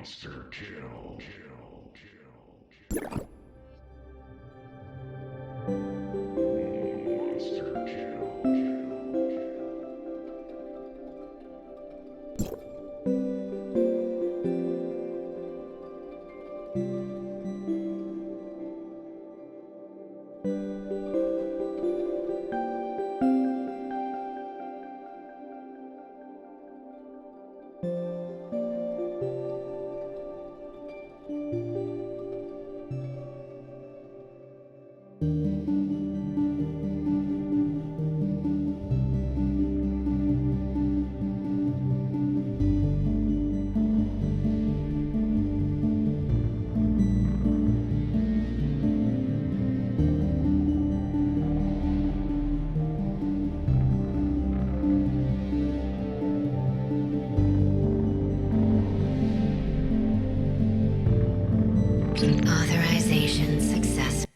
Monster kill. Monster Authorization successful.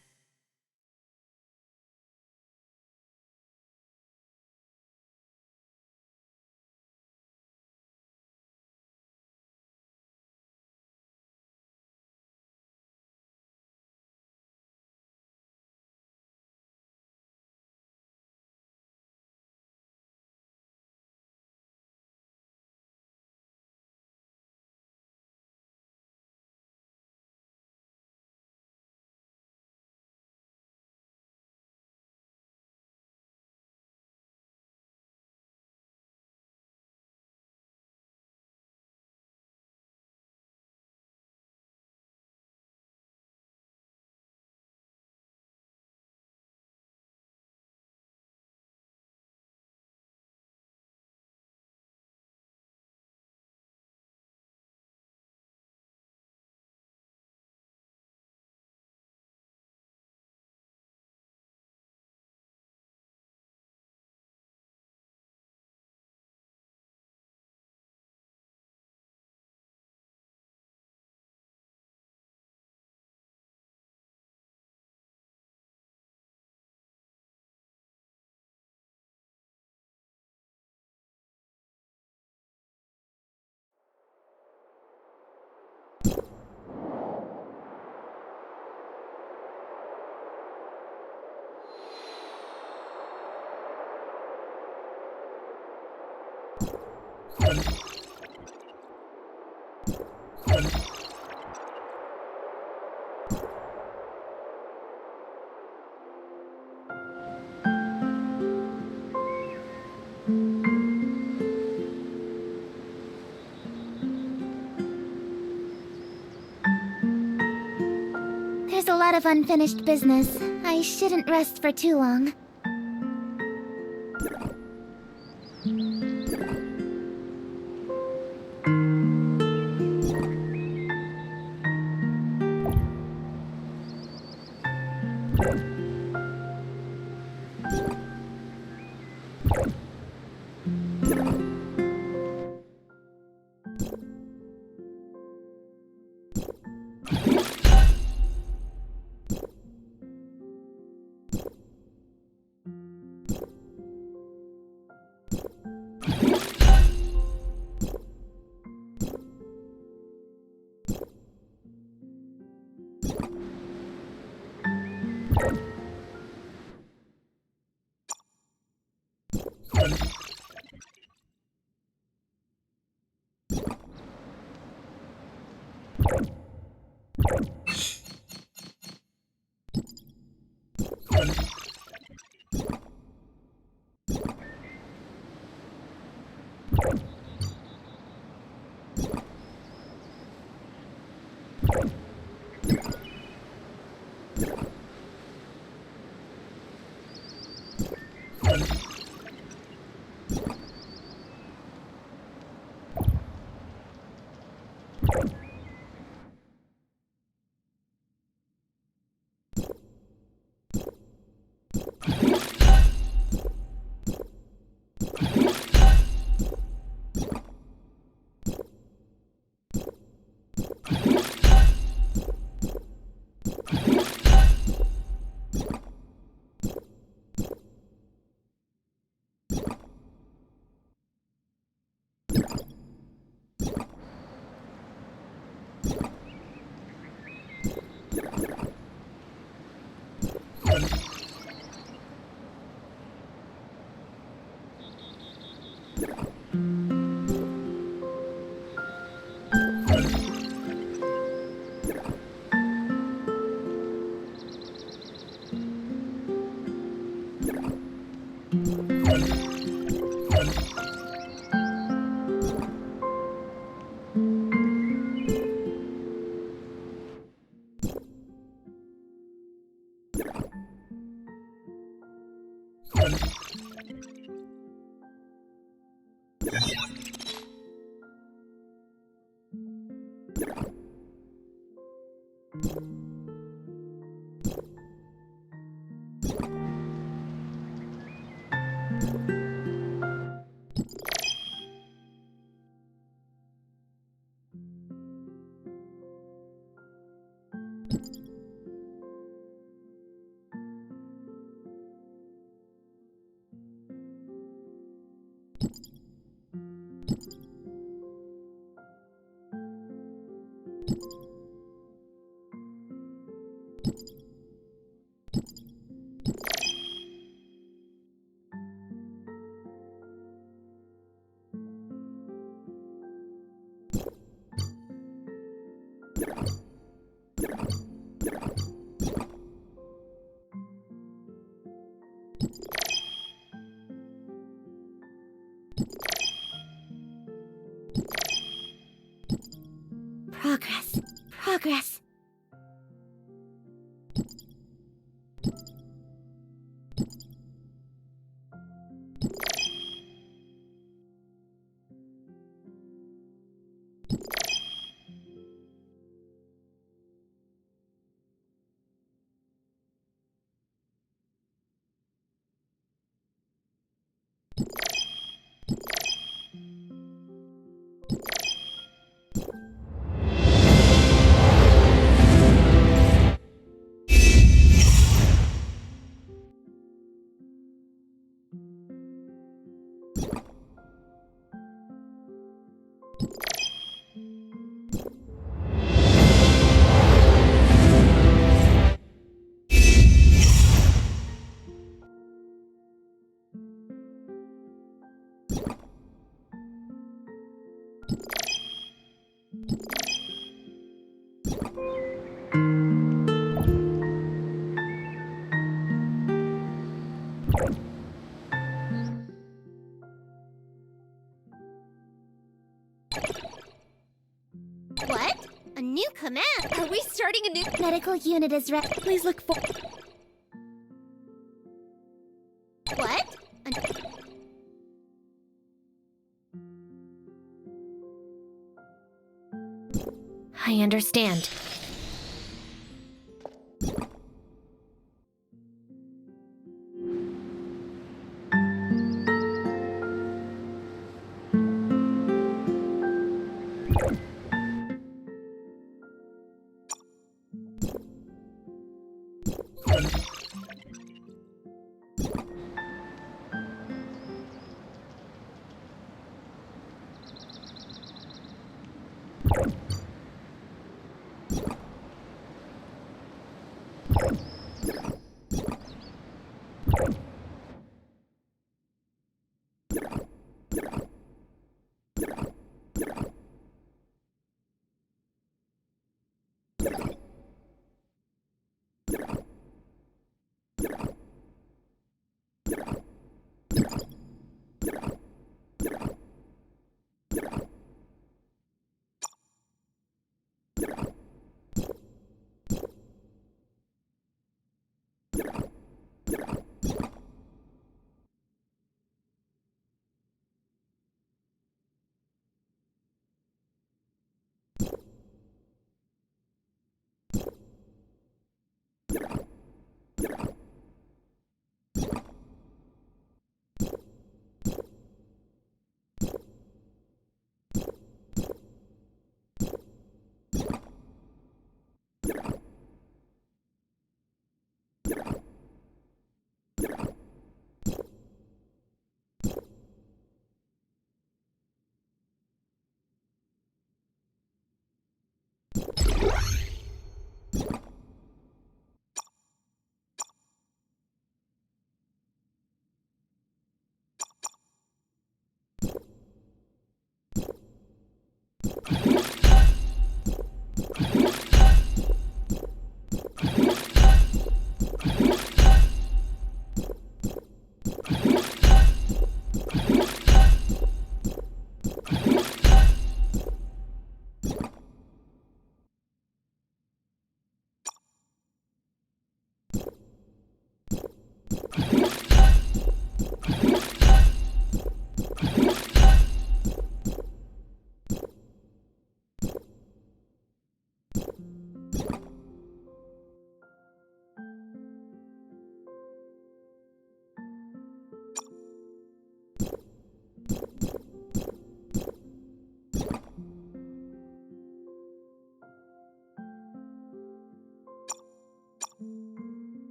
There's a lot of unfinished business. I shouldn't rest for too long. Progress. Progress. What? A new command? Are we starting a new... Medical unit is ready. Please look for... What? I understand.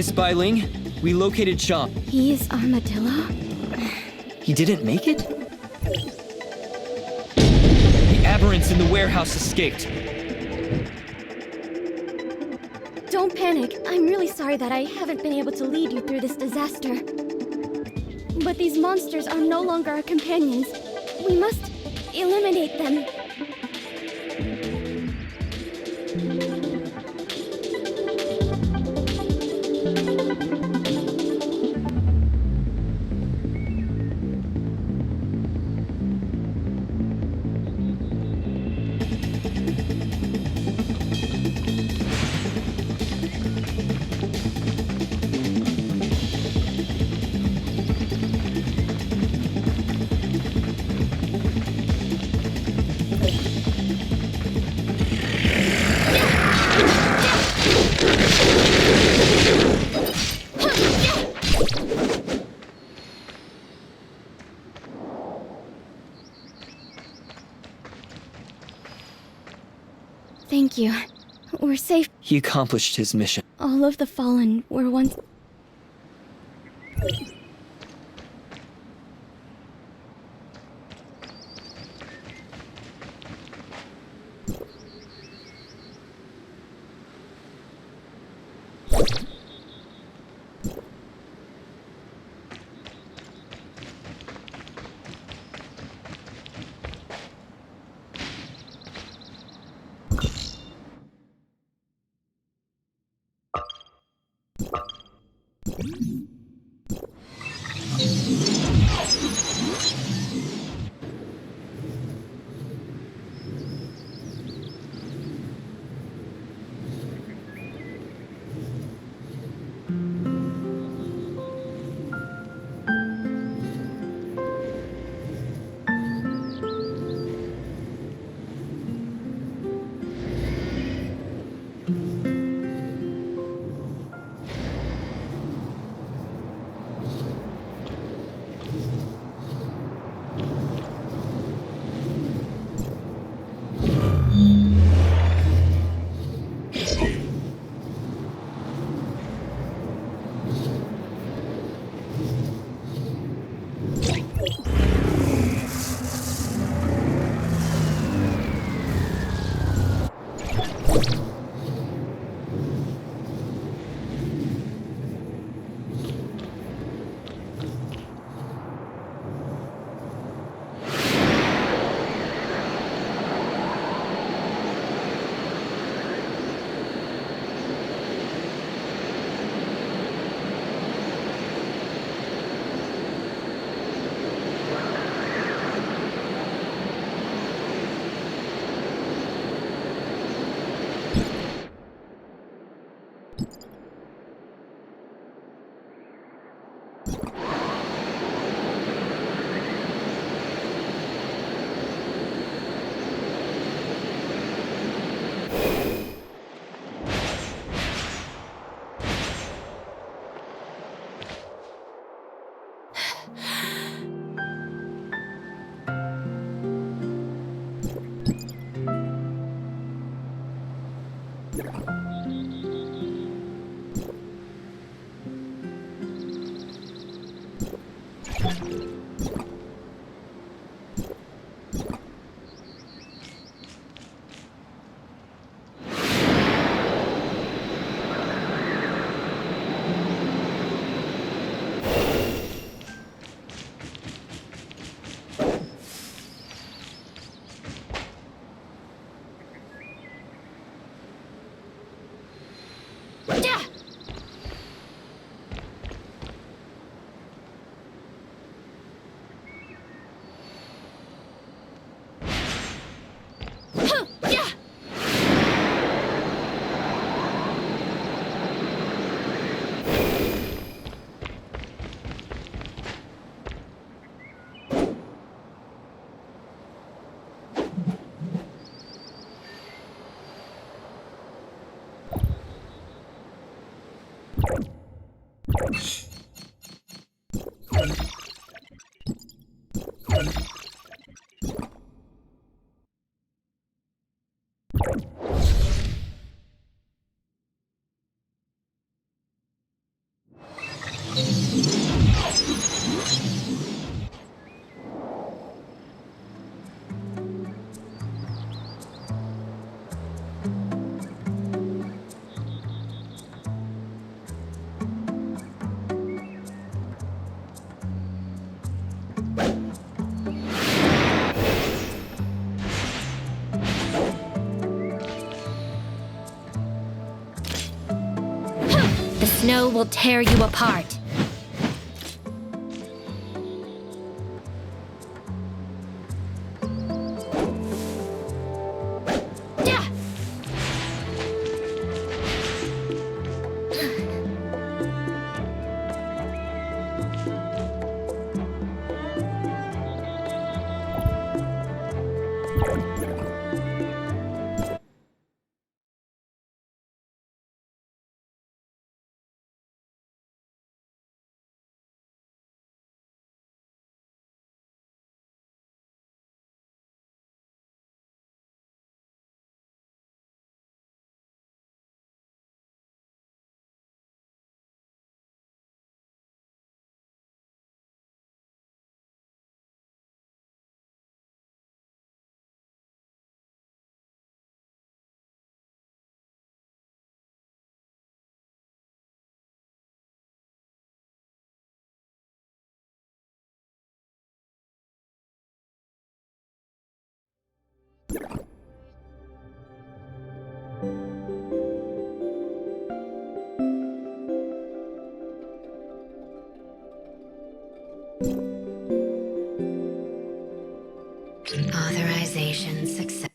Miss Bailing, we located Sean. He's Armadillo? He didn't make it? The aberrants in the warehouse escaped. Don't panic. I'm really sorry that I haven't been able to lead you through this disaster. But these monsters are no longer our companions. We must eliminate them. Thank you. We're safe. He accomplished his mission. All of the fallen were once... The snow will tear you apart. Authorization success.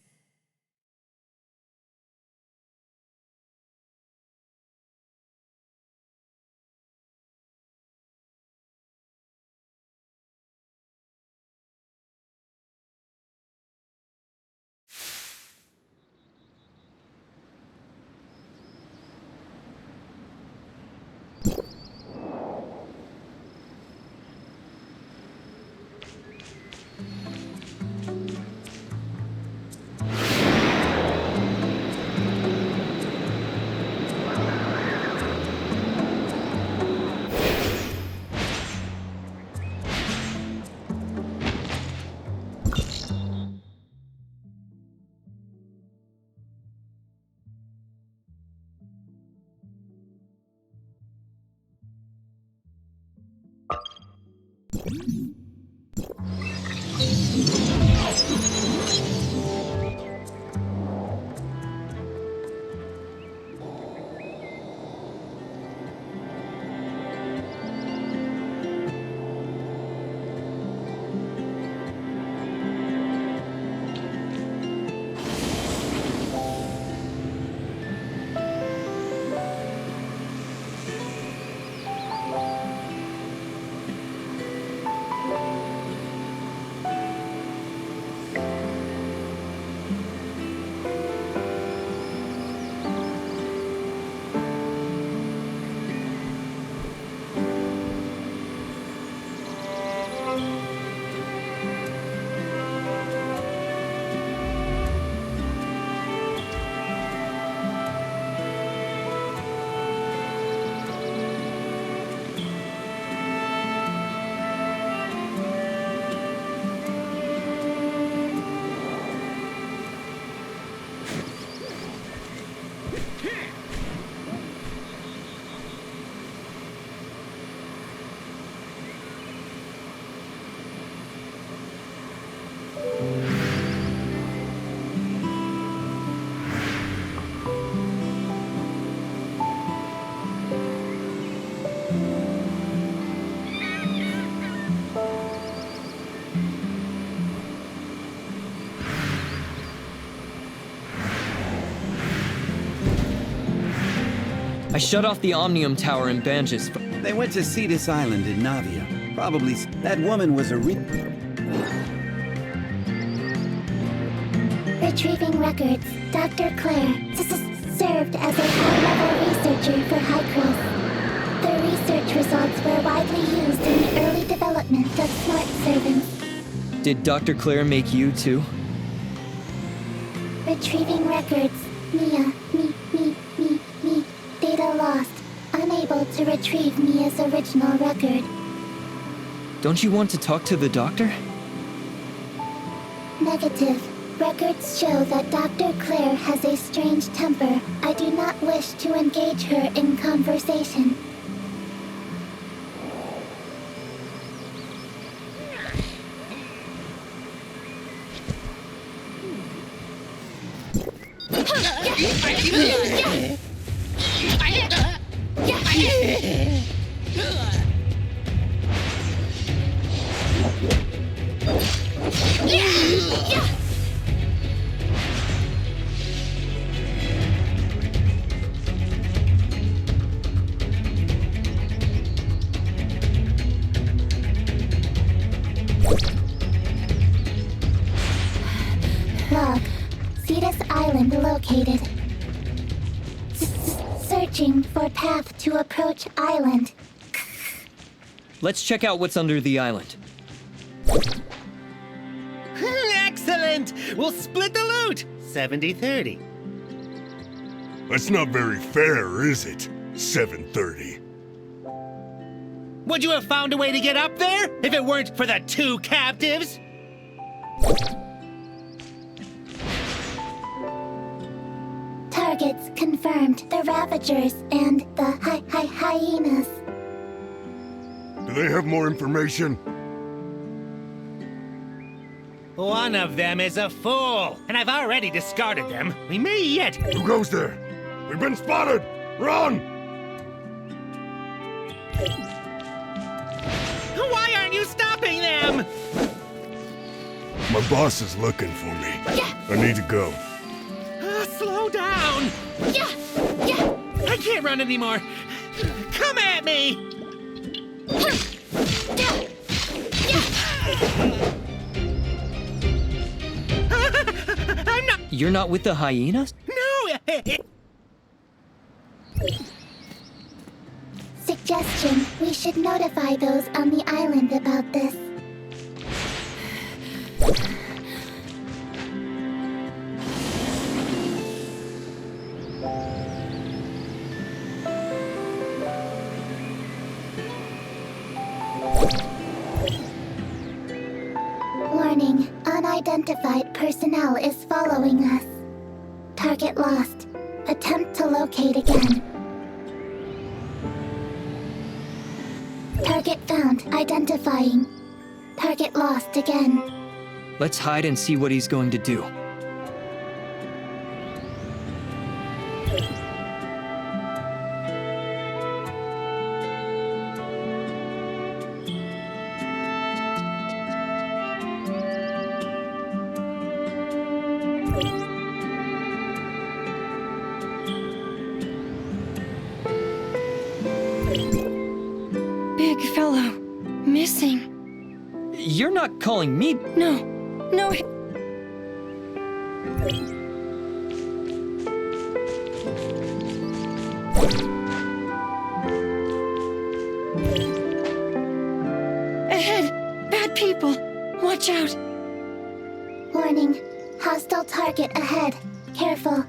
I shut off the Omnium Tower in Banjus. They went to Cetus Island in Navia. Probably that woman was a Retrieving records. Dr. Claire served as a high-level researcher for High Chris. The research results were widely used in the early development development of smart servants. Did Dr. Claire make you too? Retrieving records. Mia. Me. Data lost. Unable to retrieve Mia's original record. Don't you want to talk to the doctor? Negative. Records show that Dr. Claire has a strange temper. I do not wish to engage her in conversation. Log. Cetus Island located. Searching for path to approach island. Let's check out what's under the island. Excellent! We'll split the loot! 70-30. That's not very fair, is it? 7:30. Would you have found a way to get up there if it weren't for the 2 captives? Targets confirmed. The Ravagers and the hyenas. Do they have more information? One of them is a fool, and I've already discarded them. We may yet... Who goes there? We've been spotted! Run! Why aren't you stopping them? My boss is looking for me. I need to go. Slow down! Yeah! I can't run anymore. Come at me! I'm not... You're not with the hyenas? No! Suggestion. We should notify those on the island about this. Warning. Unidentified personnel is following us. Target lost. Attempt to locate again. Target found. Identifying. Target lost again. Let's hide and see what he's going to do. Big fellow. Missing. You're not calling me... No. Ahead! Bad people! Watch out! Warning. Hostile target ahead. Careful.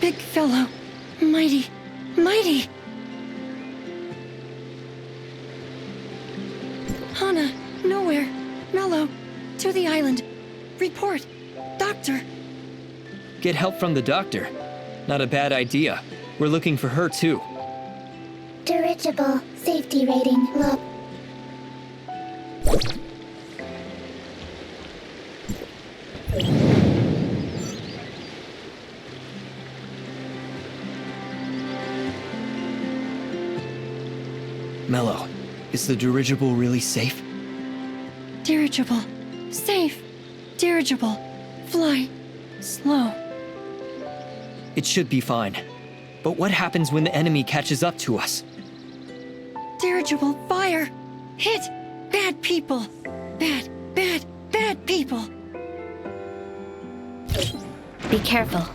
Big fellow. Mighty. Hana, nowhere. Mello, to the island. Report. Doctor. Get help from the doctor. Not a bad idea. We're looking for her too. Dirigible. Safety rating. Low. Mello, is the dirigible really safe? Dirigible. Safe. Dirigible. Fly. Slow. It should be fine. But what happens when the enemy catches up to us? Dirigible. Fire. Hit. Bad people. Bad people. Be careful.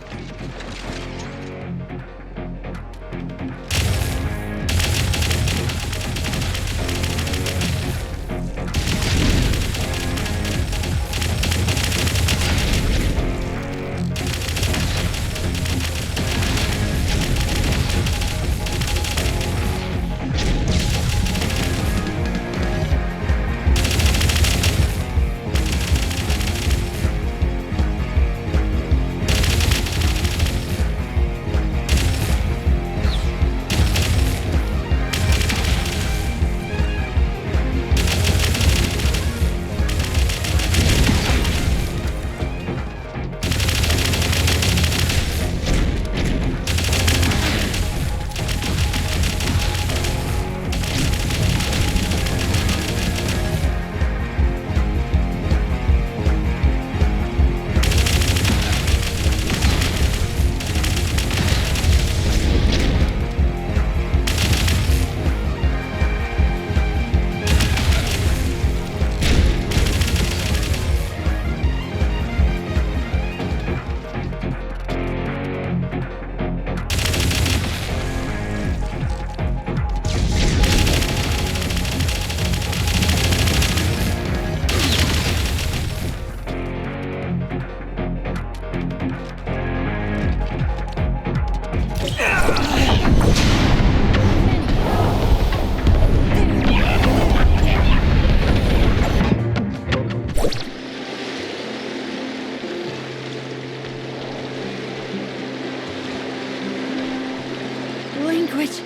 Language.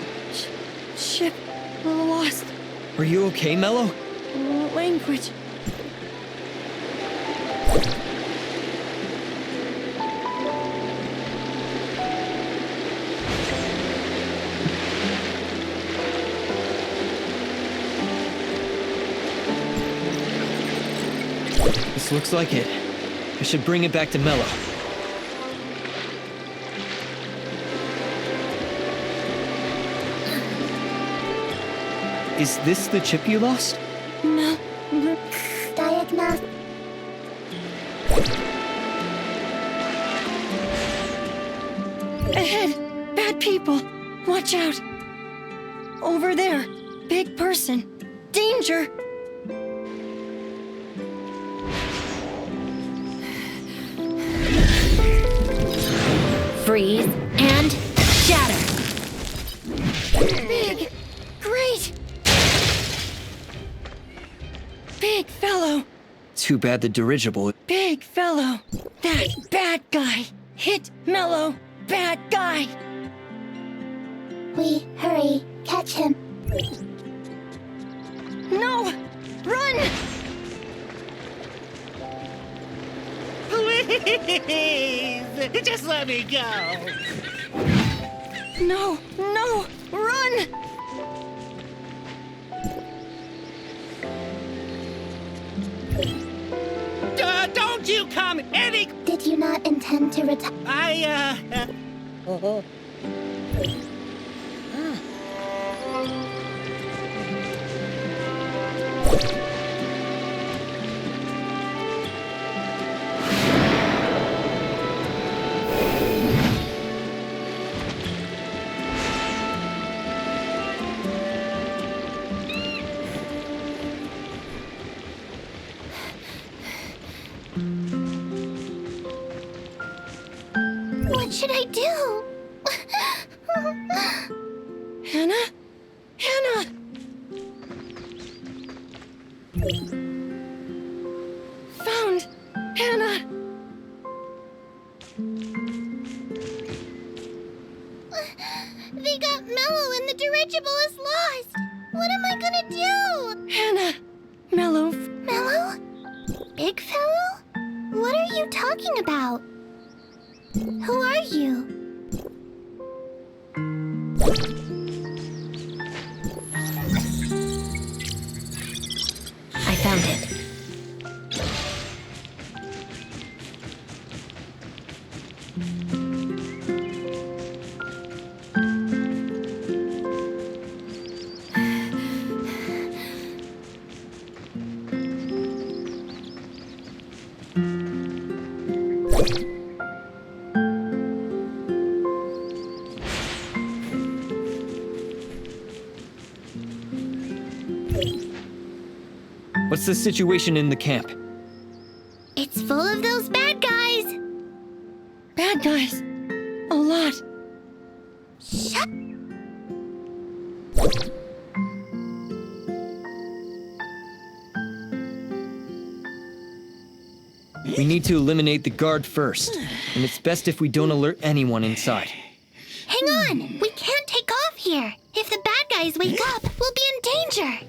Ship lost. Are you okay, Mello? Language. This looks like it. I should bring it back to Mello. Is this the chip you lost? No. Diagnose. Ahead! Bad people! Watch out! Over there! Big person! Danger! Freeze and shatter. Big! Great! Big fellow! Too bad the dirigible. Big fellow! That bad guy! Hit Mello! Bad guy! We hurry. Catch him. No! Run! Please! Just let me go! No! No! Run! Don't you come any... Did you not intend to retire? What should I do? Hannah? Hannah! Found! Hannah! They got Mello and the dirigible is lost. What am I gonna do? Hannah! Mello! Mello? Big fellow? What are you talking about? Who are you? What's the situation in the camp? It's full of those bad guys. Bad guys. A lot. Shut. We need to eliminate the guard first, and it's best if we don't alert anyone inside. Hang on. We can't take off here. If the bad guys wake up, we'll be in danger.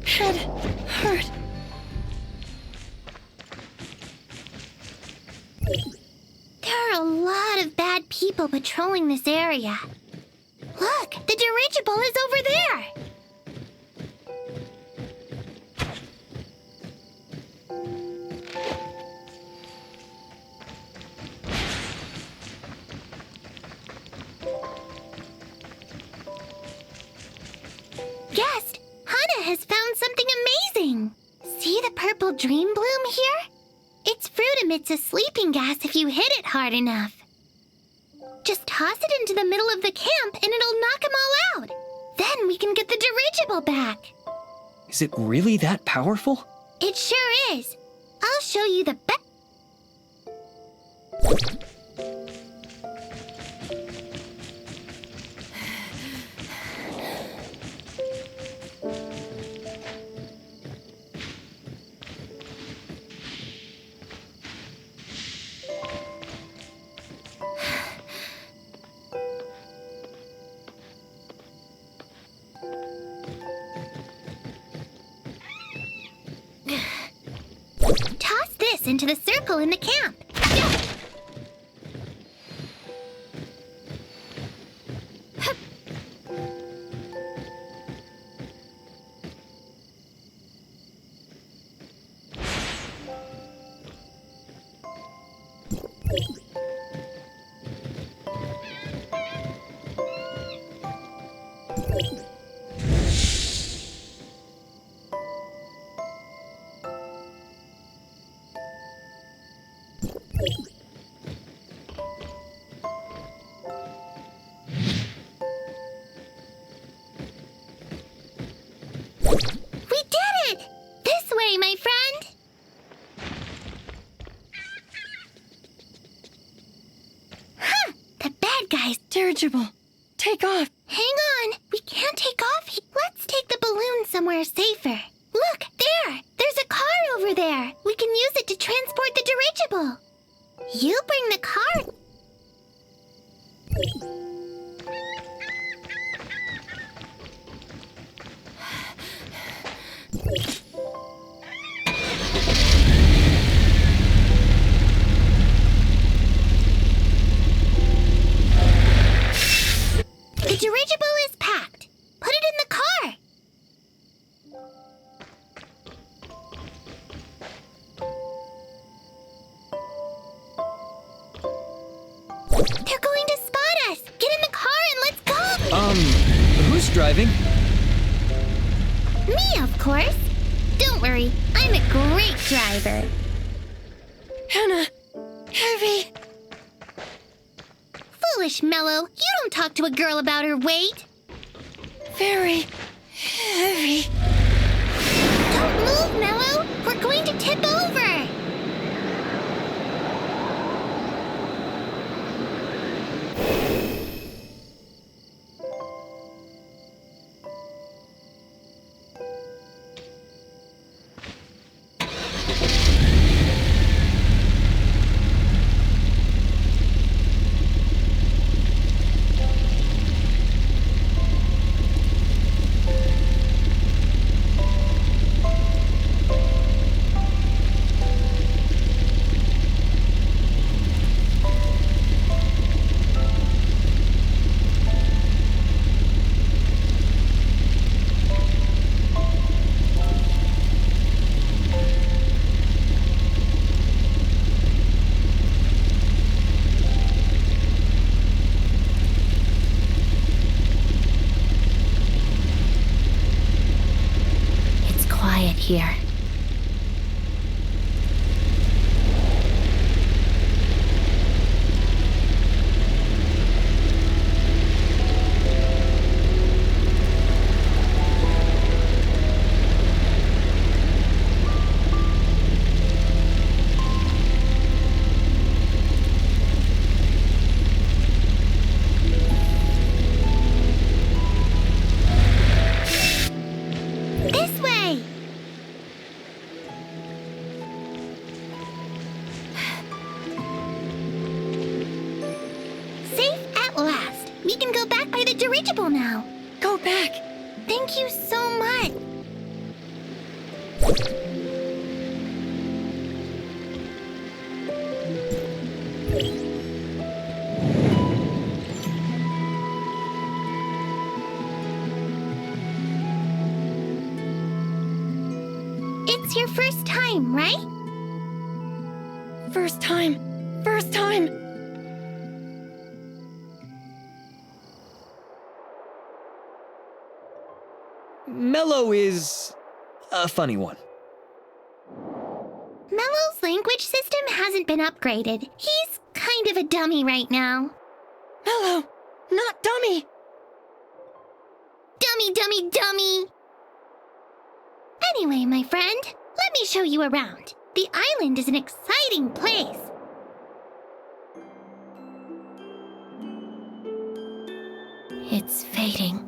Head hurt. There are a lot of bad people patrolling this area. Look, the dirigible is over there. Guest, Hana has found something amazing. See the purple dream bloom here? Its fruit emits a sleeping gas if you hit it hard enough. Just toss it into the middle of the camp and it'll knock them all out. Then we can get the dirigible back. Is it really that powerful? It sure is. I'll show you the best. Toss this into the circle in the camp. We did it! This way, my friend! Huh! The bad guys. Dirigible. Take off. Hang on! We can't take off. Let's take the balloon somewhere safer. Look, there! There's a car over there. We can use it to transport the dirigible. You bring the car. The dirigible is packed. Put it in the car. They're going to spot us. Get in the car and let's go. Who's driving? Me, of course. Don't worry, I'm a great driver. Hannah. Heavy. Foolish Mellow, you don't talk to a girl about her weight. Very heavy. Don't move here. This way! Safe at last. We can go back by the dirigible now. Go back. Thank you so much. It's your first time, right? First time. First time. Mello is a funny one. Mello's language system hasn't been upgraded. He's kind of a dummy right now. Mello, not dummy. Dummy, dummy, dummy! Anyway, my friend, let me show you around. The island is an exciting place. It's fading.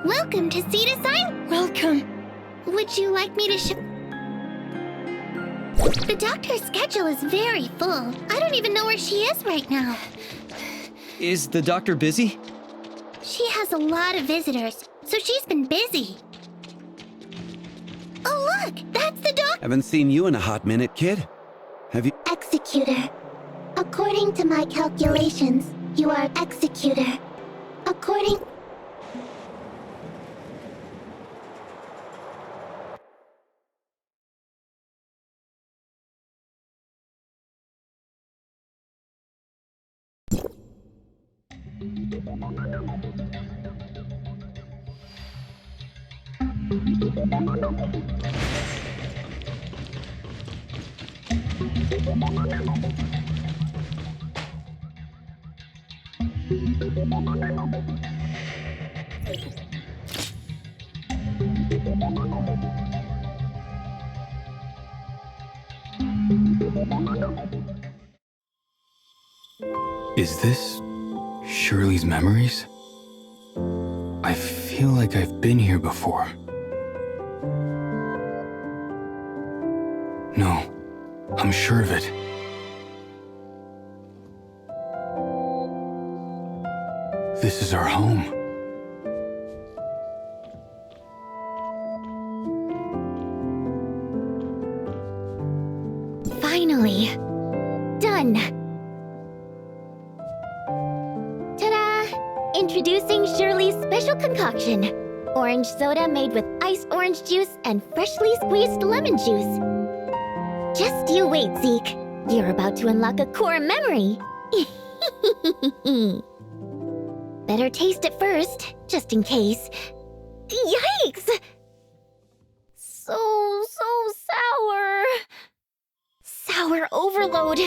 Welcome to Cetus Island. Welcome. Would you like me to show... The doctor's schedule is very full. I don't even know where she is right now. Is the doctor busy? She has a lot of visitors, so she's been busy. Oh, look! That's the doctor! Haven't seen you in a hot minute, kid. Have you... Executor. According to my calculations, you are Executor. According... Is this Shirley's memories? I feel like I've been here before. No, I'm sure of it. This is our home. Finally. Done. Ta-da! Introducing Shirley's special concoction. Orange soda made with iced orange juice and freshly squeezed lemon juice. Just you wait, Zeke. You're about to unlock a core memory. Better taste it first, just in case. Yikes! So sour. Sour overload.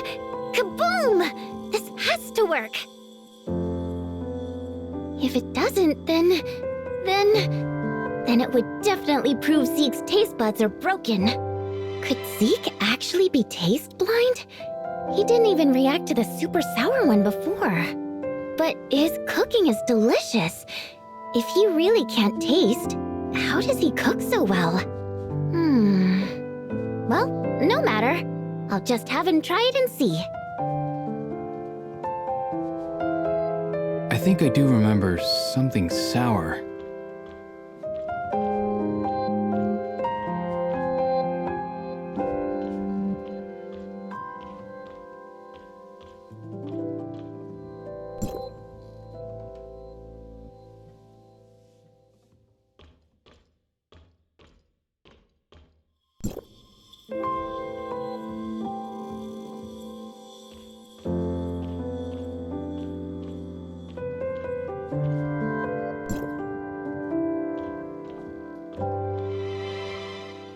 Kaboom! This has to work. If it doesn't, then it would definitely prove Zeke's taste buds are broken. Could Zeke actually be taste blind? He didn't even react to the super sour one before. But his cooking is delicious. If he really can't taste, how does he cook so well? Well, no matter. I'll just have him try it and see. think I do remember something sour.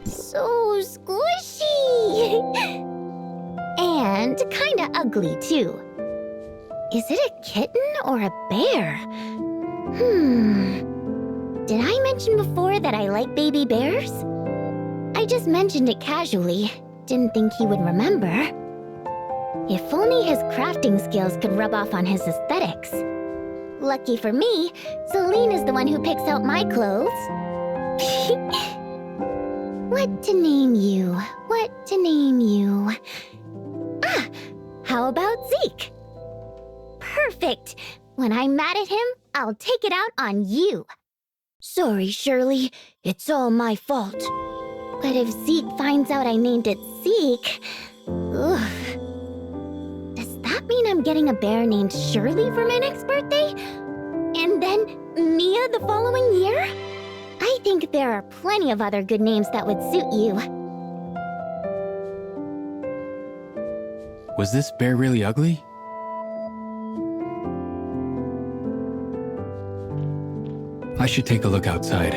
So squishy! And kinda ugly, too. Is it a kitten or a bear? Did I mention before that I like baby bears? I just mentioned it casually. Didn't think he would remember. If only his crafting skills could rub off on his aesthetics. Lucky for me, Celine is the one who picks out my clothes. What to name you? What to name you? Ah! How about Zeke? Perfect! When I'm mad at him, I'll take it out on you. Sorry, Shirley. It's all my fault. But if Zeke finds out I named it Zeke... Ugh. Does that mean I'm getting a bear named Shirley for my next birthday? And then Mia the following year? I think there are plenty of other good names that would suit you. Was this bear really ugly? I should take a look outside.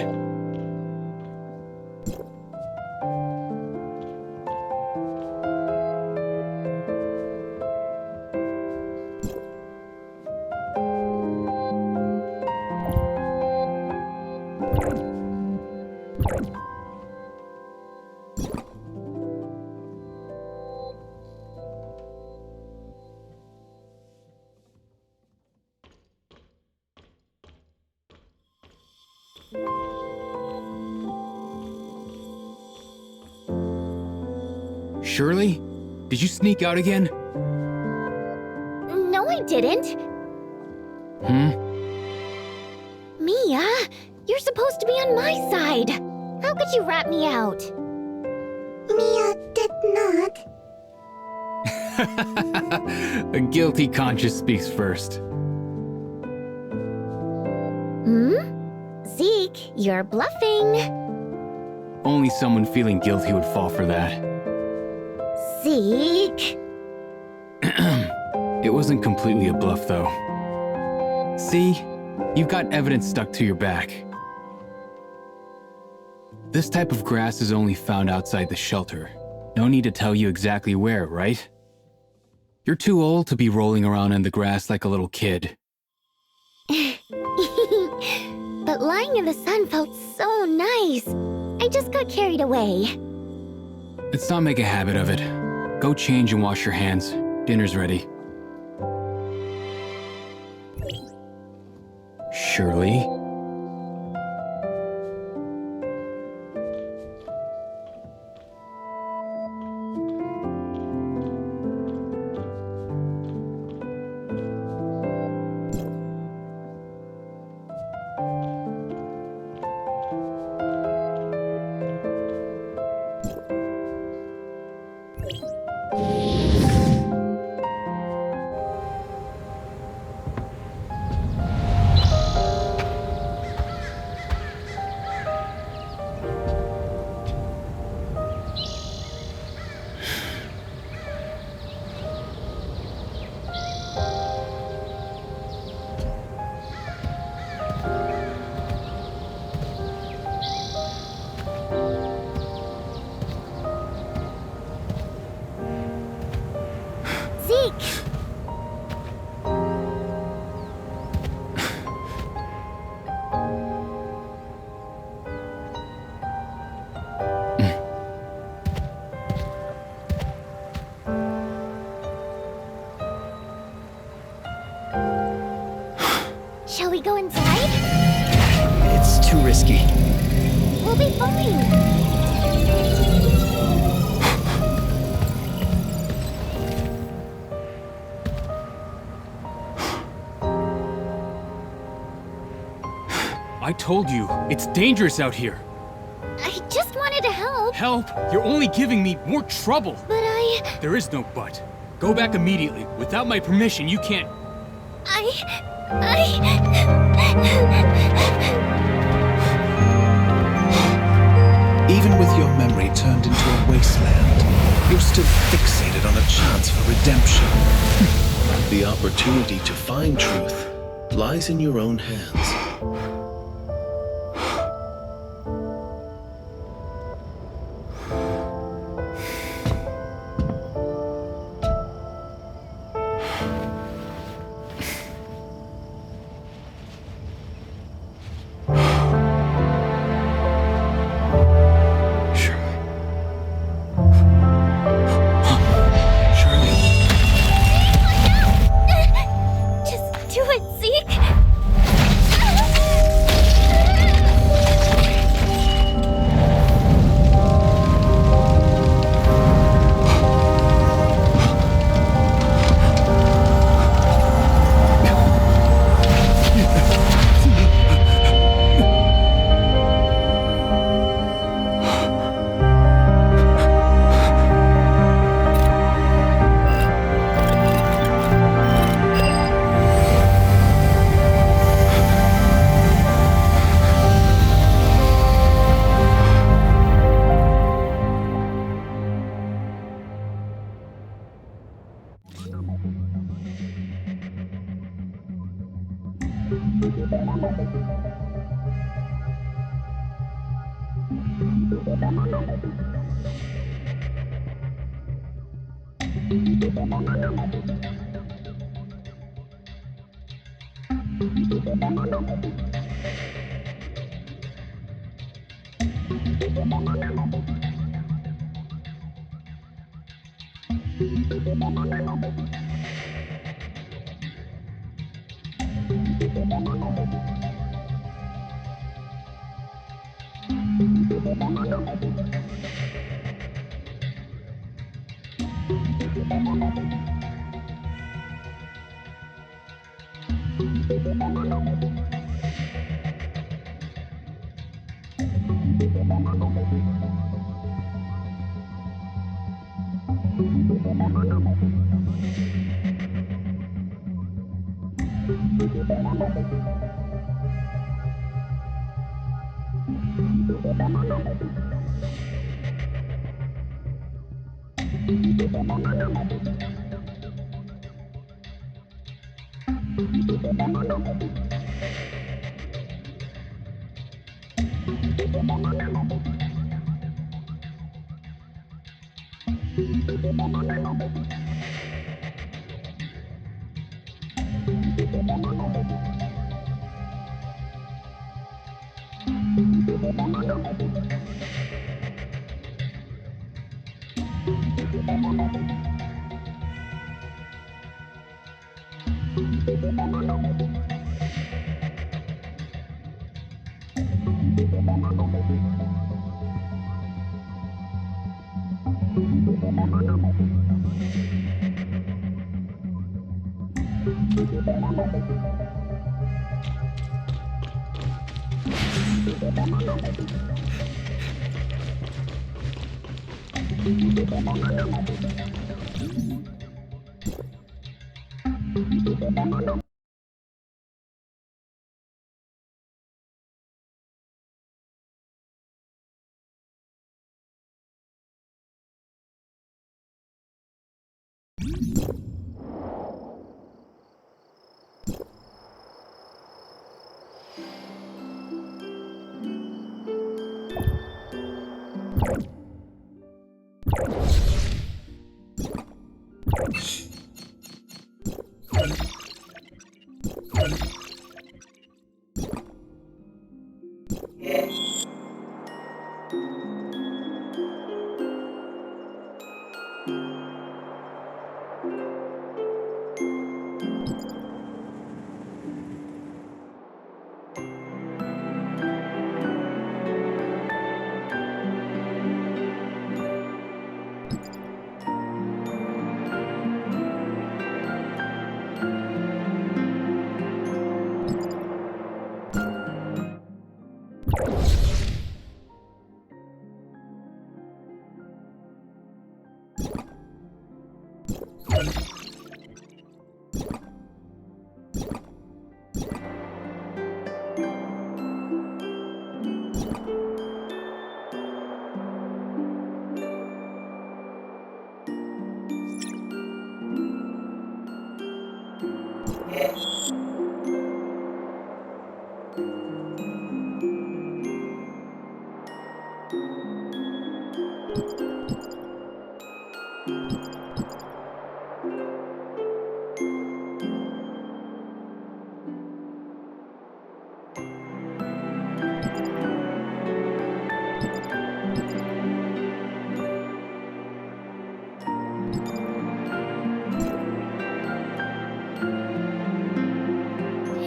Shirley? Did you sneak out again? No, I didn't. Mia, you're supposed to be on my side. How could you rat me out? Mia did not. A guilty conscience speaks first. Zeke, you're bluffing. Only someone feeling guilty would fall for that. Zeke. It wasn't completely a bluff, though. See? You've got evidence stuck to your back. This type of grass is only found outside the shelter. No need to tell you exactly where, right? You're too old to be rolling around in the grass like a little kid. But lying in the sun felt so nice. I just got carried away. Let's not make a habit of it. Go change and wash your hands. Dinner's ready. Shirley? Shall we go inside? It's too risky. We'll be fine. I told you, it's dangerous out here. I just wanted to help. Help? You're only giving me more trouble. But There is no but. Go back immediately. Without my permission, you can't... Even with your memory turned into a wasteland, you're still fixated on a chance for redemption. The opportunity to find truth lies in your own hands.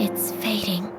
It's fading.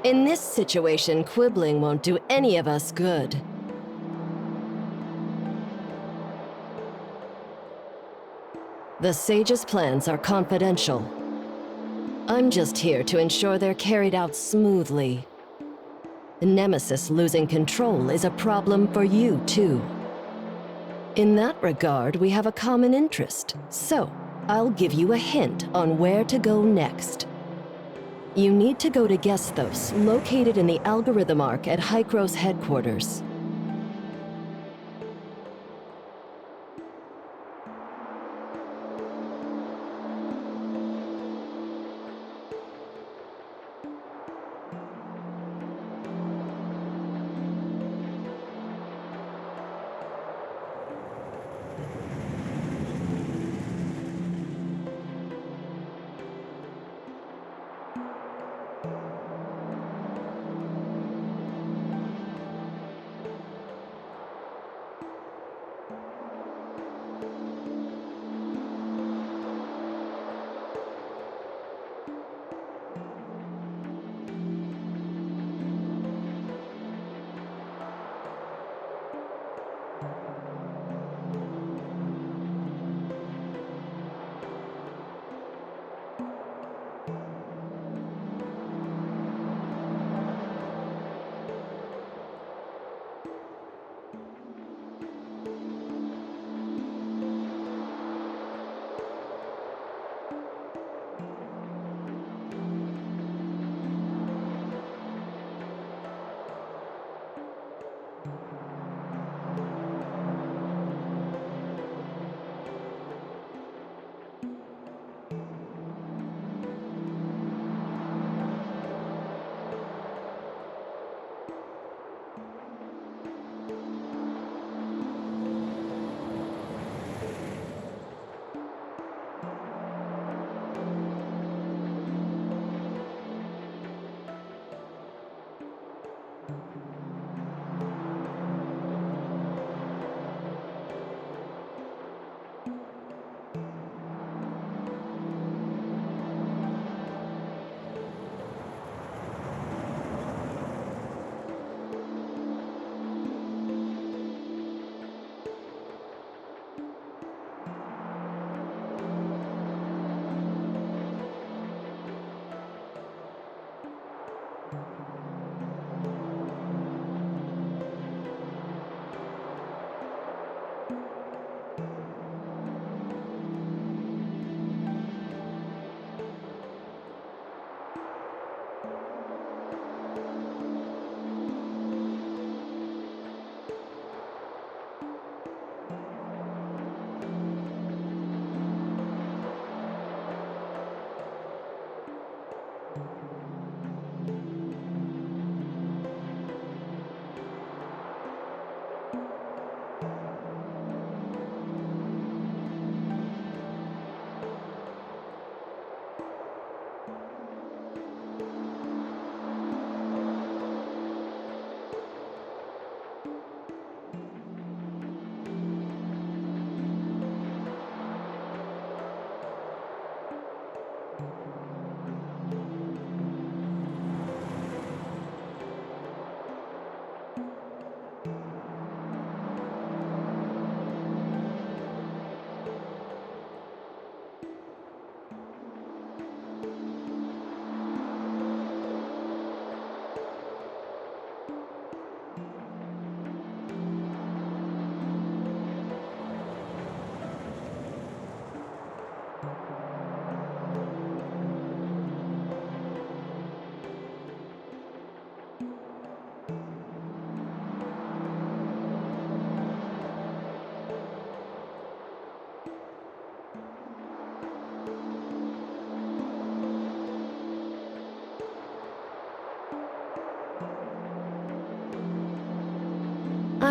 In this situation, quibbling won't do any of us good. The Sage's plans are confidential. I'm just here to ensure they're carried out smoothly. Nemesis losing control is a problem for you, too. In that regard, we have a common interest, so I'll give you a hint on where to go next. You need to go to Gesthos, located in the algorithm arc at Hykros headquarters.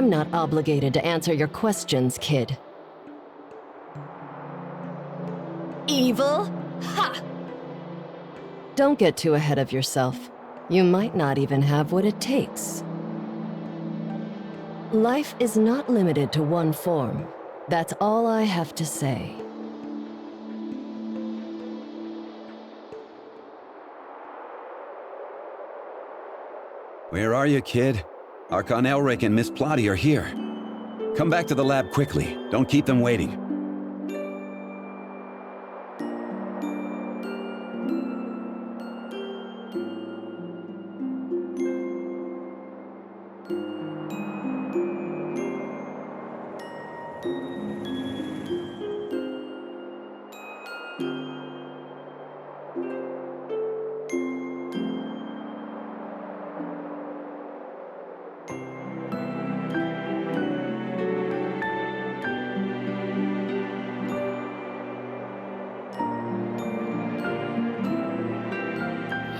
I'm not obligated to answer your questions, kid. Evil? Ha! Don't get too ahead of yourself. You might not even have what it takes. Life is not limited to one form. That's all I have to say. Where are you, kid? Archon Elric and Miss Plotty are here. Come back to the lab quickly. Don't keep them waiting.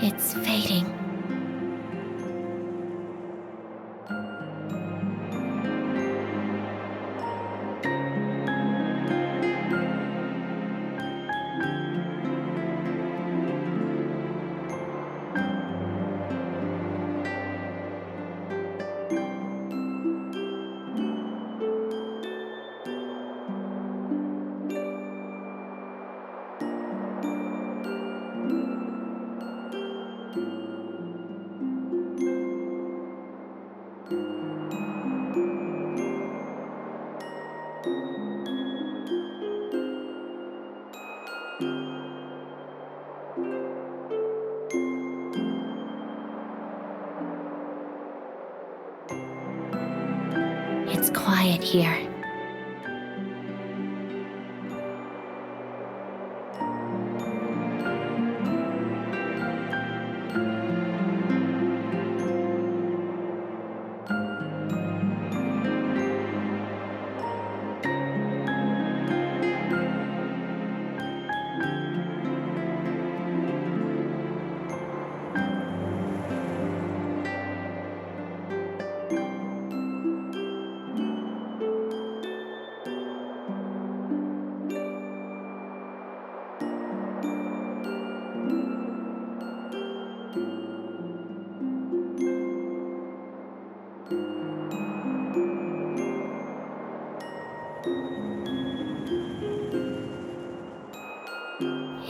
It's fading. It's quiet here.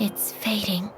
It's fading.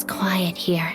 It's quiet here.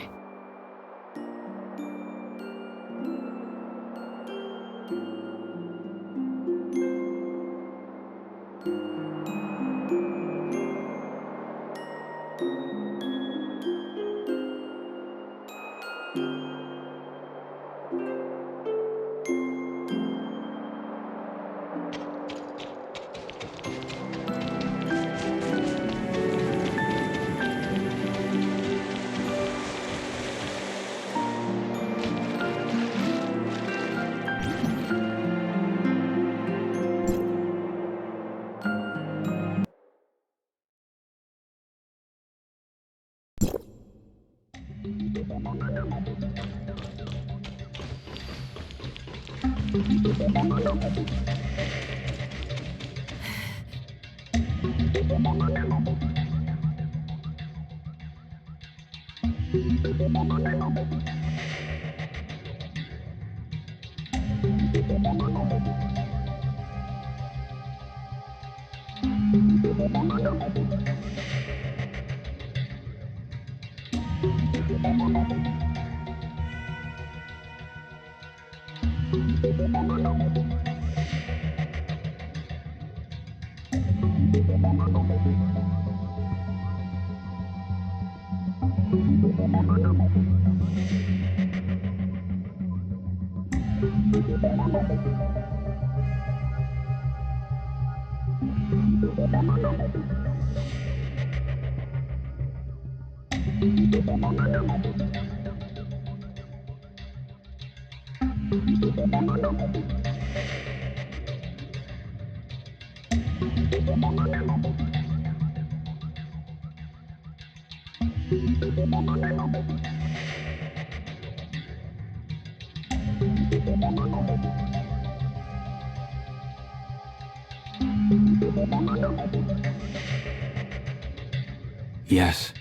Yes,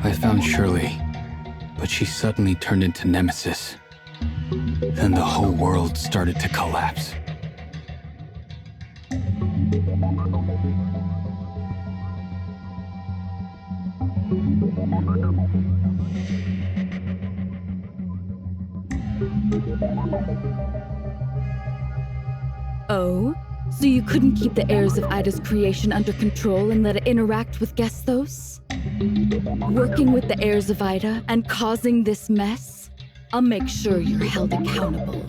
I found Shirley, but she suddenly turned into Nemesis. Then the whole world started to collapse. Oh? So you couldn't keep the heirs of Ida's creation under control and let it interact with Gesthos? Working with the heirs of Ida and causing this mess? I'll make sure you're held accountable.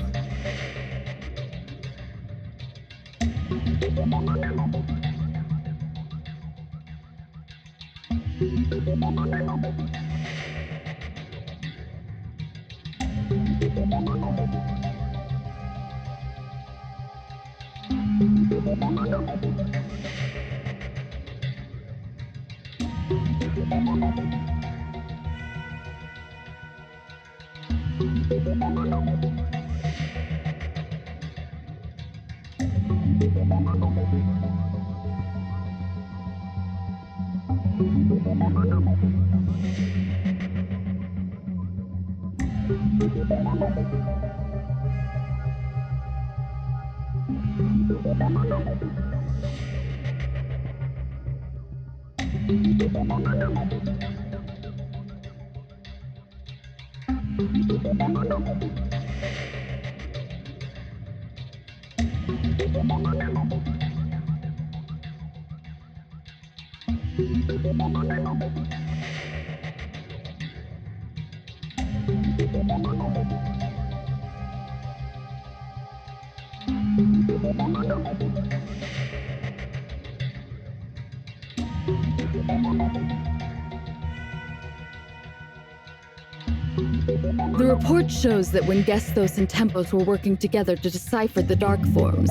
The report shows that when Gesthos and Tempos were working together to decipher the dark forms,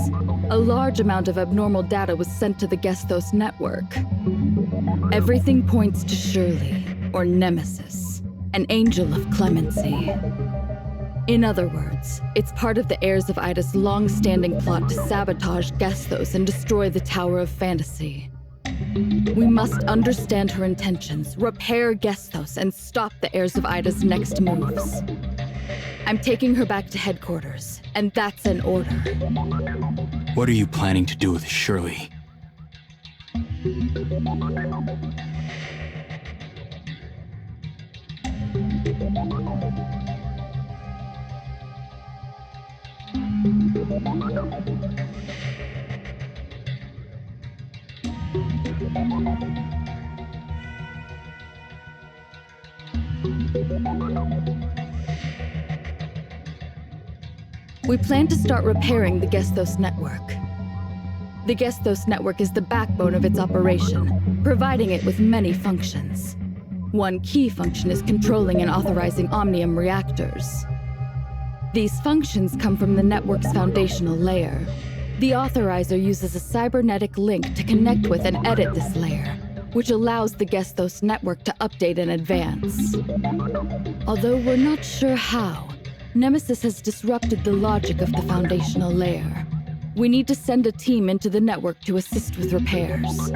a large amount of abnormal data was sent to the Gesthos network. Everything points to Shirley, or Nemesis, an angel of clemency. In other words, it's part of the heirs of Ida's long-standing plot to sabotage Gesthos and destroy the Tower of Fantasy. We must understand her intentions, repair Gesthos, and stop the heirs of Ida's next moves. I'm taking her back to headquarters, and that's an order. What are you planning to do with Shirley? We plan to start repairing the Gestos network. The Gestos network is the backbone of its operation, providing it with many functions. One key function is controlling and authorizing Omnium reactors. These functions come from the network's foundational layer. The authorizer uses a cybernetic link to connect with and edit this layer, which allows the Gestos network to update and advance. Although we're not sure how, Nemesis has disrupted the logic of the foundational layer. We need to send a team into the network to assist with repairs.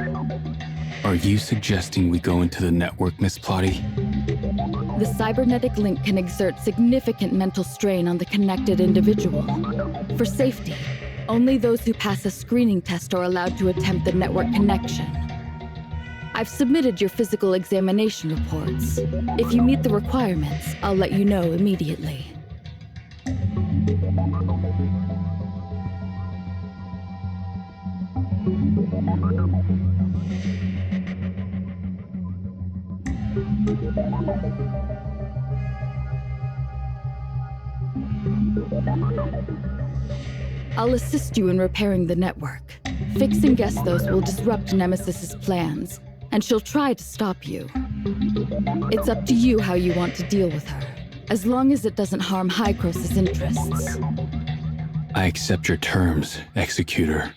Are you suggesting we go into the network, Miss Plotty? The cybernetic link can exert significant mental strain on the connected individual. For safety, only those who pass a screening test are allowed to attempt the network connection. I've submitted your physical examination reports. If you meet the requirements, I'll let you know immediately. I'll assist you in repairing the network. Fixing Gestos will disrupt Nemesis's plans, and she'll try to stop you. It's up to you how you want to deal with her, as long as it doesn't harm Hykros' interests. I accept your terms, Executor.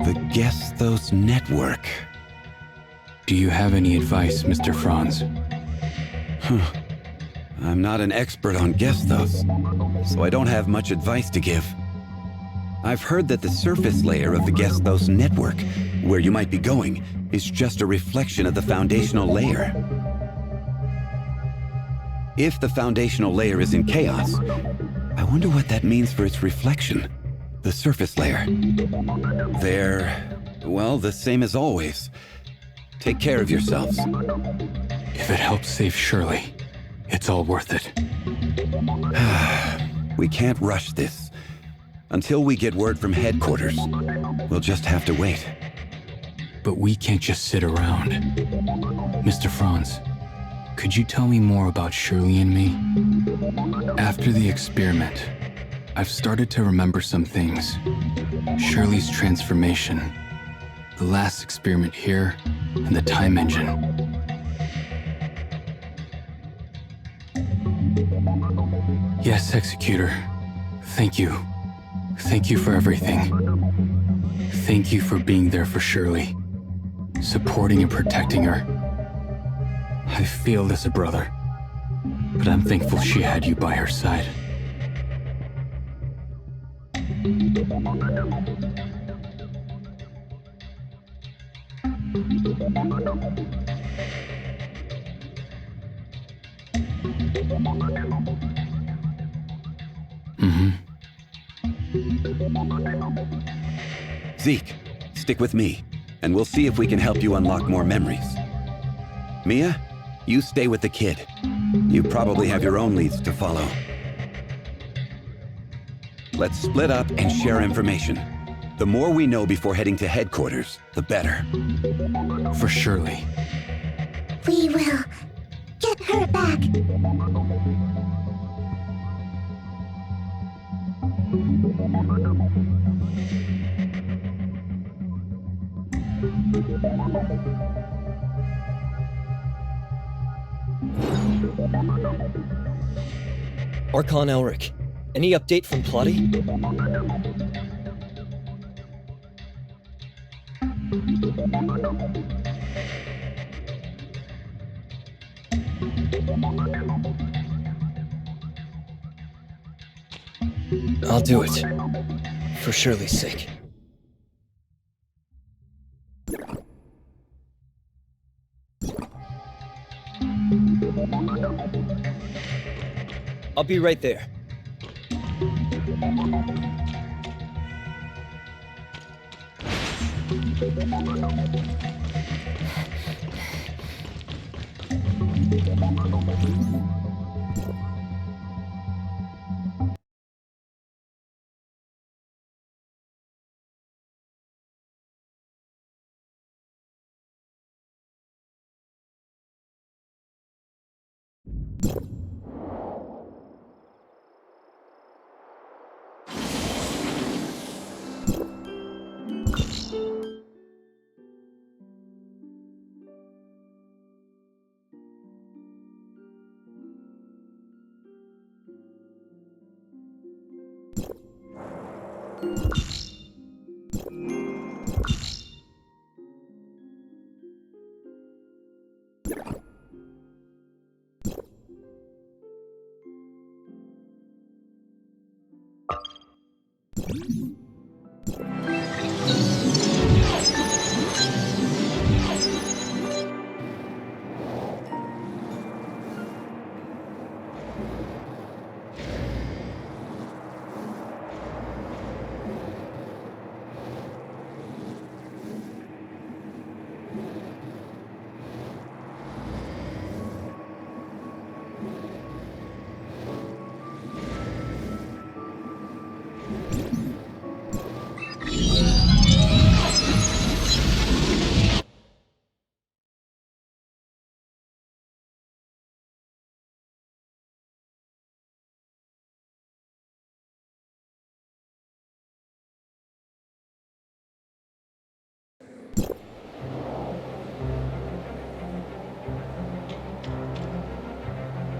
The Gestos network. Do you have any advice, Mr. Franz? I'm not an expert on Gestos, so I don't have much advice to give. I've heard that the surface layer of the Gestos network, where you might be going, is just a reflection of the foundational layer. If the foundational layer is in chaos, I wonder what that means for its reflection, the surface layer. They're, well, the same as always. Take care of yourselves. If it helps save Shirley, it's all worth it. We can't rush this. Until we get word from headquarters, we'll just have to wait. But we can't just sit around. Mr. Franz, could you tell me more about Shirley and me? After the experiment, I've started to remember some things. Shirley's transformation, the last experiment here, and the time engine. Yes, Executor. Thank you. Thank you for everything. Thank you for being there for Shirley, supporting and protecting her. I failed as a brother, but I'm thankful she had you by her side. Zeke, stick with me, and we'll see if we can help you unlock more memories. Mia, you stay with the kid. You probably have your own leads to follow. Let's split up and share information. The more we know before heading to headquarters, the better. For Shirley. We will get her back. Archon Elric, any update from Plotty? I'll do it. For Shirley's sake. I'll be right there.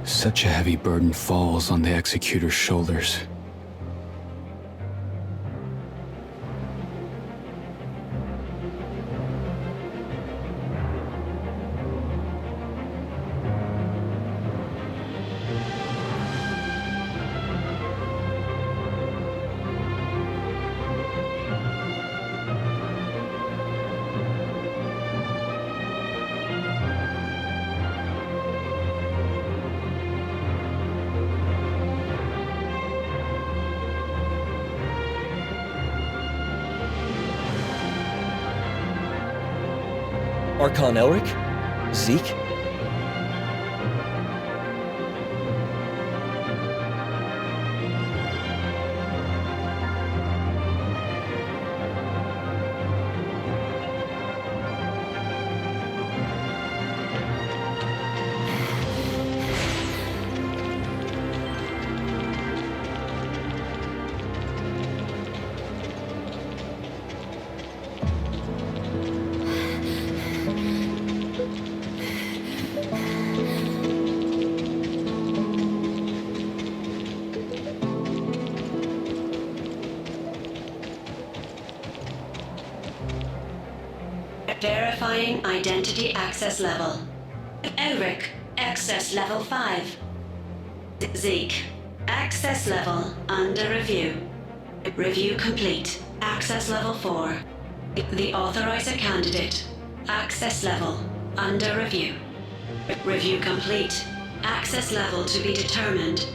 Such a heavy burden falls on the executor's shoulders. Archon Elric? Zeke? Verifying identity access level. Elric, access level 5. Zeke, access level under review. Review complete. Access level 4. The authorizer candidate. Access level under review. Review complete. Access level to be determined.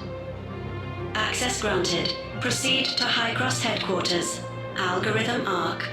Access granted. Proceed to High Cross headquarters. Algorithm ARC.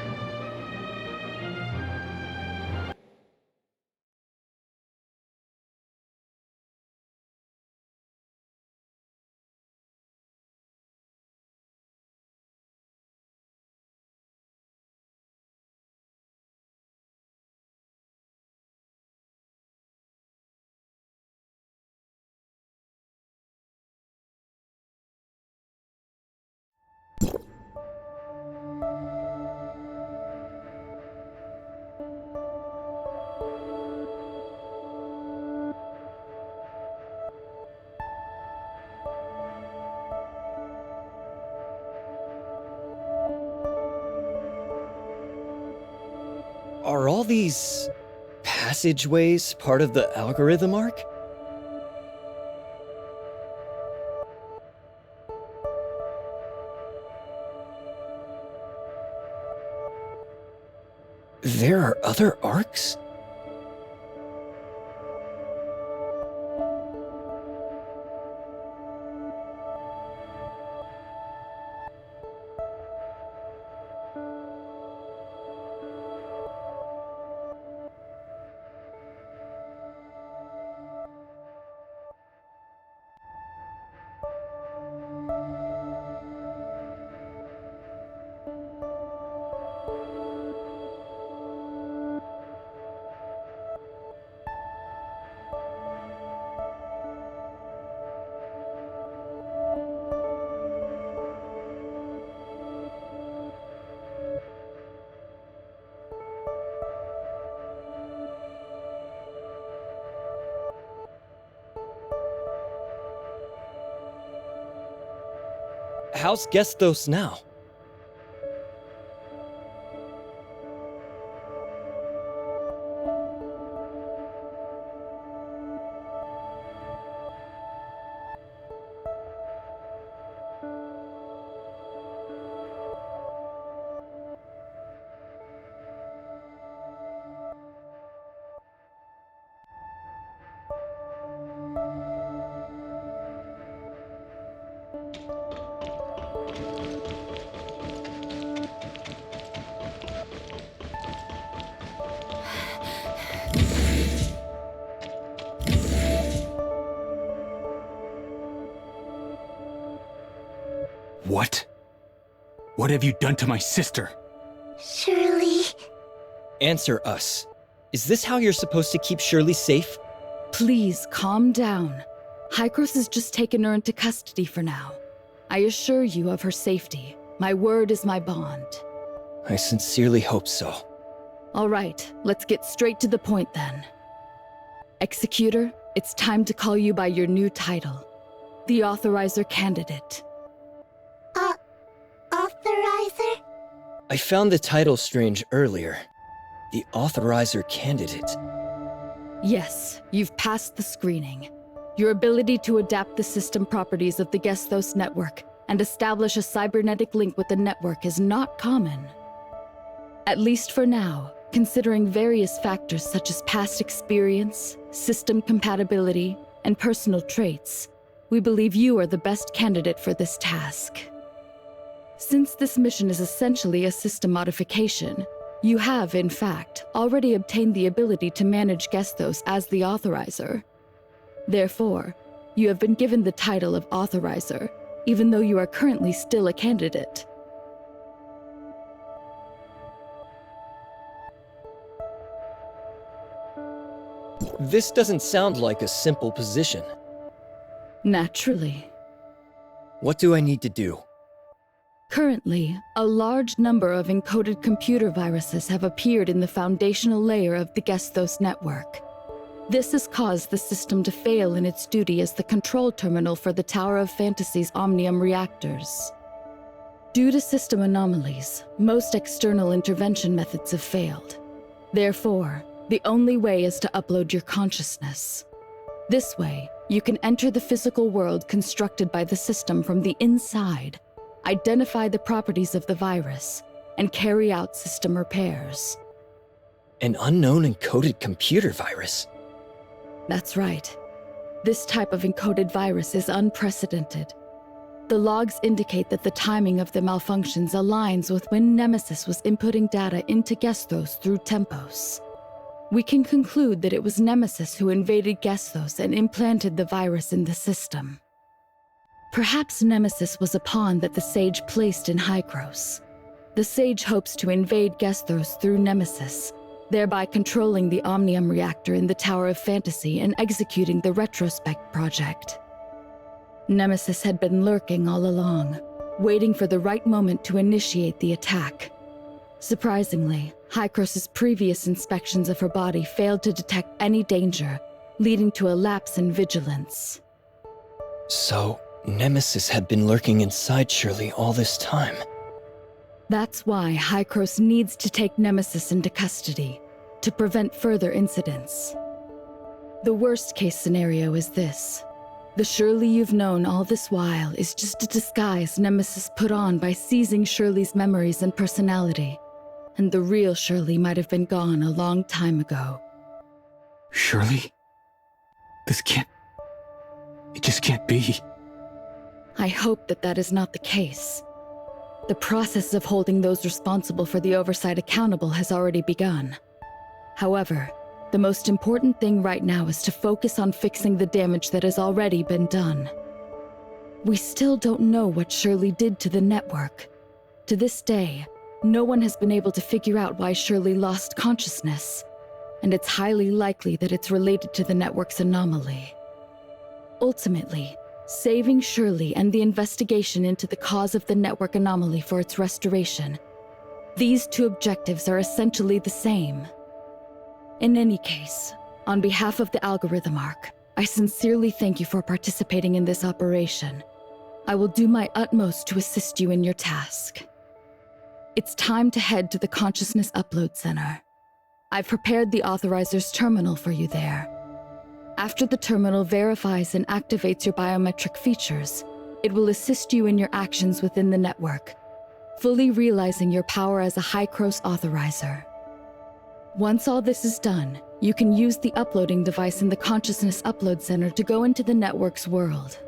Are all these passageways part of the algorithm arc? There are other arcs? how's Gestos now? What? What have you done to my sister? Shirley. Answer us. Is this how you're supposed to keep Shirley safe? Please calm down. Hykros has just taken her into custody for now. I assure you of her safety. My word is my bond. I sincerely hope so. All right, let's get straight to the point then. Executor, it's time to call you by your new title. The Authorizer Candidate. Authorizer? I found the title strange earlier. The Authorizer Candidate. Yes, you've passed the screening. Your ability to adapt the system properties of the Gestos network and establish a cybernetic link with the network is not common. At least for now, considering various factors such as past experience, system compatibility, and personal traits, we believe you are the best candidate for this task. Since this mission is essentially a system modification, you have, in fact, already obtained the ability to manage Gestos as the Authorizer. Therefore, you have been given the title of Authorizer, even though you are currently still a candidate. This doesn't sound like a simple position. Naturally. What do I need to do? Currently, a large number of encoded computer viruses have appeared in the foundational layer of the Gestos network. This has caused the system to fail in its duty as the control terminal for the Tower of Fantasy's Omnium reactors. Due to system anomalies, most external intervention methods have failed. Therefore, the only way is to upload your consciousness. This way, you can enter the physical world constructed by the system from the inside, identify the properties of the virus, and carry out system repairs. An unknown encoded computer virus? That's right. This type of encoded virus is unprecedented. The logs indicate that the timing of the malfunctions aligns with when Nemesis was inputting data into Gestos through Tempos. We can conclude that it was Nemesis who invaded Gestos and implanted the virus in the system. Perhaps Nemesis was a pawn that the Sage placed in Hykros. The Sage hopes to invade Gestos through Nemesis, thereby controlling the Omnium reactor in the Tower of Fantasy and executing the Retrospect project. Nemesis had been lurking all along, waiting for the right moment to initiate the attack. Surprisingly, Hykros' previous inspections of her body failed to detect any danger, leading to a lapse in vigilance. So, Nemesis had been lurking inside Shirley all this time. That's why Hykros needs to take Nemesis into custody, to prevent further incidents. The worst-case scenario is this. The Shirley you've known all this while is just a disguise Nemesis put on by seizing Shirley's memories and personality, and the real Shirley might have been gone a long time ago. Shirley? This can't... It just can't be. I hope that that is not the case. The process of holding those responsible for the oversight accountable has already begun. However, the most important thing right now is to focus on fixing the damage that has already been done. We still don't know what Shirley did to the network. To this day, no one has been able to figure out why Shirley lost consciousness, and it's highly likely that it's related to the network's anomaly. Ultimately, saving Shirley and the investigation into the cause of the network anomaly for its restoration, these two objectives are essentially the same. In any case, on behalf of the Algorithm Arc, I sincerely thank you for participating in this operation. I will do my utmost to assist you in your task. It's time to head to the Consciousness Upload Center. I've prepared the Authorizer's terminal for you there. After the terminal verifies and activates your biometric features, it will assist you in your actions within the network, fully realizing your power as a High-Cross Authorizer. Once all this is done, you can use the uploading device in the Consciousness Upload Center to go into the network's world.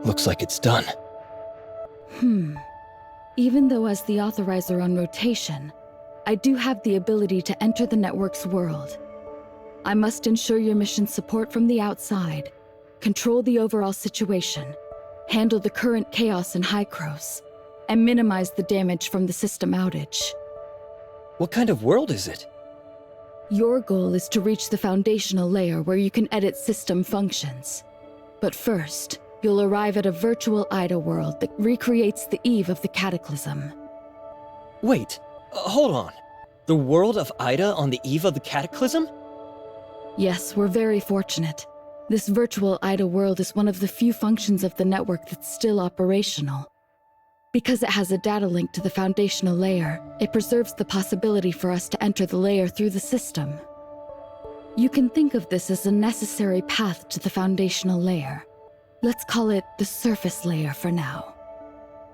Looks like it's done. Even though as the Authorizer on rotation, I do have the ability to enter the network's world. I must ensure your mission's support from the outside, control the overall situation, handle the current chaos in High-Cross, and minimize the damage from the system outage. What kind of world is it? Your goal is to reach the foundational layer where you can edit system functions. But first, you'll arrive at a virtual Ida world that recreates the eve of the Cataclysm. Wait, hold on. The world of Ida on the eve of the Cataclysm? Yes, we're very fortunate. This virtual Ida world is one of the few functions of the network that's still operational. Because it has a data link to the foundational layer, it preserves the possibility for us to enter the layer through the system. You can think of this as a necessary path to the foundational layer. Let's call it the surface layer for now.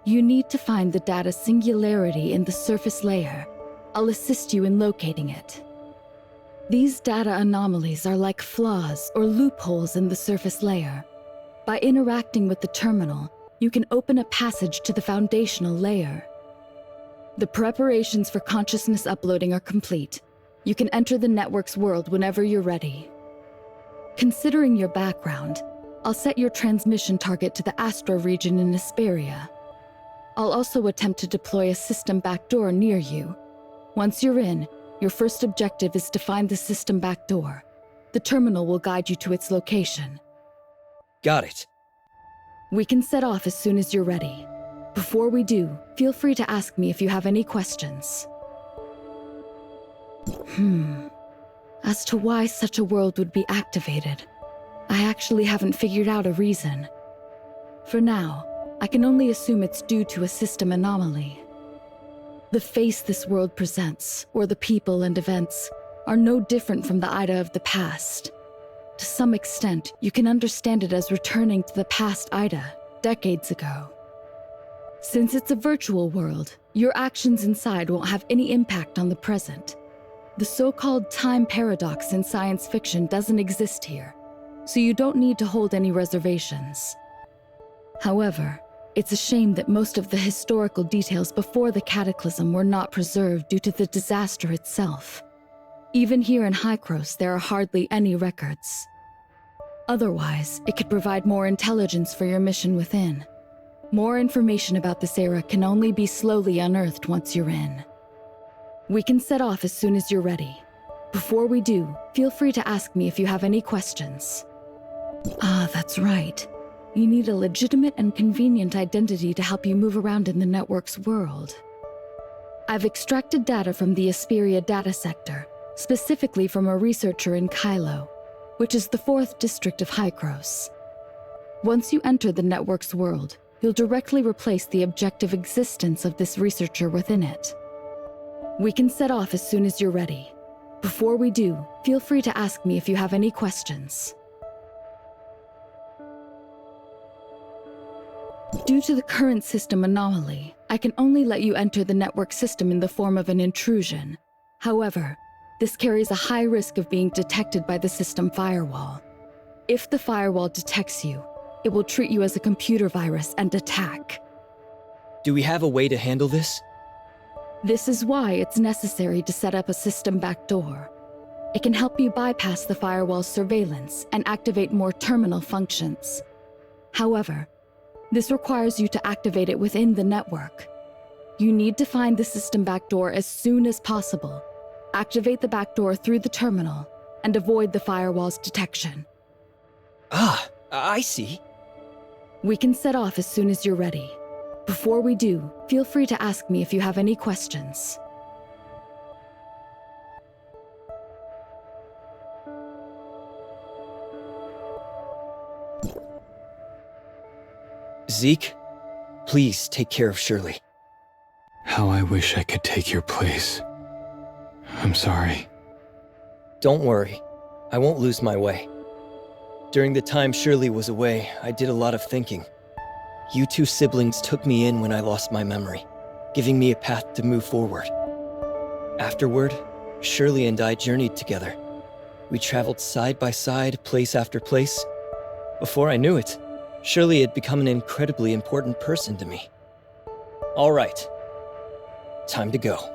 You need to find the data singularity in the surface layer. I'll assist you in locating it. These data anomalies are like flaws or loopholes in the surface layer. By interacting with the terminal, you can open a passage to the foundational layer. The preparations for consciousness uploading are complete. You can enter the network's world whenever you're ready. Considering your background, I'll set your transmission target to the Astro region in Hesperia. I'll also attempt to deploy a system backdoor near you. Once you're in, your first objective is to find the system backdoor. The terminal will guide you to its location. Got it. We can set off as soon as you're ready. Before we do, feel free to ask me if you have any questions. As to why such a world would be activated, I actually haven't figured out a reason. For now, I can only assume it's due to a system anomaly. The face this world presents, or the people and events, are no different from the Ida of the past. To some extent, you can understand it as returning to the past Ida, decades ago. Since it's a virtual world, your actions inside won't have any impact on the present. The so-called time paradox in science fiction doesn't exist here, so you don't need to hold any reservations. However, it's a shame that most of the historical details before the Cataclysm were not preserved due to the disaster itself. Even here in High-Cross, there are hardly any records. Otherwise, it could provide more intelligence for your mission within. More information about this era can only be slowly unearthed once you're in. We can set off as soon as you're ready. Before we do, feel free to ask me if you have any questions. Ah, that's right. You need a legitimate and convenient identity to help you move around in the network's world. I've extracted data from the Hesperia data sector, specifically from a researcher in Kylo, which is the 4th district of High-Cross. Once you enter the network's world, you'll directly replace the objective existence of this researcher within it. We can set off as soon as you're ready. Before we do, feel free to ask me if you have any questions. Due to the current system anomaly, I can only let you enter the network system in the form of an intrusion. However, this carries a high risk of being detected by the system firewall. If the firewall detects you, it will treat you as a computer virus and attack. Do we have a way to handle this? This is why it's necessary to set up a system backdoor. It can help you bypass the firewall's surveillance and activate more terminal functions. However, this requires you to activate it within the network. You need to find the system backdoor as soon as possible, activate the backdoor through the terminal, and avoid the firewall's detection. Ah, I see. We can set off as soon as you're ready. Before we do, feel free to ask me if you have any questions. Zeke, please take care of Shirley. How I wish I could take your place. I'm sorry. Don't worry. I won't lose my way. During the time Shirley was away, I did a lot of thinking. You two siblings took me in when I lost my memory, giving me a path to move forward. Afterward, Shirley and I journeyed together. We traveled side by side, place after place. Before I knew it, Shirley had become an incredibly important person to me. All right. Time to go.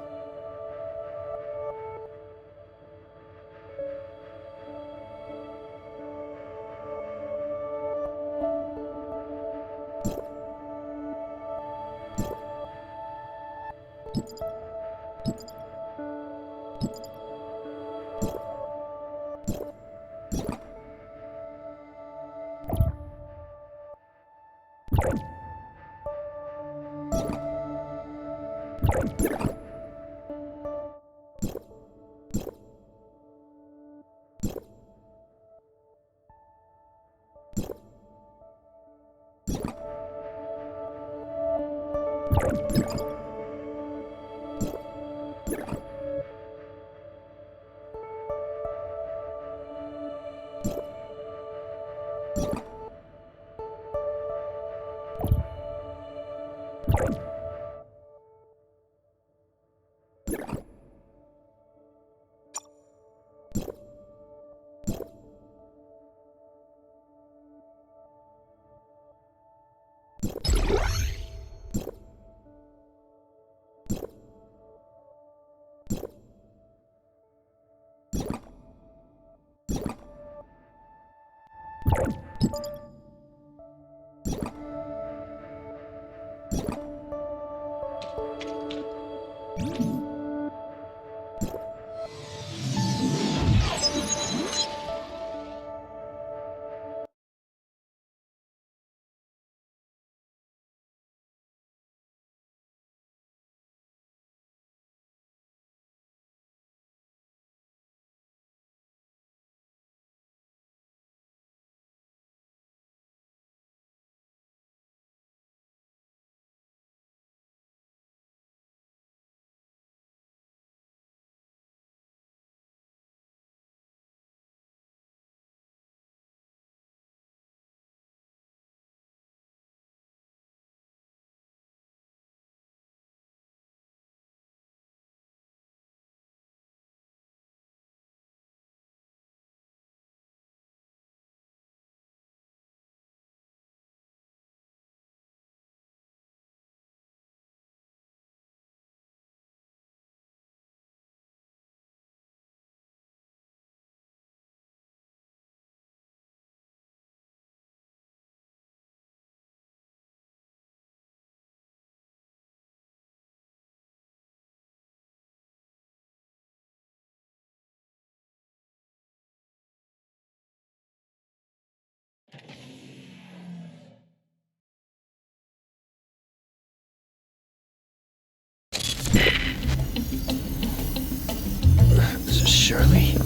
Shirley?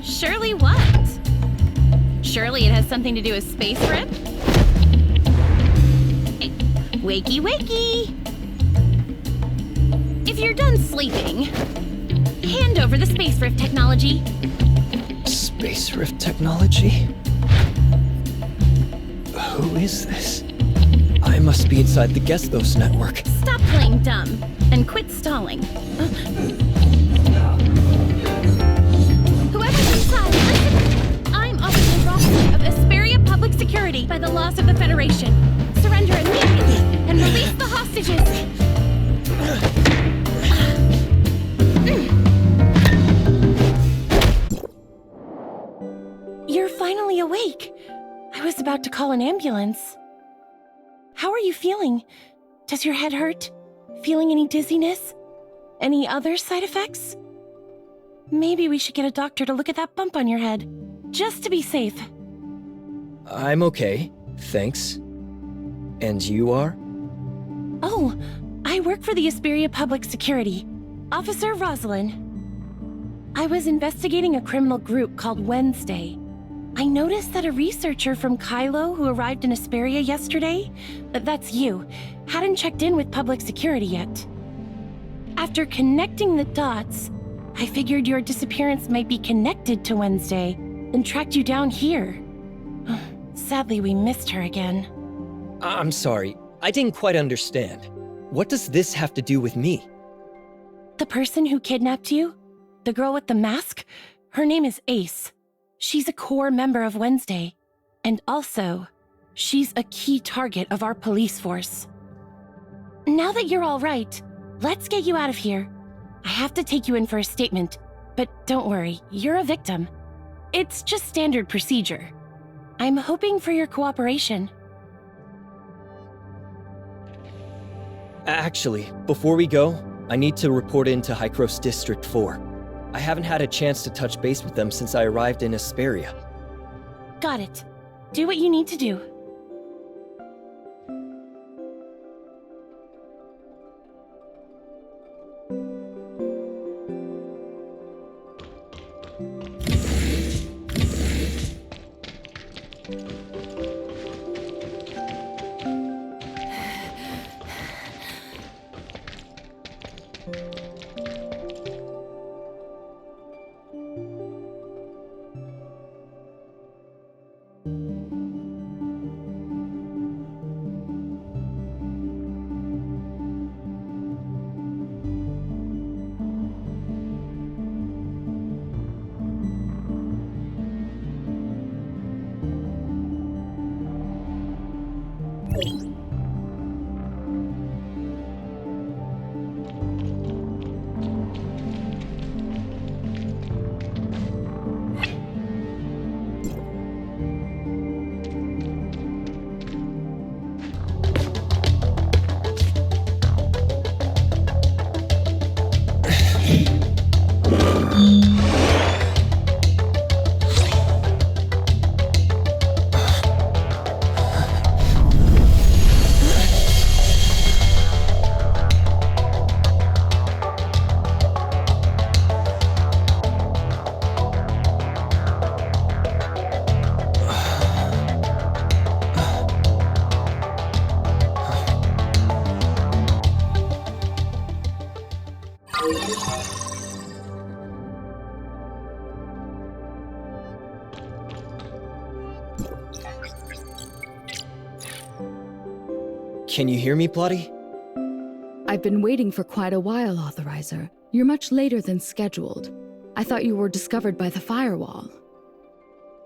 Surely what? Surely it has something to do with space rip? Hey, wakey wakey! If you're done sleeping, hand over the space rift technology. Space rift technology? Who is this? I must be inside the Gestos network. Stop playing dumb and quit stalling. Whoever's inside, listen! I'm Officer Roxy of Asperia Zeke! I was about to call an ambulance. How are you feeling? Does your head hurt? Feeling any dizziness? Any other side effects? Maybe we should get a doctor to look at that bump on your head, just to be safe. I'm okay, thanks. And you are? Oh, I work for the Asperia Public Security. Officer Rosalind. I was investigating a criminal group called Wednesday. I noticed that a researcher from Kylo who arrived in Asperia yesterday, that's you, hadn't checked in with public security yet. After connecting the dots, I figured your disappearance might be connected to Wednesday and tracked you down here. Sadly, we missed her again. I'm sorry, I didn't quite understand. What does this have to do with me? The person who kidnapped you? The girl with the mask? Her name is Ace. She's a core member of Wednesday. And also, she's a key target of our police force. Now that you're all right, let's get you out of here. I have to take you in for a statement, but don't worry, you're a victim. It's just standard procedure. I'm hoping for your cooperation. Actually, before we go, I need to report into Hycros District 4. I haven't had a chance to touch base with them since I arrived in Asperia. Got it. Do what you need to do. Can you hear me, Bloody? I've been waiting for quite a while, Authorizer. You're much later than scheduled. I thought you were discovered by the firewall.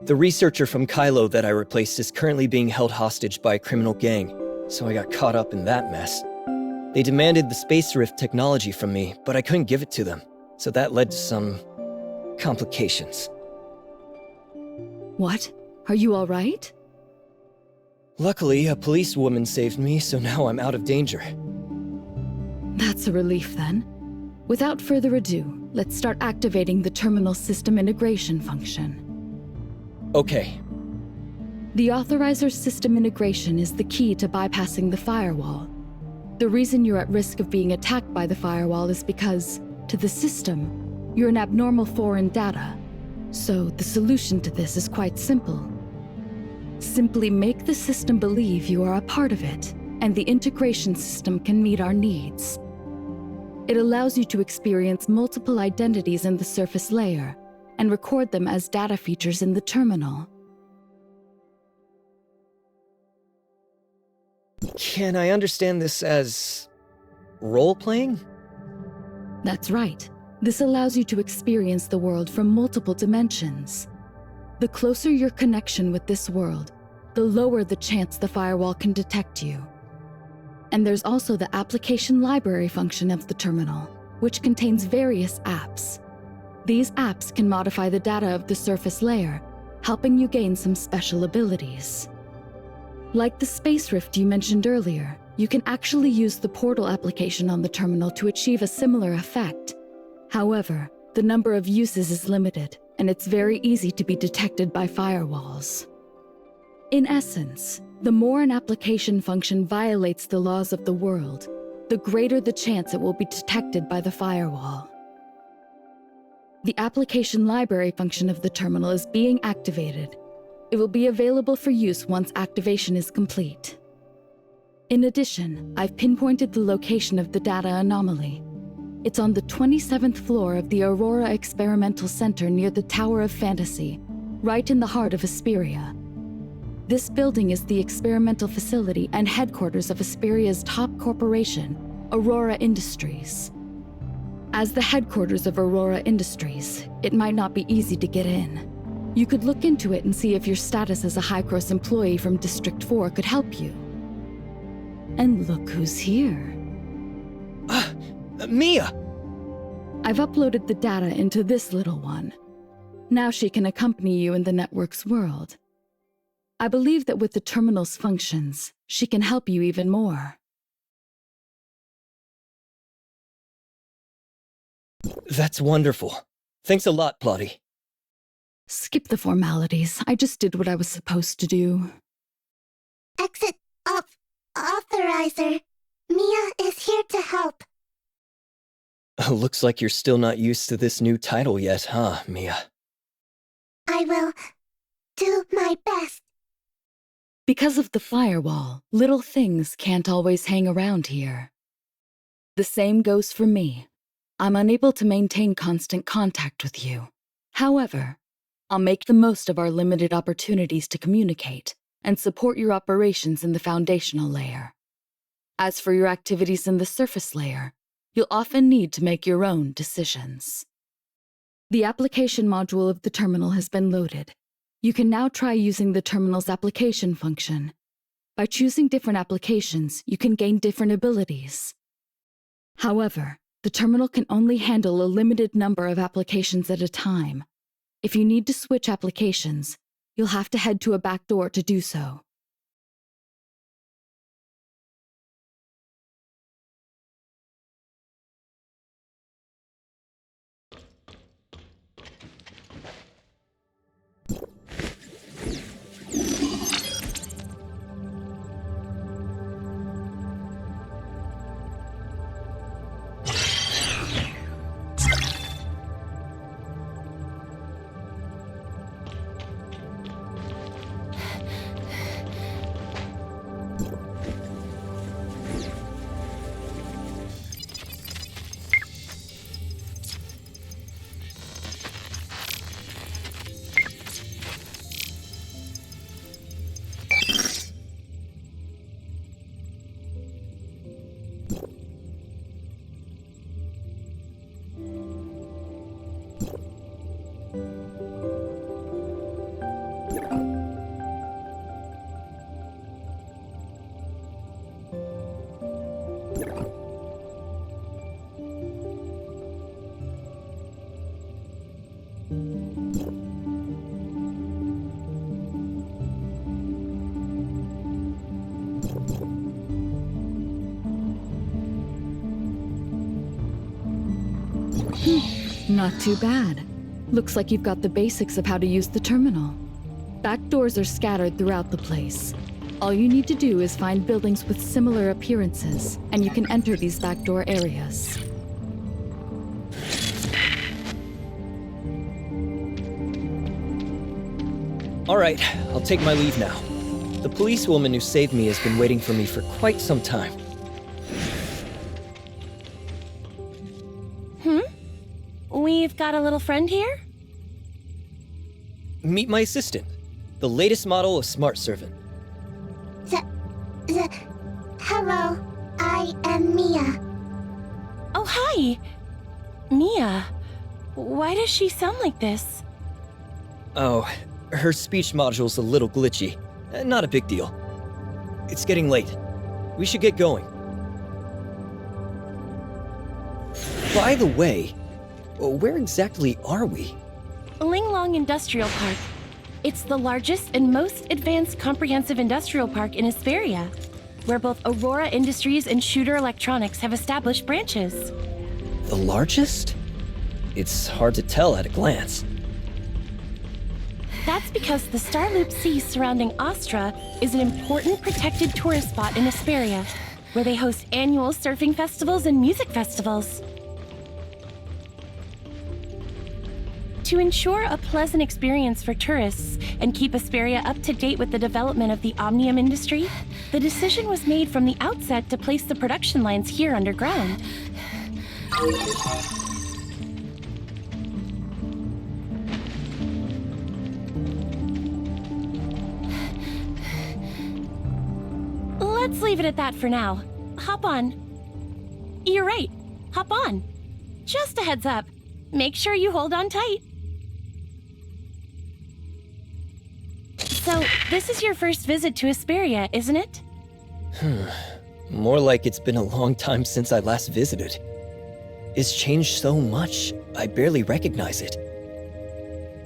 The researcher from Kylo that I replaced is currently being held hostage by a criminal gang, so I got caught up in that mess. They demanded the Space Rift technology from me, but I couldn't give it to them, so that led to some complications. What? Are you all right? Luckily, a policewoman saved me, so now I'm out of danger. That's a relief then. Without further ado, let's start activating the terminal system integration function. Okay. The Authorizer system integration is the key to bypassing the firewall. The reason you're at risk of being attacked by the firewall is because, to the system, you're an abnormal foreign data. So the solution to this is quite simple. Simply make the system believe you are a part of it, and the integration system can meet our needs. It allows you to experience multiple identities in the surface layer, and record them as data features in the terminal. Can I understand this as role-playing? That's right. This allows you to experience the world from multiple dimensions. The closer your connection with this world, the lower the chance the firewall can detect you. And there's also the application library function of the terminal, which contains various apps. These apps can modify the data of the surface layer, helping you gain some special abilities. Like the space rift you mentioned earlier, you can actually use the portal application on the terminal to achieve a similar effect. However, the number of uses is limited, and it's very easy to be detected by firewalls. In essence, the more an application function violates the laws of the world, the greater the chance it will be detected by the firewall. The application library function of the terminal is being activated. It will be available for use once activation is complete. In addition, I've pinpointed the location of the data anomaly. It's on the 27th floor of the Aurora Experimental Center near the Tower of Fantasy, right in the heart of Asperia. This building is the experimental facility and headquarters of Asperia's top corporation, Aurora Industries. As the headquarters of Aurora Industries, it might not be easy to get in. You could look into it and see if your status as a high-cross employee from District 4 could help you. And look who's here. Mia! I've uploaded the data into this little one. Now she can accompany you in the network's world. I believe that with the terminal's functions, she can help you even more. That's wonderful. Thanks a lot, Plotty. Skip the formalities. I just did what I was supposed to do. Exit authorizer. Mia is here to help. Looks like you're still not used to this new title yet, huh, Mia? I will do my best. Because of the firewall, little things can't always hang around here. The same goes for me. I'm unable to maintain constant contact with you. However, I'll make the most of our limited opportunities to communicate and support your operations in the foundational layer. As for your activities in the surface layer, you'll often need to make your own decisions. The application module of the terminal has been loaded. You can now try using the terminal's application function. By choosing different applications, you can gain different abilities. However, the terminal can only handle a limited number of applications at a time. If you need to switch applications, you'll have to head to a back door to do so. Not too bad. Looks like you've got the basics of how to use the terminal. Back doors are scattered throughout the place. All you need to do is find buildings with similar appearances, and you can enter these backdoor areas. All right, I'll take my leave now. The policewoman who saved me has been waiting for me for quite some time. We've got a little friend here? Meet my assistant, the latest model of Smart Servant. Hello, I am Mia. Oh, hi! Mia, why does she sound like this? Oh, her speech module's a little glitchy. Not a big deal. It's getting late. We should get going. By the way, where exactly are we? Linglong Industrial Park. It's the largest and most advanced comprehensive industrial park in Hesperia, where both Aurora Industries and Shooter Electronics have established branches. The largest? It's hard to tell at a glance. That's because the Starloop Sea surrounding Astra is an important protected tourist spot in Hesperia, where they host annual surfing festivals and music festivals. To ensure a pleasant experience for tourists and keep Hesperia up to date with the development of the Omnium industry, the decision was made from the outset to place the production lines here underground. Let's leave it at that for now. Hop on. You're right. Hop on. Just a heads up. Make sure you hold on tight. So, this is your first visit to Hesperia, isn't it? More like it's been a long time since I last visited. It's changed so much, I barely recognize it.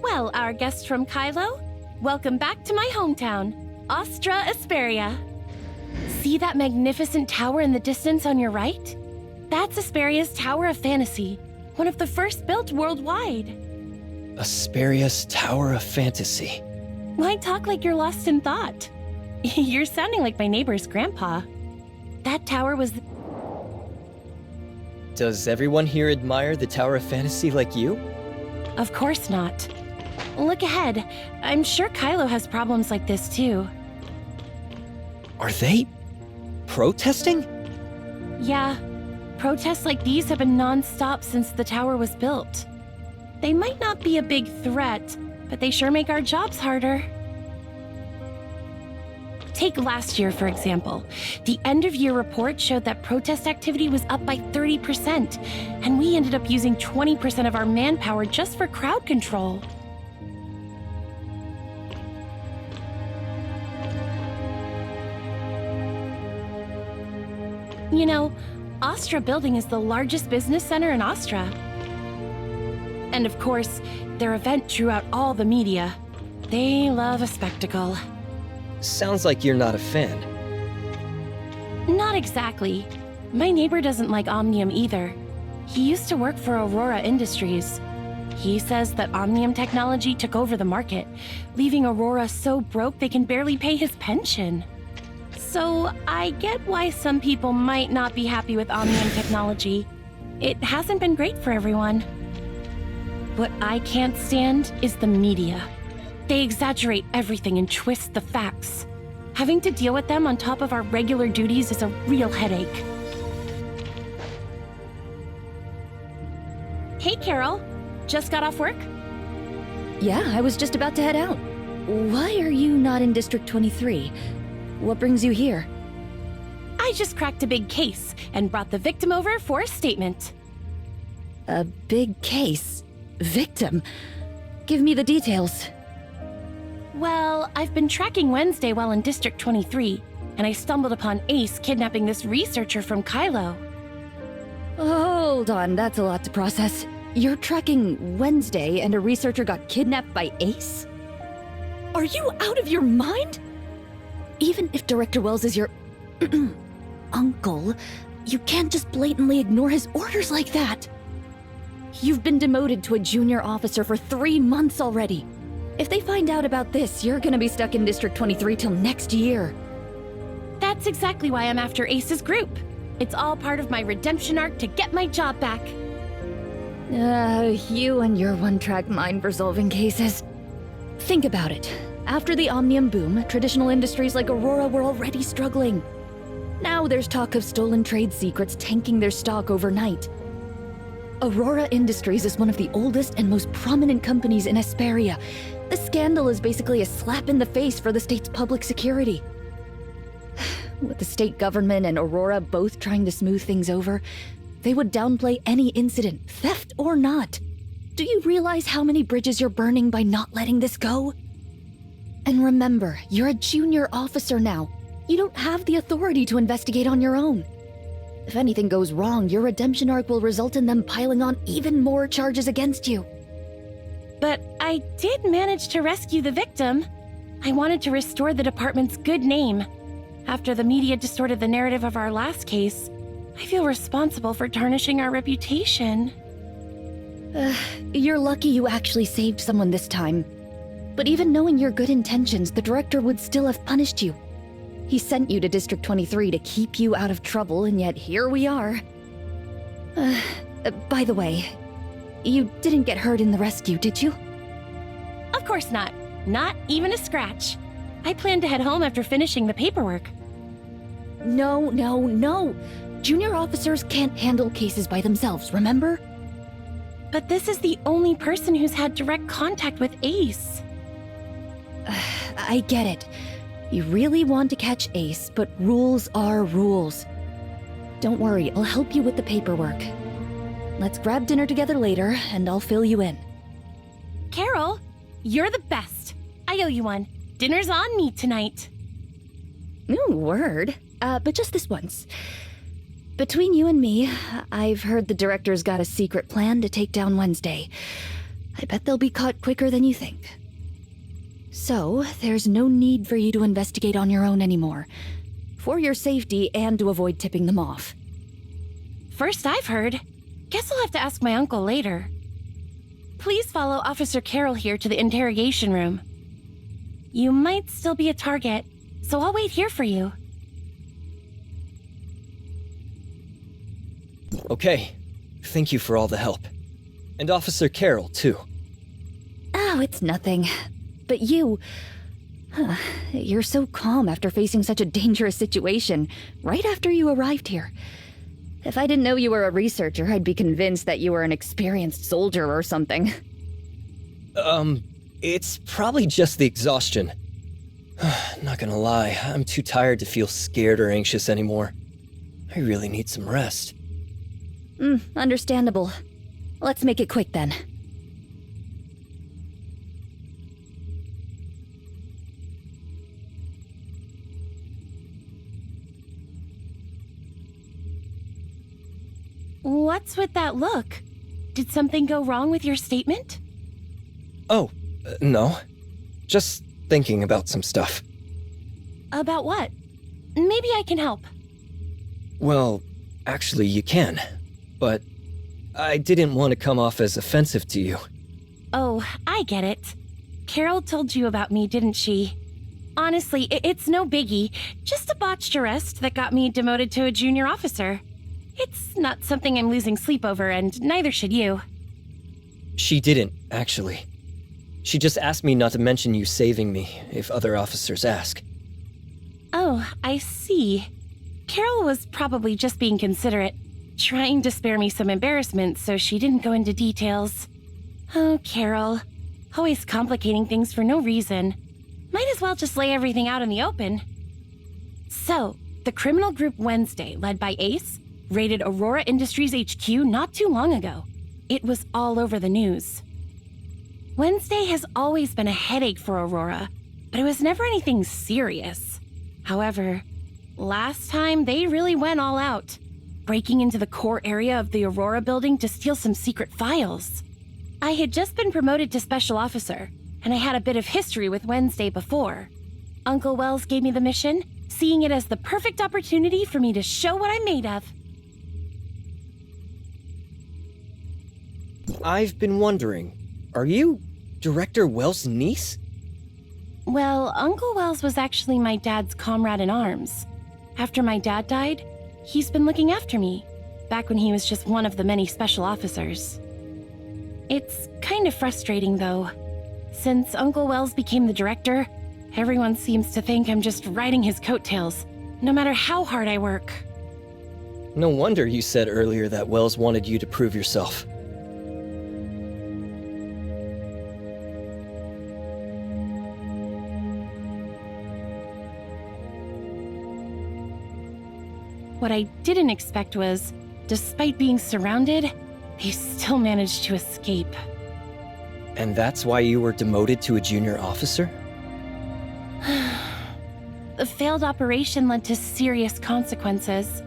Well, our guest from Kylo, welcome back to my hometown, Astra Hesperia. See that magnificent tower in the distance on your right? That's Hesperia's Tower of Fantasy, one of the first built worldwide. Hesperia's Tower of Fantasy. Why talk like you're lost in thought? You're sounding like my neighbor's grandpa. That tower was... Does everyone here admire the Tower of Fantasy like you? Of course not. Look ahead. I'm sure Kylo has problems like this too. Are they protesting? Yeah. Protests like these have been non-stop since the tower was built. They might not be a big threat, but they sure make our jobs harder. Take last year, for example. The end-of-year report showed that protest activity was up by 30%, and we ended up using 20% of our manpower just for crowd control. You know, Astra Building is the largest business center in Astra. And of course, their event drew out all the media. They love a spectacle. Sounds like you're not a fan. Not exactly. My neighbor doesn't like Omnium either. He used to work for Aurora Industries. He says that Omnium technology took over the market, leaving Aurora so broke they can barely pay his pension. So I get why some people might not be happy with Omnium technology. It hasn't been great for everyone. What I can't stand is the media. They exaggerate everything and twist the facts. Having to deal with them on top of our regular duties is a real headache. Hey, Carol. Just got off work? Yeah, I was just about to head out. Why are you not in District 23? What brings you here? I just cracked a big case and brought the victim over for a statement. A big case? Victim? Give me the details. Well, I've been tracking Wednesday while in District 23, and I stumbled upon Ace kidnapping this researcher from Kylo. Hold on, that's a lot to process. You're tracking Wednesday and a researcher got kidnapped by Ace? Are you out of your mind? Even if Director Wells is your uncle, you can't just blatantly ignore his orders like that. You've been demoted to a junior officer for 3 months already. If they find out about this, you're gonna be stuck in District 23 till next year. That's exactly why I'm after Ace's group. It's all part of my redemption arc to get my job back. You and your one-track mind for solving cases. Think about it. After the Omnium boom, traditional industries like Aurora were already struggling. Now there's talk of stolen trade secrets tanking their stock overnight. Aurora Industries is one of the oldest and most prominent companies in Hesperia. The scandal is basically a slap in the face for the state's public security. With the state government and Aurora both trying to smooth things over, they would downplay any incident, theft or not. Do you realize how many bridges you're burning by not letting this go? And remember, you're a junior officer now. You don't have the authority to investigate on your own. If anything goes wrong, your redemption arc will result in them piling on even more charges against you. But I did manage to rescue the victim. I wanted to restore the department's good name. After the media distorted the narrative of our last case, I feel responsible for tarnishing our reputation. You're lucky you actually saved someone this time. But even knowing your good intentions, the director would still have punished you. He sent you to District 23 to keep you out of trouble, and yet here we are. By the way, you didn't get hurt in the rescue, did you? Of course not. Not even a scratch. I plan to head home after finishing the paperwork. No. Junior officers can't handle cases by themselves, remember? But this is the only person who's had direct contact with Ace. I get it. You really want to catch Ace, but rules are rules. Don't worry, I'll help you with the paperwork. Let's grab dinner together later, and I'll fill you in. Carol, you're the best. I owe you one. Dinner's on me tonight. Ooh, word. But just this once. Between you and me, I've heard the director's got a secret plan to take down Wednesday. I bet they'll be caught quicker than you think. So, there's no need for you to investigate on your own anymore. For your safety and to avoid tipping them off. First I've heard. Guess I'll have to ask my uncle later. Please follow Officer Carroll here to the interrogation room. You might still be a target, so I'll wait here for you. Okay. Thank you for all the help. And Officer Carroll, too. Oh, it's nothing. But you... you're so calm after facing such a dangerous situation, right after you arrived here. If I didn't know you were a researcher, I'd be convinced that you were an experienced soldier or something. It's probably just the exhaustion. Not gonna lie, I'm too tired to feel scared or anxious anymore. I really need some rest. Understandable. Let's make it quick then. What's with that look? Did something go wrong with your statement? Oh, no. Just thinking about some stuff. About what? Maybe I can help. Well, actually you can. But I didn't want to come off as offensive to you. Oh, I get it. Carol told you about me, didn't she? Honestly, it's no biggie. Just a botched arrest that got me demoted to a junior officer. It's not something I'm losing sleep over, and neither should you. She didn't, actually. She just asked me not to mention you saving me if other officers ask. Oh, I see. Carol was probably just being considerate, trying to spare me some embarrassment, so she didn't go into details. Oh, Carol. Always complicating things for no reason. Might as well just lay everything out in the open. So, the criminal group Wednesday, led by Ace, raided Aurora Industries HQ not too long ago. It was all over the news. Wednesday has always been a headache for Aurora, but it was never anything serious. However, last time they really went all out, breaking into the core area of the Aurora building to steal some secret files. I had just been promoted to special officer, and I had a bit of history with Wednesday before. Uncle Wells gave me the mission, seeing it as the perfect opportunity for me to show what I'm made of. I've been wondering, are you Director Wells' niece? Well, Uncle Wells was actually my dad's comrade in arms. After my dad died, he's been looking after me, back when he was just one of the many special officers. It's kind of frustrating, though. Since Uncle Wells became the director, everyone seems to think I'm just riding his coattails, no matter how hard I work. No wonder you said earlier that Wells wanted you to prove yourself. What I didn't expect was, despite being surrounded, they still managed to escape. And that's why you were demoted to a junior officer? The failed operation led to serious consequences.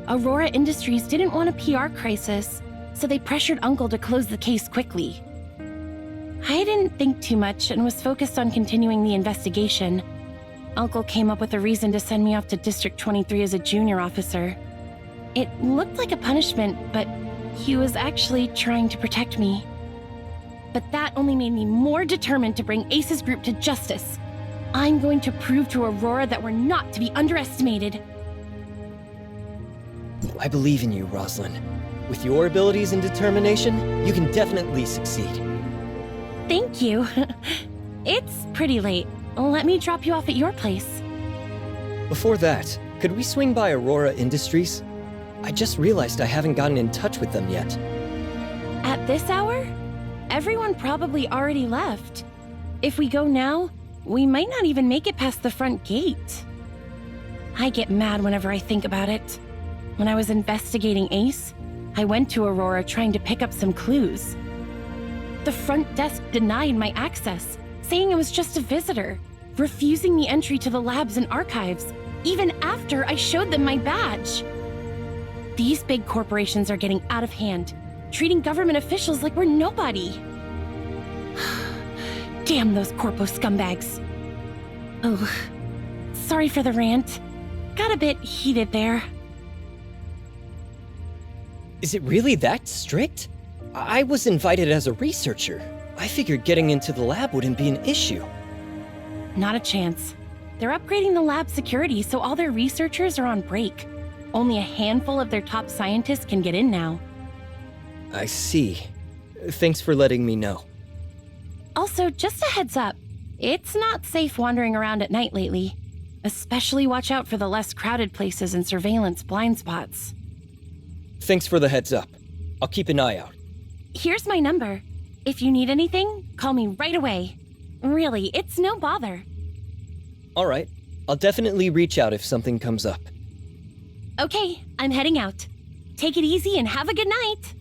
Aurora Industries didn't want a PR crisis, so they pressured Uncle to close the case quickly. I didn't think too much and was focused on continuing the investigation. Uncle came up with a reason to send me off to District 23 as a junior officer. It looked like a punishment, but he was actually trying to protect me. But that only made me more determined to bring Ace's group to justice. I'm going to prove to Aurora that we're not to be underestimated. I believe in you, Rosalind. With your abilities and determination, you can definitely succeed. Thank you. It's pretty late. Let me drop you off at your place. Before that, could we swing by Aurora Industries? I just realized I haven't gotten in touch with them yet. At this hour? Everyone probably already left. If we go now, we might not even make it past the front gate. I get mad whenever I think about it. When I was investigating Ace, I went to Aurora trying to pick up some clues. The front desk denied my access, saying I was just a visitor, refusing me entry to the labs and archives, even after I showed them my badge. These big corporations are getting out of hand, treating government officials like we're nobody. Damn those corpo scumbags. Oh, sorry for the rant. Got a bit heated there. Is it really that strict? I was invited as a researcher. I figured getting into the lab wouldn't be an issue. Not a chance. They're upgrading the lab security, so all their researchers are on break. Only a handful of their top scientists can get in now. I see. Thanks for letting me know. Also, just a heads up, it's not safe wandering around at night lately. Especially watch out for the less crowded places and surveillance blind spots. Thanks for the heads up. I'll keep an eye out. Here's my number. If you need anything, call me right away. Really, it's no bother. All right. I'll definitely reach out if something comes up. Okay, I'm heading out. Take it easy and have a good night.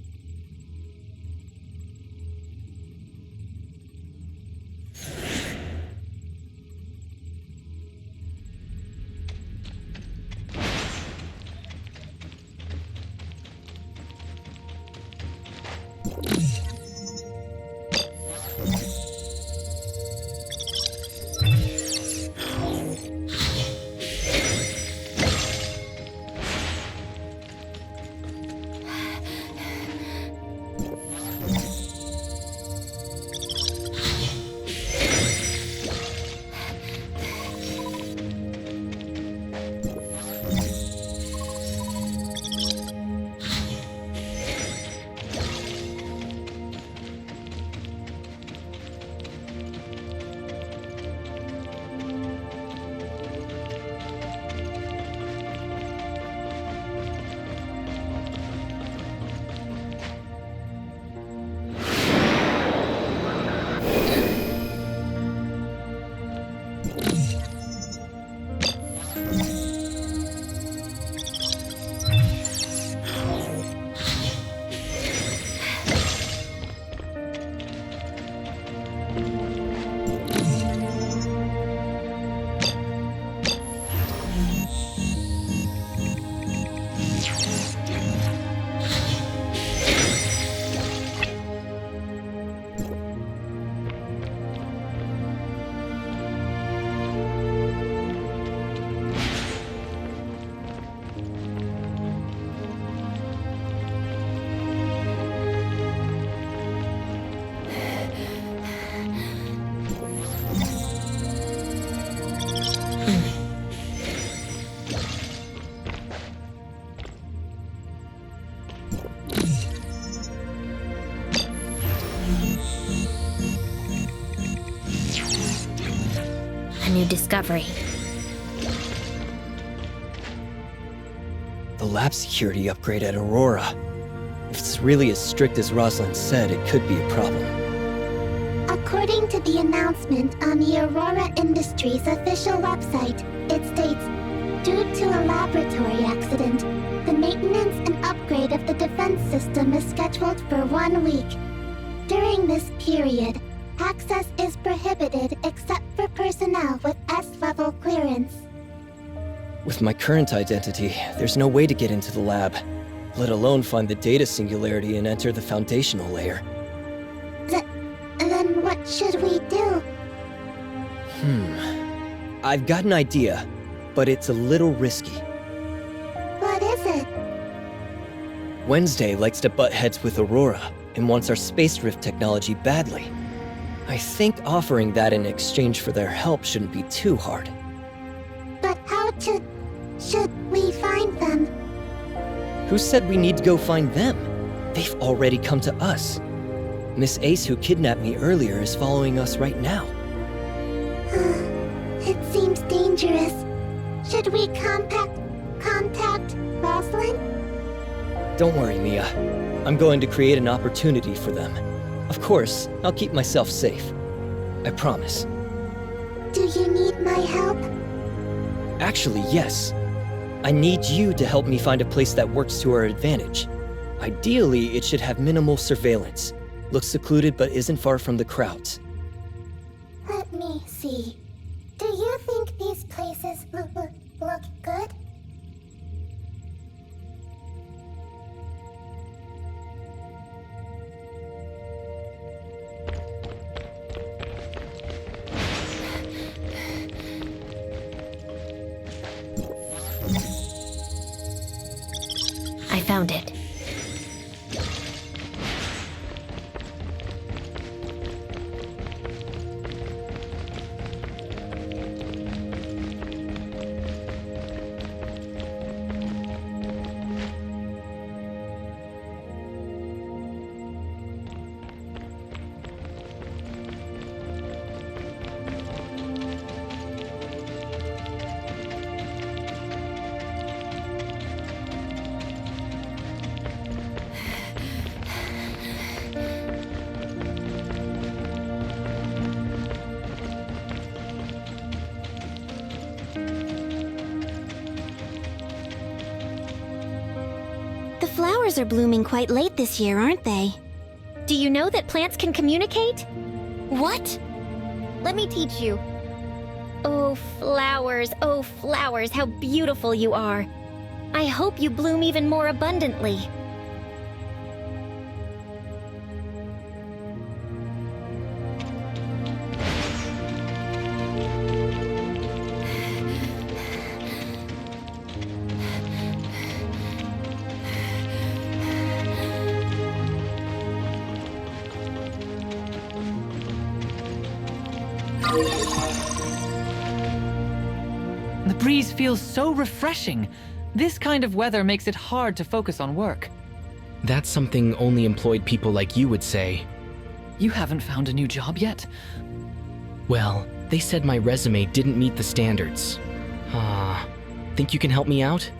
New discovery. The lab security upgrade at Aurora. If it's really as strict as Rosalind said, it could be a problem. According to the announcement on the Aurora Industries official website, it states, due to a laboratory accident, the maintenance and upgrade of the defense system is scheduled for 1 week. During this period, access is prohibited except for personnel with S-level clearance. With my current identity, there's no way to get into the lab, let alone find the data singularity and enter the foundational layer. Then what should we do? I've got an idea, but it's a little risky. What is it? Wednesday likes to butt heads with Aurora and wants our space rift technology badly. I think offering that in exchange for their help shouldn't be too hard. But how should we find them? Who said we need to go find them? They've already come to us. Miss Ace, who kidnapped me earlier, is following us right now. It seems dangerous. Should we contact Rosalind? Don't worry, Mia. I'm going to create an opportunity for them. Of course, I'll keep myself safe. I promise. Do you need my help? Actually, yes. I need you to help me find a place that works to our advantage. Ideally, it should have minimal surveillance. Looks secluded but isn't far from the crowds. Let me see. Do you think these places look good? I found it. The flowers are blooming quite late this year, aren't they? Do you know that plants can communicate? What? Let me teach you. Oh, flowers, how beautiful you are. I hope you bloom even more abundantly. The breeze feels so refreshing. This kind of weather makes it hard to focus on work. That's something only employed people like you would say. You haven't found a new job yet? Well, they said my resume didn't meet the standards. Think you can help me out?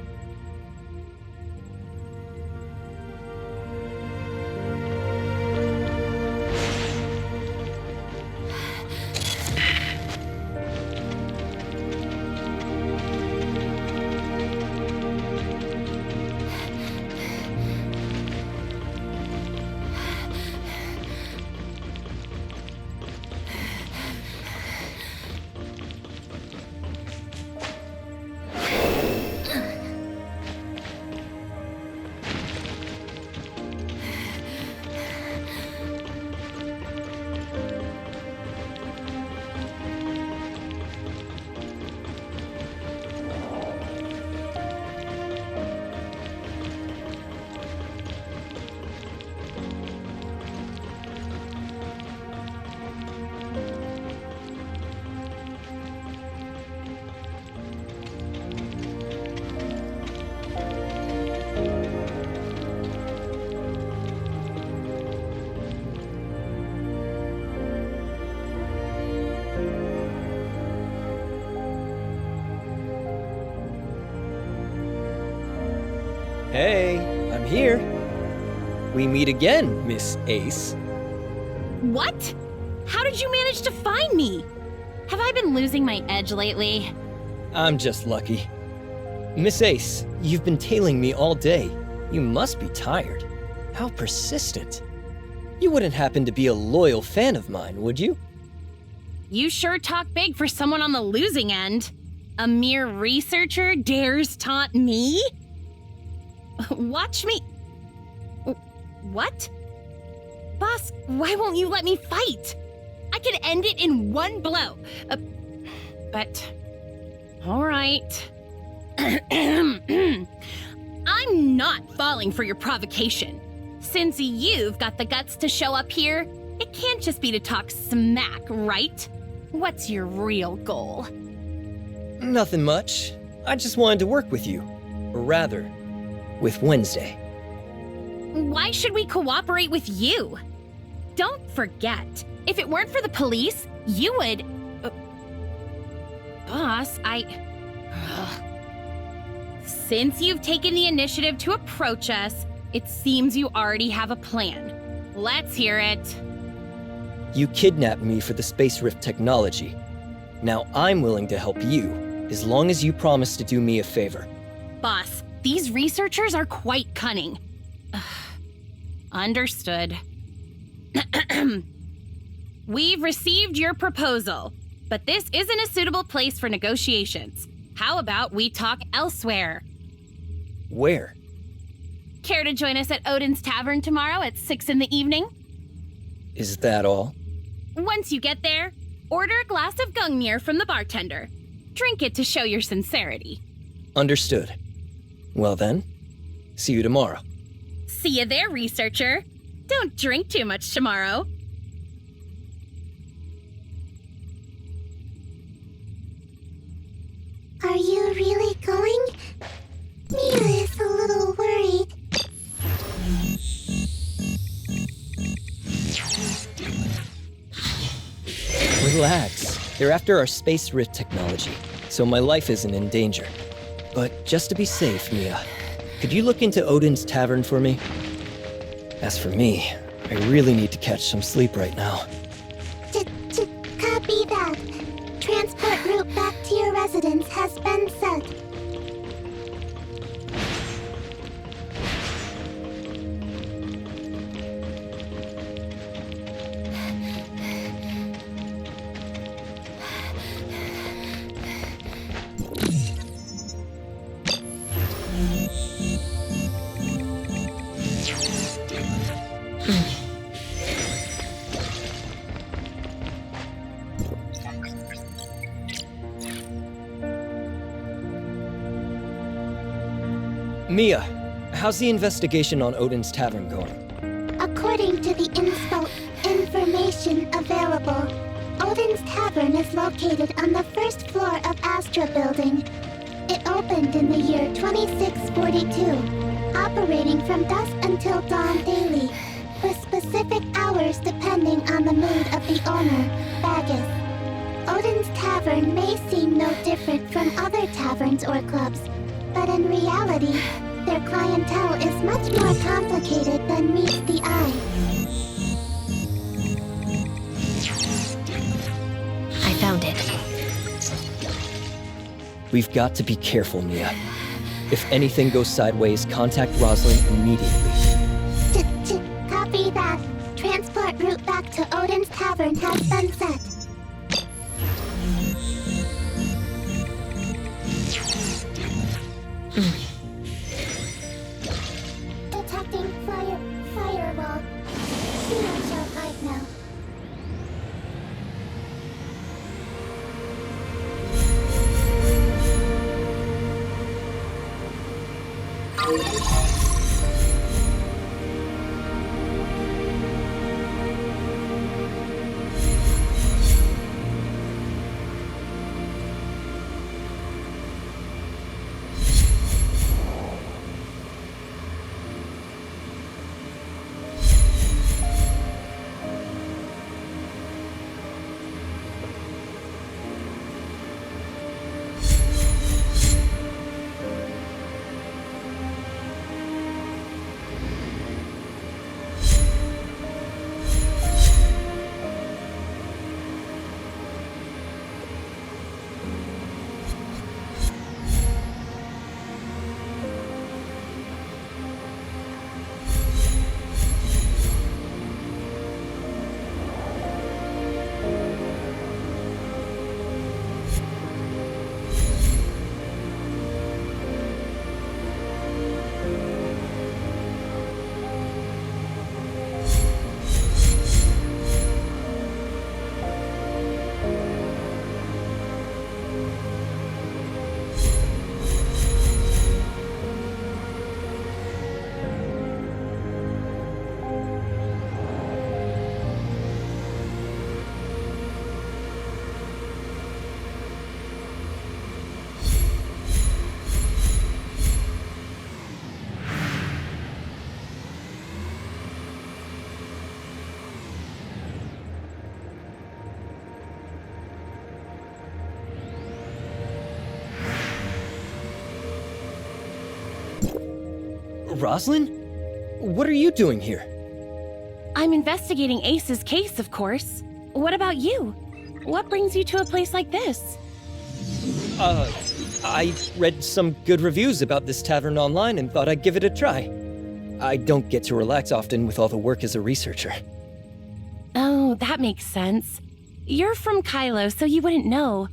Hey, I'm here. We meet again, Miss Ace. What? How did you manage to find me? Have I been losing my edge lately? I'm just lucky. Miss Ace, you've been tailing me all day. You must be tired. How persistent. You wouldn't happen to be a loyal fan of mine, would you? You sure talk big for someone on the losing end. A mere researcher dares taunt me? Watch me. What? Boss, why won't you let me fight? I could end it in one blow. But... all right. I'm not falling for your provocation. Since you've got the guts to show up here, it can't just be to talk smack, right? What's your real goal? Nothing much. I just wanted to work with you. Or rather, with Wednesday. Why should we cooperate with you? Don't forget, if it weren't for the police, you would... Boss, Since you've taken the initiative to approach us, it seems you already have a plan. Let's hear it. You kidnapped me for the space rift technology. Now I'm willing to help you, as long as you promise to do me a favor. Boss, these researchers are quite cunning. Understood. We've received your proposal, but this isn't a suitable place for negotiations. How about we talk elsewhere? Where? Care to join us at Odin's Tavern tomorrow at 6 in the evening? Is that all? Once you get there, order a glass of Gungnir from the bartender. Drink it to show your sincerity. Understood. Well then, see you tomorrow. See you there, researcher. Don't drink too much tomorrow. Are you really going? Mia is a little worried. Relax. They're after our space rift technology, so my life isn't in danger. But just to be safe, Mia, could you look into Odin's Tavern for me? As for me, I really need to catch some sleep right now. Copy that. Transport route back to your residence has been set. Mia, how's the investigation on Odin's Tavern going? According to the information available, Odin's Tavern is located on the first floor of Astra Building. It opened in the year 2642, operating from dusk until dawn daily, with specific hours depending on the mood of the owner, Bagus. Odin's Tavern may seem no different from other taverns or clubs, but in reality, their clientele is much more complicated than meets the eye. I found it. We've got to be careful, Mia. If anything goes sideways, contact Rosalind immediately. Copy that. Transport route back to Odin's Tavern has been set. Detecting firewall. Mia shall hide now. Rosalind? What are you doing here? I'm investigating Ace's case, of course. What about you? What brings you to a place like this? I read some good reviews about this tavern online and thought I'd give it a try. I don't get to relax often with all the work as a researcher. Oh, that makes sense. You're from Kylo, so you wouldn't know.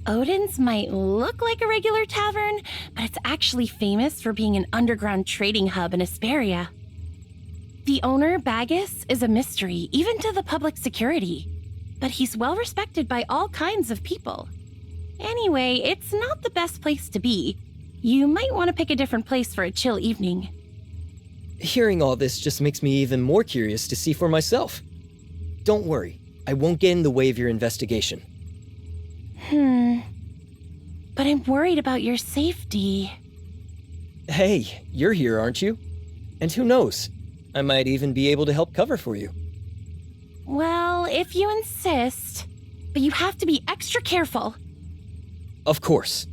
Odin's might look like a regular tavern, but it's actually famous for being an underground trading hub in Asperia. The owner, Bagus, is a mystery, even to the public security. But he's well respected by all kinds of people. Anyway, it's not the best place to be. You might want to pick a different place for a chill evening. Hearing all this just makes me even more curious to see for myself. Don't worry, I won't get in the way of your investigation. But I'm worried about your safety. Hey, you're here, aren't you? And who knows? I might even be able to help cover for you. Well, if you insist. But you have to be extra careful. Of course.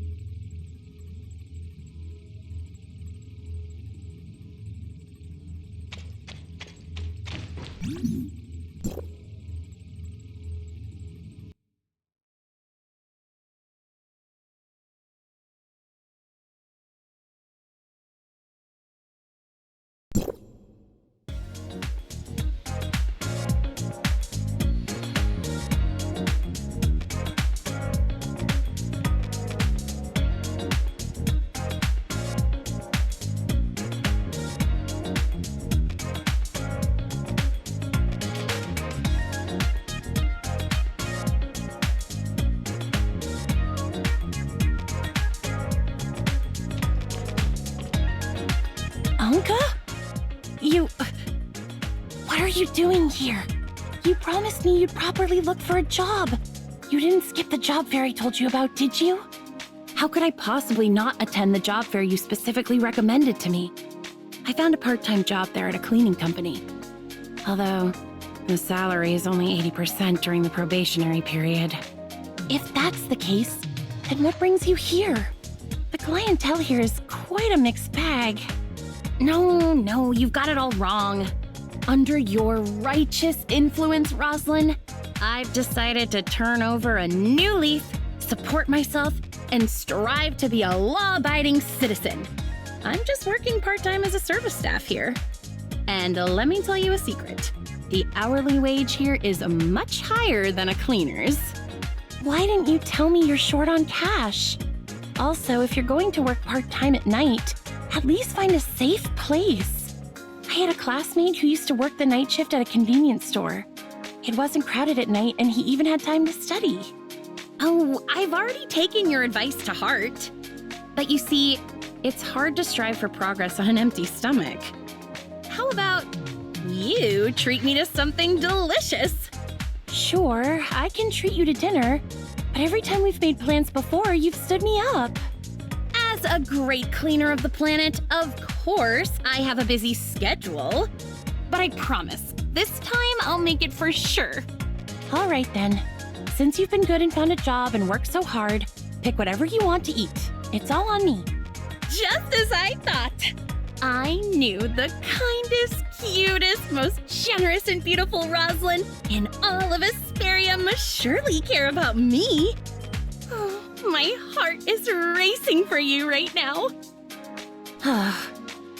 Anka? What are you doing here? You promised me you'd properly look for a job. You didn't skip the job fair I told you about, did you? How could I possibly not attend the job fair you specifically recommended to me? I found a part-time job there at a cleaning company. Although, the salary is only 80% during the probationary period. If that's the case, then what brings you here? The clientele here is quite a mixed bag. No, you've got it all wrong. Under your righteous influence, Rosalind, I've decided to turn over a new leaf, support myself, and strive to be a law-abiding citizen. I'm just working part-time as a service staff here. And let me tell you a secret. The hourly wage here is much higher than a cleaner's. Why didn't you tell me you're short on cash? Also, if you're going to work part-time at night, at least find a safe place. I had a classmate who used to work the night shift at a convenience store. It wasn't crowded at night, and he even had time to study. Oh, I've already taken your advice to heart. But you see, it's hard to strive for progress on an empty stomach. How about you treat me to something delicious? Sure, I can treat you to dinner, but every time we've made plans before, you've stood me up. As a great cleaner of the planet, of course, I have a busy schedule. But I promise, this time I'll make it for sure. All right then. Since you've been good and found a job and worked so hard, pick whatever you want to eat. It's all on me. Just as I thought. I knew the kindest, cutest, most generous and beautiful Rosalind in all of Asperia must surely care about me. Oh, my heart is racing for you right now.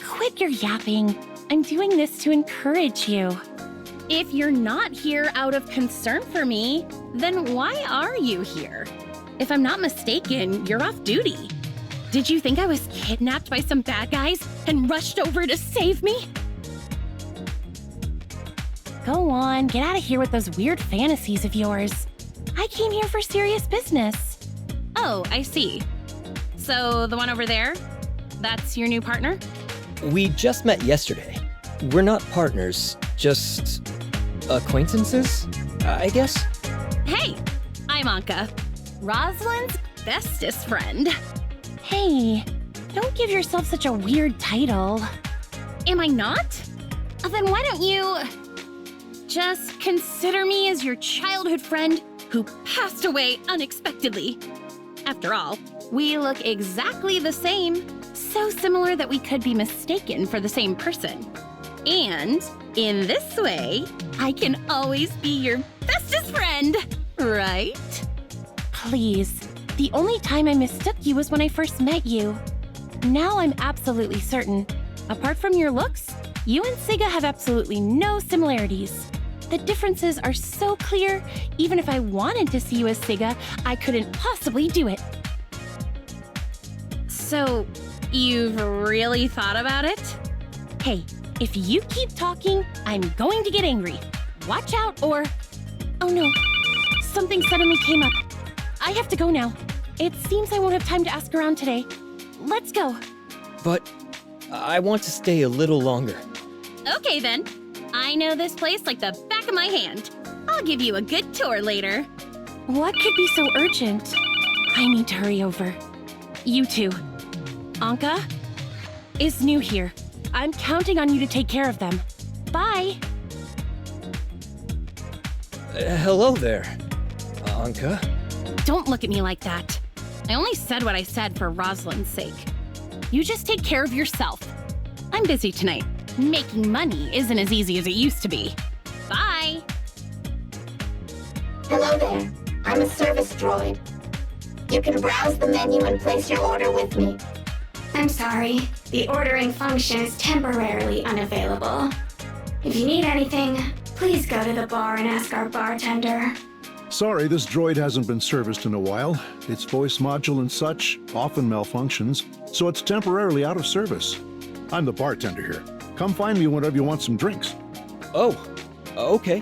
Quit your yapping. I'm doing this to encourage you. If you're not here out of concern for me, then why are you here? If I'm not mistaken, you're off duty. Did you think I was kidnapped by some bad guys and rushed over to save me? Go on, get out of here with those weird fantasies of yours. I came here for serious business. Oh, I see. So the one over there, that's your new partner? We just met yesterday. We're not partners, just acquaintances, I guess? Hey, I'm Anka, Rosalind's bestest friend. Hey, don't give yourself such a weird title. Am I not? Then why don't you just consider me as your childhood friend who passed away unexpectedly? After all, we look exactly the same. so similar that we could be mistaken for the same person. And in this way, I can always be your bestest friend, right? Please, the only time I mistook you was when I first met you. Now I'm absolutely certain. Apart from your looks, you and Siga have absolutely no similarities. The differences are so clear, even if I wanted to see you as Siga, I couldn't possibly do it. So, you've really thought about it? Hey, if you keep talking, I'm going to get angry. Watch out or... Oh no, something suddenly came up. I have to go now. It seems I won't have time to ask around today. Let's go. But I want to stay a little longer. Okay then. I know this place like the back of my hand. I'll give you a good tour later. What could be so urgent? I need to hurry over. You two. Anka is new here. I'm counting on you to take care of them. Bye. Hello there, Anka. Don't look at me like that. I only said what I said for Rosalind's sake. You just take care of yourself. I'm busy tonight. Making money isn't as easy as it used to be. Bye! Hello there. I'm a service droid. You can browse the menu and place your order with me. I'm sorry. The ordering function is temporarily unavailable. If you need anything, please go to the bar and ask our bartender. Sorry, this droid hasn't been serviced in a while. Its voice module and such often malfunctions, so it's temporarily out of service. I'm the bartender here. Come find me whenever you want some drinks. Oh, okay.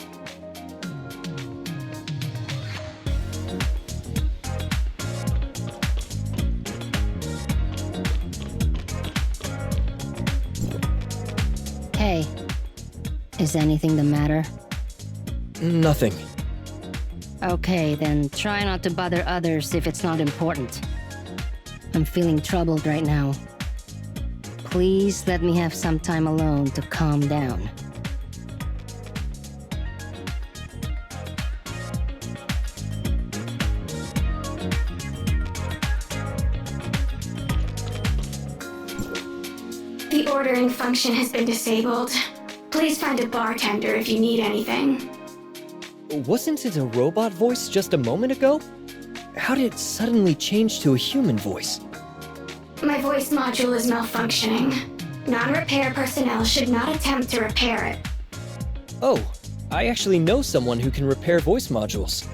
Hey, is anything the matter? Nothing. Okay, then try not to bother others if it's not important. I'm feeling troubled right now. Please let me have some time alone to calm down. The ordering function has been disabled. Please find a bartender if you need anything. Wasn't it a robot voice just a moment ago? How did it suddenly change to a human voice? My voice module is malfunctioning. Non-repair personnel should not attempt to repair it. Oh, I actually know someone who can repair voice modules.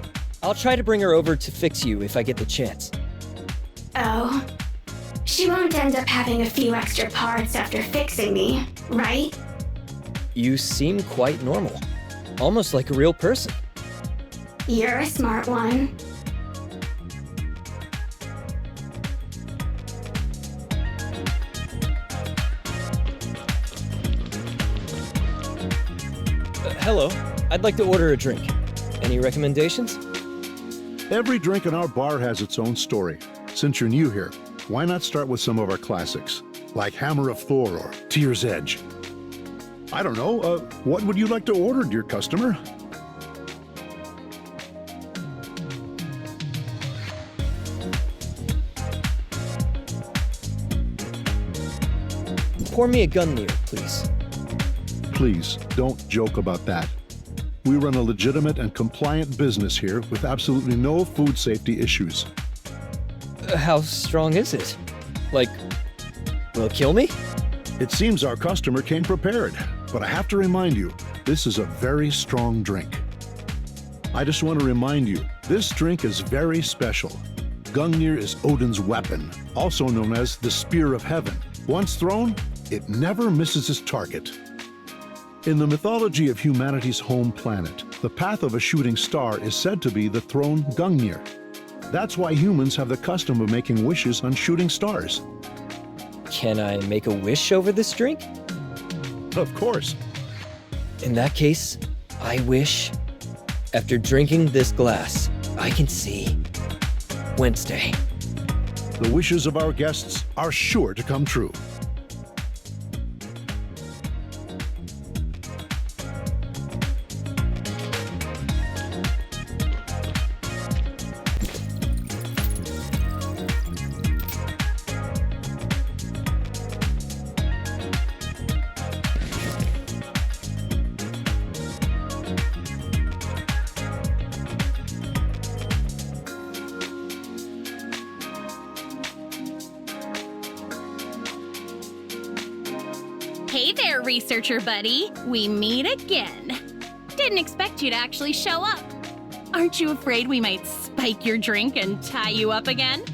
I'll try to bring her over to fix you if I get the chance. Oh. She won't end up having a few extra parts after fixing me, right? You seem quite normal. Almost like a real person. You're a smart one. Hello, I'd like to order a drink. Any recommendations? Every drink in our bar has its own story. Since you're new here, why not start with some of our classics, like Hammer of Thor or Tear's Edge? I don't know, what would you like to order, dear customer? Pour me a Gungnir, please. Please, don't joke about that. We run a legitimate and compliant business here with absolutely no food safety issues. How strong is it? Like, will it kill me? It seems our customer came prepared, but I have to remind you, this is a very strong drink. I just want to remind you, this drink is very special. Gungnir is Odin's weapon, also known as the Spear of Heaven. Once thrown, it never misses its target. In the mythology of humanity's home planet, the path of a shooting star is said to be the thrown Gungnir. That's why humans have the custom of making wishes on shooting stars. Can I make a wish over this drink? Of course. In that case, I wish, after drinking this glass, I can see Wednesday. The wishes of our guests are sure to come true. Hey there, researcher buddy. We meet again. Didn't expect you to actually show up. Aren't you afraid we might spike your drink and tie you up again?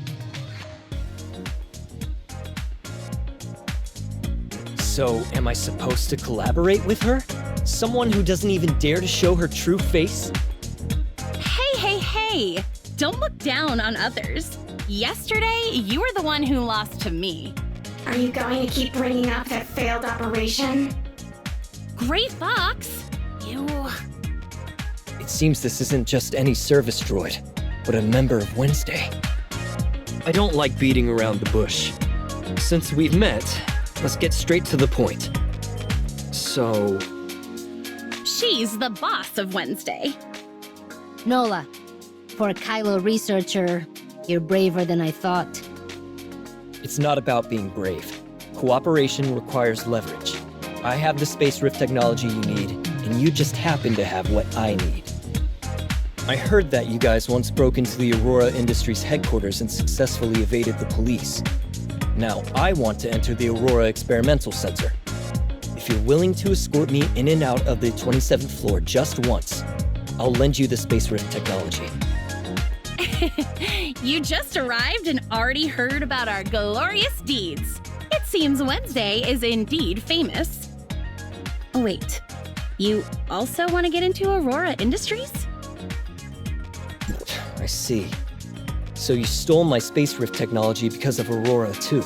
So, am I supposed to collaborate with her? Someone who doesn't even dare to show her true face? Hey! Don't look down on others. Yesterday, you were the one who lost to me. Are you going to keep bringing up that failed operation? Gray Fox? You... It seems this isn't just any service droid, but a member of Wednesday. I don't like beating around the bush. Since we've met, let's get straight to the point. So... She's the boss of Wednesday. Nola, for a Kylo researcher, you're braver than I thought. It's not about being brave. Cooperation requires leverage. I have the space rift technology you need, and you just happen to have what I need. I heard that you guys once broke into the Aurora Industries headquarters and successfully evaded the police. Now I want to enter the Aurora Experimental Center. If you're willing to escort me in and out of the 27th floor just once, I'll lend you the space rift technology. You just arrived and already heard about our glorious deeds. It seems Wednesday is indeed famous. Oh, wait. You also want to get into Aurora Industries? I see. So you stole my space rift technology because of Aurora, too.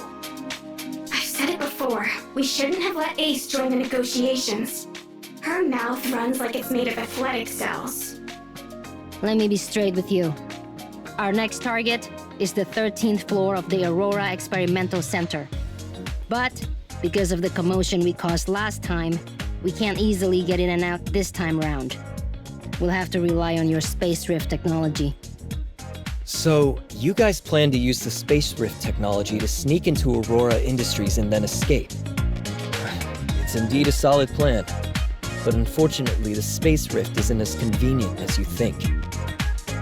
I've said it before. We shouldn't have let Ace join the negotiations. Her mouth runs like it's made of athletic cells. Let me be straight with you. Our next target is the 13th floor of the Aurora Experimental Center. But, because of the commotion we caused last time, we can't easily get in and out this time round. We'll have to rely on your space rift technology. So, you guys plan to use the space rift technology to sneak into Aurora Industries and then escape. It's indeed a solid plan. But unfortunately, the space rift isn't as convenient as you think.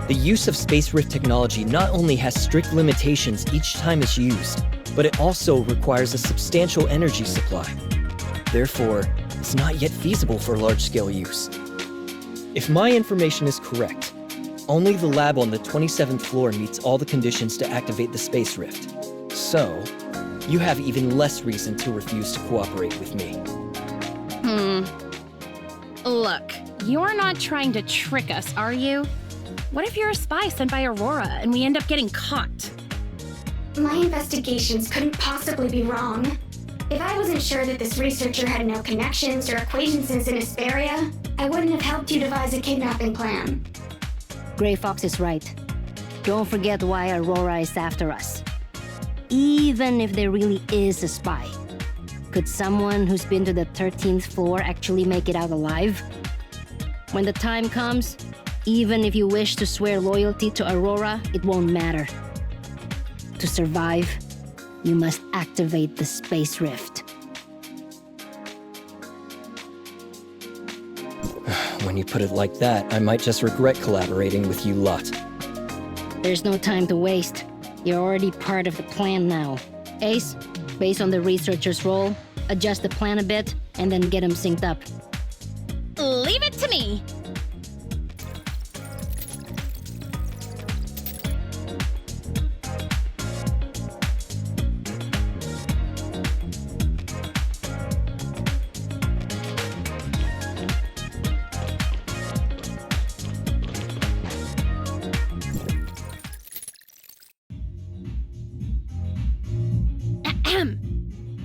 The use of space rift technology not only has strict limitations each time it's used, but it also requires a substantial energy supply. Therefore, it's not yet feasible for large-scale use. If my information is correct, only the lab on the 27th floor meets all the conditions to activate the space rift. So, you have even less reason to refuse to cooperate with me. Look, you're not trying to trick us, are you? What if you're a spy sent by Aurora and we end up getting caught? My investigations couldn't possibly be wrong. If I wasn't sure that this researcher had no connections or acquaintances in Hesperia, I wouldn't have helped you devise a kidnapping plan. Gray Fox is right. Don't forget why Aurora is after us. Even if there really is a spy, could someone who's been to the 13th floor actually make it out alive? When the time comes, even if you wish to swear loyalty to Aurora, it won't matter. To survive, you must activate the space rift. When you put it like that, I might just regret collaborating with you lot. There's no time to waste. You're already part of the plan now. Ace, based on the researcher's role, adjust the plan a bit, and then get him synced up. Leave it to me!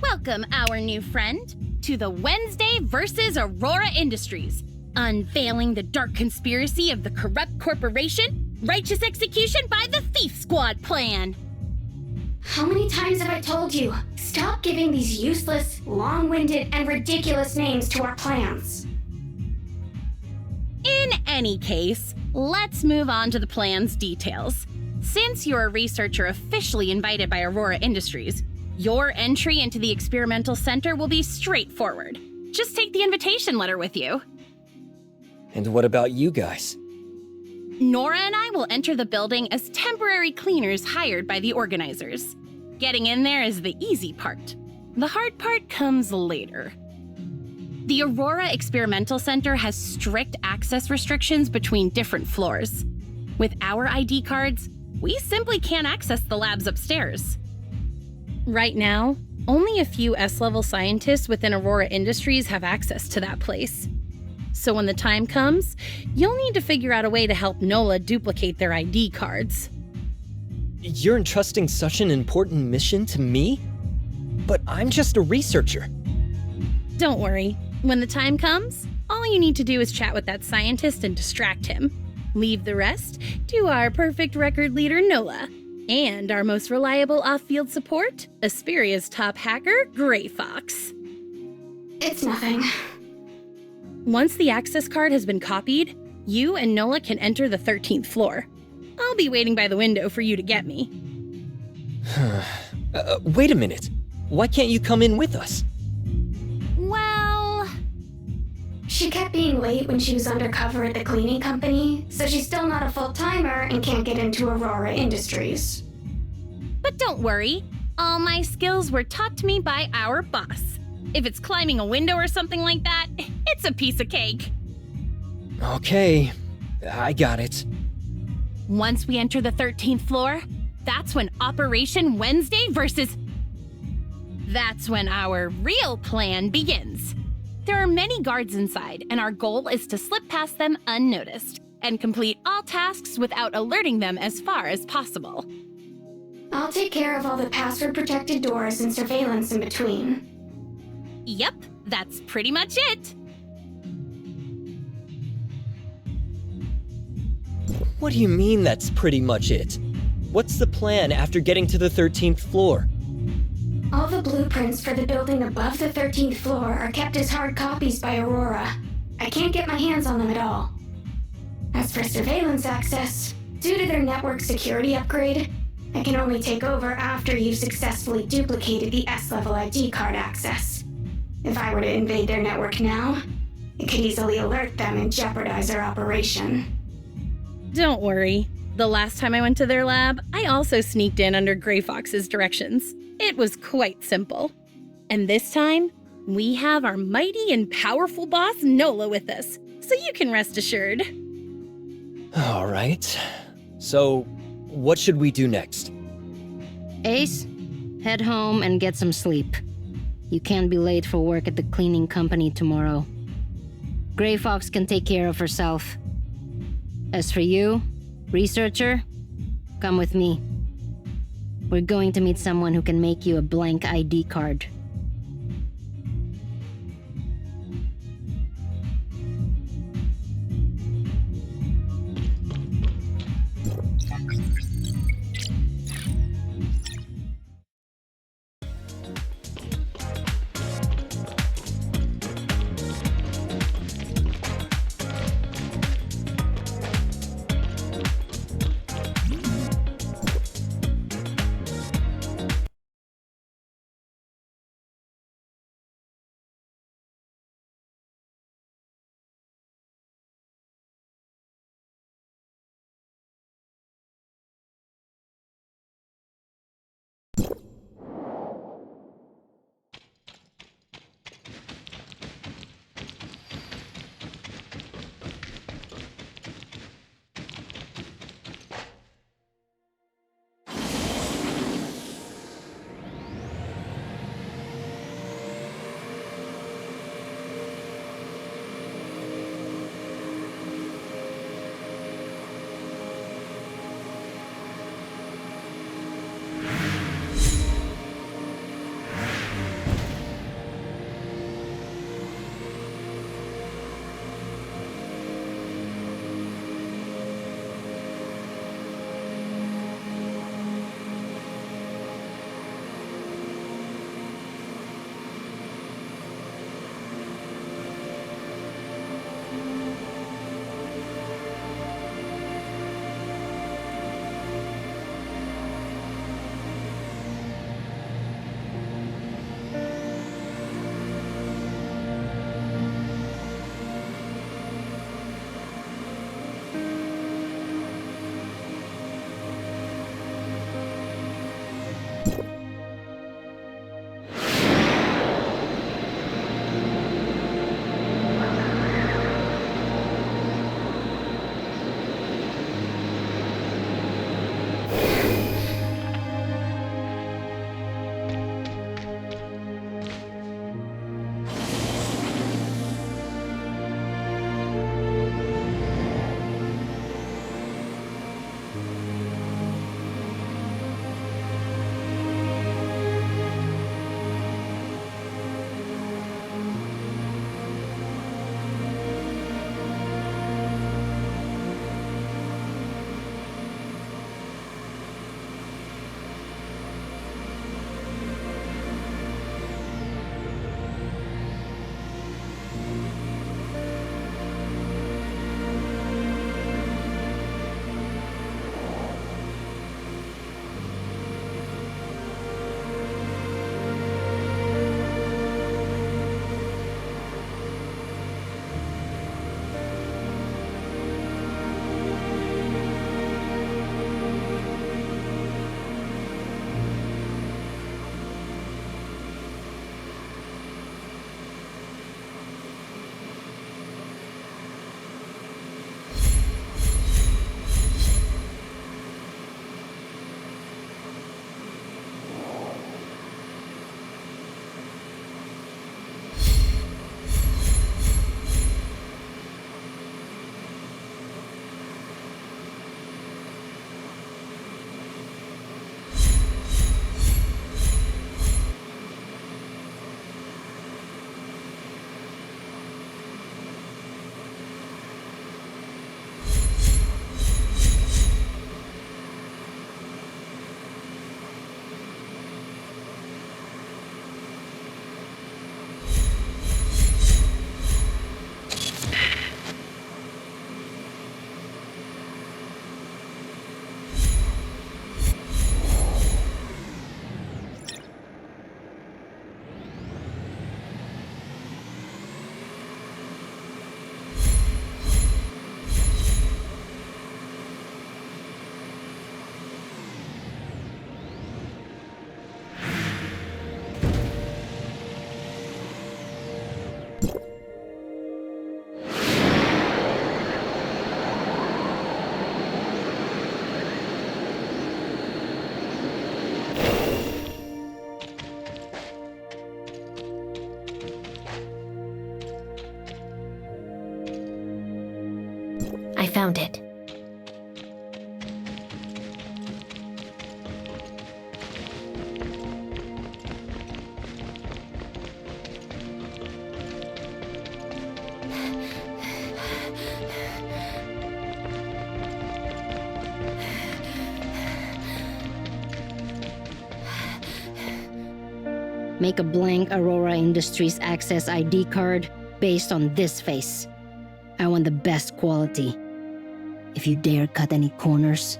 Welcome, our new friend, to the Wednesday versus Aurora Industries, unveiling the dark conspiracy of the corrupt corporation, righteous execution by the Thief Squad plan. How many times have I told you? Stop giving these useless, long-winded, and ridiculous names to our plans. In any case, let's move on to the plan's details. Since you're a researcher officially invited by Aurora Industries, your entry into the experimental center will be straightforward. Just take the invitation letter with you. And what about you guys? Nora and I will enter the building as temporary cleaners hired by the organizers. Getting in there is the easy part. The hard part comes later. The Aurora Experimental Center has strict access restrictions between different floors. With our ID cards, we simply can't access the labs upstairs. Right now, only a few S-level scientists within Aurora Industries have access to that place. So when the time comes, you'll need to figure out a way to help NOLA duplicate their ID cards. You're entrusting such an important mission to me? But I'm just a researcher. Don't worry. When the time comes, all you need to do is chat with that scientist and distract him. Leave the rest to our perfect record leader, NOLA, and our most reliable off-field support, Asperia's top hacker, Gray Fox. It's nothing. Once the access card has been copied, you and NOLA can enter the 13th floor. I'll be waiting by the window for you to get me. Wait a minute. Why can't you come in with us? Well... She kept being late when she was undercover at the cleaning company, so she's still not a full-timer and can't get into Aurora Industries. But don't worry. All my skills were taught to me by our boss. If it's climbing a window or something like that, it's a piece of cake. Okay, I got it. Once we enter the 13th floor, that's when Operation Wednesday versus... That's when our real plan begins. There are many guards inside, and our goal is to slip past them unnoticed and complete all tasks without alerting them as far as possible. I'll take care of all the password-protected doors and surveillance in between. Yep, that's pretty much it. What do you mean that's pretty much it? What's the plan after getting to the 13th floor? All the blueprints for the building above the 13th floor are kept as hard copies by Aurora. I can't get my hands on them at all. As for surveillance access, due to their network security upgrade, I can only take over after you've successfully duplicated the S-level ID card access. If I were to invade their network now, it could easily alert them and jeopardize their operation. Don't worry. The last time I went to their lab, I also sneaked in under Gray Fox's directions. It was quite simple. And this time, we have our mighty and powerful boss NOLA with us, so you can rest assured. All right. So, what should we do next? Ace, head home and get some sleep. You can't be late for work at the cleaning company tomorrow. Gray Fox can take care of herself. As for you, researcher, come with me. We're going to meet someone who can make you a blank ID card. I found it. Make a blank Aurora Industries Access ID card based on this face. I want the best quality. If you dare cut any corners,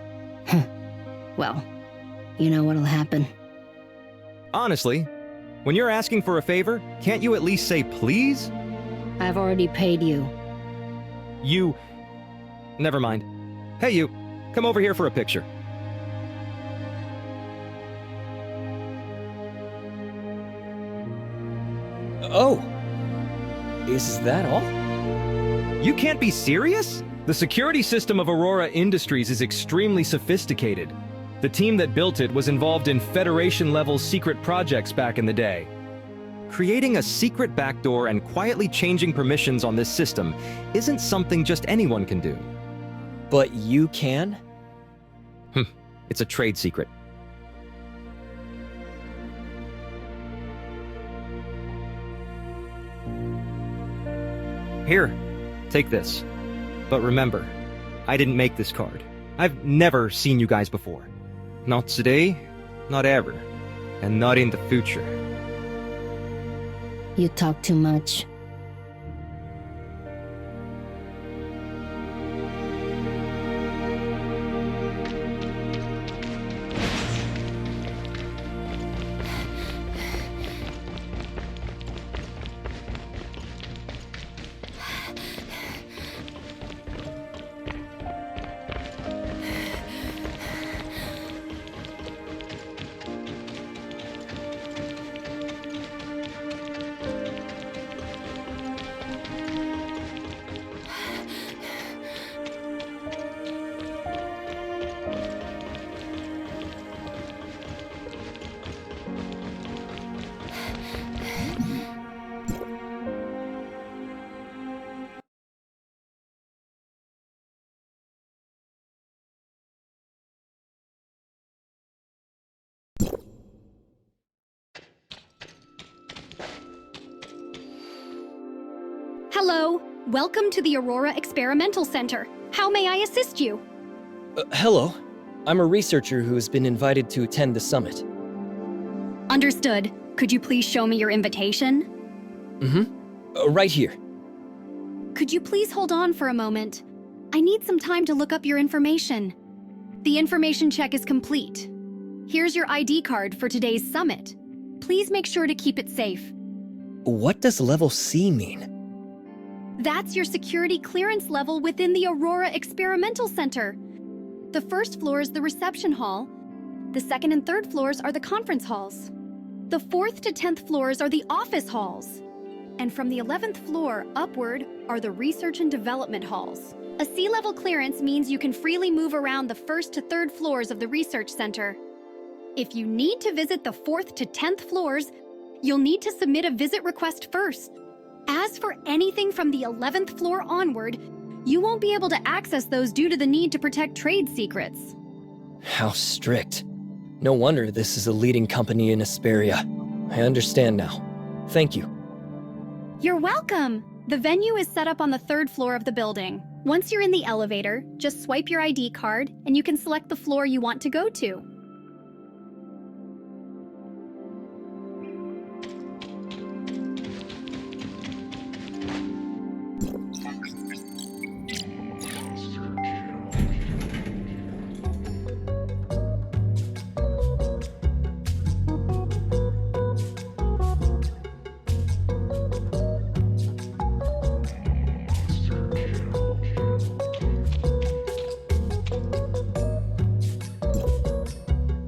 well, you know what'll happen. Honestly, when you're asking for a favor, can't you at least say please? I've already paid you. You... Never mind. Hey you, come over here for a picture. Oh! Is that all? You can't be serious? The security system of Aurora Industries is extremely sophisticated. The team that built it was involved in Federation-level secret projects back in the day. Creating a secret backdoor and quietly changing permissions on this system isn't something just anyone can do. But you can? It's a trade secret. Here, take this. But remember, I didn't make this card. I've never seen you guys before. Not today, not ever, and not in the future. You talk too much. Hello. Welcome to the Aurora Experimental Center. How may I assist you? Hello. I'm a researcher who has been invited to attend the summit. Understood. Could you please show me your invitation? Right here. Could you please hold on for a moment? I need some time to look up your information. The information check is complete. Here's your ID card for today's summit. Please make sure to keep it safe. What does level C mean? That's your security clearance level within the Aurora Experimental Center. The first floor is the reception hall. The second and third floors are the conference halls. The 4th to 10th floors are the office halls. And from the 11th floor upward are the research and development halls. A C-level clearance means you can freely move around the 1st to 3rd floors of the research center. If you need to visit the 4th to 10th floors, you'll need to submit a visit request first. As for anything from the 11th floor onward, you won't be able to access those due to the need to protect trade secrets. How strict. No wonder this is a leading company in Asperia. I understand now. Thank you. You're welcome! The venue is set up on the 3rd floor of the building. Once you're in the elevator, just swipe your ID card and you can select the floor you want to go to.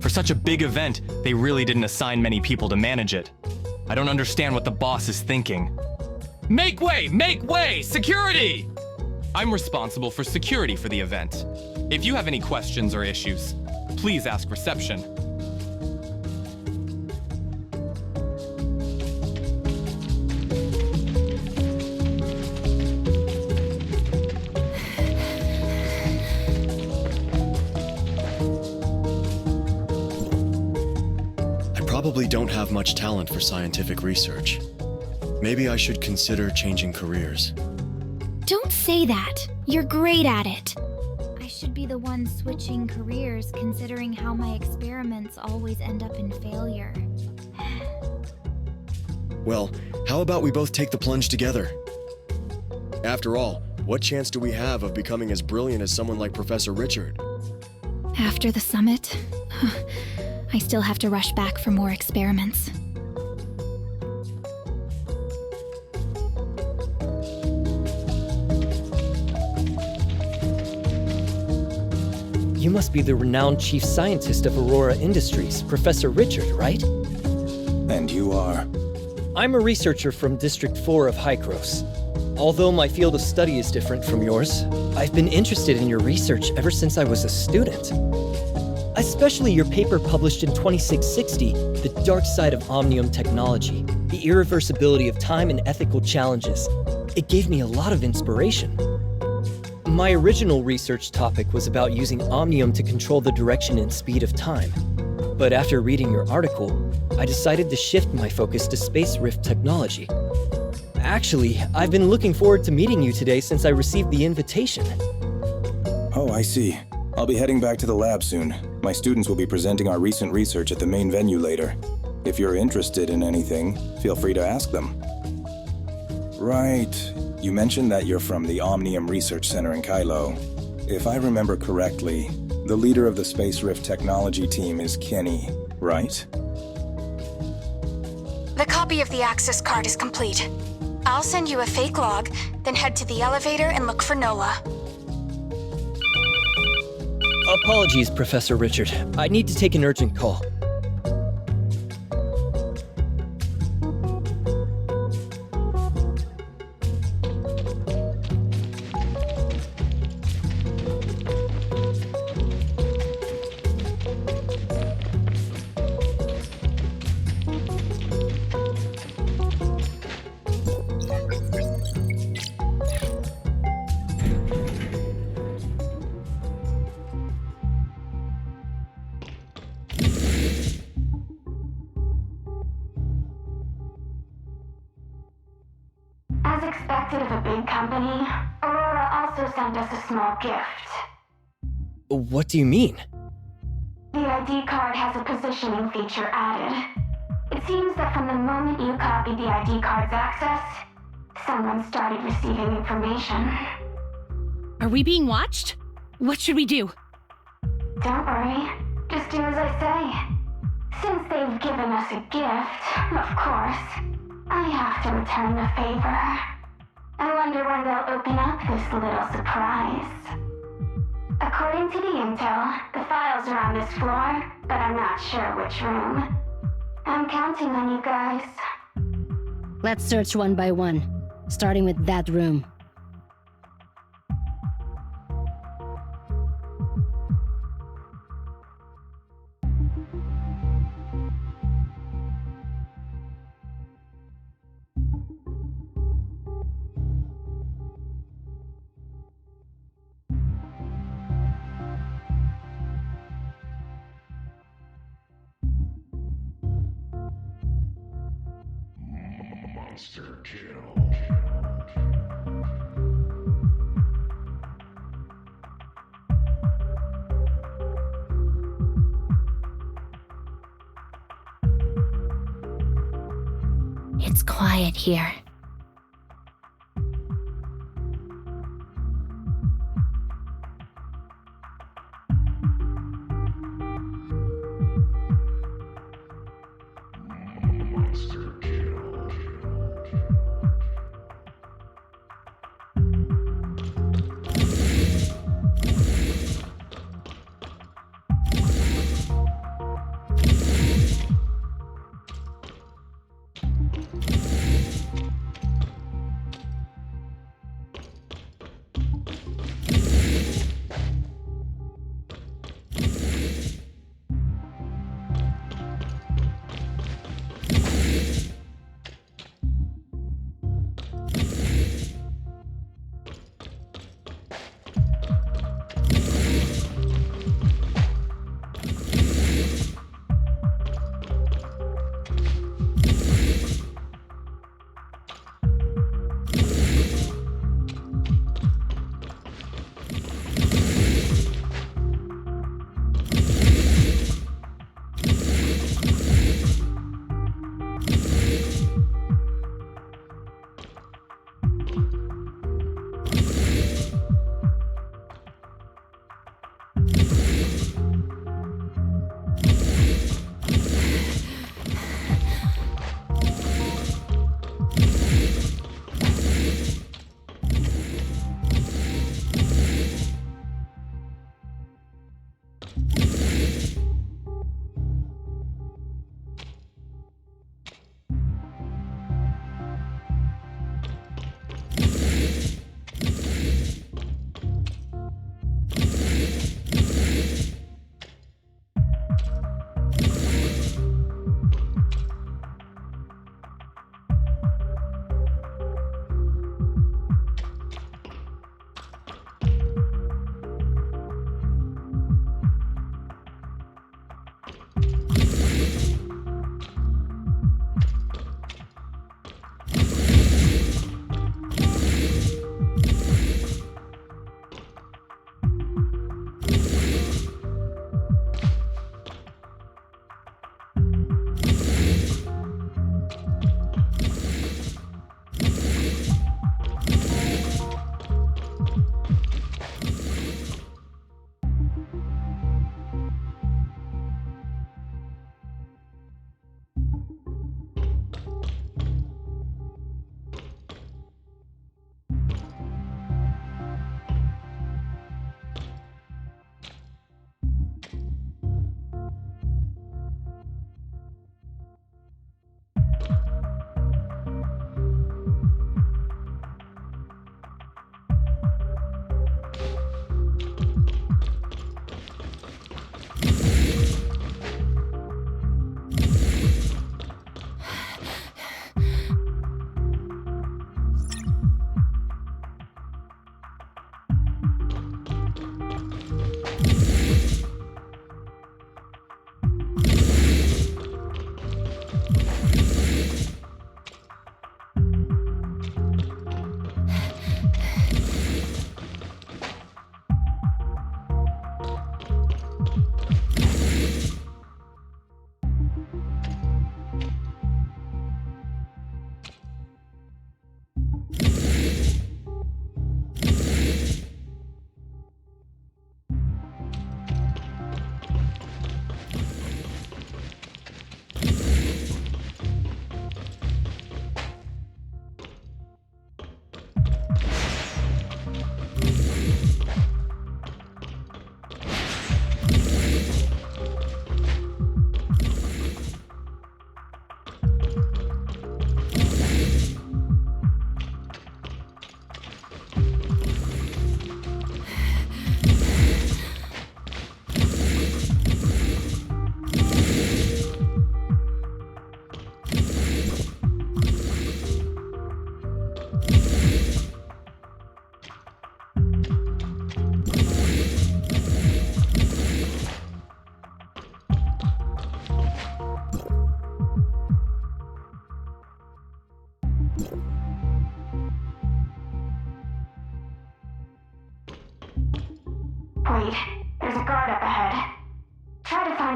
For such a big event, they really didn't assign many people to manage it. I don't understand what the boss is thinking. Make way! Make way! Security! I'm responsible for security for the event. If you have any questions or issues, please ask reception. Probably don't have much talent for scientific research. Maybe I should consider changing careers. Don't say that. You're great at it. I should be the one switching careers, considering how my experiments always end up in failure. Well, how about we both take the plunge together? After all, what chance do we have of becoming as brilliant as someone like Professor Richard? After the summit, I still have to rush back for more experiments. You must be the renowned chief scientist of Aurora Industries, Professor Richard, right? And you are? I'm a researcher from District 4 of Hykros. Although my field of study is different from yours, I've been interested in your research ever since I was a student. Especially your paper published in 2660, The Dark Side of Omnium Technology, the irreversibility of time and ethical challenges. It gave me a lot of inspiration. My original research topic was about using Omnium to control the direction and speed of time. But after reading your article, I decided to shift my focus to space rift technology. Actually, I've been looking forward to meeting you today since I received the invitation. Oh, I see. I'll be heading back to the lab soon. My students will be presenting our recent research at the main venue later. If you're interested in anything, feel free to ask them. Right. You mentioned that you're from the Omnium Research Center in Kylo. If I remember correctly, the leader of the Space Rift Technology team is Kenny, right? The copy of the access card is complete. I'll send you a fake log, then head to the elevator and look for Nola. Apologies, Professor Richard. I need to take an urgent call. directed of a big company, Aurora also sent us a small gift. What do you mean? The ID card has a positioning feature added. It seems that from the moment you copied the ID card's access, someone started receiving information. Are we being watched? What should we do? Don't worry, just do as I say. Since they've given us a gift, of course, I have to return the favor. I wonder when they'll open up this little surprise. According to the intel, the files are on this floor, but I'm not sure which room. I'm counting on you guys. Let's search one by one, starting with that room. Monster kill. It's quiet here. Monster kill.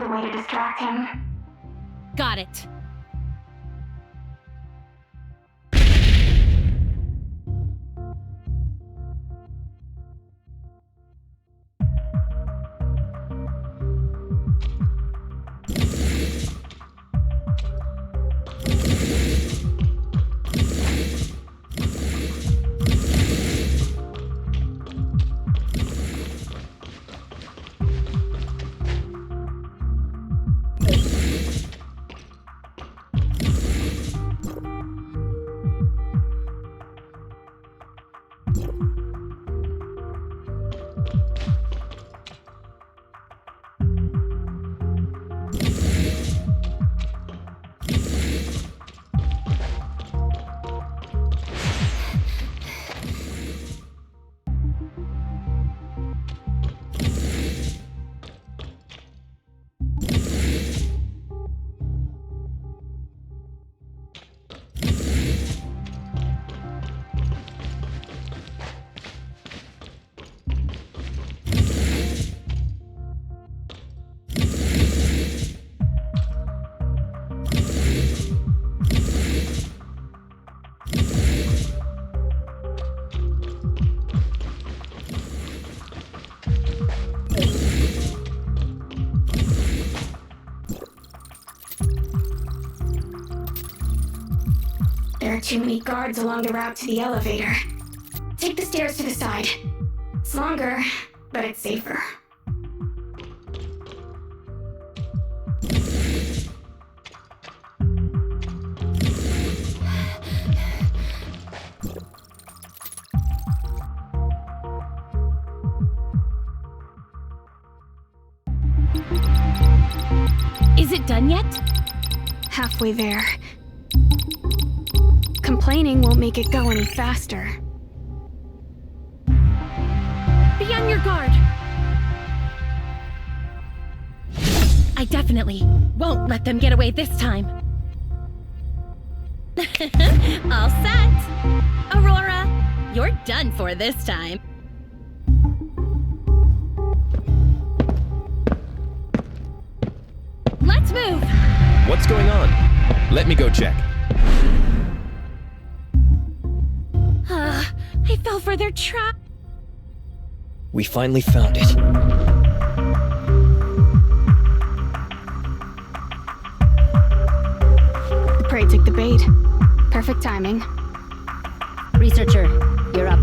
a way to distract him. Got it. There are too many guards along the route to the elevator. Take the stairs to the side. It's longer, but it's safer. Is it done yet? Halfway there. Complaining won't make it go any faster. Be on your guard. I definitely won't let them get away this time. All set. Aurora, you're done for this time. Let's move. What's going on? Let me go check. I fell for their trap. We finally found it. The prey took the bait. Perfect timing. Researcher, you're up.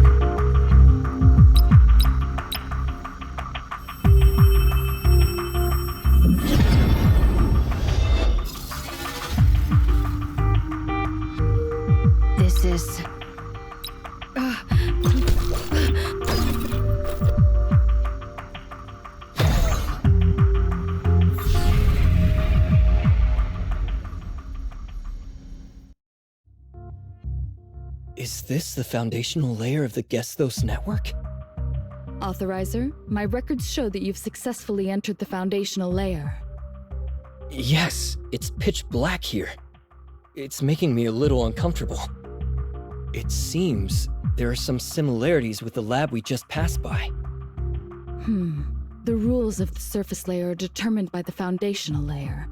This is... Is this the foundational layer of the Gestos network? Authorizer, my records show that you've successfully entered the foundational layer. Yes, it's pitch black here. It's making me a little uncomfortable. It seems there are some similarities with the lab we just passed by. The rules of the surface layer are determined by the foundational layer,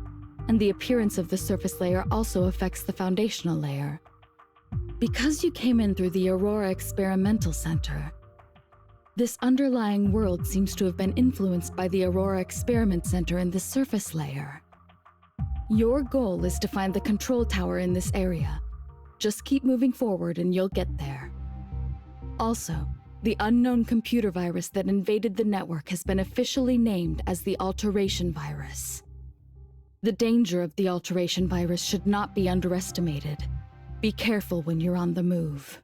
and the appearance of the surface layer also affects the foundational layer. Because you came in through the Aurora Experimental Center, this underlying world seems to have been influenced by the Aurora Experiment Center in the surface layer. Your goal is to find the control tower in this area. Just keep moving forward and you'll get there. Also, the unknown computer virus that invaded the network has been officially named as the Alteration Virus. The danger of the Alteration Virus should not be underestimated. Be careful when you're on the move.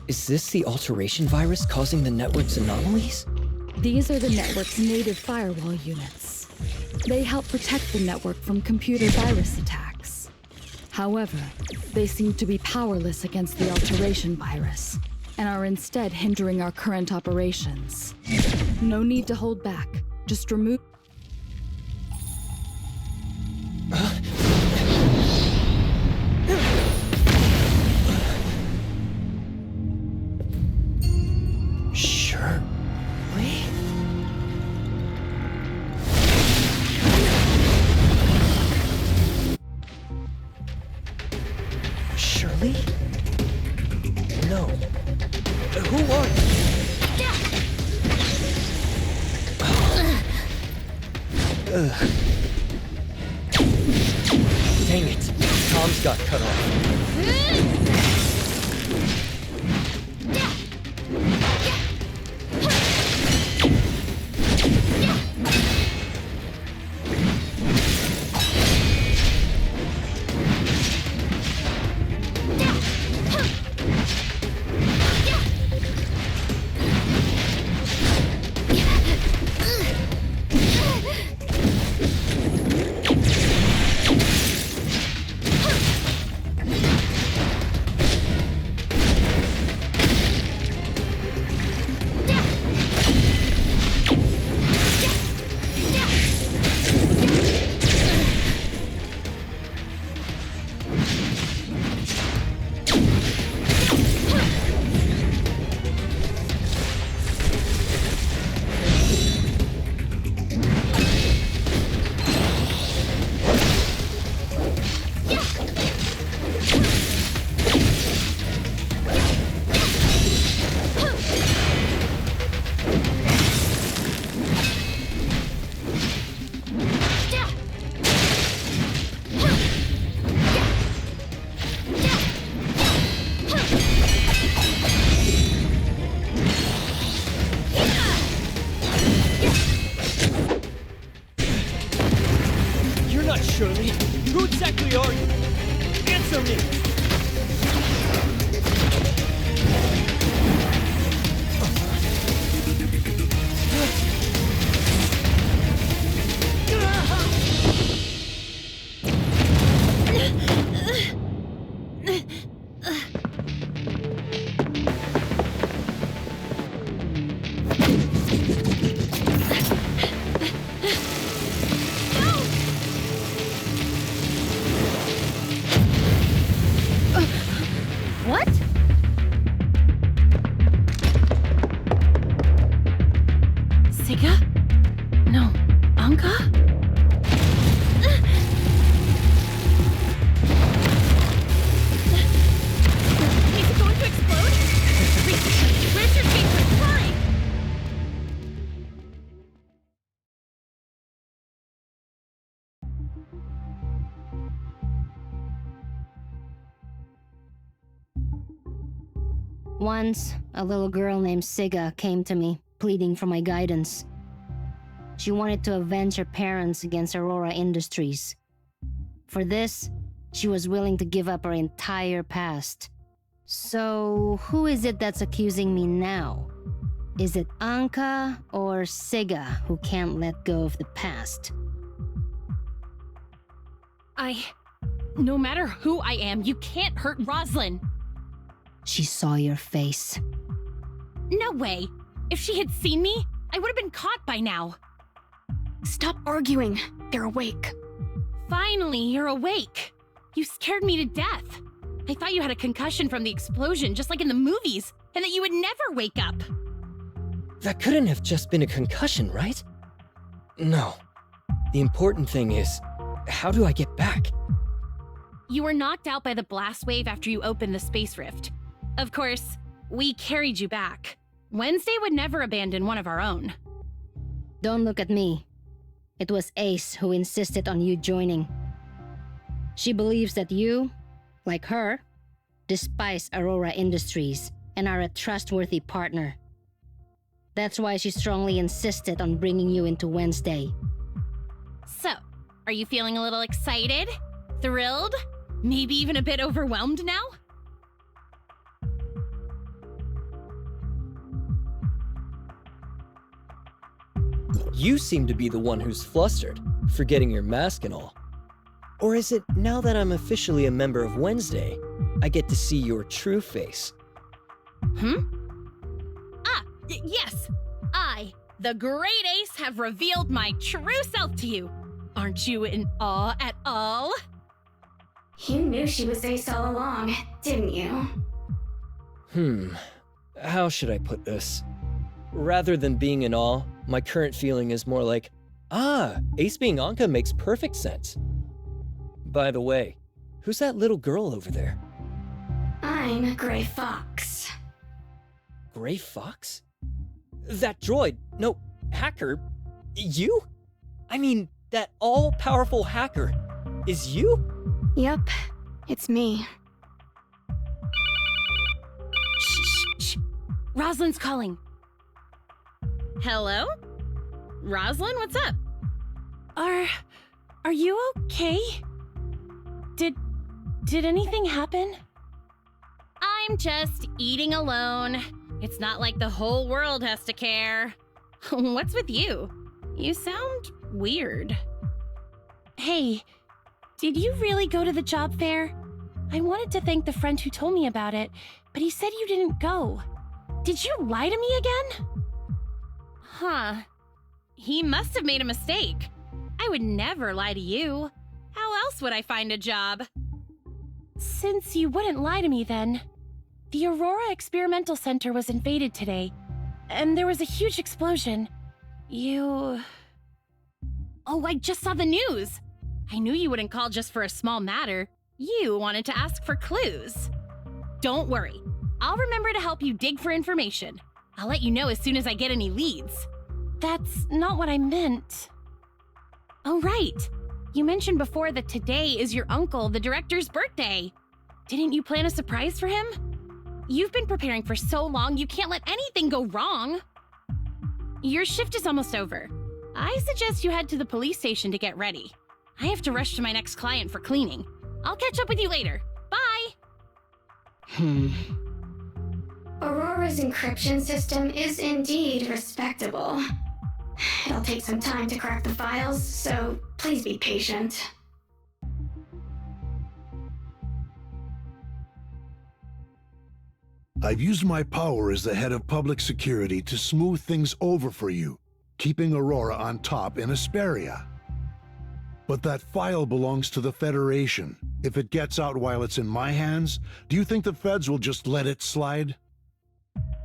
Is this the alteration virus causing the network's anomalies? These are the network's native firewall units. They help protect the network from computer virus attacks. However, they seem to be powerless against the alteration virus, and are instead hindering our current operations. No need to hold back. Just remove... No. Who are you? Ugh. Dang it. Comms got cut off. Shirley, who exactly are you? Answer me! Once, a little girl named Siga came to me, pleading for my guidance. She wanted to avenge her parents against Aurora Industries. For this, she was willing to give up her entire past. So, who is it that's accusing me now? Is it Anka or Siga who can't let go of the past? No matter who I am, you can't hurt Roslyn. She saw your face. No way. If she had seen me, I would have been caught by now. Stop arguing. They're awake. Finally, you're awake. You scared me to death. I thought you had a concussion from the explosion, just like in the movies, and that you would never wake up. That couldn't have just been a concussion, right? No. The important thing is, how do I get back? You were knocked out by the blast wave after you opened the space rift. Of course, we carried you back. Wednesday would never abandon one of our own. Don't look at me. It was Ace who insisted on you joining. She believes that you, like her, despise Aurora Industries and are a trustworthy partner. That's why she strongly insisted on bringing you into Wednesday. So, are you feeling a little excited? Thrilled? Maybe even a bit overwhelmed now? You seem to be the one who's flustered, forgetting your mask and all. Or is it now that I'm officially a member of Wednesday, I get to see your true face? Yes! I, the Great Ace, have revealed my true self to you. Aren't you in awe at all? You knew she was Ace all along, didn't you? How should I put this? Rather than being in awe, my current feeling is more like, Ace being Anka makes perfect sense. By the way, who's that little girl over there? I'm Gray Fox. Gray Fox? That droid, no, hacker, you? I mean, that all-powerful hacker, is you? Yep, it's me. Shh. Rosalind's calling. Hello? Rosalind, what's up? Are you okay? Did anything happen? I'm just eating alone. It's not like the whole world has to care. What's with you? You sound weird. Hey, did you really go to the job fair? I wanted to thank the friend who told me about it, but he said you didn't go. Did you lie to me again? Huh. He must have made a mistake. I would never lie to you. How else would I find a job? Since you wouldn't lie to me then, the Aurora Experimental Center was invaded today, and there was a huge explosion. Oh, I just saw the news. I knew you wouldn't call just for a small matter. You wanted to ask for clues. Don't worry. I'll remember to help you dig for information. I'll let you know as soon as I get any leads. That's not what I meant. Oh, right. You mentioned before that today is your uncle, the director's birthday. Didn't you plan a surprise for him? You've been preparing for so long, you can't let anything go wrong. Your shift is almost over. I suggest you head to the police station to get ready. I have to rush to my next client for cleaning. I'll catch up with you later. Bye! Aurora's encryption system is indeed respectable. It'll take some time to crack the files, so please be patient. I've used my power as the head of public security to smooth things over for you, keeping Aurora on top in Asperia. But that file belongs to the Federation. If it gets out while it's in my hands, do you think the feds will just let it slide?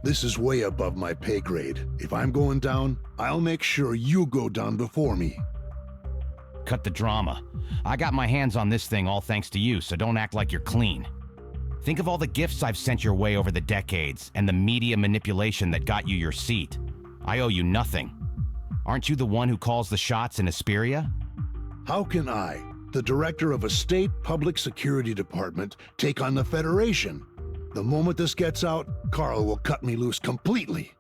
This is way above my pay grade. If I'm going down, I'll make sure you go down before me. Cut the drama. I got my hands on this thing all thanks to you, so don't act like you're clean. Think of all the gifts I've sent your way over the decades, and the media manipulation that got you your seat. I owe you nothing. Aren't you the one who calls the shots in Asperia? How can I, the director of a state public security department, take on the Federation? The moment this gets out, Carl will cut me loose completely.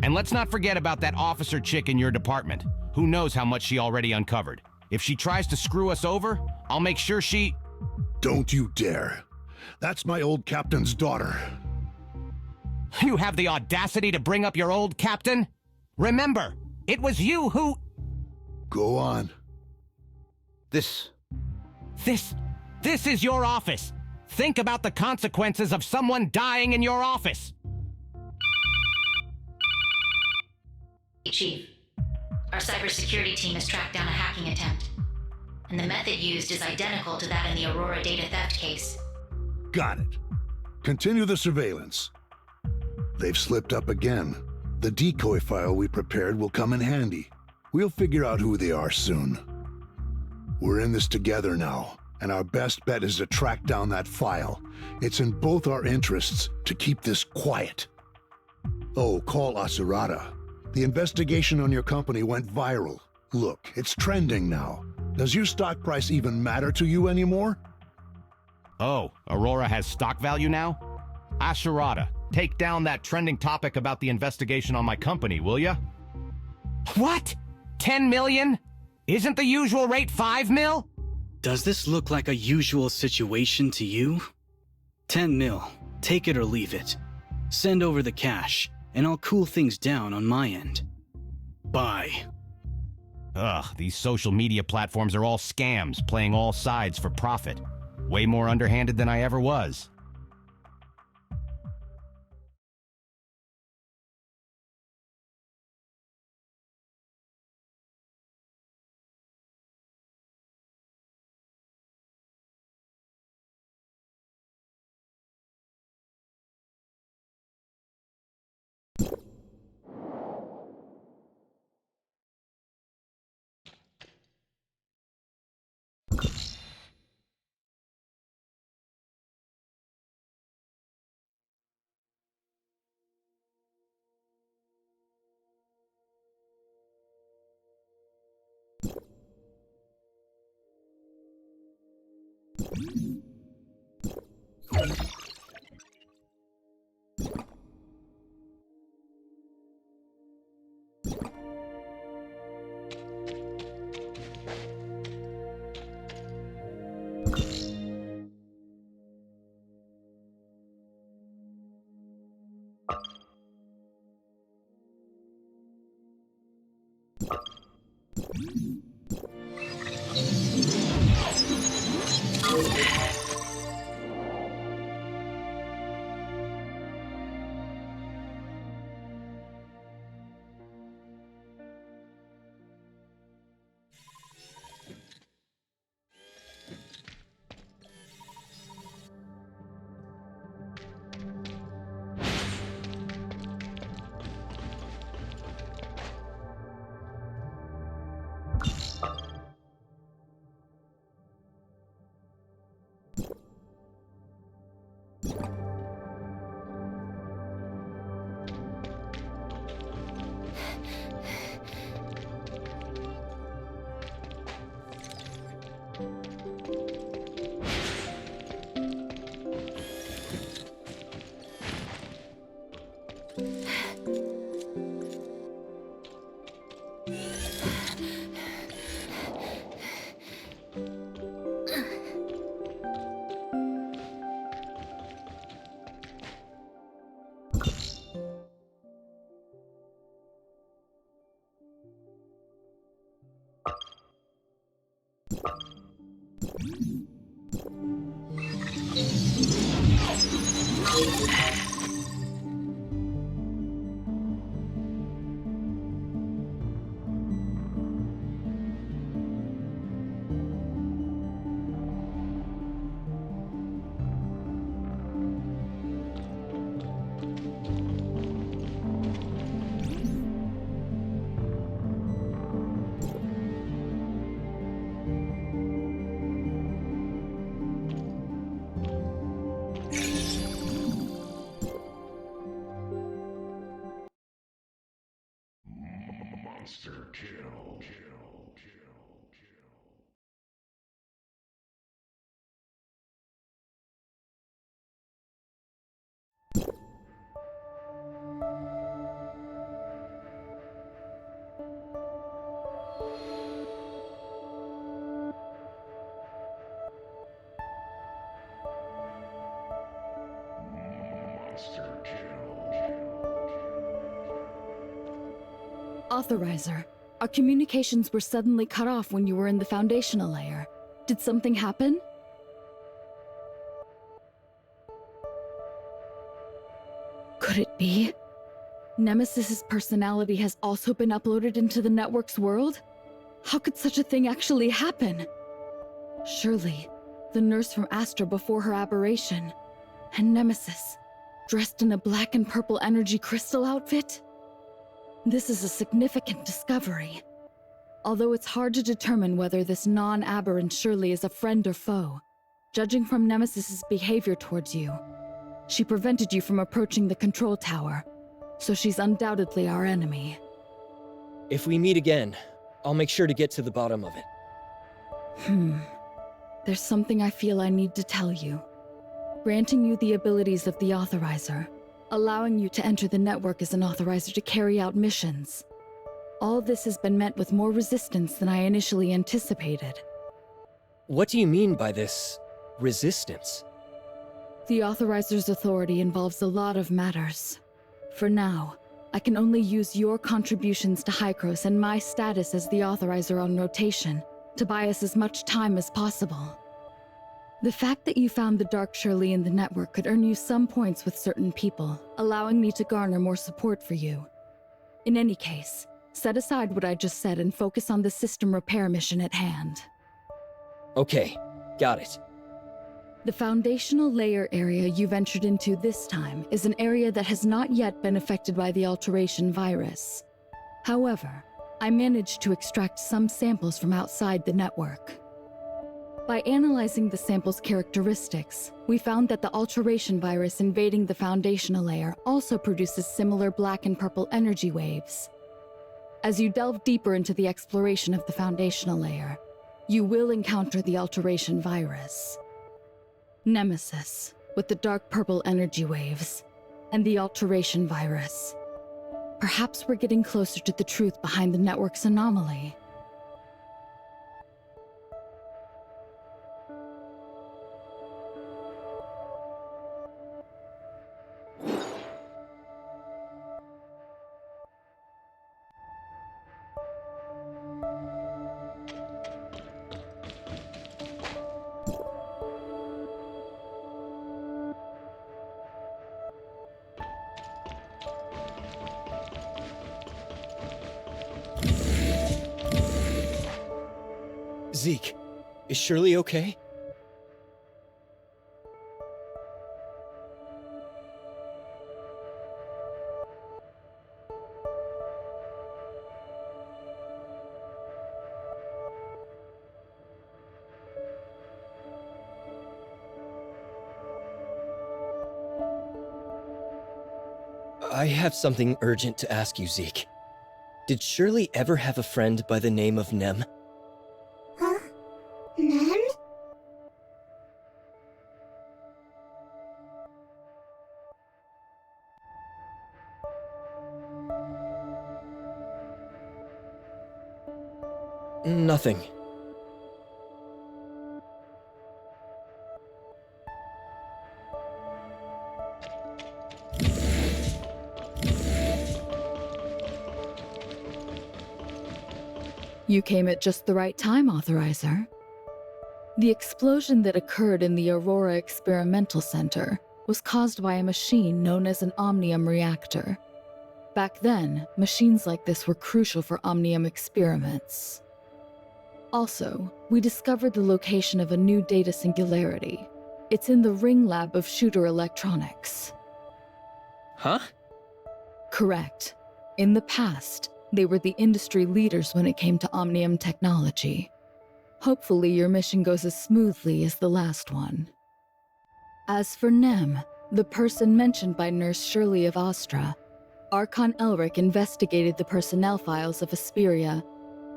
And let's not forget about that officer chick in your department. Who knows how much she already uncovered. If she tries to screw us over, I'll make sure she... Don't you dare. That's my old captain's daughter. You have the audacity to bring up your old captain? Remember, it was you who... Go on. This is your office. Think about the consequences of someone dying in your office. Chief, our cybersecurity team has tracked down a hacking attempt, and the method used is identical to that in the Aurora data theft case. Got it. Continue the surveillance. They've slipped up again. The decoy file we prepared will come in handy. We'll figure out who they are soon. We're in this together now, and our best bet is to track down that file. It's in both our interests to keep this quiet. Oh, call Asurata. The investigation on your company went viral. Look, it's trending now. Does your stock price even matter to you anymore? Oh, Aurora has stock value now? Asurata, take down that trending topic about the investigation on my company, will ya? What? 10 million? Isn't the usual rate 5 mil? Does this look like a usual situation to you? 10 mil. Take it or leave it. Send over the cash, and I'll cool things down on my end. Bye. Ugh, these social media platforms are all scams, playing all sides for profit. Way more underhanded than I ever was. Monster kill. Monster kill. Authorizer, our communications were suddenly cut off when you were in the foundational layer. Did something happen? Could it be? Nemesis's personality has also been uploaded into the network's world? How could such a thing actually happen? Surely, the nurse from Astra before her aberration, and Nemesis, dressed in a black and purple energy crystal outfit? This is a significant discovery. Although it's hard to determine whether this non-aberrant Shirley is a friend or foe, judging from Nemesis's behavior towards you, she prevented you from approaching the control tower, so she's undoubtedly our enemy. If we meet again, I'll make sure to get to the bottom of it. There's something I feel I need to tell you. Granting you the abilities of the Authorizer, allowing you to enter the network as an Authorizer to carry out missions. All this has been met with more resistance than I initially anticipated. What do you mean by this resistance? The Authorizer's authority involves a lot of matters. For now, I can only use your contributions to Hykros and my status as the Authorizer on rotation to buy us as much time as possible. The fact that you found the Dark Shirley in the network could earn you some points with certain people, allowing me to garner more support for you. In any case, set aside what I just said and focus on the system repair mission at hand. Okay, got it. The foundational layer area you ventured into this time is an area that has not yet been affected by the alteration virus. However, I managed to extract some samples from outside the network. By analyzing the sample's characteristics, we found that the alteration virus invading the foundational layer also produces similar black and purple energy waves. As you delve deeper into the exploration of the foundational layer, you will encounter the alteration virus. Nemesis, with the dark purple energy waves and the alteration virus. Perhaps we're getting closer to the truth behind the network's anomaly. Zeke, is Shirley okay? I have something urgent to ask you, Zeke. Did Shirley ever have a friend by the name of Nem? Huh? Nem? Nothing. You came at just the right time, Authorizer. The explosion that occurred in the Aurora Experimental Center was caused by a machine known as an Omnium reactor. Back then, machines like this were crucial for Omnium experiments. Also, we discovered the location of a new data singularity. It's in the Ring Lab of Shooter Electronics. Huh? Correct. In the past, they were the industry leaders when it came to Omnium technology. Hopefully your mission goes as smoothly as the last one. As for Nem, the person mentioned by Nurse Shirley of Astra, Archon Elric investigated the personnel files of Asperia,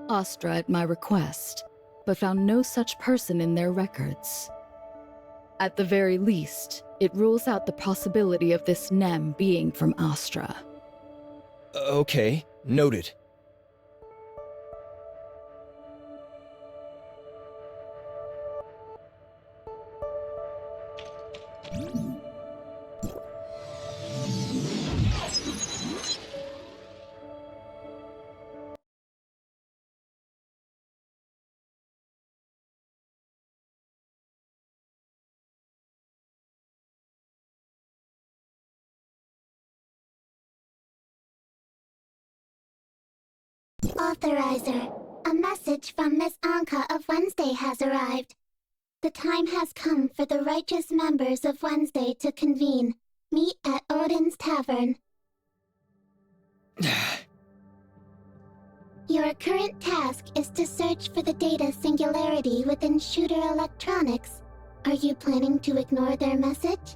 Astra at my request, but found no such person in their records. At the very least, it rules out the possibility of this Nem being from Astra. Okay, noted. Authorizer, a message from Miss Anka of Wednesday has arrived. The time has come for the righteous members of Wednesday to convene. Meet at Odin's Tavern. Your current task is to search for the data singularity within Shooter Electronics. Are you planning to ignore their message?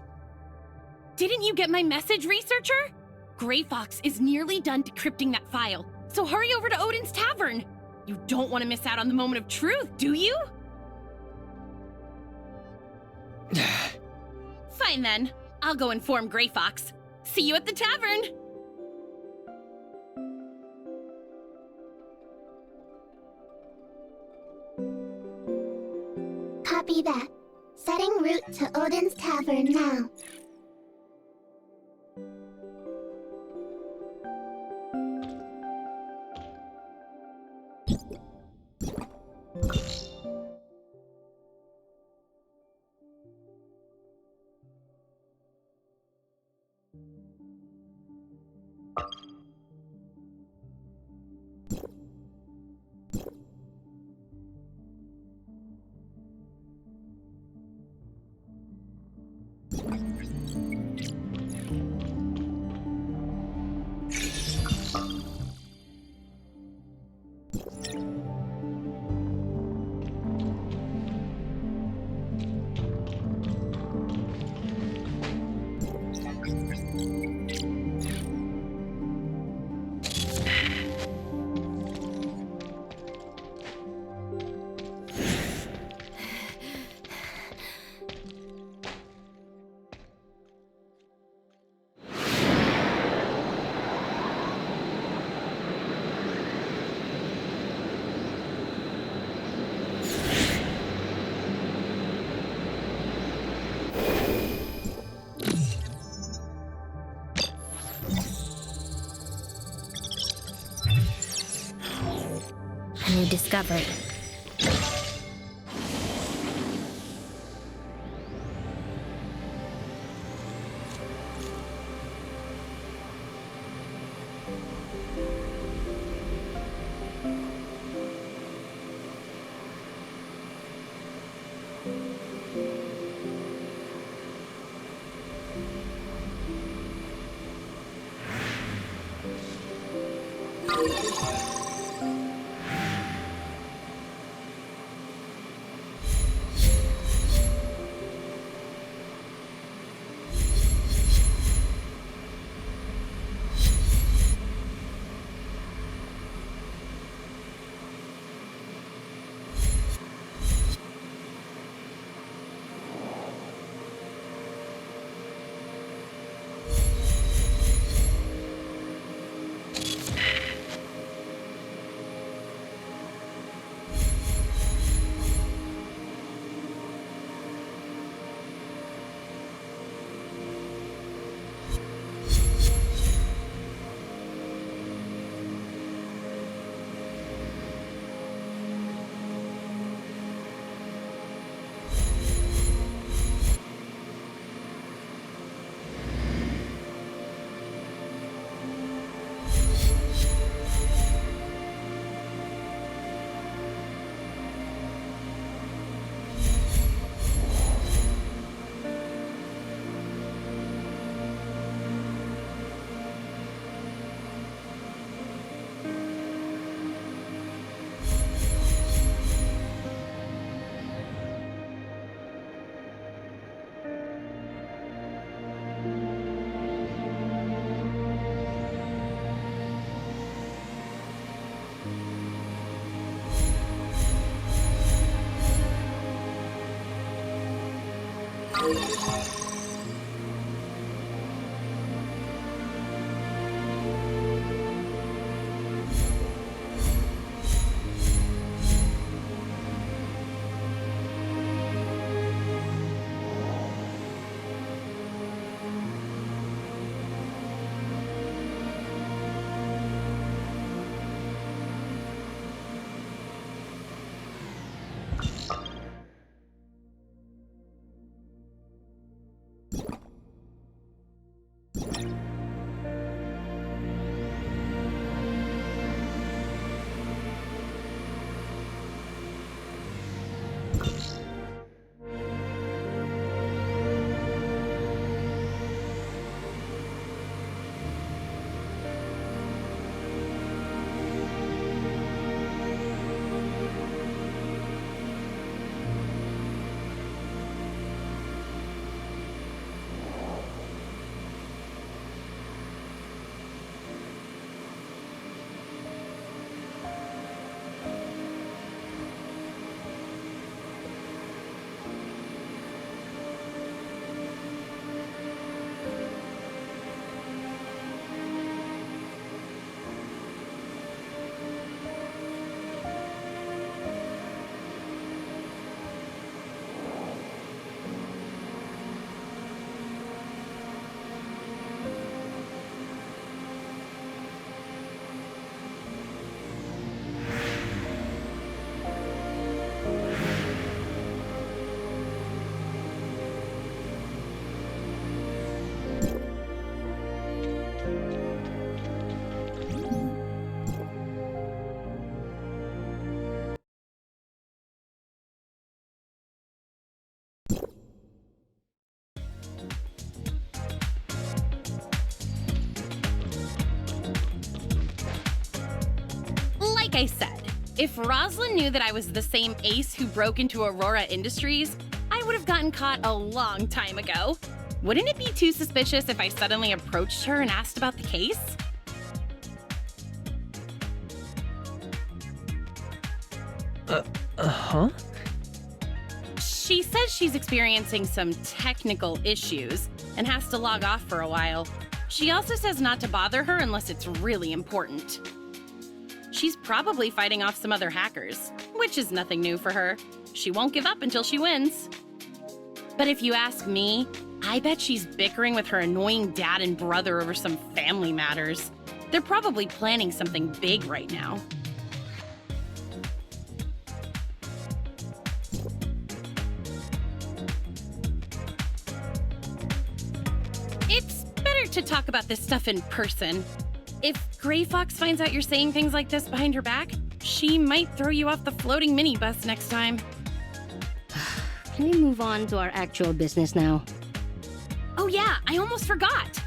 Didn't you get my message, researcher? Gray Fox is nearly done decrypting that file, so hurry over to Odin's Tavern. You don't want to miss out on the moment of truth, do you? Fine then. I'll go inform Gray Fox. See you at the tavern! Copy that. Setting route to Odin's Tavern now. discovery. Like I said, if Rosalind knew that I was the same ace who broke into Aurora Industries, I would have gotten caught a long time ago. Wouldn't it be too suspicious if I suddenly approached her and asked about the case? Huh? She says she's experiencing some technical issues and has to log off for a while. She also says not to bother her unless it's really important. She's probably fighting off some other hackers, which is nothing new for her. She won't give up until she wins. But if you ask me, I bet she's bickering with her annoying dad and brother over some family matters. They're probably planning something big right now. It's better to talk about this stuff in person. If Gray Fox finds out you're saying things like this behind her back, she might throw you off the floating minibus next time. Can we move on to our actual business now? Oh yeah, I almost forgot!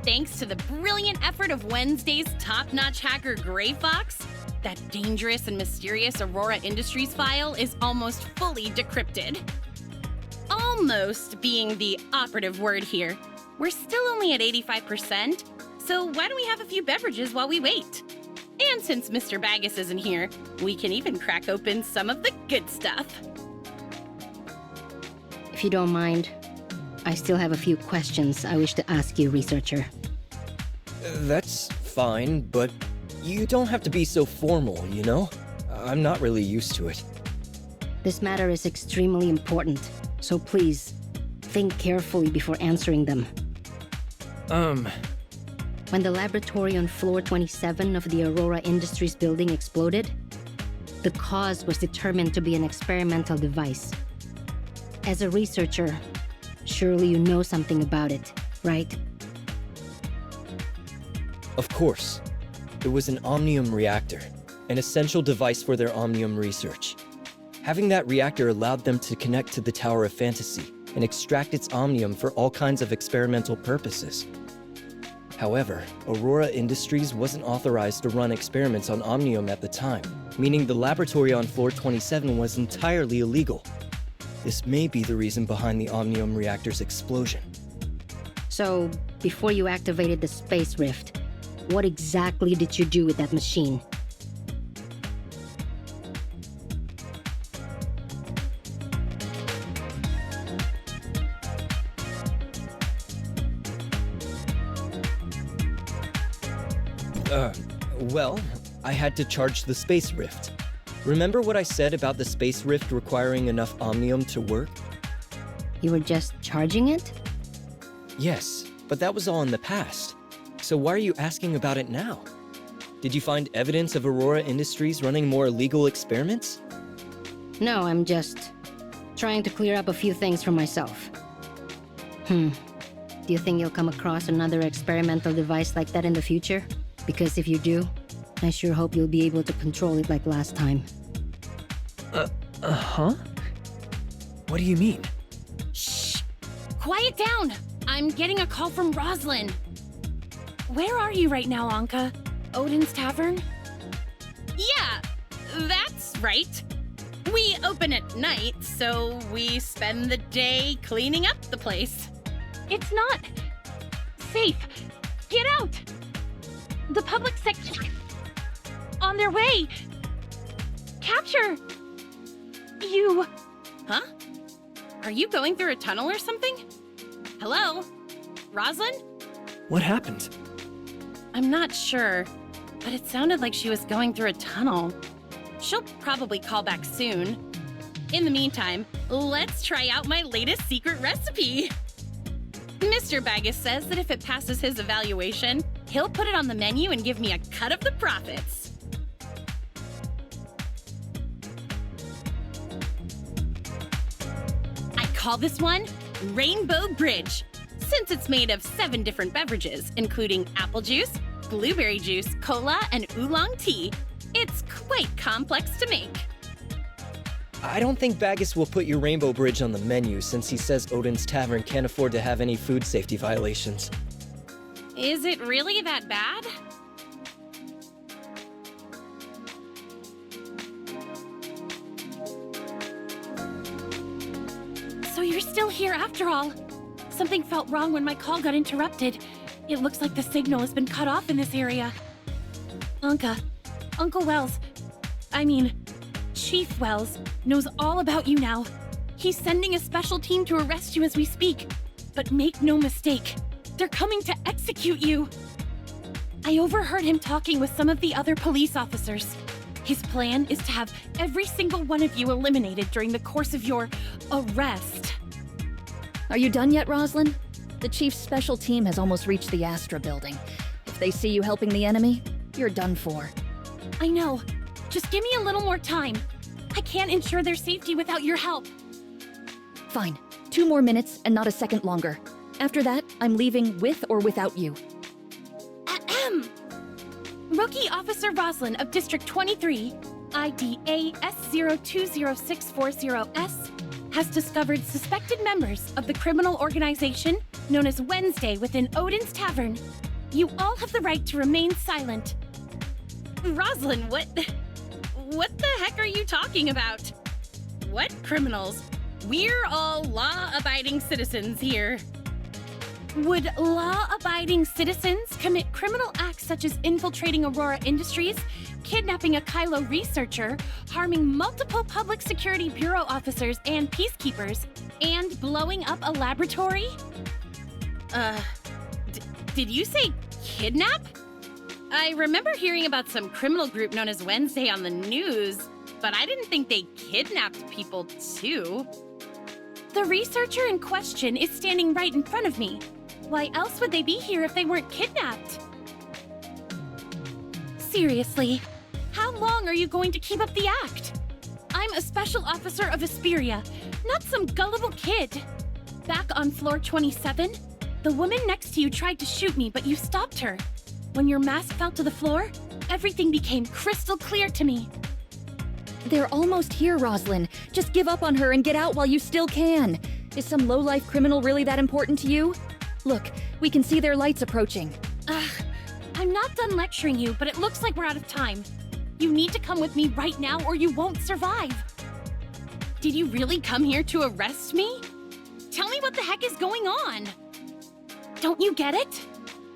Thanks to the brilliant effort of Wednesday's top-notch hacker Gray Fox, that dangerous and mysterious Aurora Industries file is almost fully decrypted. Almost being the operative word here. We're still only at 85%, so why don't we have a few beverages while we wait? And since Mr. Baggus isn't here, we can even crack open some of the good stuff. If you don't mind, I still have a few questions I wish to ask you, researcher. That's fine, but you don't have to be so formal, you know? I'm not really used to it. This matter is extremely important, so please, think carefully before answering them. When the laboratory on floor 27 of the Aurora Industries building exploded, the cause was determined to be an experimental device. As a researcher, surely you know something about it, right? Of course. It was an omnium reactor, an essential device for their omnium research. Having that reactor allowed them to connect to the Tower of Fantasy and extract its omnium for all kinds of experimental purposes. However, Aurora Industries wasn't authorized to run experiments on omnium at the time, meaning the laboratory on floor 27 was entirely illegal. This may be the reason behind the omnium reactor's explosion. So, before you activated the space rift, what exactly did you do with that machine? Well, I had to charge the space rift. Remember what I said about the space rift requiring enough omnium to work? You were just charging it? Yes, but that was all in the past. So why are you asking about it now? Did you find evidence of Aurora Industries running more illegal experiments? No, I'm just trying to clear up a few things for myself. Do you think you'll come across another experimental device like that in the future? Because if you do, I sure hope you'll be able to control it like last time. Huh? What do you mean? Shh! Quiet down! I'm getting a call from Roslyn. Where are you right now, Anka? Odin's Tavern? Yeah, that's right. We open at night, so we spend the day cleaning up the place. It's not safe. Get out! The public sector... On their way! Capture! You... Huh? Are you going through a tunnel or something? Hello? Roslyn? What happened? I'm not sure, but it sounded like she was going through a tunnel. She'll probably call back soon. In the meantime, let's try out my latest secret recipe! Mr. Baggus says that if it passes his evaluation, he'll put it on the menu and give me a cut of the profits. I call this one Rainbow Bridge, since it's made of 7 different beverages, including apple juice, blueberry juice, cola, and oolong tea. It's quite complex to make. I don't think Baggus will put your Rainbow Bridge on the menu since he says Odin's Tavern can't afford to have any food safety violations. Is it really that bad? So you're still here after all. Something felt wrong when my call got interrupted. It looks like the signal has been cut off in this area. Anka, Uncle Wells, Chief Wells, knows all about you now. He's sending a special team to arrest you as we speak. But make no mistake, they're coming to execute you. I overheard him talking with some of the other police officers. His plan is to have every single one of you eliminated during the course of your arrest. Are you done yet, Roslyn? The Chief's special team has almost reached the Astra building. If they see you helping the enemy, you're done for. I know. Just give me a little more time. I can't ensure their safety without your help. Fine. 2 more minutes and not a second longer. After that, I'm leaving with or without you. Ahem. Rookie Officer Roslyn of District 23, ID AS020640S, has discovered suspected members of the criminal organization known as Wednesday within Odin's Tavern. You all have the right to remain silent. Roslyn, what the heck are you talking about? What criminals? We're all law-abiding citizens here. Would law-abiding citizens commit criminal acts such as infiltrating Aurora Industries, kidnapping a Kylo researcher, harming multiple public security bureau officers and peacekeepers, and blowing up a laboratory? Did you say kidnap? I remember hearing about some criminal group known as Wednesday on the news, but I didn't think they kidnapped people too. The researcher in question is standing right in front of me. Why else would they be here if they weren't kidnapped? Seriously, how long are you going to keep up the act? I'm a special officer of Asperia, not some gullible kid. Back on floor 27, the woman next to you tried to shoot me, but you stopped her. When your mask fell to the floor, everything became crystal clear to me. They're almost here, Roslyn. Just give up on her and get out while you still can. Is some low-life criminal really that important to you? Look, we can see their lights approaching. I'm not done lecturing you, but it looks like we're out of time. You need to come with me right now or you won't survive. Did you really come here to arrest me? Tell me what the heck is going on. Don't you get it?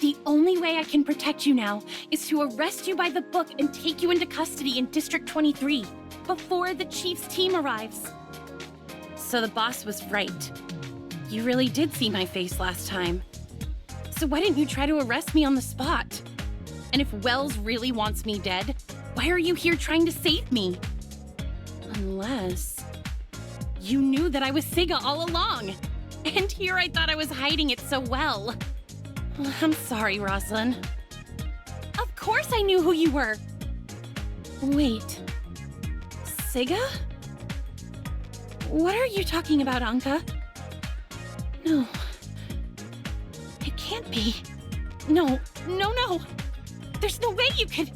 The only way I can protect you now is to arrest you by the book and take you into custody in District 23 before the Chief's team arrives. So the boss was right. You really did see my face last time. So why didn't you try to arrest me on the spot? And if Wells really wants me dead, why are you here trying to save me? Unless you knew that I was Siga all along. And here I thought I was hiding it so well. I'm sorry, Roslyn. Of course I knew who you were. Wait. Siga? What are you talking about, Anka? No. It can't be. No. There's no way you could...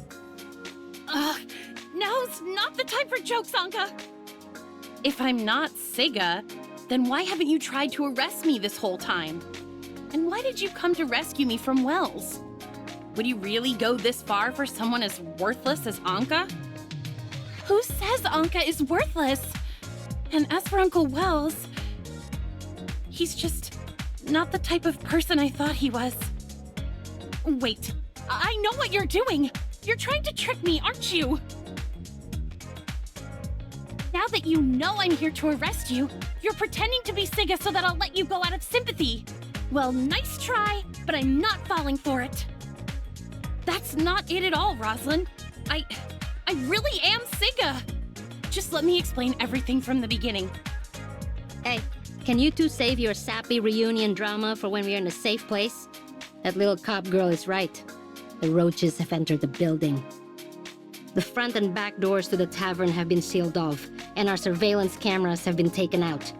Now's not the time for jokes, Anka. If I'm not Siga, then why haven't you tried to arrest me this whole time? And why did you come to rescue me from Wells? Would you really go this far for someone as worthless as Anka? Who says Anka is worthless? And as for Uncle Wells, he's just not the type of person I thought he was. Wait, I know what you're doing! You're trying to trick me, aren't you? Now that you know I'm here to arrest you, you're pretending to be Siga so that I'll let you go out of sympathy. Well, nice try, but I'm not falling for it. That's not it at all, Roslyn. I really am Siga. Just let me explain everything from the beginning. Hey, can you two save your sappy reunion drama for when we're in a safe place? That little cop girl is right. The roaches have entered the building. The front and back doors to the tavern have been sealed off, and our surveillance cameras have been taken out.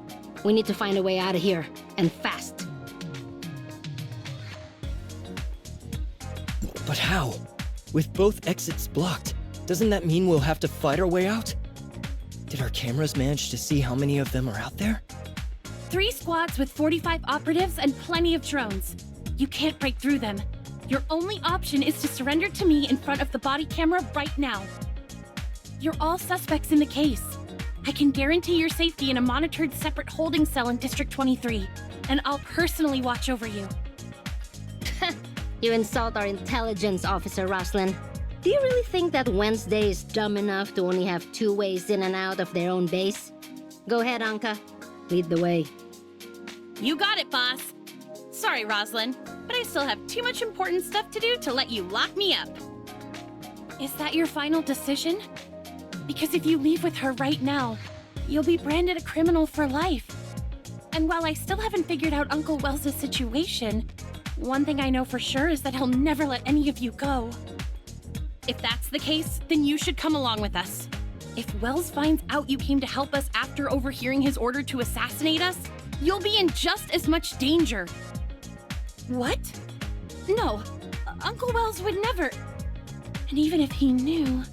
We need to find a way out of here, and fast. But how? With both exits blocked, doesn't that mean we'll have to fight our way out? Did our cameras manage to see how many of them are out there? 3 squads with 45 operatives and plenty of drones. You can't break through them. Your only option is to surrender to me in front of the body camera right now. You're all suspects in the case. I can guarantee your safety in a monitored separate holding cell in District 23, and I'll personally watch over you. You insult our intelligence, Officer Roslyn. Do you really think that Wednesday is dumb enough to only have 2 ways in and out of their own base? Go ahead, Anka. Lead the way. You got it, boss. Sorry, Roslyn, but I still have too much important stuff to do to let you lock me up. Is that your final decision? Because if you leave with her right now, you'll be branded a criminal for life. And while I still haven't figured out Uncle Wells' situation, one thing I know for sure is that he'll never let any of you go. If that's the case, then you should come along with us. If Wells finds out you came to help us after overhearing his order to assassinate us, you'll be in just as much danger. What? No, Uncle Wells would never... And even if he knew,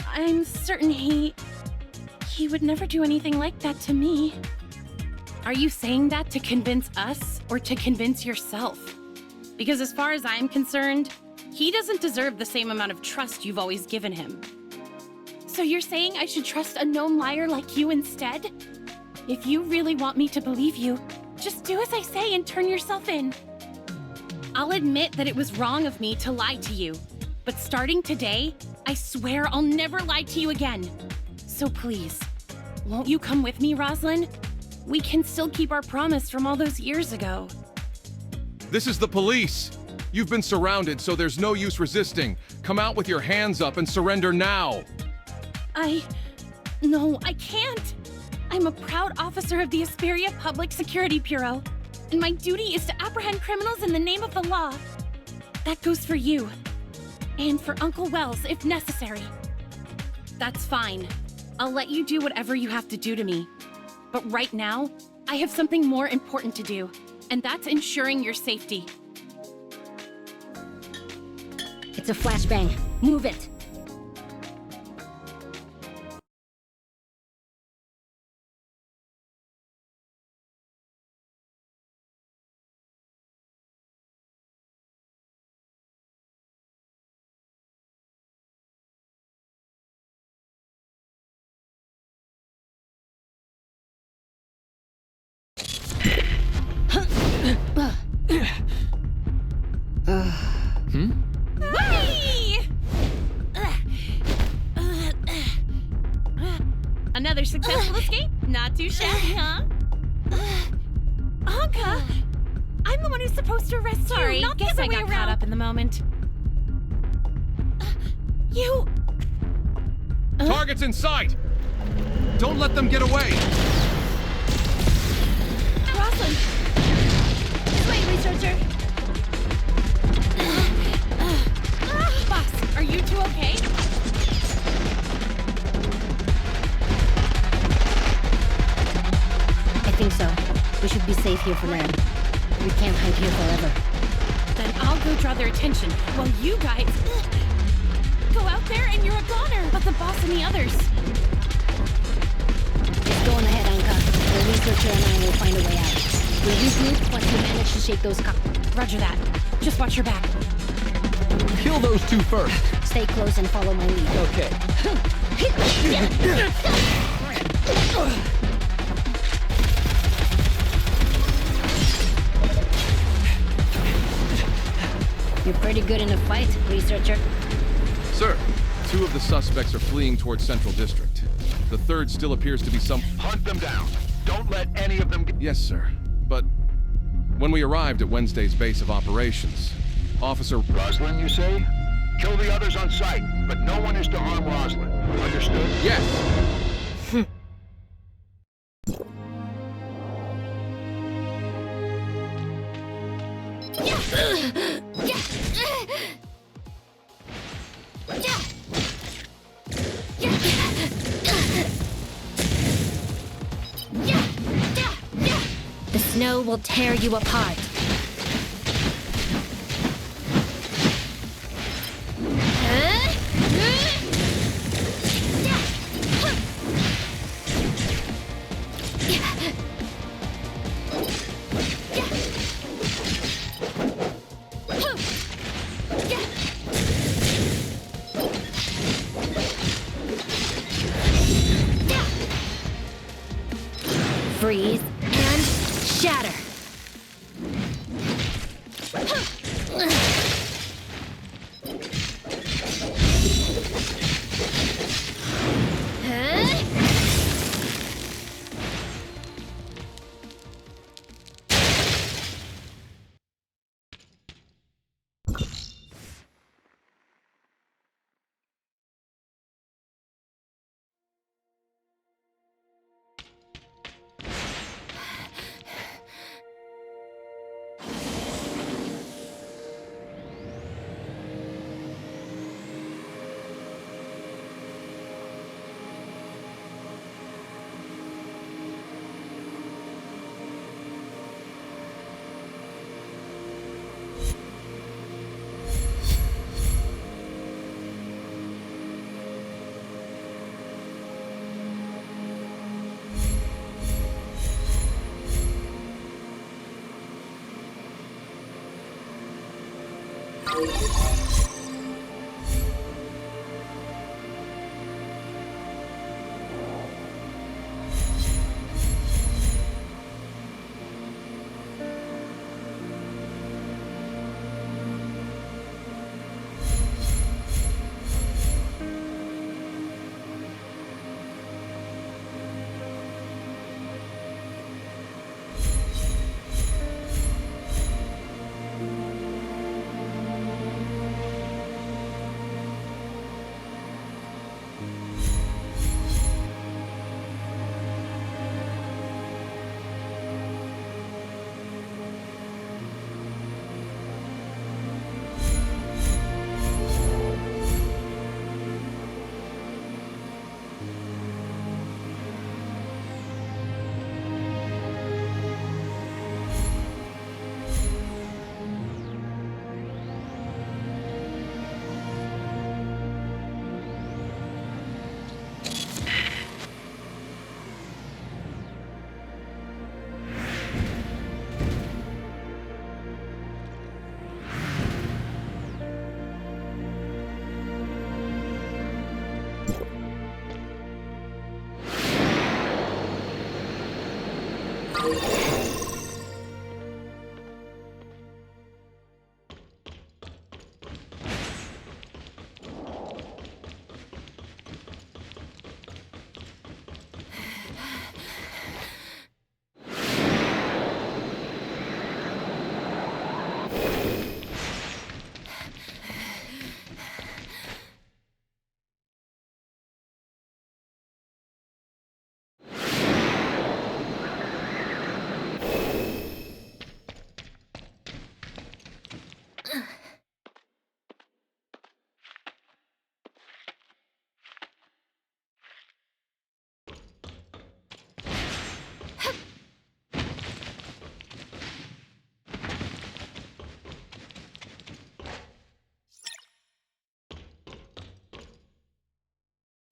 I'm certain he would never do anything like that to me. Are you saying that to convince us or to convince yourself? Because as far as I'm concerned, he doesn't deserve the same amount of trust you've always given him. So you're saying I should trust a known liar like you instead? If you really want me to believe you, just do as I say and turn yourself in. I'll admit that it was wrong of me to lie to you, but starting today, I swear I'll never lie to you again. So please, won't you come with me, Roslyn? We can still keep our promise from all those years ago. This is the police! You've been surrounded, so there's no use resisting. Come out with your hands up and surrender now! No, I can't! I'm a proud officer of the Asperia Public Security Bureau, and my duty is to apprehend criminals in the name of the law. That goes for you. And for Uncle Wells, if necessary. That's fine. I'll let you do whatever you have to do to me. But right now, I have something more important to do, and that's ensuring your safety. It's a flashbang. Move it! Whee! Another successful escape? Not too shabby, huh? Anka! I'm the one who's supposed to arrest you, not the other way around. Guess I got caught up in the moment. You... Target's in sight! Don't let them get away! Roslyn! This way, researcher! Boss, are you two okay? I think so. We should be safe here for now. We can't hide here forever. Then I'll go draw their attention, while you guys... go out there and you're a goner! But the boss and the others... Just go on ahead, Anka. The researcher and I will find a way out. We'll regroup once we manage to shake those cops. Roger that. Just watch your back. Kill those two first. Stay close and follow my lead. Okay. You're pretty good in a fight, researcher. Sir, 2 of the suspects are fleeing towards Central District. The third still appears to be some... Hunt them down. Don't let any of them get... Yes, sir. But when we arrived at Wednesday's base of operations, Officer... Roslyn, you say? Kill the others on sight, but no one is to harm Roslyn. Understood? Yes! The snow will tear you apart. Freeze and shatter.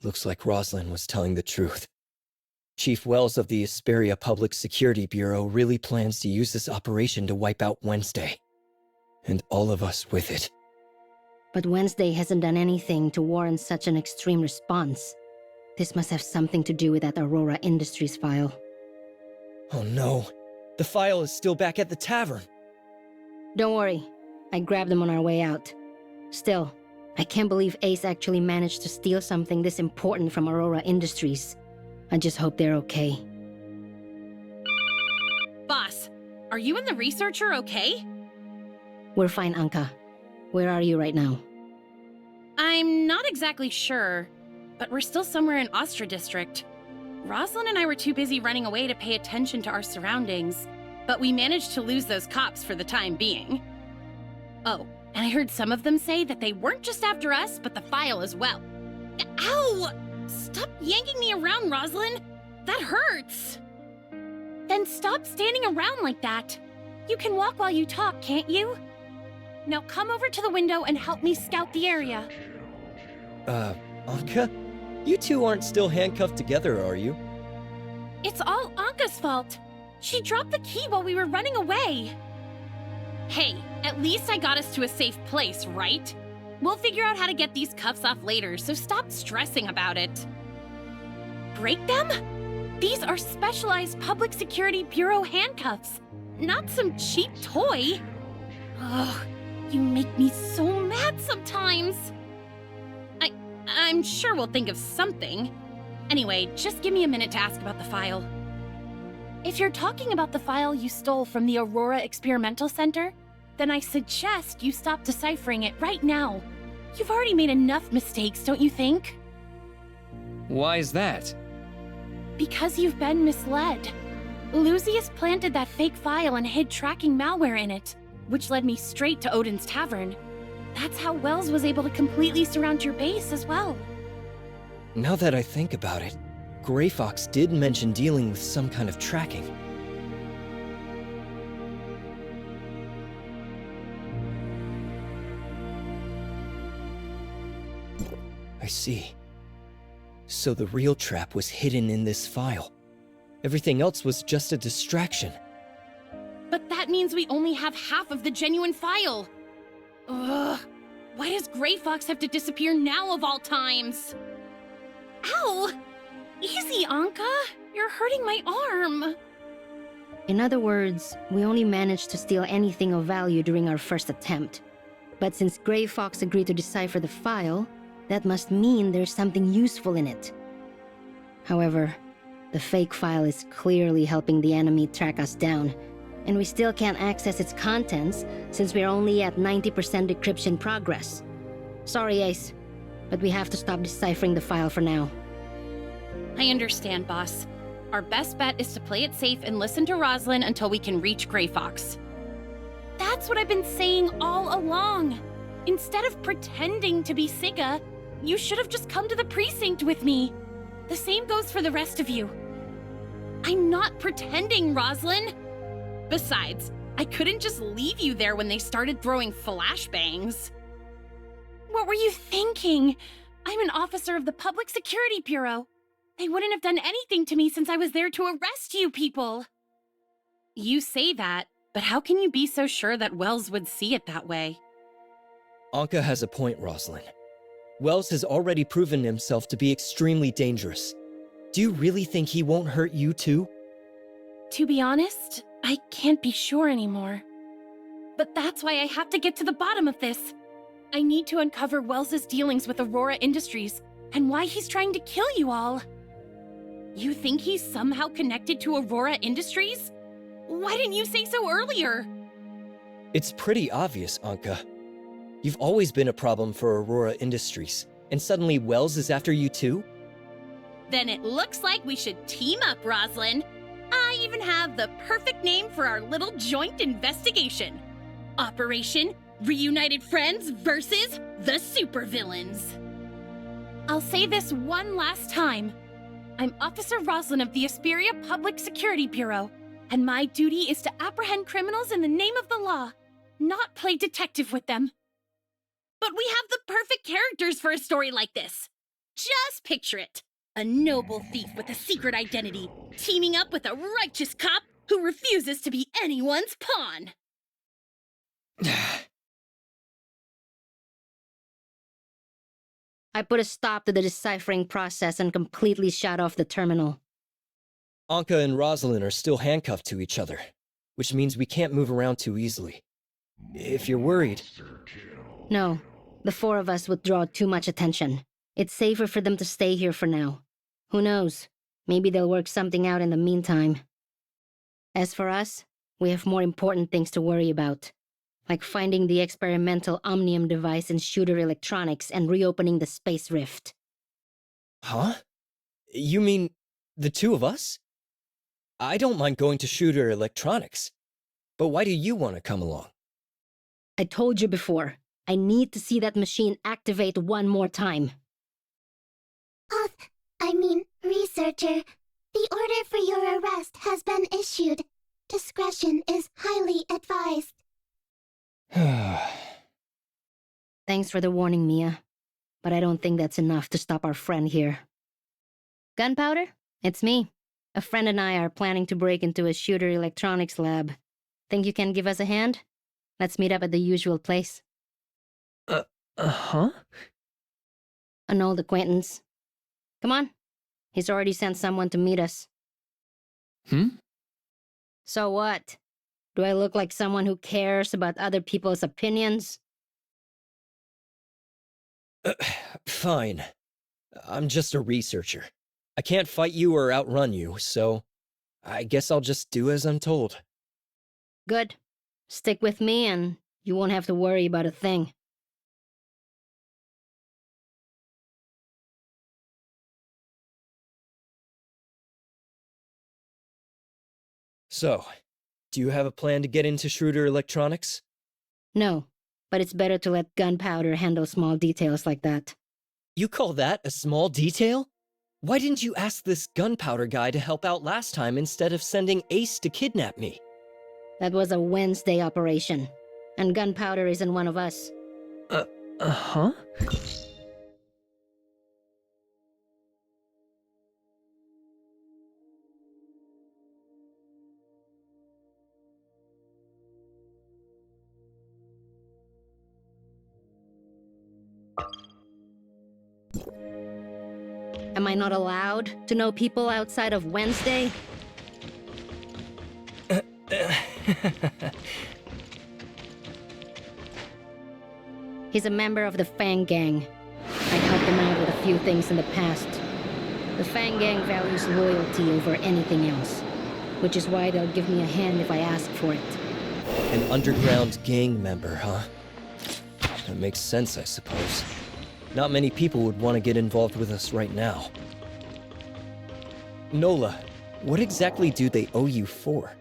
Looks like Rosalind was telling the truth. Chief Wells of the Asperia Public Security Bureau really plans to use this operation to wipe out Wednesday. And all of us with it. But Wednesday hasn't done anything to warrant such an extreme response. This must have something to do with that Aurora Industries file. Oh no. The file is still back at the tavern. Don't worry. I grabbed them on our way out. Still, I can't believe Ace actually managed to steal something this important from Aurora Industries. I just hope they're okay. Boss, are you and the researcher okay? We're fine, Anka. Where are you right now? I'm not exactly sure, but we're still somewhere in Astra District. Rosalind and I were too busy running away to pay attention to our surroundings, but we managed to lose those cops for the time being. Oh, and I heard some of them say that they weren't just after us, but the file as well. Ow! Stop yanking me around, Rosalind! That hurts! Then stop standing around like that. You can walk while you talk, can't you? Now come over to the window and help me scout the area. Anka? You two aren't still handcuffed together, are you? It's all Anka's fault. She dropped the key while we were running away. Hey, at least I got us to a safe place, right? We'll figure out how to get these cuffs off later, so stop stressing about it. Break them? These are specialized Public Security Bureau handcuffs, not some cheap toy. Ugh, you make me so mad sometimes. I'm sure we'll think of something. Anyway, just give me a minute to ask about the file. If you're talking about the file you stole from the Aurora Experimental Center, then I suggest you stop deciphering it right now. You've already made enough mistakes, don't you think? Why is that? Because you've been misled. Lucius planted that fake file and hid tracking malware in it, which led me straight to Odin's Tavern. That's how Wells was able to completely surround your base as well. Now that I think about it, Grey Fox did mention dealing with some kind of tracking. I see. So the real trap was hidden in this file. Everything else was just a distraction. But that means we only have half of the genuine file. Ugh. Why does Gray Fox have to disappear now of all times? Ow! Easy, Anka! You're hurting my arm! In other words, we only managed to steal anything of value during our first attempt. But since Gray Fox agreed to decipher the file, that must mean there's something useful in it. However, the fake file is clearly helping the enemy track us down, and we still can't access its contents since we're only at 90% decryption progress. Sorry, Ace, but we have to stop deciphering the file for now. I understand, boss. Our best bet is to play it safe and listen to Rosalind until we can reach Gray Fox. That's what I've been saying all along. Instead of pretending to be Siga, you should have just come to the precinct with me. The same goes for the rest of you. I'm not pretending, Rosalind. Besides, I couldn't just leave you there when they started throwing flashbangs. What were you thinking? I'm an officer of the Public Security Bureau. They wouldn't have done anything to me since I was there to arrest you people. You say that, but how can you be so sure that Wells would see it that way? Anka has a point, Rosalind. Wells has already proven himself to be extremely dangerous. Do you really think he won't hurt you too? To be honest, I can't be sure anymore. But that's why I have to get to the bottom of this. I need to uncover Wells's dealings with Aurora Industries and why he's trying to kill you all. You think he's somehow connected to Aurora Industries? Why didn't you say so earlier? It's pretty obvious, Anka. You've always been a problem for Aurora Industries, and suddenly Wells is after you too? Then it looks like we should team up, Rosalind. I even have the perfect name for our little joint investigation. Operation Reunited Friends versus the Supervillains. I'll say this one last time. I'm Officer Rosalind of the Asperia Public Security Bureau, and my duty is to apprehend criminals in the name of the law, not play detective with them. But we have the perfect characters for a story like this. Just picture it. A noble thief with a secret identity, teaming up with a righteous cop who refuses to be anyone's pawn. I put a stop to the deciphering process and completely shut off the terminal. Anka and Rosalind are still handcuffed to each other, which means we can't move around too easily. If you're worried... No, the four of us would draw too much attention. It's safer for them to stay here for now. Who knows? Maybe they'll work something out in the meantime. As for us, we have more important things to worry about, like finding the experimental Omnium device in Shooter Electronics and reopening the space rift. Huh? You mean the two of us? I don't mind going to Shooter Electronics, but why do you want to come along? I told you before, I need to see that machine activate one more time. Researcher, the order for your arrest has been issued. Discretion is highly advised. Thanks for the warning, Mia. But I don't think that's enough to stop our friend here. Gunpowder? It's me. A friend and I are planning to break into a Shooter Electronics lab. Think you can give us a hand? Let's meet up at the usual place. Huh? An old acquaintance. Come on. He's already sent someone to meet us. So what? Do I look like someone who cares about other people's opinions? Fine. I'm just a researcher. I can't fight you or outrun you, so I guess I'll just do as I'm told. Good. Stick with me and you won't have to worry about a thing. So, do you have a plan to get into Schroeder Electronics? No, but it's better to let Gunpowder handle small details like that. You call that a small detail? Why didn't you ask this Gunpowder guy to help out last time instead of sending Ace to kidnap me? That was a Wednesday operation, and Gunpowder isn't one of us. Huh? Am I not allowed to know people outside of Wednesday? He's a member of the Fang Gang. I helped him out with a few things in the past. The Fang Gang values loyalty over anything else, which is why they'll give me a hand if I ask for it. An underground gang member, huh? That makes sense, I suppose. Not many people would want to get involved with us right now. Nola, what exactly do they owe you for?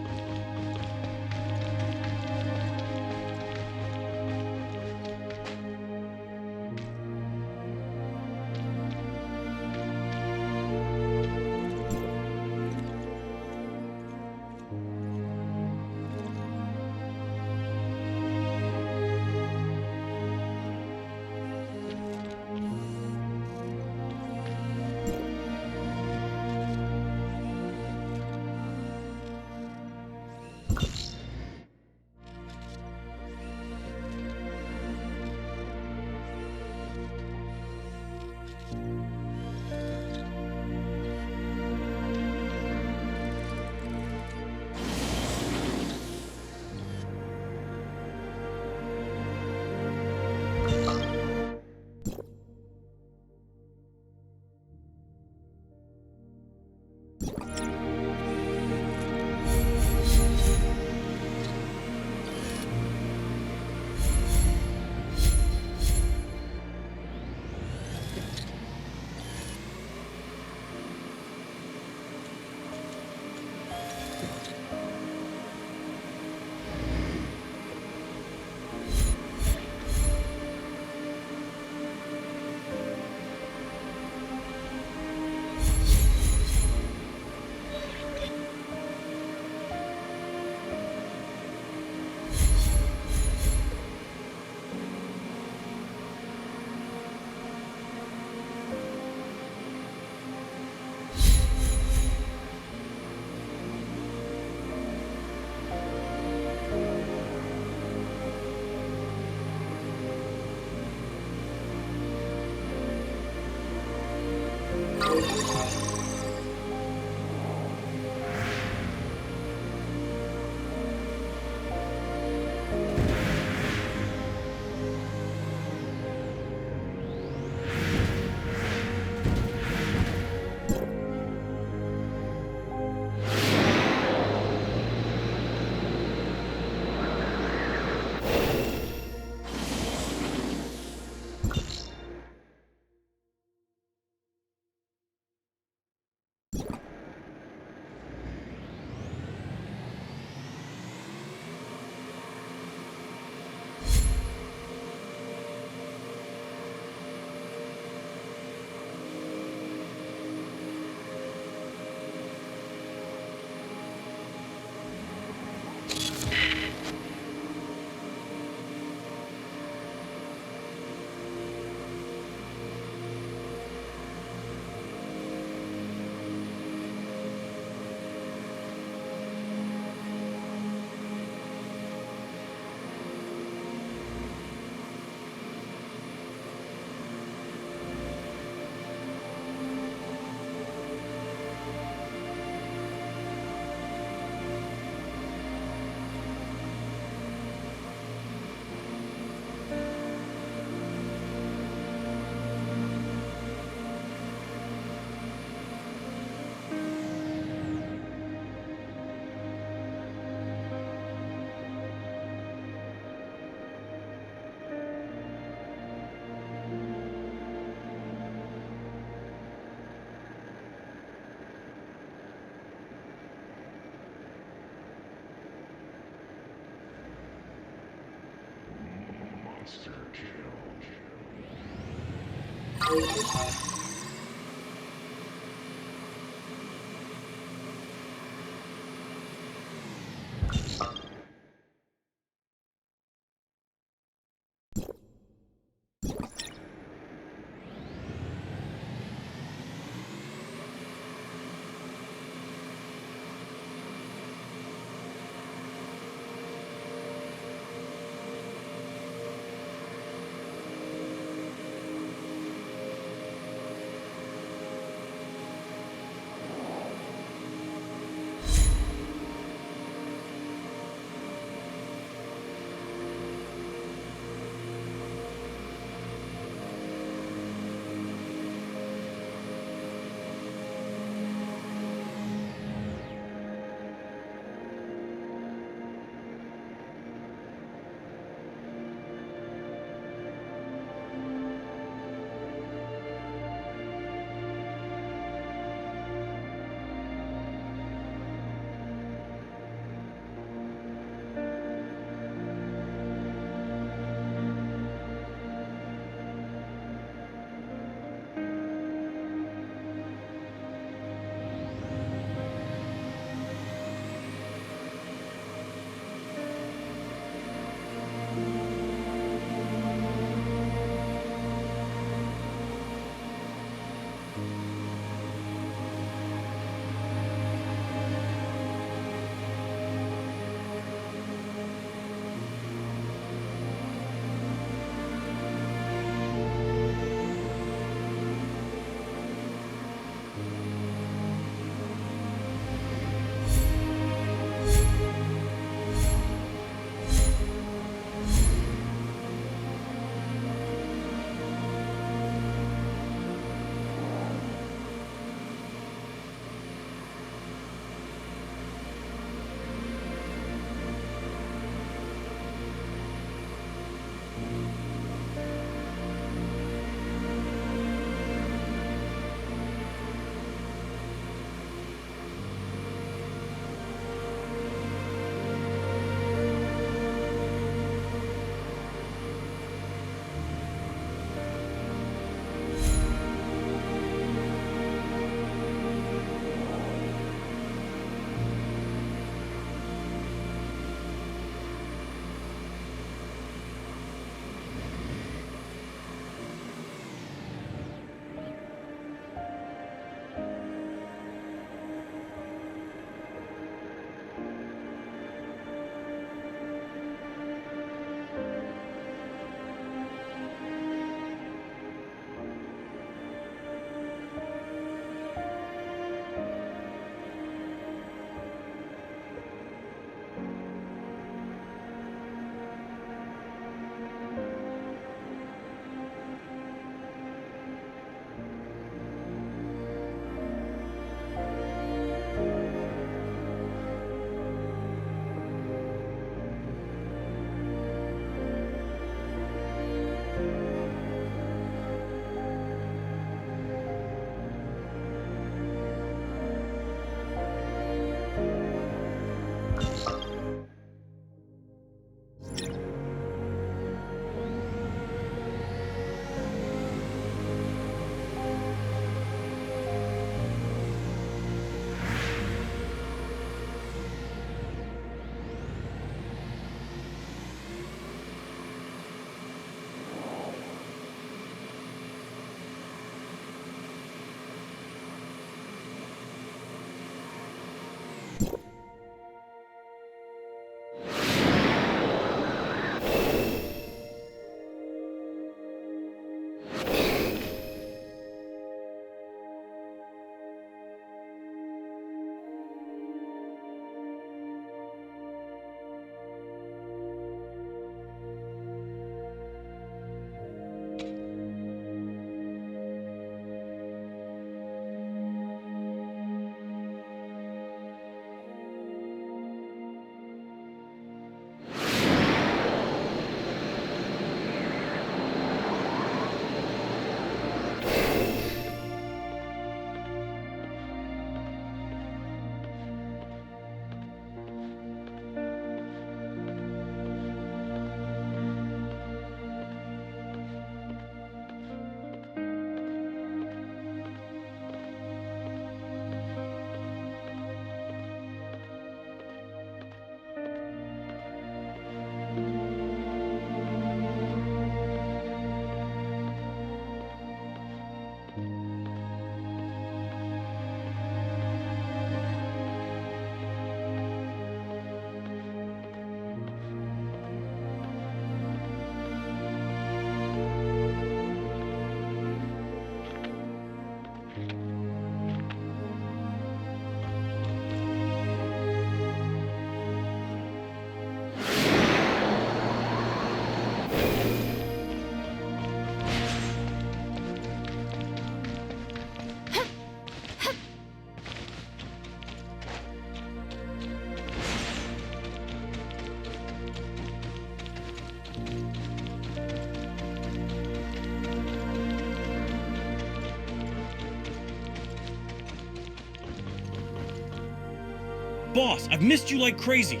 boss. I've missed you like crazy.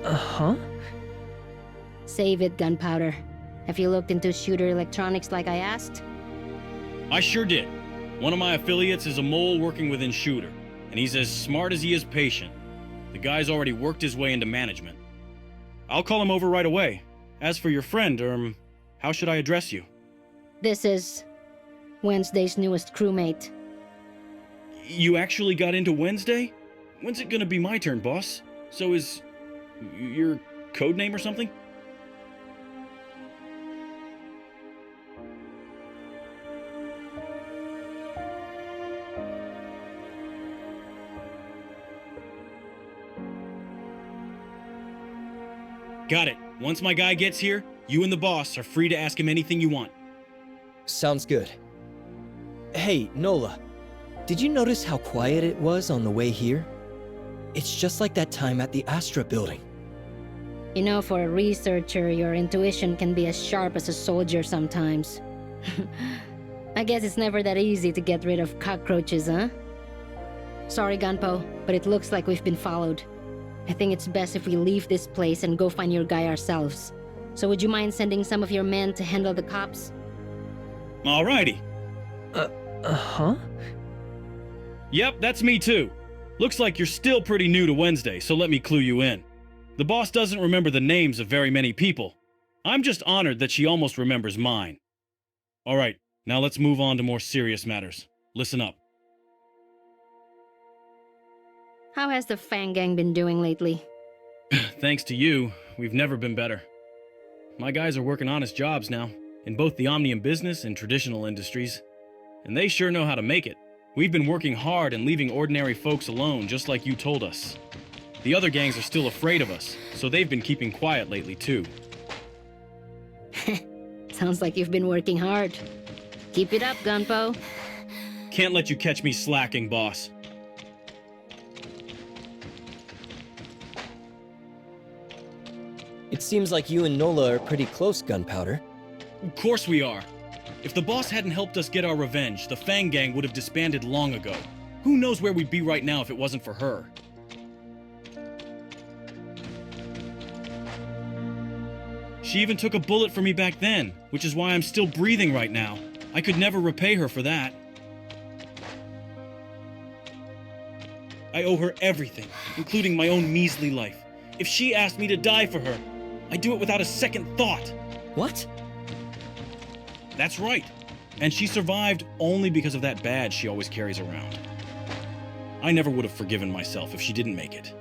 Huh? Save it, Gunpowder. Have you looked into Shooter Electronics like I asked? I sure did. One of my affiliates is a mole working within Shooter, and he's as smart as he is patient. The guy's already worked his way into management. I'll call him over right away. As for your friend, how should I address you? This is Wednesday's newest crewmate. You actually got into Wednesday? When's it gonna be my turn, boss? So is your code name or something? Got it. Once my guy gets here, you and the boss are free to ask him anything you want. Sounds good. Hey, Nola. Did you notice how quiet it was on the way here? It's just like that time at the Astra building. You know, for a researcher, your intuition can be as sharp as a soldier sometimes. I guess it's never that easy to get rid of cockroaches, huh? Sorry, Gunpo, but it looks like we've been followed. I think it's best if we leave this place and go find your guy ourselves. So would you mind sending some of your men to handle the cops? Alrighty. Huh? Yep, that's me too. Looks like you're still pretty new to Wednesday, so let me clue you in. The boss doesn't remember the names of very many people. I'm just honored that she almost remembers mine. Alright, now let's move on to more serious matters. Listen up. How has the Fang Gang been doing lately? Thanks to you, we've never been better. My guys are working honest jobs now, in both the Omnium business and traditional industries. And they sure know how to make it. We've been working hard and leaving ordinary folks alone, just like you told us. The other gangs are still afraid of us, so they've been keeping quiet lately too. Sounds like you've been working hard. Keep it up, Gunpo. Can't let you catch me slacking, boss. It seems like you and Nola are pretty close, Gunpowder. Of course we are. If the boss hadn't helped us get our revenge, the Fang Gang would have disbanded long ago. Who knows where we'd be right now if it wasn't for her? She even took a bullet for me back then, which is why I'm still breathing right now. I could never repay her for that. I owe her everything, including my own measly life. If she asked me to die for her, I'd do it without a second thought. What? That's right. And she survived only because of that badge she always carries around. I never would have forgiven myself if she didn't make it.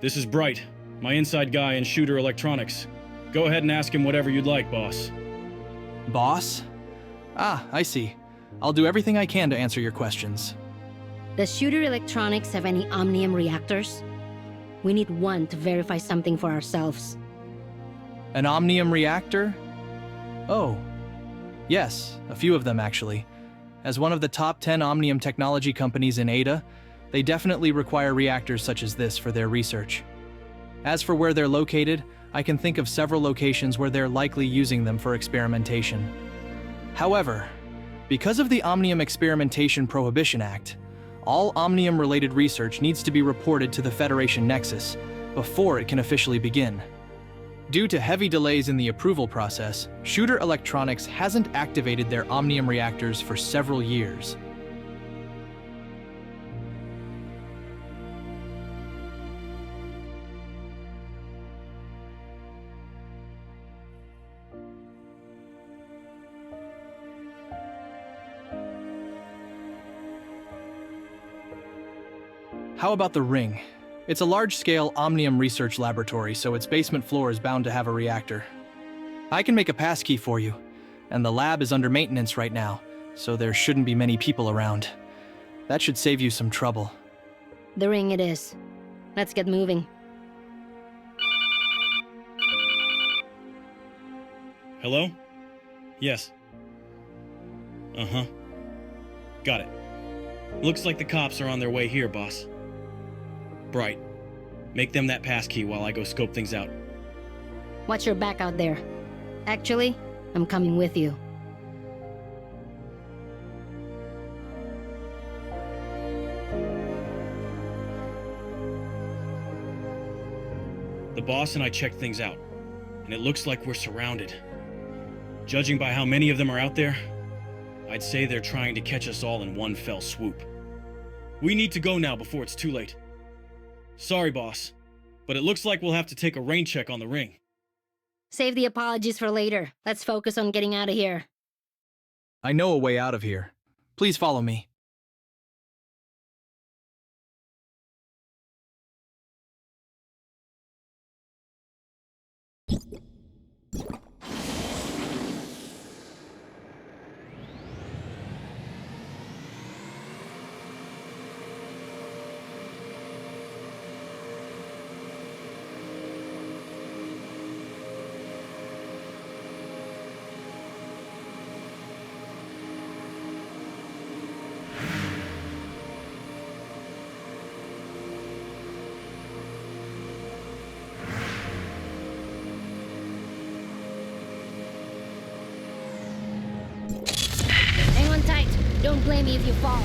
This is Bright, my inside guy in Shooter Electronics. Go ahead and ask him whatever you'd like, boss. Boss? Ah, I see. I'll do everything I can to answer your questions. Does Shooter Electronics have any Omnium reactors? We need one to verify something for ourselves. An Omnium reactor? Oh. Yes, a few of them actually. As one of the top 10 Omnium technology companies in Ada, they definitely require reactors such as this for their research. As for where they're located, I can think of several locations where they're likely using them for experimentation. However, because of the Omnium Experimentation Prohibition Act, all Omnium-related research needs to be reported to the Federation Nexus before it can officially begin. Due to heavy delays in the approval process, Shooter Electronics hasn't activated their Omnium reactors for several years. How about the Ring? It's a large-scale Omnium research laboratory, so its basement floor is bound to have a reactor. I can make a passkey for you, and the lab is under maintenance right now, so there shouldn't be many people around. That should save you some trouble. The Ring it is. Let's get moving. Hello? Yes. Uh-huh. Got it. Looks like the cops are on their way here, boss. Bright. Make them that passkey while I go scope things out. Watch your back out there. Actually, I'm coming with you. boss and I checked things out, and it looks like we're surrounded. Judging by how many of them are out there, I'd say they're trying to catch us all in one fell swoop. We need to go now before it's too late. Sorry, boss, but it looks like we'll have to take a rain check on the ring. Save the apologies for later. Let's focus on getting out of here. I know a way out of here. Please follow me. Hang on tight. Don't blame me if you fall.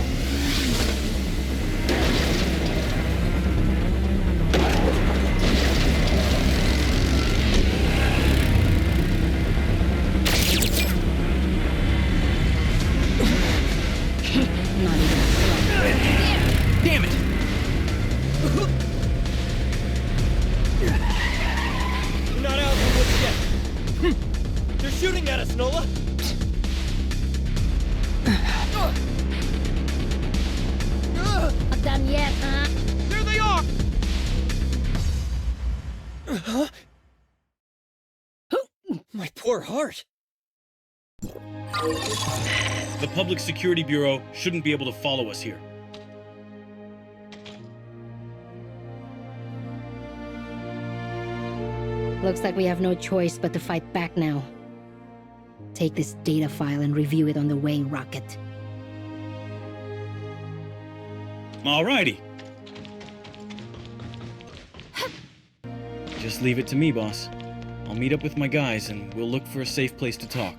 Not even close. Damn it! You're not out of the woods yet. They're shooting at us, Nola. Not done yet, huh? There they are! Huh? My poor heart. The Public Security Bureau shouldn't be able to follow us here. Looks like we have no choice but to fight back now. Take this data file and review it on the way, Rocket. Alrighty. Just leave it to me, boss. I'll meet up with my guys and we'll look for a safe place to talk.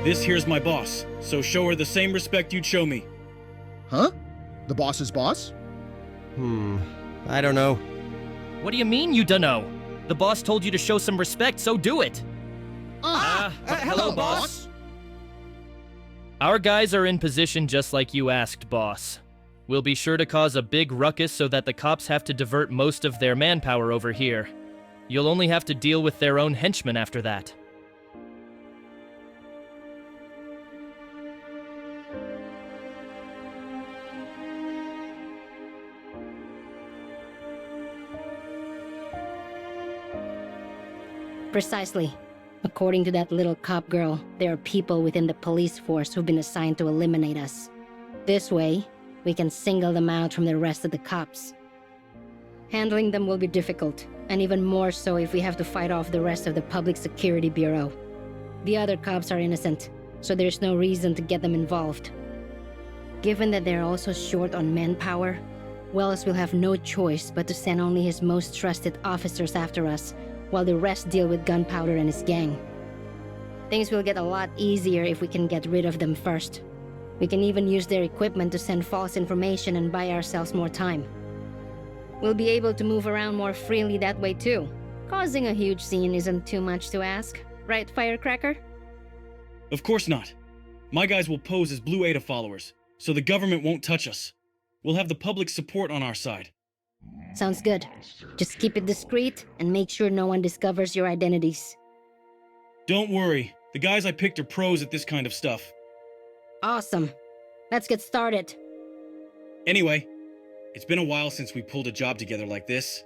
This here's my boss, so show her the same respect you'd show me. Huh? The boss's boss? I don't know. What do you mean you dunno? The boss told you to show some respect, so do it. Hello, boss. Our guys are in position just like you asked, boss. We'll be sure to cause a big ruckus so that the cops have to divert most of their manpower over here. You'll only have to deal with their own henchmen after that. Precisely. According to that little cop girl, there are people within the police force who've been assigned to eliminate us. This way, we can single them out from the rest of the cops. Handling them will be difficult, and even more so if we have to fight off the rest of the Public Security Bureau. The other cops are innocent, so there's no reason to get them involved. Given that they're also short on manpower, Wells will have no choice but to send only his most trusted officers after us, while the rest deal with Gunpowder and his gang. Things will get a lot easier if we can get rid of them first. We can even use their equipment to send false information and buy ourselves more time. We'll be able to move around more freely that way too. Causing a huge scene isn't too much to ask, right, Firecracker? Of course not. My guys will pose as Blue Ada followers, so the government won't touch us. We'll have the public support on our side. Sounds good. Just keep it discreet and make sure no one discovers your identities. Don't worry. The guys I picked are pros at this kind of stuff. Awesome. Let's get started. Anyway, it's been a while since we pulled a job together like this.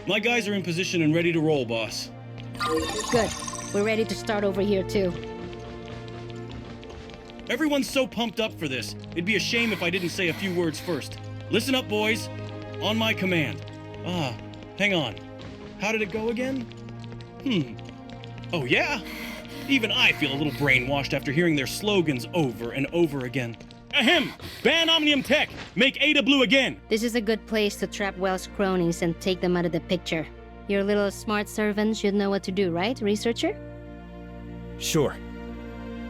My guys are in position and ready to roll, boss. Good. We're ready to start over here, too. Everyone's so pumped up for this. It'd be a shame if I didn't say a few words first. Listen up, boys. On my command. Hang on. How did it go again? Oh, yeah? Even I feel a little brainwashed after hearing their slogans over and over again. Ahem! Ban Omnium Tech! Make Ada blue again! This is a good place to trap Wells' cronies and take them out of the picture. Your little smart servant should know what to do, right, researcher? Sure.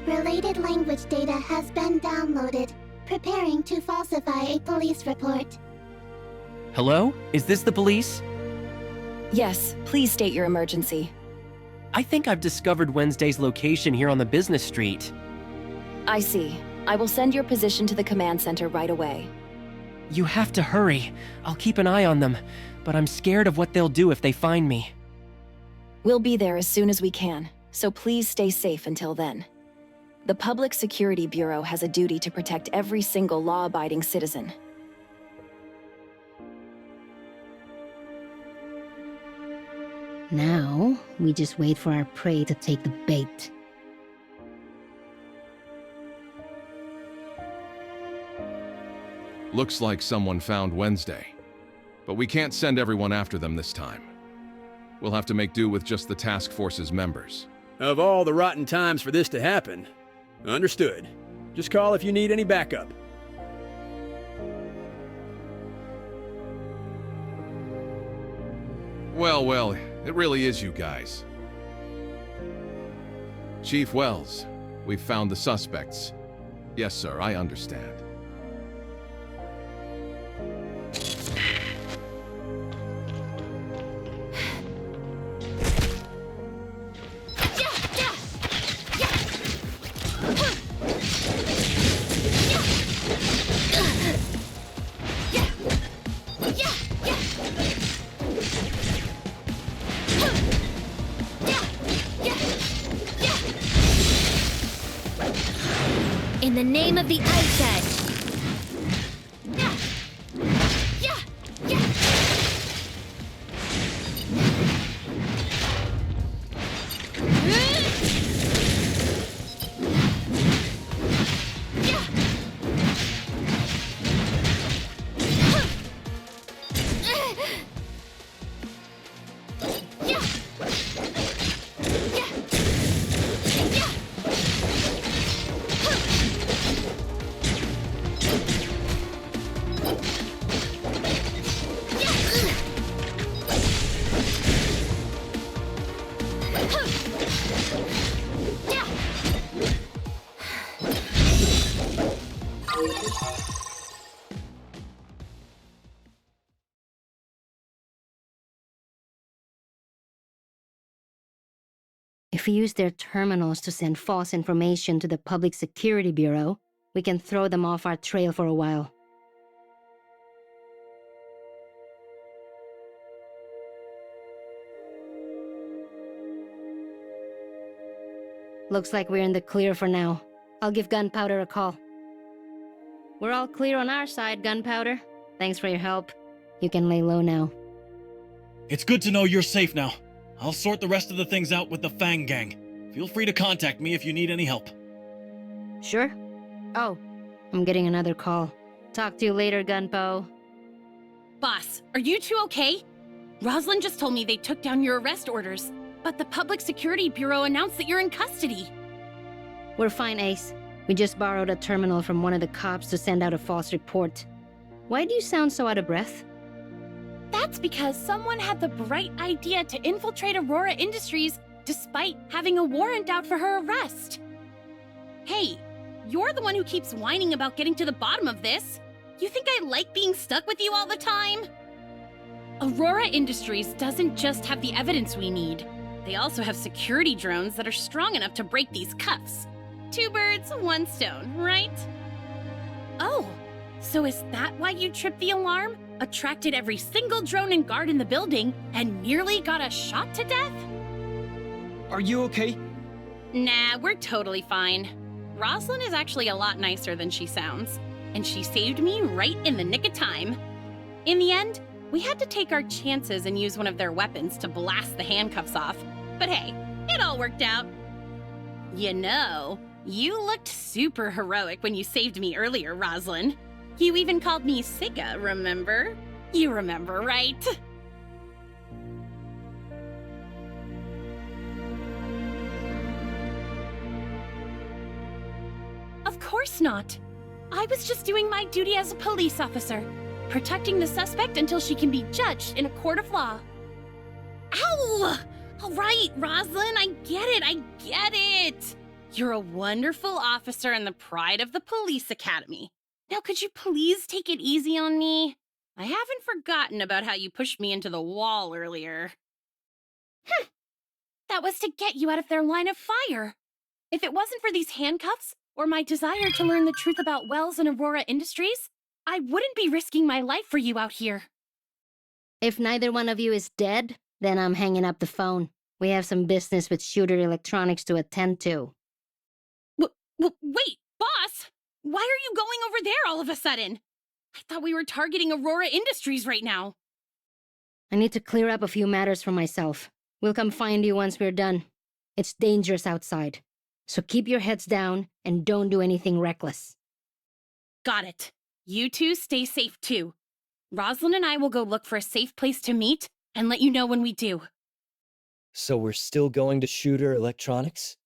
Related language data has been downloaded. Preparing to falsify a police report. Hello? Is this the police? Yes, please state your emergency. I think I've discovered Wednesday's location here on the business street. I see. I will send your position to the command center right away. You have to hurry. I'll keep an eye on them, but I'm scared of what they'll do if they find me. We'll be there as soon as we can, so please stay safe until then. The Public Security Bureau has a duty to protect every single law-abiding citizen. Now, we just wait for our prey to take the bait. Looks like someone found Wednesday. But we can't send everyone after them this time. We'll have to make do with just the task force's members. Of all the rotten times for this to happen. Understood. Just call if you need any backup. Well, it really is you guys. Chief Wells, we've found the suspects. Yes, sir, I understand. In the name of the Ice Edge. If we use their terminals to send false information to the Public Security Bureau, we can throw them off our trail for a while. Looks like we're in the clear for now. I'll give Gunpowder a call. We're all clear on our side, Gunpowder. Thanks for your help. You can lay low now. It's good to know you're safe now. I'll sort the rest of the things out with the Fang Gang. Feel free to contact me if you need any help. Sure. Oh, I'm getting another call. Talk to you later, Gunpo. Boss, are you two okay? Rosalind just told me they took down your arrest orders, but the Public Security Bureau announced that you're in custody. We're fine, Ace. We just borrowed a terminal from one of the cops to send out a false report. Why do you sound so out of breath? That's because someone had the bright idea to infiltrate Aurora Industries despite having a warrant out for her arrest. Hey, you're the one who keeps whining about getting to the bottom of this. You think I like being stuck with you all the time? Aurora Industries doesn't just have the evidence we need. They also have security drones that are strong enough to break these cuffs. 2 birds, 1 stone, right? Oh, so is that why you tripped the alarm? Attracted every single drone and guard in the building, and nearly got us shot to death? Are you okay? Nah, we're totally fine. Rosalind is actually a lot nicer than she sounds, and she saved me right in the nick of time. In the end, We had to take our chances and use one of their weapons to blast the handcuffs off. But hey, it all worked out. You know, you looked super heroic when you saved me earlier, Roslyn. You even called me Sika, remember? You remember, right? Of course not. I was just doing my duty as a police officer, protecting the suspect until she can be judged in a court of law. Ow! All right, Roslyn, I get it. You're a wonderful officer and the pride of the police academy. Now, could you please take it easy on me? I haven't forgotten about how you pushed me into the wall earlier. That was to get you out of their line of fire. If it wasn't for these handcuffs, or my desire to learn the truth about Wells and Aurora Industries, I wouldn't be risking my life for you out here. If neither one of you is dead, then I'm hanging up the phone. We have some business with Shooter Electronics to attend to. Wait, boss! Why are you going over there all of a sudden? I thought we were targeting Aurora Industries right now. I need to clear up a few matters for myself. We'll come find you once we're done. It's dangerous outside, so keep your heads down and don't do anything reckless. Got it. You two stay safe too. Roslyn and I will go look for a safe place to meet and let you know when we do. So we're still going to Shooter Electronics?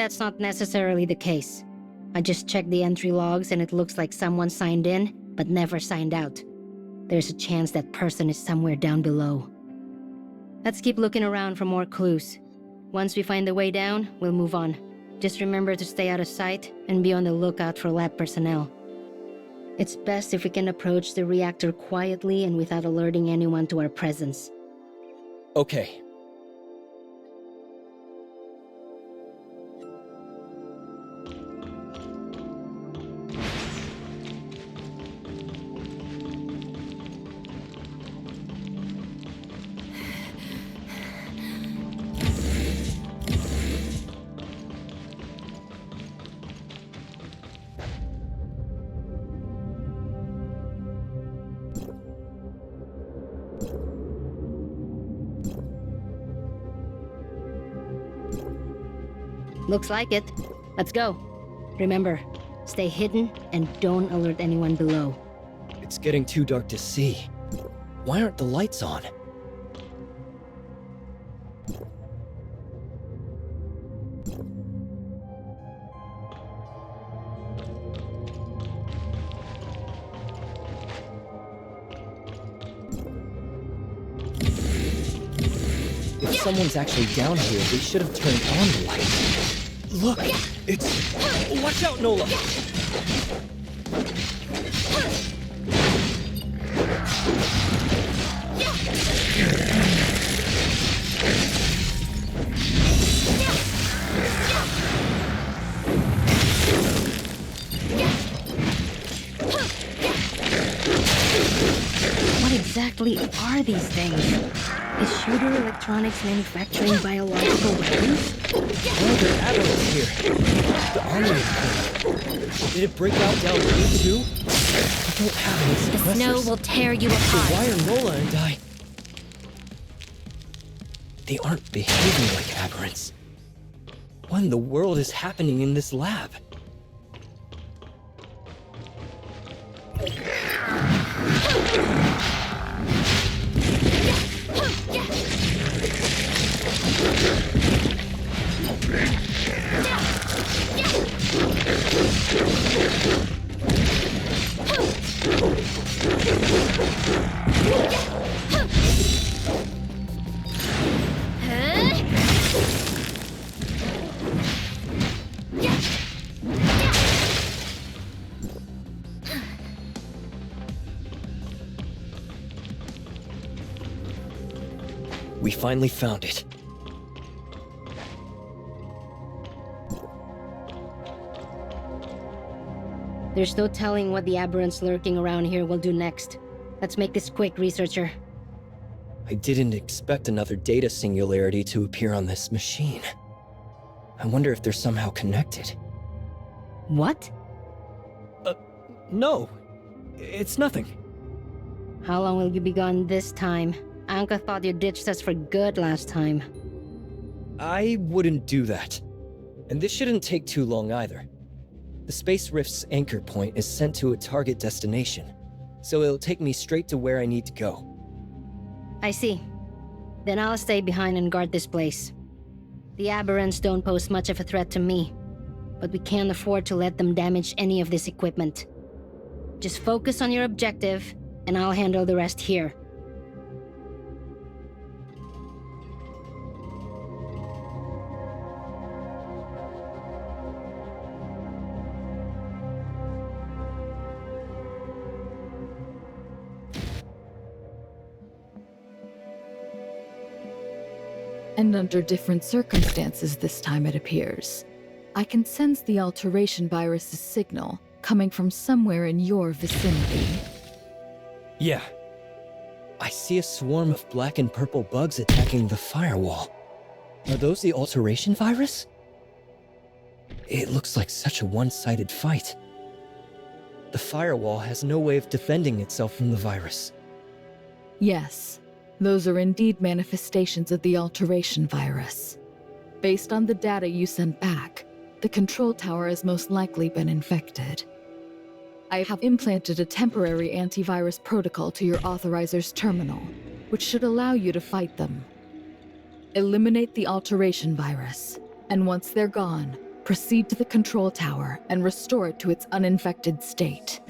That's not necessarily the case. I just checked the entry logs and it looks like someone signed in, but never signed out. There's a chance that person is somewhere down below. Let's keep looking around for more clues. Once we find the way down, we'll move on. Just remember to stay out of sight and be on the lookout for lab personnel. It's best if we can approach the reactor quietly and without alerting anyone to our presence. Okay. Looks like it. Let's go. Remember, stay hidden and don't alert anyone below. It's getting too dark to see. Why aren't the lights on? If someone's actually down here, they should have turned on the lights. Look, it's... Watch out, Nola! What exactly are these things? Is Shooter Electronics manufacturing biological weapons? Oh, there are aberrants here. The armory plant. Did it break out down here too? I don't have any suppressors. The snow will tear you apart. So why are Nola and I... They aren't behaving like aberrants. What in the world is happening in this lab? We finally found it. There's no telling what the aberrants lurking around here will do next. Let's make this quick, researcher. I didn't expect another data singularity to appear on this machine. I wonder if they're somehow connected. What? No. It's nothing. How long will you be gone this time? Anka thought you ditched us for good last time. I wouldn't do that. And this shouldn't take too long either. The Space Rift's anchor point is sent to a target destination, so it'll take me straight to where I need to go. I see. Then I'll stay behind and guard this place. The aberrants don't pose much of a threat to me, but we can't afford to let them damage any of this equipment. Just focus on your objective, and I'll handle the rest here. And under different circumstances this time, it appears. I can sense the alteration virus's signal coming from somewhere in your vicinity. Yeah. I see a swarm of black and purple bugs attacking the firewall. Are those the alteration virus? It looks like such a one-sided fight. The firewall has no way of defending itself from the virus. Yes. Those are indeed manifestations of the alteration virus. Based on the data you sent back, the control tower has most likely been infected. I have implanted a temporary antivirus protocol to your authorizer's terminal, which should allow you to fight them. Eliminate the alteration virus, and once they're gone, Proceed to the control tower and restore it to its uninfected state.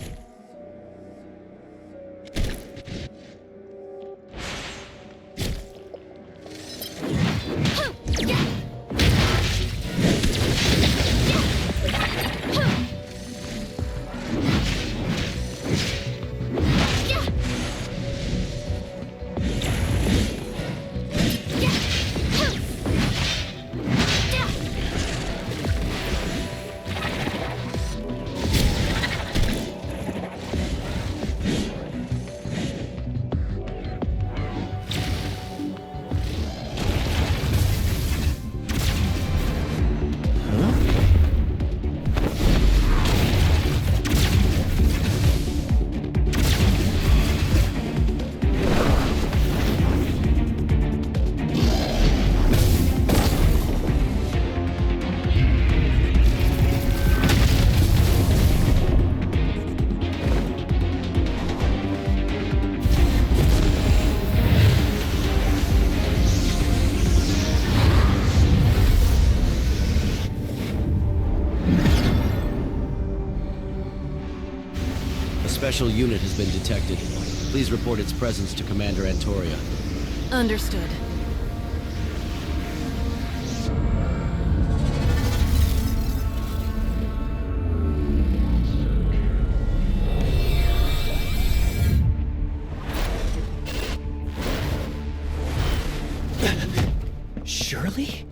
Special unit has been detected. Please report its presence to Commander Antoria. Understood. Shirley?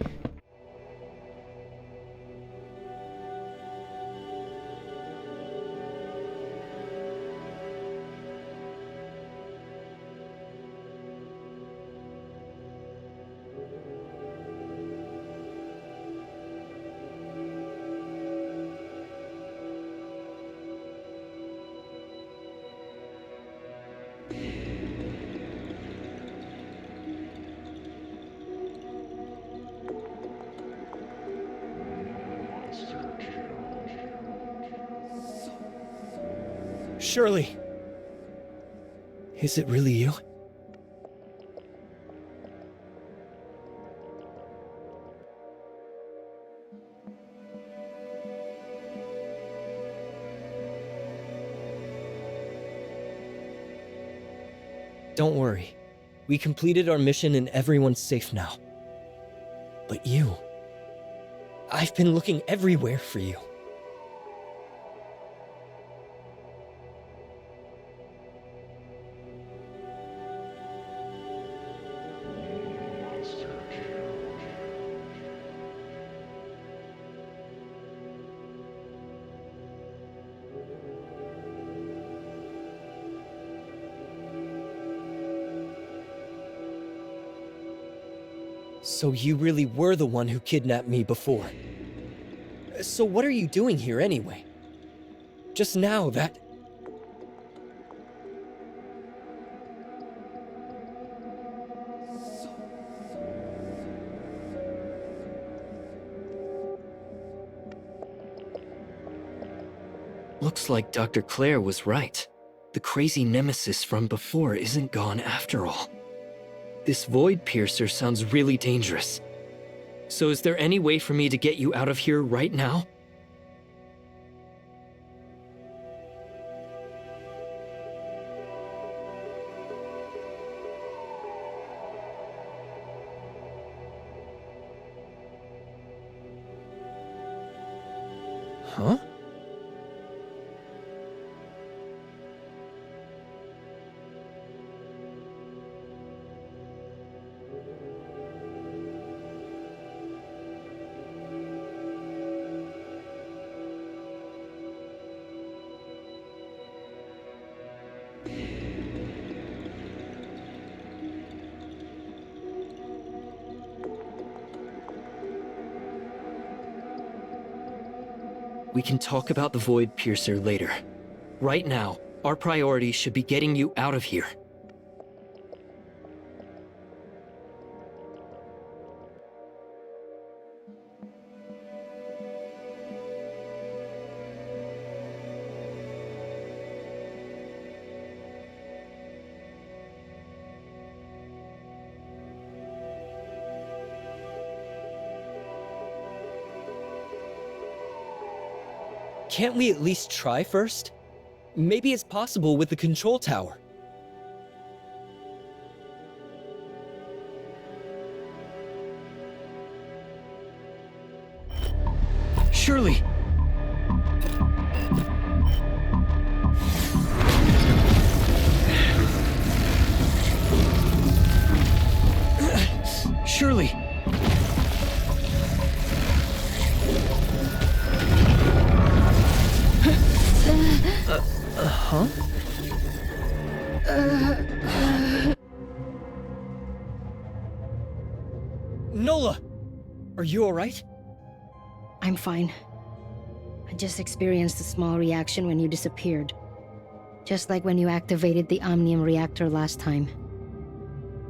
Shirley! Is it really you? Don't worry. We completed our mission and everyone's safe now. But you... I've been looking everywhere for you. So you really were the one who kidnapped me before. So what are you doing here anyway? Just now, that... Looks like Dr. Claire was right. The crazy nemesis from before isn't gone after all. This void piercer sounds really dangerous. So is there any way for me to get you out of here right now? Huh? We can talk about the Void Piercer later. Right now, our priority should be getting you out of here. Can't we at least try first? Maybe it's possible with the control tower. Surely. Surely. Huh? Nola! Are you alright? I'm fine. I just experienced a small reaction when you disappeared. Just like when you activated the Omnium reactor last time.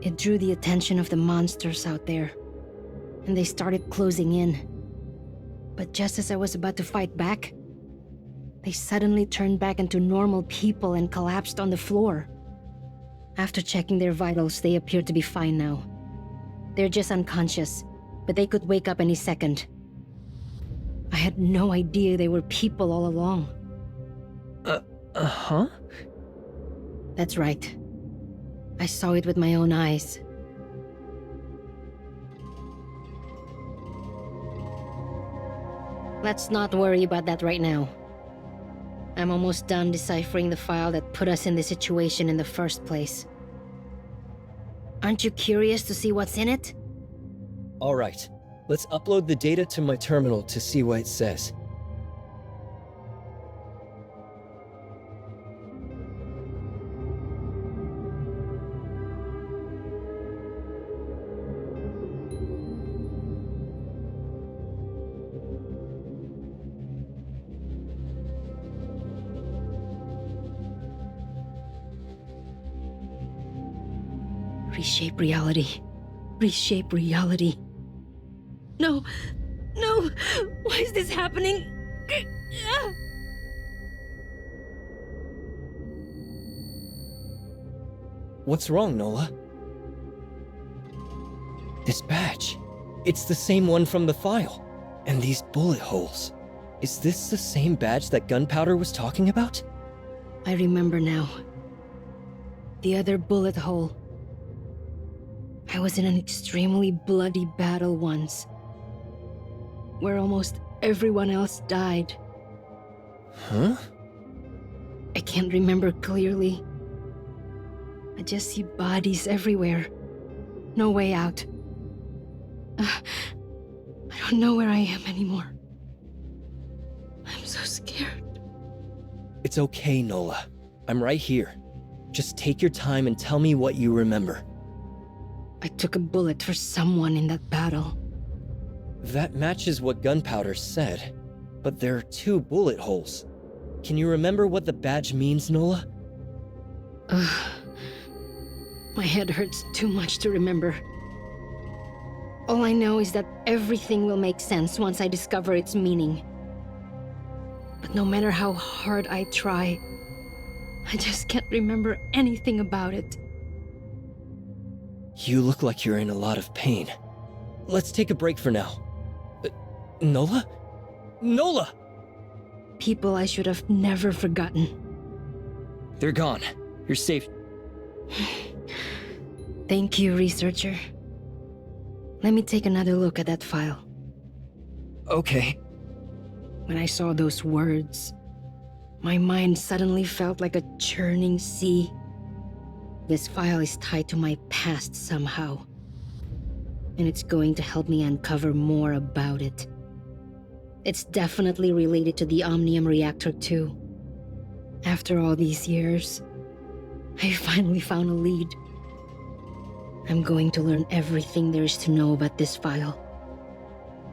It drew the attention of the monsters out there, and they started closing in. But just as I was about to fight back, they suddenly turned back into normal people and collapsed on the floor. After checking their vitals, they appear to be fine now. They're just unconscious, but they could wake up any second. I had no idea they were people all along. Huh? That's right. I saw it with my own eyes. Let's not worry about that right now. I'm almost done deciphering the file that put us in this situation in the first place. Aren't you curious to see what's in it? Alright, let's upload the data to my terminal to see what it says. Reshape reality. Reshape reality. No! No! Why is this happening? What's wrong, Nola? This badge. It's the same one from the file. And these bullet holes. Is this the same badge that Gunpowder was talking about? I remember now. The other bullet hole. I was in an extremely bloody battle once, where almost everyone else died. Huh? I can't remember clearly. I just see bodies everywhere. No way out. I don't know where I am anymore. I'm so scared. It's okay, Nola. I'm right here. Just take your time and tell me what you remember. I took a bullet for someone in that battle. That matches what Gunpowder said, but there are 2 bullet holes. Can you remember what the badge means, Nola? My head hurts too much to remember. All I know is that everything will make sense once I discover its meaning. But no matter how hard I try, I just can't remember anything about it. You look like you're in a lot of pain. Let's take a break for now. Nola? Nola! People I should have never forgotten. They're gone. You're safe. Thank you, researcher. Let me take another look at that file. Okay. When I saw those words, my mind suddenly felt like a churning sea. This file is tied to my past somehow, and it's going to help me uncover more about it. It's definitely related to the Omnium reactor too. After all these years, I finally found a lead. I'm going to learn everything there is to know about this file,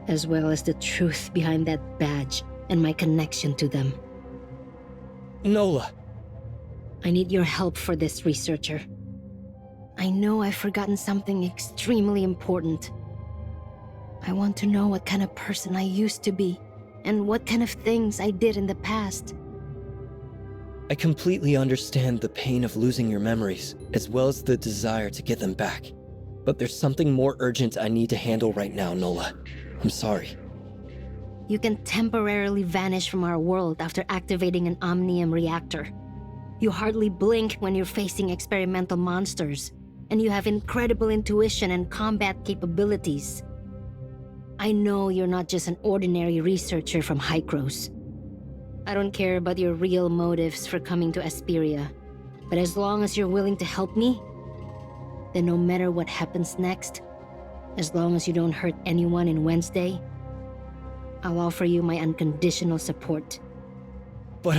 as well as the truth behind that badge and my connection to them. Nola! I need your help for this, researcher. I know I've forgotten something extremely important. I want to know what kind of person I used to be, and what kind of things I did in the past. I completely understand the pain of losing your memories, as well as the desire to get them back. But there's something more urgent I need to handle right now, Nola. I'm sorry. You can temporarily vanish from our world after activating an omnium reactor. You hardly blink when you're facing experimental monsters, and you have incredible intuition and combat capabilities. I know you're not just an ordinary researcher from Hykros. I don't care about your real motives for coming to Asperia, but as long as you're willing to help me, then no matter what happens next, as long as you don't hurt anyone in Wednesday, I'll offer you my unconditional support. But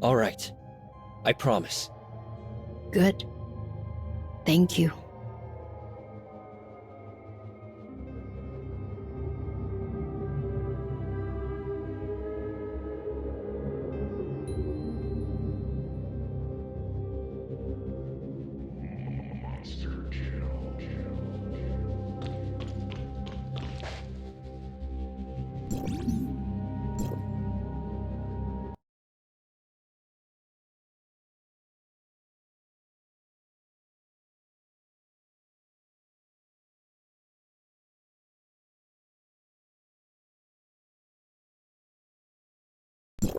All right. I promise. Good. Thank you.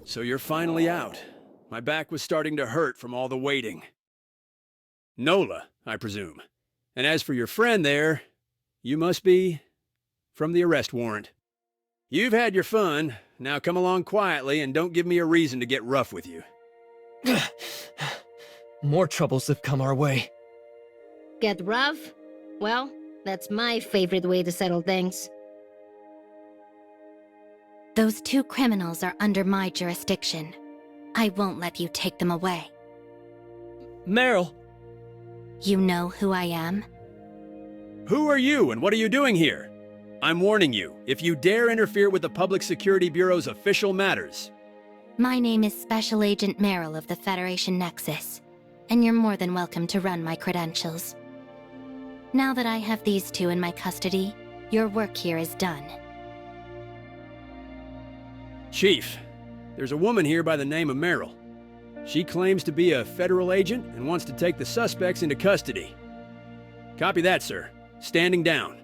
So you're finally out. My back was starting to hurt from all the waiting. Nola, I presume. And as for your friend there, you must be from the arrest warrant. You've had your fun. Now come along quietly and don't give me a reason to get rough with you. More troubles have come our way. Get rough? Well, that's my favorite way to settle things. Those two criminals are under my jurisdiction. I won't let you take them away. Meryl! You know who I am? Who are you and what are you doing here? I'm warning you, if you dare interfere with the Public Security Bureau's official matters. My name is Special Agent Meryl of the Federation Nexus, and you're more than welcome to run my credentials. Now that I have these two in my custody, your work here is done. Chief, there's a woman here by the name of Meryl. She claims to be a federal agent and wants to take the suspects into custody. Copy that, sir. Standing down.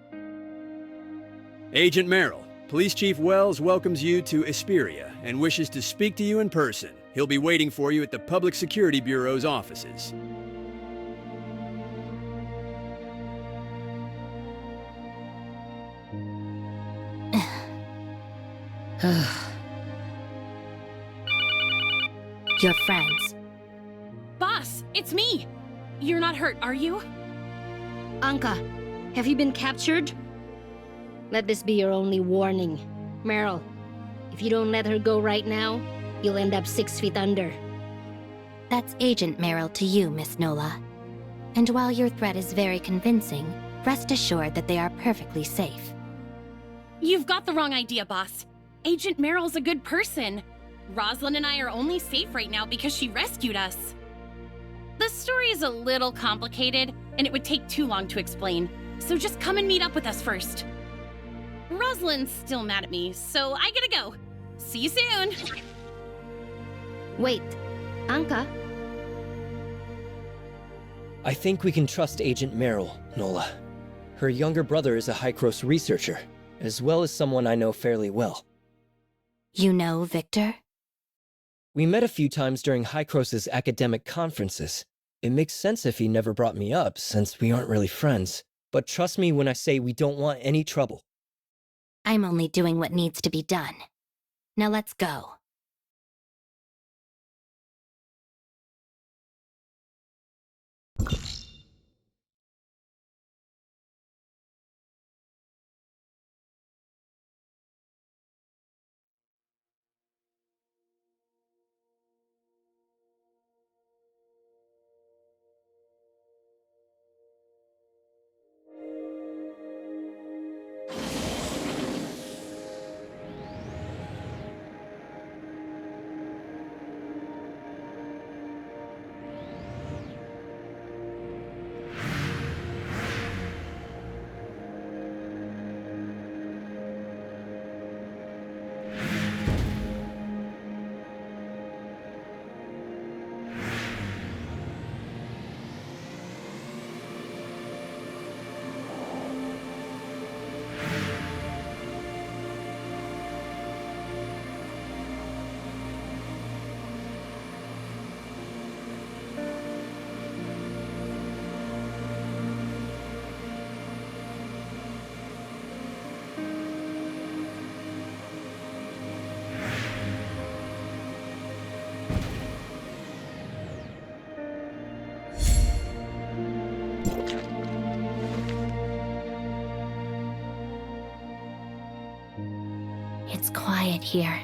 Agent Meryl, Police Chief Wells welcomes you to Asperia and wishes to speak to you in person. He'll be waiting for you at the Public Security Bureau's offices. Your friends. Boss, it's me! You're not hurt, are you? Anka, have you been captured? Let this be your only warning. Meryl, if you don't let her go right now, you'll end up 6 feet under. That's Agent Meryl to you, Miss Nola. And while your threat is very convincing, rest assured that they are perfectly safe. You've got the wrong idea, boss. Agent Meryl's a good person. Rosalind and I are only safe right now because she rescued us. The story is a little complicated, and it would take too long to explain, so just come and meet up with us first. Rosalind's still mad at me, so I gotta go. See you soon! Wait, Anka? I think we can trust Agent Meryl, Nola. Her younger brother is a Hykros researcher, as well as someone I know fairly well. You know Victor? We met a few times during Hykros' academic conferences. It makes sense if he never brought me up, since we aren't really friends. But trust me when I say we don't want any trouble. I'm only doing what needs to be done. Now let's go. It's quiet here.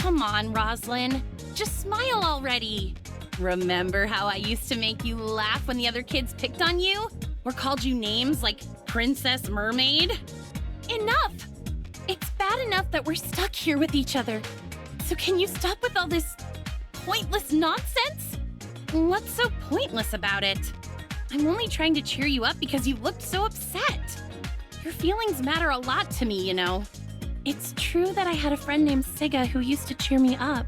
come on, Roslyn. Just smile already. Remember how I used to make you laugh when the other kids picked on you? Or called you names like Princess Mermaid? Enough! It's bad enough that we're stuck here with each other. So can you stop with all this pointless nonsense? What's so pointless about it? I'm only trying to cheer you up because you looked so upset. Your feelings matter a lot to me, you know. It's true that I had a friend named Siga who used to cheer me up,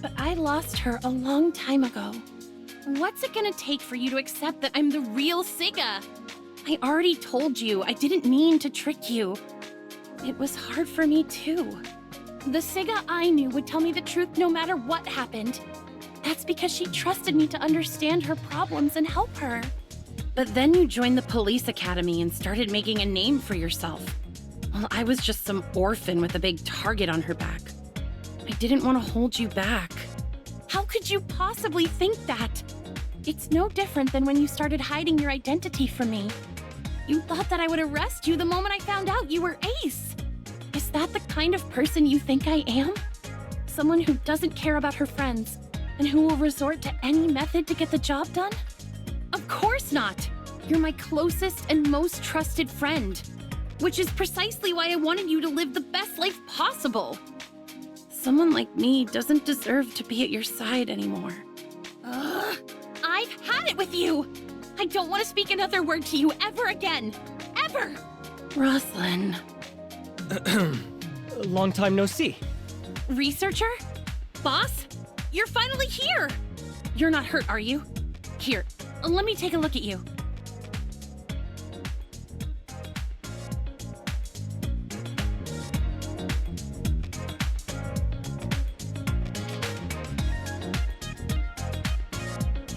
but I lost her a long time ago. What's it gonna take for you to accept that I'm the real Siga? I already told you I didn't mean to trick you. It was hard for me too. The Siga I knew would tell me the truth no matter what happened. That's because she trusted me to understand her problems and help her. But then you joined the police academy and started making a name for yourself. Well, I was just some orphan with a big target on her back. I didn't want to hold you back. How could you possibly think that? It's no different than when you started hiding your identity from me. You thought that I would arrest you the moment I found out you were Ace. Is that the kind of person you think I am? Someone who doesn't care about her friends and who will resort to any method to get the job done? Of course not! You're my closest and most trusted friend, which is precisely why I wanted you to live the best life possible. Someone like me doesn't deserve to be at your side anymore. Ugh! I've had it with you! I don't want to speak another word to you ever again! Ever! Roslyn. Long time no see. Researcher? Boss? You're finally here! You're not hurt, are you? Here, let me take a look at you.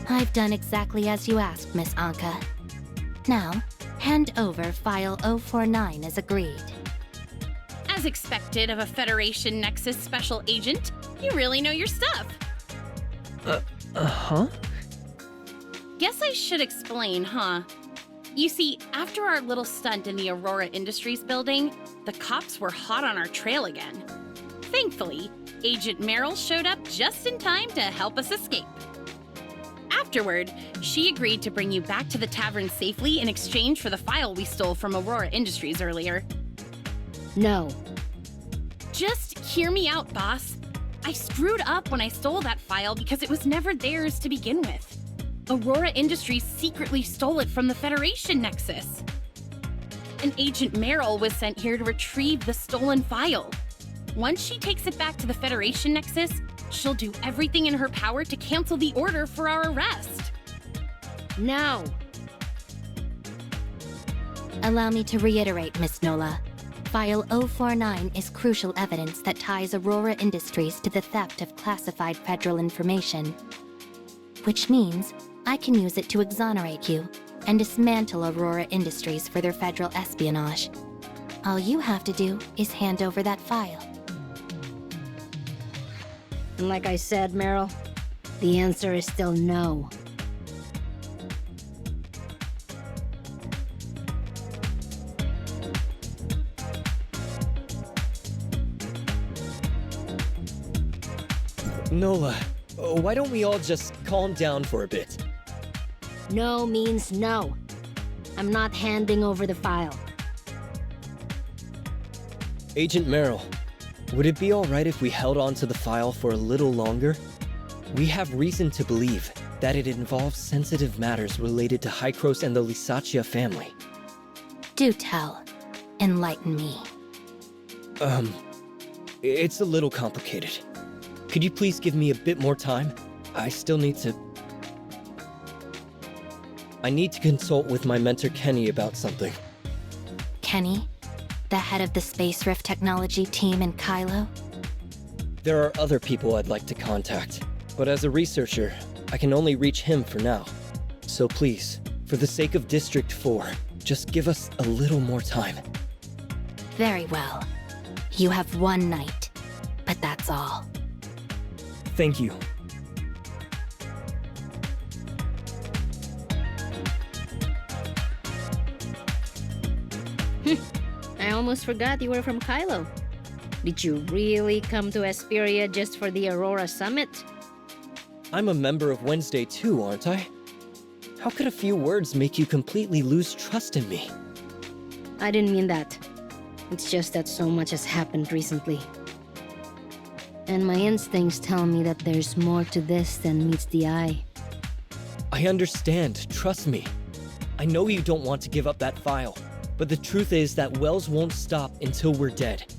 I've done exactly as you asked, Miss Anka. Now, hand over File 049 as agreed. As expected of a Federation Nexus special agent, you really know your stuff. Huh? Guess I should explain, huh? You see, after our little stunt in the Aurora Industries building, the cops were hot on our trail again. Thankfully, Agent Merrill showed up just in time to help us escape. Afterward, she agreed to bring you back to the tavern safely in exchange for the file we stole from Aurora Industries earlier. No. Just hear me out, boss. I screwed up when I stole that file because it was never theirs to begin with. Aurora Industries secretly stole it from the Federation Nexus. And Agent Merrill was sent here to retrieve the stolen file. Once she takes it back to the Federation Nexus, she'll do everything in her power to cancel the order for our arrest. No. Allow me to reiterate, Miss Nola. File 049 is crucial evidence that ties Aurora Industries to the theft of classified federal information. Which means I can use it to exonerate you and dismantle Aurora Industries for their federal espionage. All you have to do is hand over that file. And like I said, Merrill, the answer is still no. Nola, why don't we all just calm down for a bit? No means no. I'm not handing over the file. Agent Merrill, would it be alright if we held on to the file for a little longer? We have reason to believe that it involves sensitive matters related to Hykros and the Lysaccia family. Do tell. Enlighten me. It's a little complicated. Could you please give me a bit more time? I need to consult with my mentor Kenny about something. Kenny? The head of the Space Rift Technology team in Kylo? There are other people I'd like to contact, but as a researcher, I can only reach him for now. So please, for the sake of District 4, just give us a little more time. Very well. You have one night, but that's all. Thank you. I almost forgot you were from Kylo. Did you really come to Hesperia just for the Aurora Summit? I'm a member of Wednesday too, aren't I? How could a few words make you completely lose trust in me? I didn't mean that. It's just that so much has happened recently. And my instincts tell me that there's more to this than meets the eye. I understand, trust me. I know you don't want to give up that file, but the truth is that Wells won't stop until we're dead.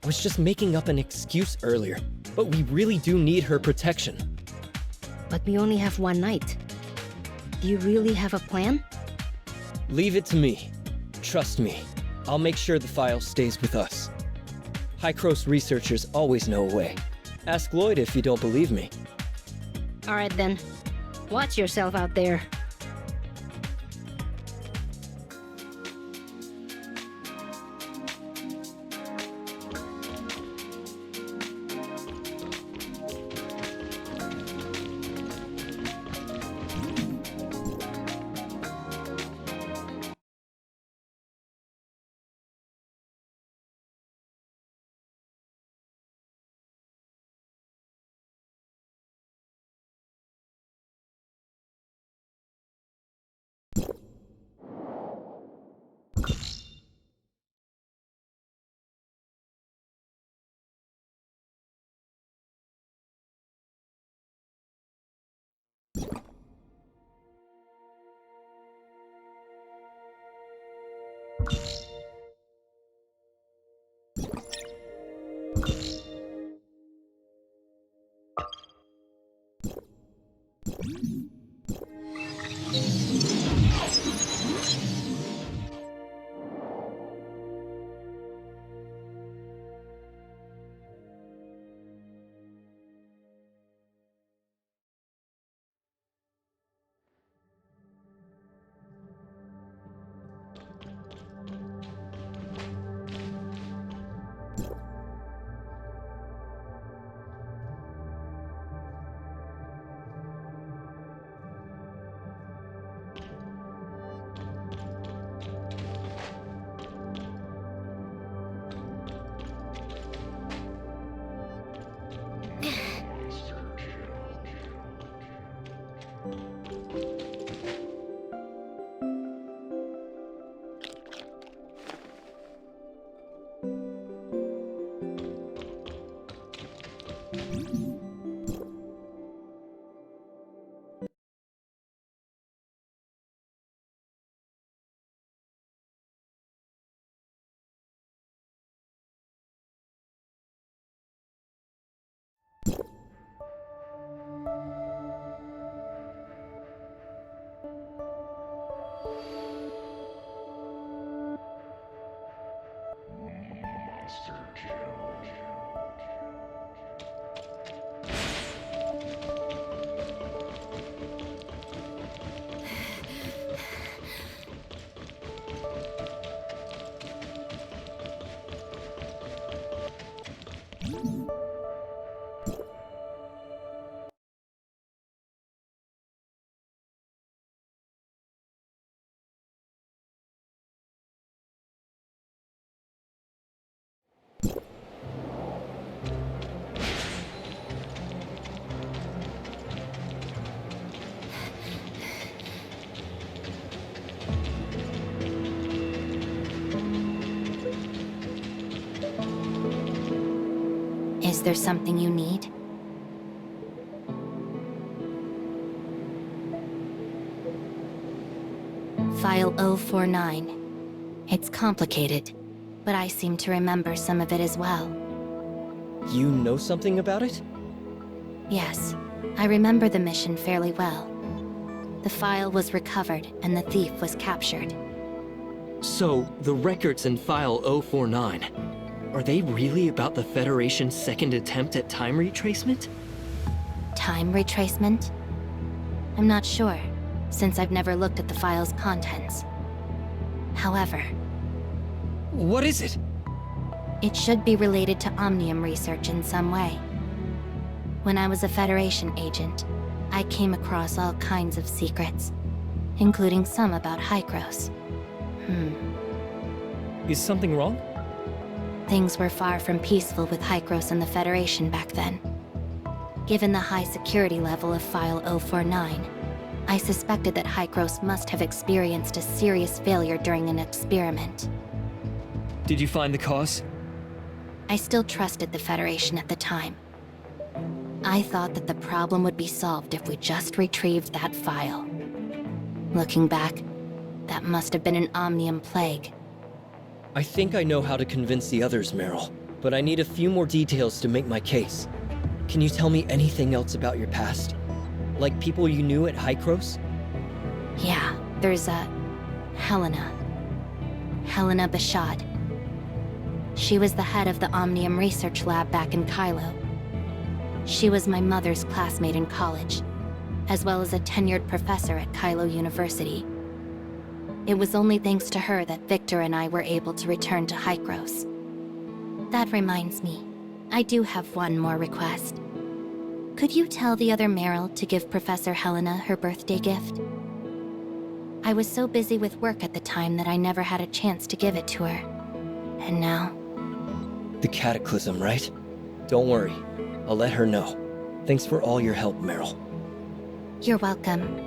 I was just making up an excuse earlier, but we really do need her protection. But we only have one night. Do you really have a plan? Leave it to me. Trust me. I'll make sure the file stays with us. High-Cross researchers always know a way. Ask Lloyd if you don't believe me. Alright then. Watch yourself out there. Is there something you need? File 049. It's complicated, but I seem to remember some of it as well. You know something about it? Yes, I remember the mission fairly well. The file was recovered and the thief was captured. So, the records in File 049, are they really about the Federation's second attempt at time retracement? Time retracement? I'm not sure, since I've never looked at the file's contents. However... What is it? It should be related to Omnium research in some way. When I was a Federation agent, I came across all kinds of secrets, including some about High-Cross. Is something wrong? Things were far from peaceful with Hykros and the Federation back then. Given the high security level of File 049, I suspected that Hykros must have experienced a serious failure during an experiment. Did you find the cause? I still trusted the Federation at the time. I thought that the problem would be solved if we just retrieved that file. Looking back, that must have been an Omnium plague. I think I know how to convince the others, Meryl, but I need a few more details to make my case. Can you tell me anything else about your past? Like people you knew at Hykros? Yeah, there's Helena. Helena Bashad. She was the head of the Omnium Research Lab back in Kylo. She was my mother's classmate in college, as well as a tenured professor at Kylo University. It was only thanks to her that Victor and I were able to return to Hykros. That reminds me, I do have one more request. Could you tell the other Meryl to give Professor Helena her birthday gift? I was so busy with work at the time that I never had a chance to give it to her. And now... The Cataclysm, right? Don't worry. I'll let her know. Thanks for all your help, Meryl. You're welcome.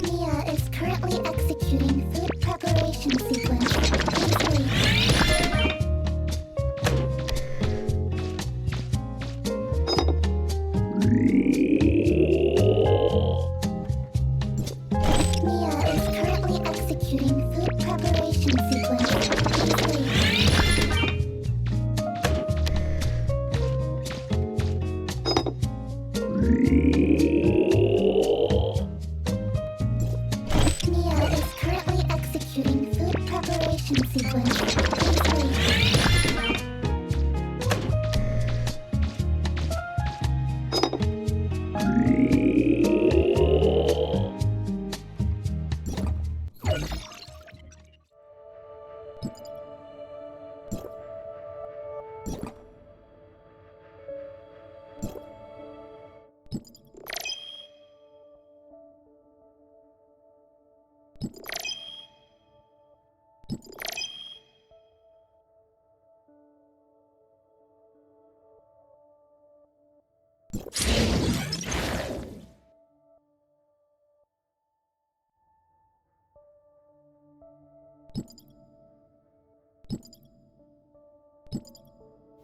Mia is currently executing food preparation sequence. Please wait. Mia is currently executing food preparation sequence. Please wait. Mia is currently executing food preparation sequence. Please wait.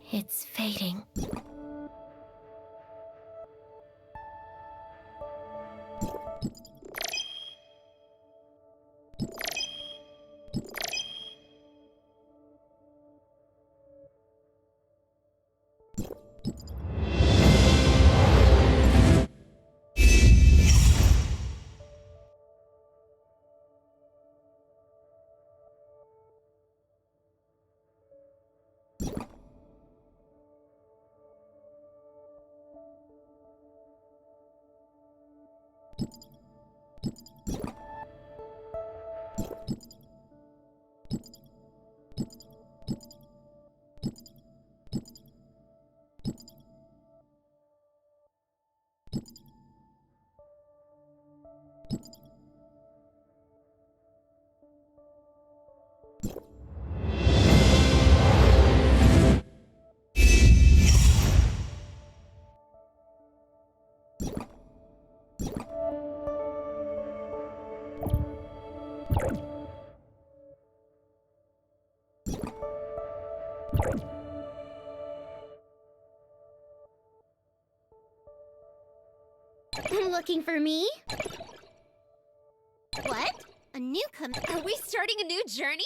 It's fading. looking for me? What? A newcomer? Are we starting a new journey?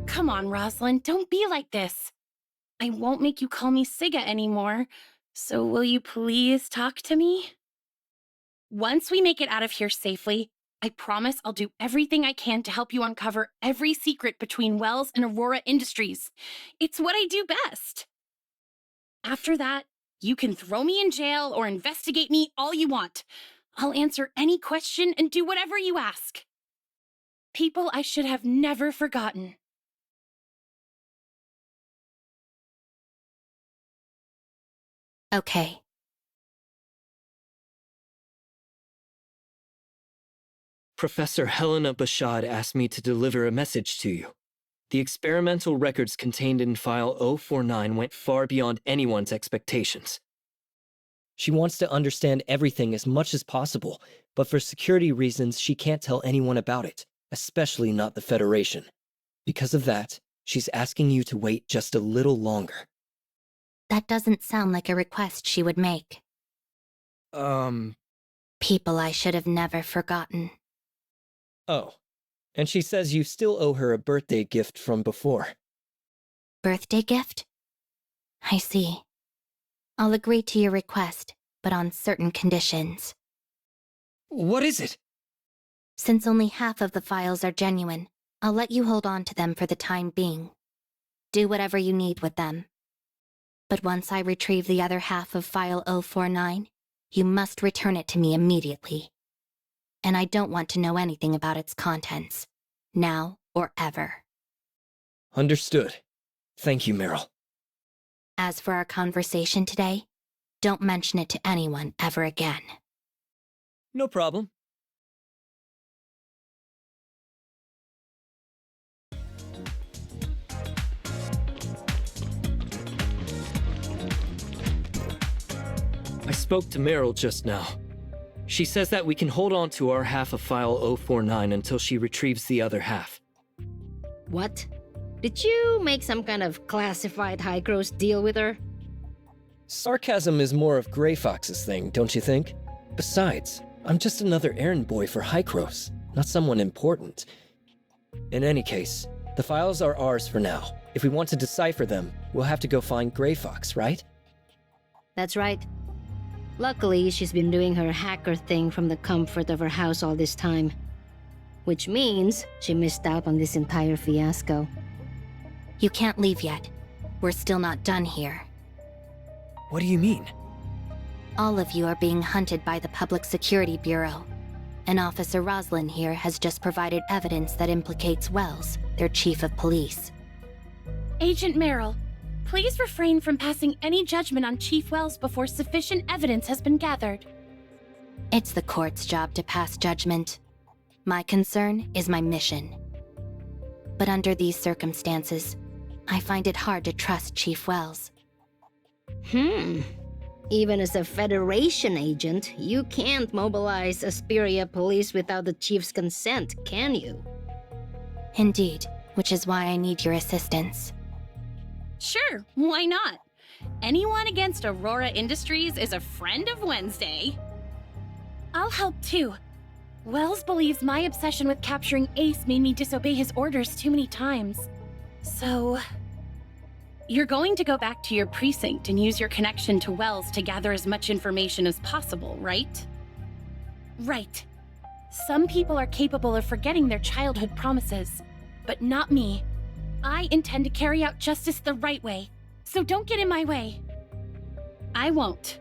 Come on, Rosalind, don't be like this. I won't make you call me Siga anymore, so will you please talk to me? Once we make it out of here safely, I promise I'll do everything I can to help you uncover every secret between Wells and Aurora Industries. It's what I do best. After that, you can throw me in jail or investigate me all you want. I'll answer any question and do whatever you ask. People I should have never forgotten. Okay. Professor Helena Bashad asked me to deliver a message to you. The experimental records contained in File 049 went far beyond anyone's expectations. She wants to understand everything as much as possible, but for security reasons, she can't tell anyone about it, especially not the Federation. Because of that, she's asking you to wait just a little longer. That doesn't sound like a request she would make. People I should have never forgotten. Oh. And she says you still owe her a birthday gift from before. Birthday gift? I see. I'll agree to your request, but on certain conditions. What is it? Since only half of the files are genuine, I'll let you hold on to them for the time being. Do whatever you need with them. But once I retrieve the other half of File 049, you must return it to me immediately. And I don't want to know anything about its contents, now or ever. Understood. Thank you, Meryl. As for our conversation today, don't mention it to anyone ever again. No problem. I spoke to Meryl just now. She says that we can hold on to our half of File 049 until she retrieves the other half. What? Did you make some kind of classified high-gross deal with her? Sarcasm is more of Grey Fox's thing, don't you think? Besides, I'm just another errand boy for Hycros, not someone important. In any case, the files are ours for now. If we want to decipher them, we'll have to go find Grey Fox, right? That's right. Luckily, she's been doing her hacker thing from the comfort of her house all this time. Which means she missed out on this entire fiasco. You can't leave yet. We're still not done here. What do you mean? All of you are being hunted by the Public Security Bureau. and Officer Roslin here has just provided evidence that implicates Wells, their chief of police. Agent Merrill, please refrain from passing any judgment on Chief Wells before sufficient evidence has been gathered. It's the court's job to pass judgment. My concern is my mission. But under these circumstances, I find it hard to trust Chief Wells. Even as a Federation agent, you can't mobilize Asperia police without the Chief's consent, can you? Indeed, which is why I need your assistance. Sure, why not? Anyone against Aurora Industries is a friend of Wednesday. I'll help too. Wells believes my obsession with capturing Ace made me disobey his orders too many times. So... You're going to go back to your precinct and use your connection to Wells to gather as much information as possible, right? Right. Some people are capable of forgetting their childhood promises, but not me. I intend to carry out justice the right way, so don't get in my way. I won't.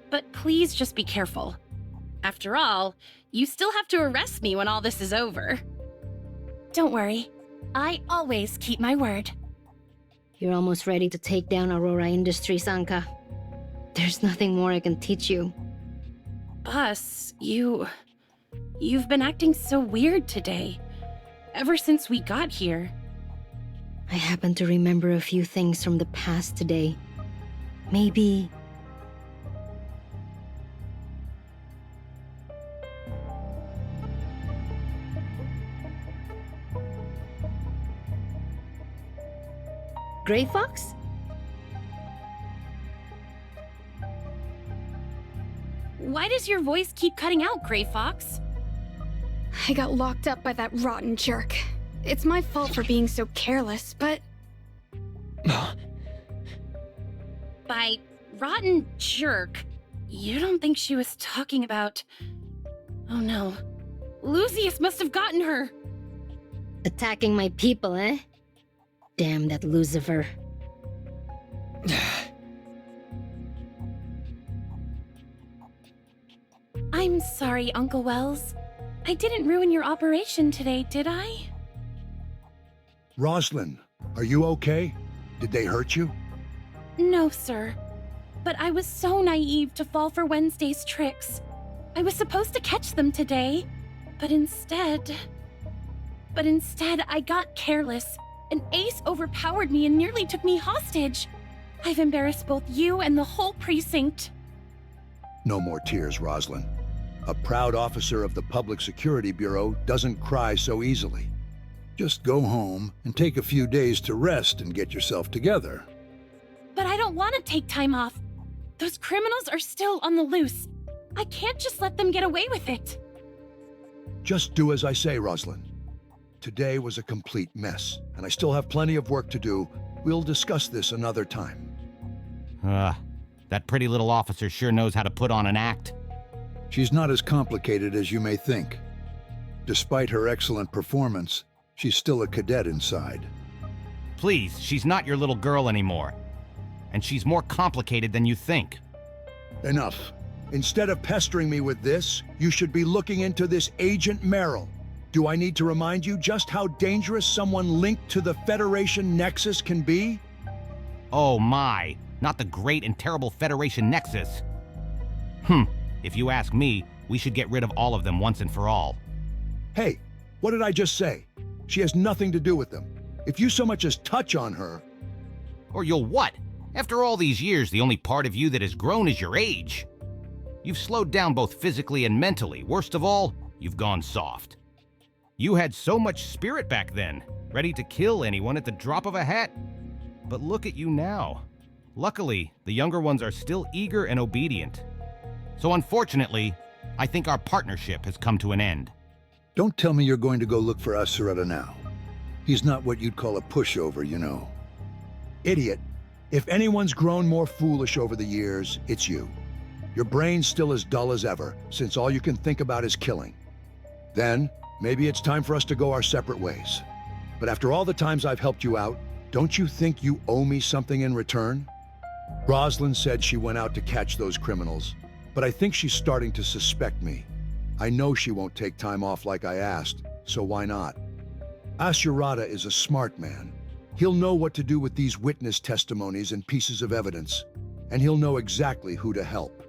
But please just be careful. After all, you still have to arrest me when all this is over. Don't worry. I always keep my word. You're almost ready to take down Aurora Industries, Anka. There's nothing more I can teach you. Boss, you've been acting so weird today. Ever since we got here. I happen to remember a few things from the past today. Maybe... Gray Fox? Why does your voice keep cutting out, Gray Fox? I got locked up by that rotten jerk. It's my fault for being so careless, but... By rotten jerk, you don't think she was talking about... Oh no. Lucius must have gotten her! Attacking my people, eh? Damn that Lucifer. I'm sorry, Uncle Wells. I didn't ruin your operation today, did I? Roslyn, are you okay? Did they hurt you? No, sir. But I was so naive to fall for Wednesday's tricks. I was supposed to catch them today, but instead I got careless, and Ace overpowered me and nearly took me hostage. I've embarrassed both you and the whole precinct. No more tears, Roslyn. A proud officer of the Public Security Bureau doesn't cry so easily. Just go home and take a few days to rest and get yourself together. But I don't want to take time off. Those criminals are still on the loose. I can't just let them get away with it. Just do as I say, Roslyn. Today was a complete mess, and I still have plenty of work to do. We'll discuss this another time. That pretty little officer sure knows how to put on an act. She's not as complicated as you may think. Despite her excellent performance, she's still a cadet inside. Please, she's not your little girl anymore. And she's more complicated than you think. Enough. Instead of pestering me with this, you should be looking into this Agent Merrill. Do I need to remind you just how dangerous someone linked to the Federation Nexus can be? Oh my, not the great and terrible Federation Nexus. If you ask me, we should get rid of all of them once and for all. Hey, what did I just say? She has nothing to do with them. If you so much as touch on her... Or you'll what? After all these years, the only part of you that has grown is your age. You've slowed down both physically and mentally. Worst of all, you've gone soft. You had so much spirit back then, ready to kill anyone at the drop of a hat. But look at you now. Luckily, the younger ones are still eager and obedient. So unfortunately, I think our partnership has come to an end. Don't tell me you're going to go look for Asuretta now. He's not what you'd call a pushover, you know. Idiot. If anyone's grown more foolish over the years, it's you. Your brain's still as dull as ever, since all you can think about is killing. Then, maybe it's time for us to go our separate ways. But after all the times I've helped you out, don't you think you owe me something in return? Roslyn said she went out to catch those criminals, but I think she's starting to suspect me. I know she won't take time off like I asked, so why not? Asurata is a smart man. He'll know what to do with these witness testimonies and pieces of evidence, and he'll know exactly who to help.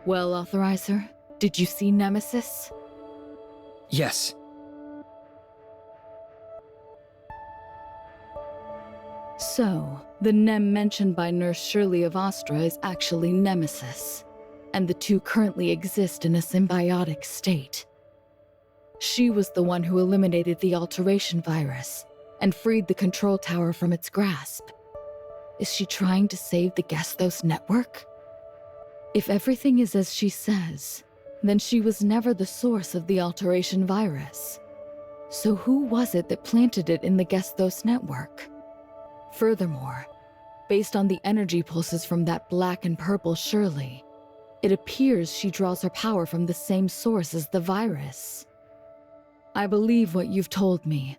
Well, Authorizer, did you see Nemesis? Yes. So, the Nem mentioned by Nurse Shirley of Astra is actually Nemesis, and the two currently exist in a symbiotic state. She was the one who eliminated the alteration virus and freed the control tower from its grasp. Is she trying to save the Gesthos network? If everything is as she says, then she was never the source of the alteration virus. So who was it that planted it in the Gesthos network? Furthermore, based on the energy pulses from that black and purple Shirley, it appears she draws her power from the same source as the virus. I believe what you've told me,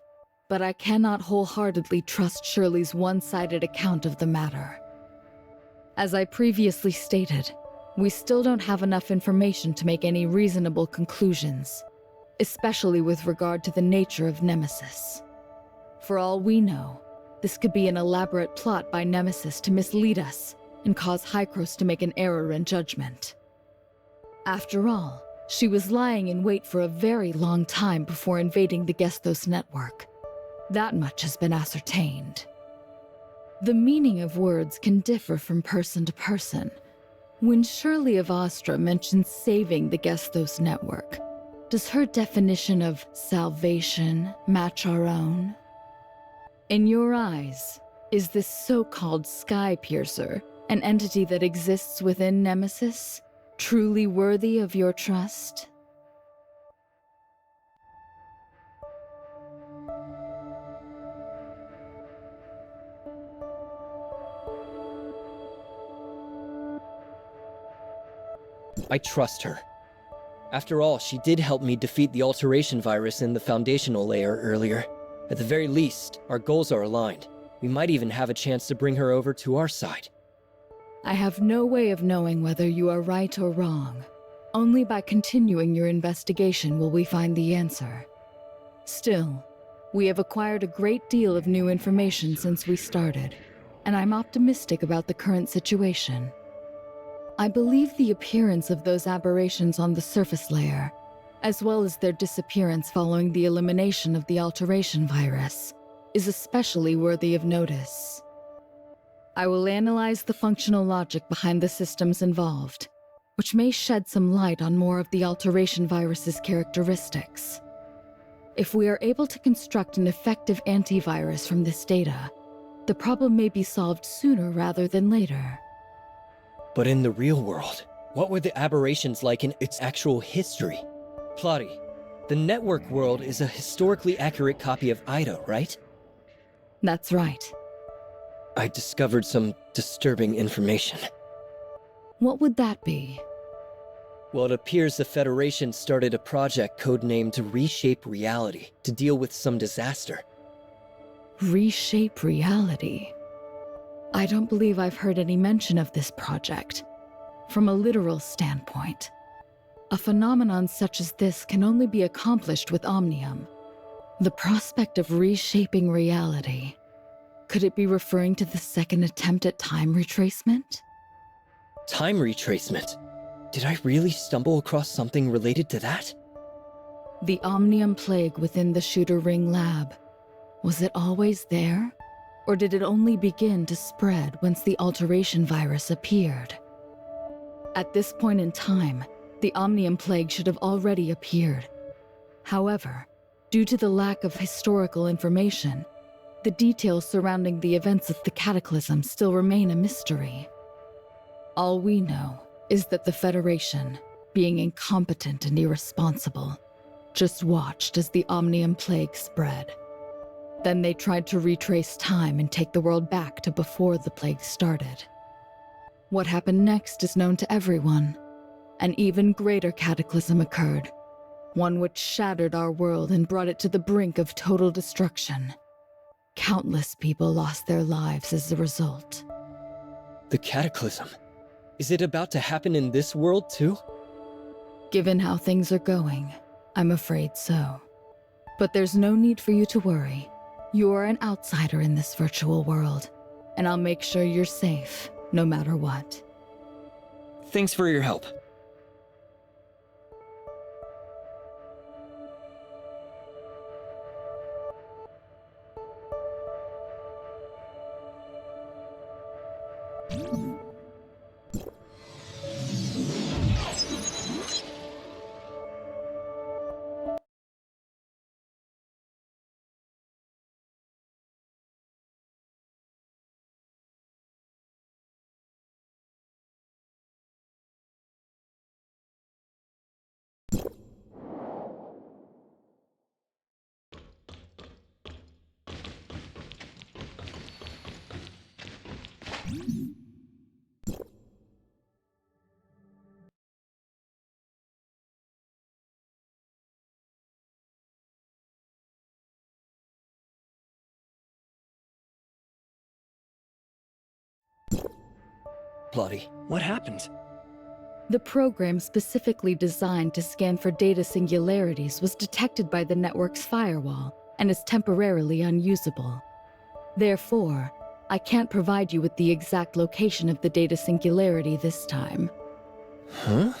but I cannot wholeheartedly trust Shirley's one-sided account of the matter. As I previously stated, we still don't have enough information to make any reasonable conclusions, especially with regard to the nature of Nemesis. For all we know, this could be an elaborate plot by Nemesis to mislead us and cause Hykros to make an error in judgment. After all, she was lying in wait for a very long time before invading the Gesthos network. That much has been ascertained. The meaning of words can differ from person to person. When Shirley of Astra mentions saving the Gesthos network, does her definition of salvation match our own? In your eyes, is this so-called Sky Piercer, an entity that exists within Nemesis, truly worthy of your trust? I trust her. After all, she did help me defeat the alteration virus in the foundational layer earlier. At the very least, our goals are aligned. We might even have a chance to bring her over to our side. I have no way of knowing whether you are right or wrong. Only by continuing your investigation will we find the answer. Still, we have acquired a great deal of new information since we started, and I'm optimistic about the current situation. I believe the appearance of those aberrations on the surface layer, as well as their disappearance following the elimination of the alteration virus, is especially worthy of notice. I will analyze the functional logic behind the systems involved, which may shed some light on more of the alteration virus's characteristics. If we are able to construct an effective antivirus from this data, the problem may be solved sooner rather than later. But in the real world, what were the aberrations like in its actual history? Plotty, The network world is a historically accurate copy of Ido, right? That's right. I discovered some disturbing information. What would that be? Well, it appears the Federation started a project codenamed Reshape Reality to deal with some disaster. Reshape Reality? I don't believe I've heard any mention of this project. From a literal standpoint, a phenomenon such as this can only be accomplished with Omnium. The prospect of reshaping reality. Could it be referring to the second attempt at time retracement? Time retracement? Did I really stumble across something related to that? The Omnium plague within the Shooter Ring lab. Was it always there? Or did it only begin to spread once the alteration virus appeared? At this point in time, the Omnium plague should have already appeared. However, due to the lack of historical information, the details surrounding the events of the Cataclysm still remain a mystery. All we know is that the Federation, being incompetent and irresponsible, just watched as the Omnium plague spread. Then they tried to retrace time and take the world back to before the plague started. What happened next is known to everyone. An even greater cataclysm occurred, one which shattered our world and brought it to the brink of total destruction. Countless people lost their lives as a result. The Cataclysm? Is it about to happen in this world too? Given how things are going, I'm afraid so. But there's no need for you to worry. You are an outsider in this virtual world, and I'll make sure you're safe, no matter what. Thanks for your help. Bloody, what happened? The program specifically designed to scan for data singularities was detected by the network's firewall and is temporarily unusable. Therefore, I can't provide you with the exact location of the data singularity this time. Huh?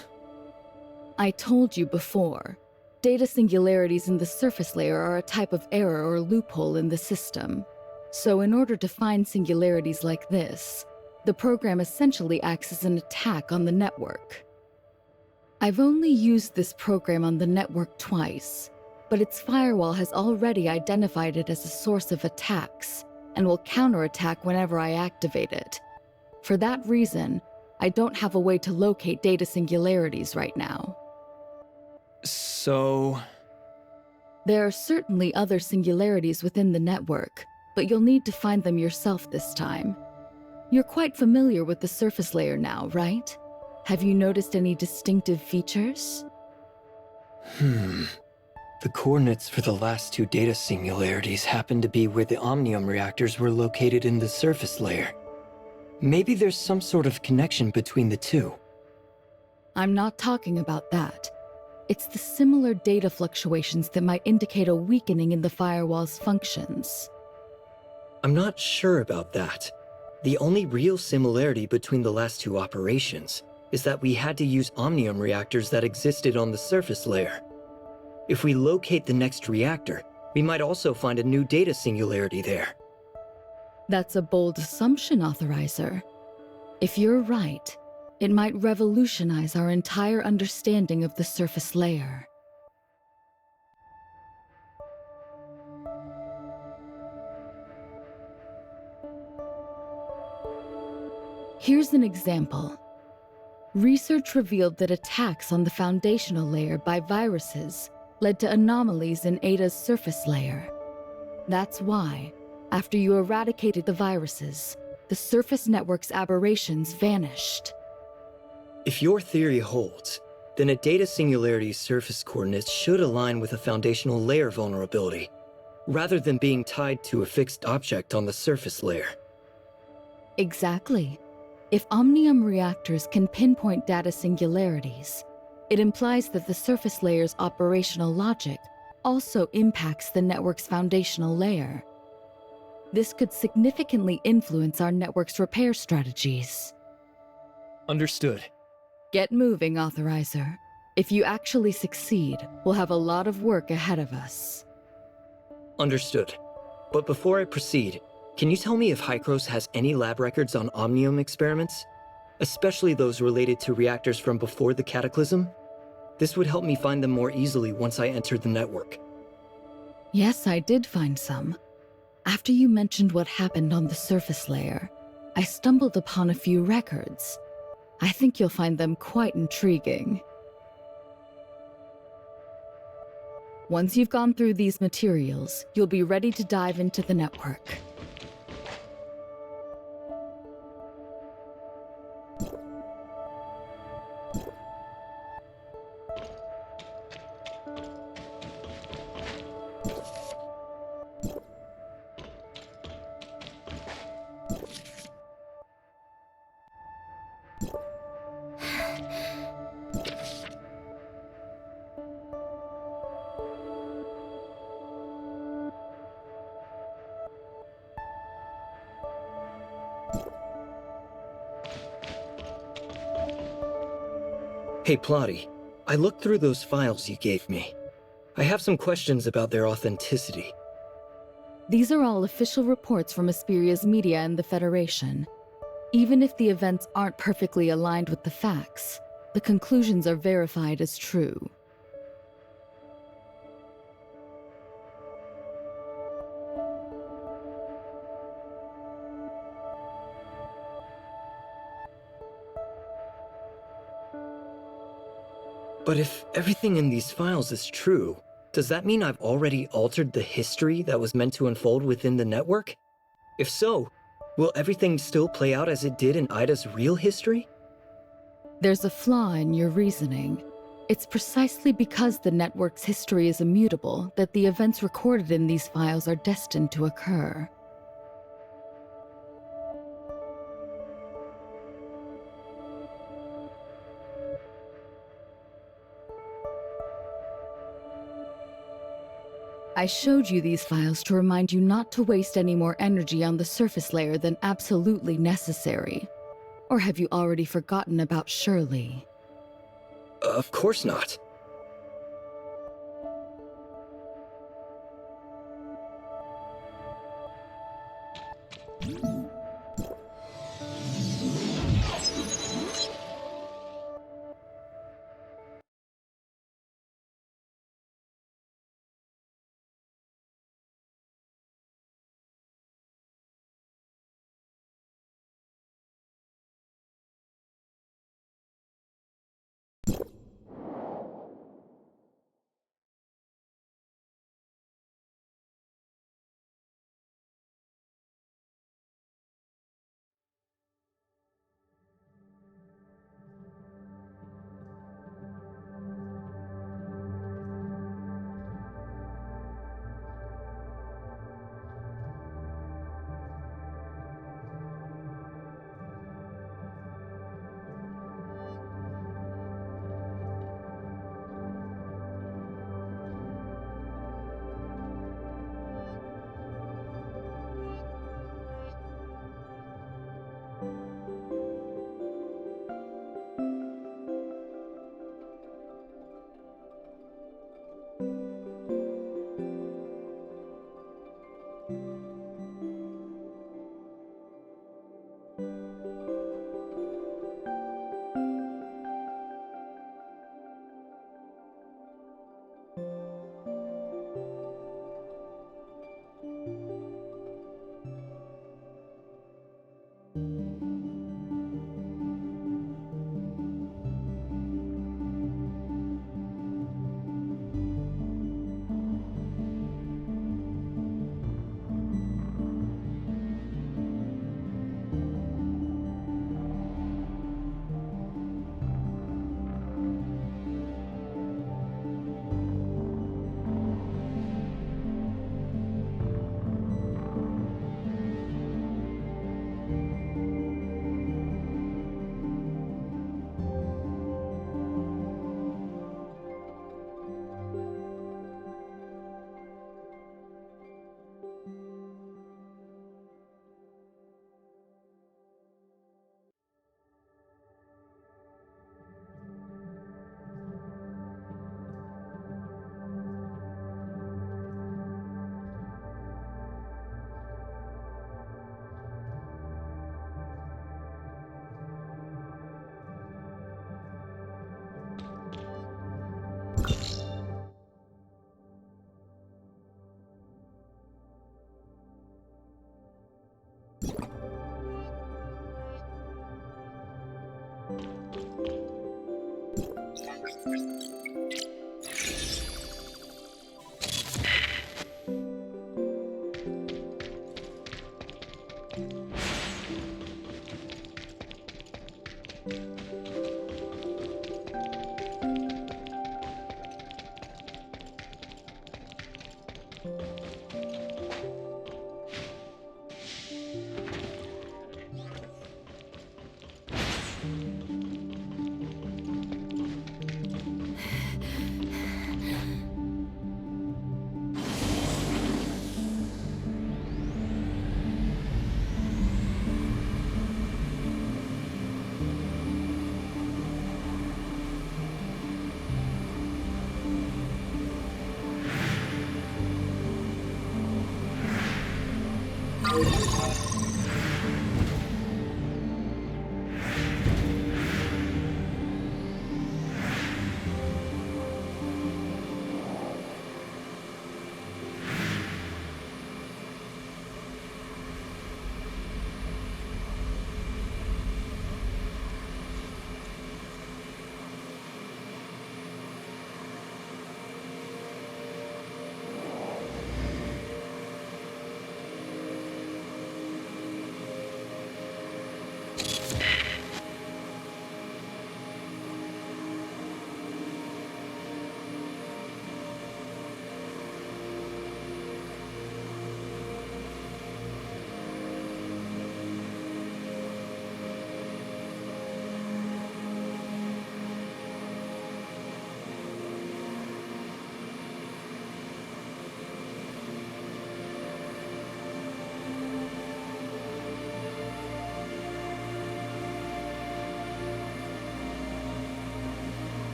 I told you before, data singularities in the surface layer are a type of error or loophole in the system. So in order to find singularities like this, the program essentially acts as an attack on the network. I've only used this program on the network twice, but its firewall has already identified it as a source of attacks and will counterattack whenever I activate it. For that reason, I don't have a way to locate data singularities right now. So... There are certainly other singularities within the network, but you'll need to find them yourself this time. You're quite familiar with the surface layer now, right? Have you noticed any distinctive features? The coordinates for the last two data singularities happen to be where the Omnium reactors were located in the surface layer. Maybe there's some sort of connection between the two. I'm not talking about that. It's the similar data fluctuations that might indicate a weakening in the firewall's functions. I'm not sure about that. The only real similarity between the last two operations is that we had to use Omnium reactors that existed on the surface layer. If we locate the next reactor, we might also find a new data singularity there. That's a bold assumption, Authorizer. If you're right, it might revolutionize our entire understanding of the surface layer. Here's an example. Research revealed that attacks on the foundational layer by viruses led to anomalies in Ada's surface layer. That's why, after you eradicated the viruses, the surface network's aberrations vanished. If your theory holds, then a data singularity's surface coordinates should align with a foundational layer vulnerability, rather than being tied to a fixed object on the surface layer. Exactly. If Omnium reactors can pinpoint data singularities, it implies that the surface layer's operational logic also impacts the network's foundational layer. This could significantly influence our network's repair strategies. Understood. Get moving, Authorizer. If you actually succeed, we'll have a lot of work ahead of us. Understood. But before I proceed, can you tell me if Hykros has any lab records on Omnium experiments? Especially those related to reactors from before the Cataclysm? This would help me find them more easily once I enter the network. Yes, I did find some. After you mentioned what happened on the surface layer, I stumbled upon a few records. I think you'll find them quite intriguing. Once you've gone through these materials, you'll be ready to dive into the network. Hey Plotty, I looked through those files you gave me. I have some questions about their authenticity. These are all official reports from Asperia's media and the Federation. Even if the events aren't perfectly aligned with the facts, the conclusions are verified as true. But if everything in these files is true, does that mean I've already altered the history that was meant to unfold within the network? If so, will everything still play out as it did in Ida's real history? There's a flaw in your reasoning. It's precisely because the network's history is immutable that the events recorded in these files are destined to occur. I showed you these files to remind you not to waste any more energy on the surface layer than absolutely necessary. Or have you already forgotten about Shirley? Of course not.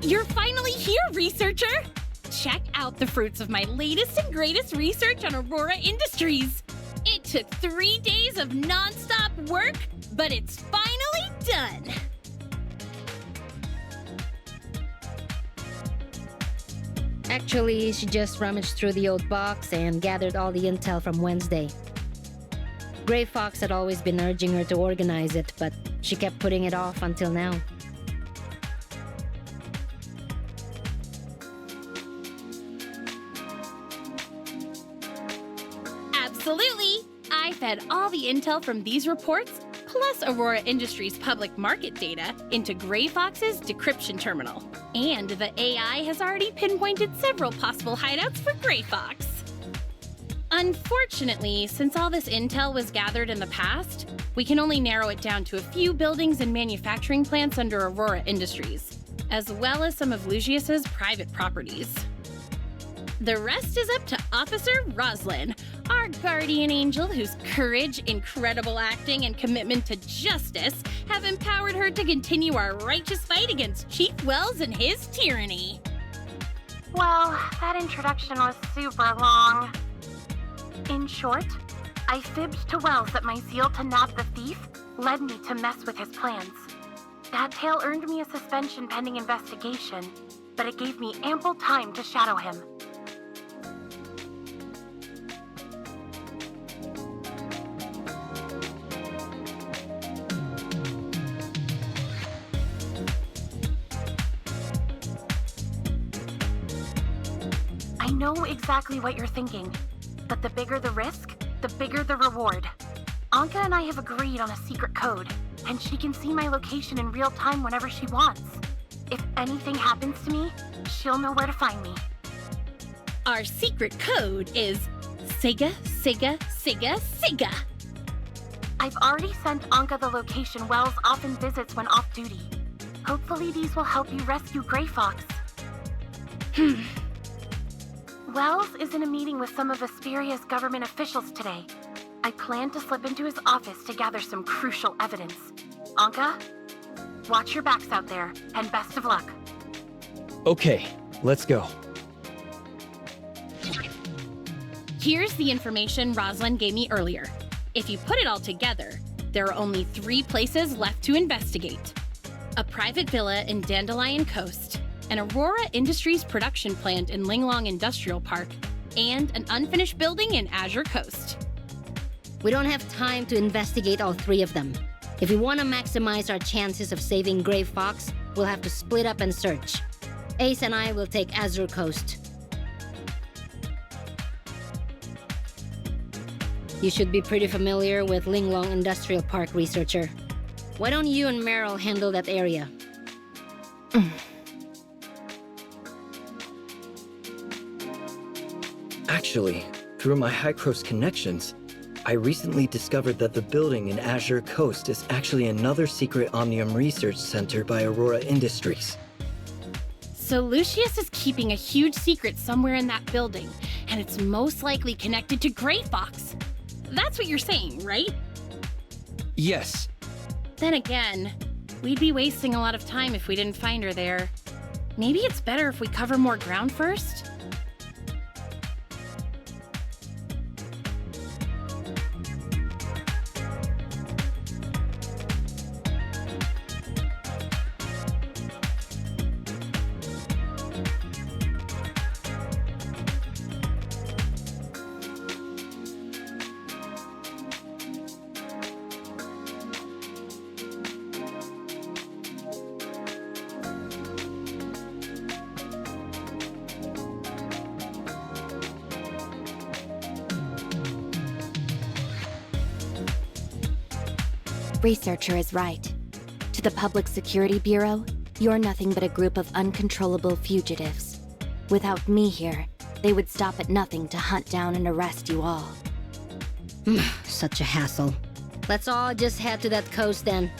You're finally here, researcher! Check out the fruits of my latest and greatest research on Aurora Industries. It took 3 days of non-stop work, but it's finally done. Actually, she just rummaged through the old box and gathered all the intel from Wednesday. Gray Fox had always been urging her to organize it, but she kept putting it off until now. fed all the intel from these reports, plus Aurora Industries' public market data, into Gray Fox's decryption terminal. And the AI has already pinpointed several possible hideouts for Gray Fox. Unfortunately, since all this intel was gathered in the past, we can only narrow it down to a few buildings and manufacturing plants under Aurora Industries, as well as some of Lucius's private properties. The rest is up to Officer Roslyn, our guardian angel whose courage, incredible acting, and commitment to justice have empowered her to continue our righteous fight against Chief Wells and his tyranny. Well, that introduction was super long. In short, I fibbed to Wells that my zeal to nab the thief led me to mess with his plans. That tale earned me a suspension pending investigation, but it gave me ample time to shadow him. I know exactly what you're thinking, but the bigger the risk, the bigger the reward. Anka and I have agreed on a secret code, and she can see my location in real time whenever she wants. If anything happens to me, she'll know where to find me. Our secret code is Siga, Siga, Siga, Siga. I've already sent Anka the location Wells often visits when off duty. Hopefully these will help you rescue Gray Fox. Wells is in a meeting with some of Asperia's government officials today. I plan to slip into his office to gather some crucial evidence. Anka, watch your backs out there, and best of luck. Okay, let's go. Here's the information Roslyn gave me earlier. If you put it all together, there are only 3 places left to investigate. A private villa in Dandelion Coast, an Aurora Industries production plant in Linglong Industrial Park, and an unfinished building in Azure Coast. We don't have time to investigate all 3 of them. If we want to maximize our chances of saving Gray Fox, we'll have to split up and search. Ace and I will take Azure Coast. You should be pretty familiar with Linglong Industrial Park, researcher. Why don't you and Meryl handle that area? Actually, through my Hycross connections, I recently discovered that the building in Azure Coast is actually another secret Omnium research center by Aurora Industries. So Lucius is keeping a huge secret somewhere in that building, and it's most likely connected to Gray Fox. That's what you're saying, right? Yes. Then again, we'd be wasting a lot of time if we didn't find her there. Maybe it's better if we cover more ground first? Researcher is right. To the Public Security Bureau, you're nothing but a group of uncontrollable fugitives. Without me here, they would stop at nothing to hunt down and arrest you all. Such a hassle. Let's all just head to that coast then.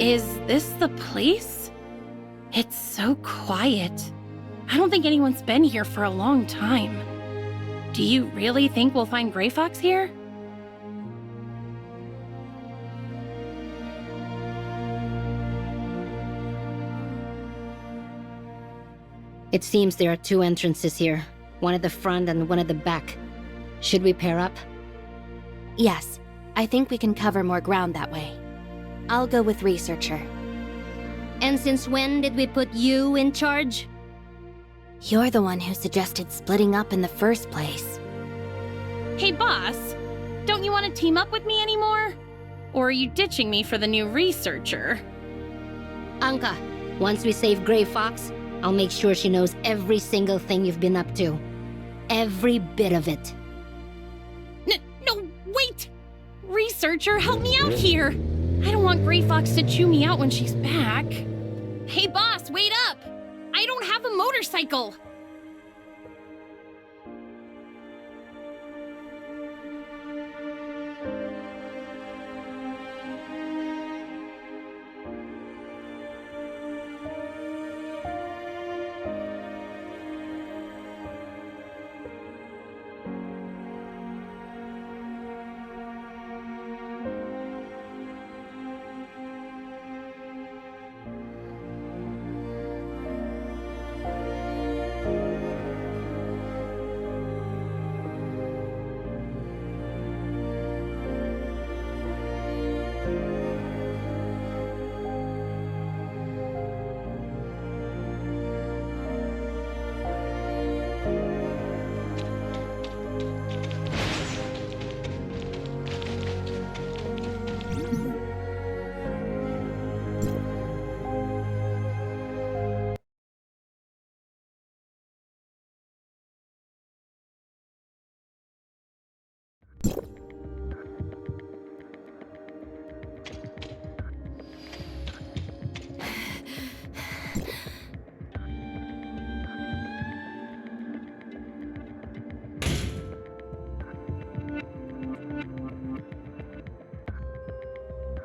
Is this the place? It's so quiet. I don't think anyone's been here for a long time. Do you really think we'll find Gray Fox here? It seems there are two entrances here. One at the front and one at the back. Should we pair up? Yes, I think we can cover more ground that way. I'll go with Researcher. And since when did we put you in charge? You're the one who suggested splitting up in the first place. Hey, boss. Don't you want to team up with me anymore? Or are you ditching me for the new Researcher? Anka, once we save Gray Fox, I'll make sure she knows every single thing you've been up to. Every bit of it. No, wait! Researcher, help me out here! I don't want Gray Fox to chew me out when she's back. Hey, boss, wait up! I don't have a motorcycle!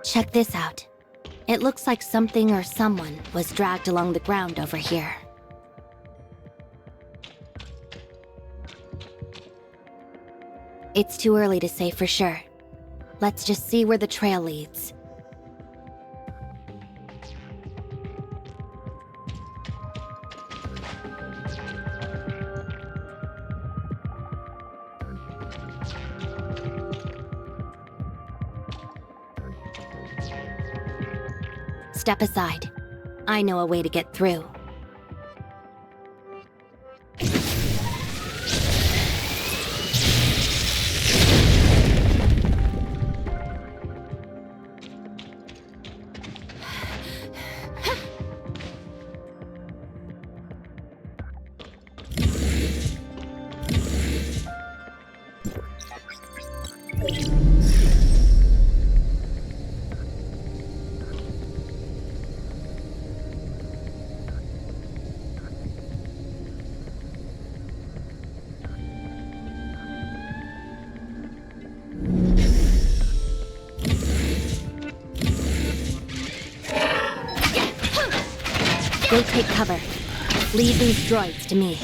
Check this out. It looks like something or someone was dragged along the ground over here. It's too early to say for sure. Let's just see where the trail leads. Step aside. I know a way to get through. Go take cover. Leave these droids to me.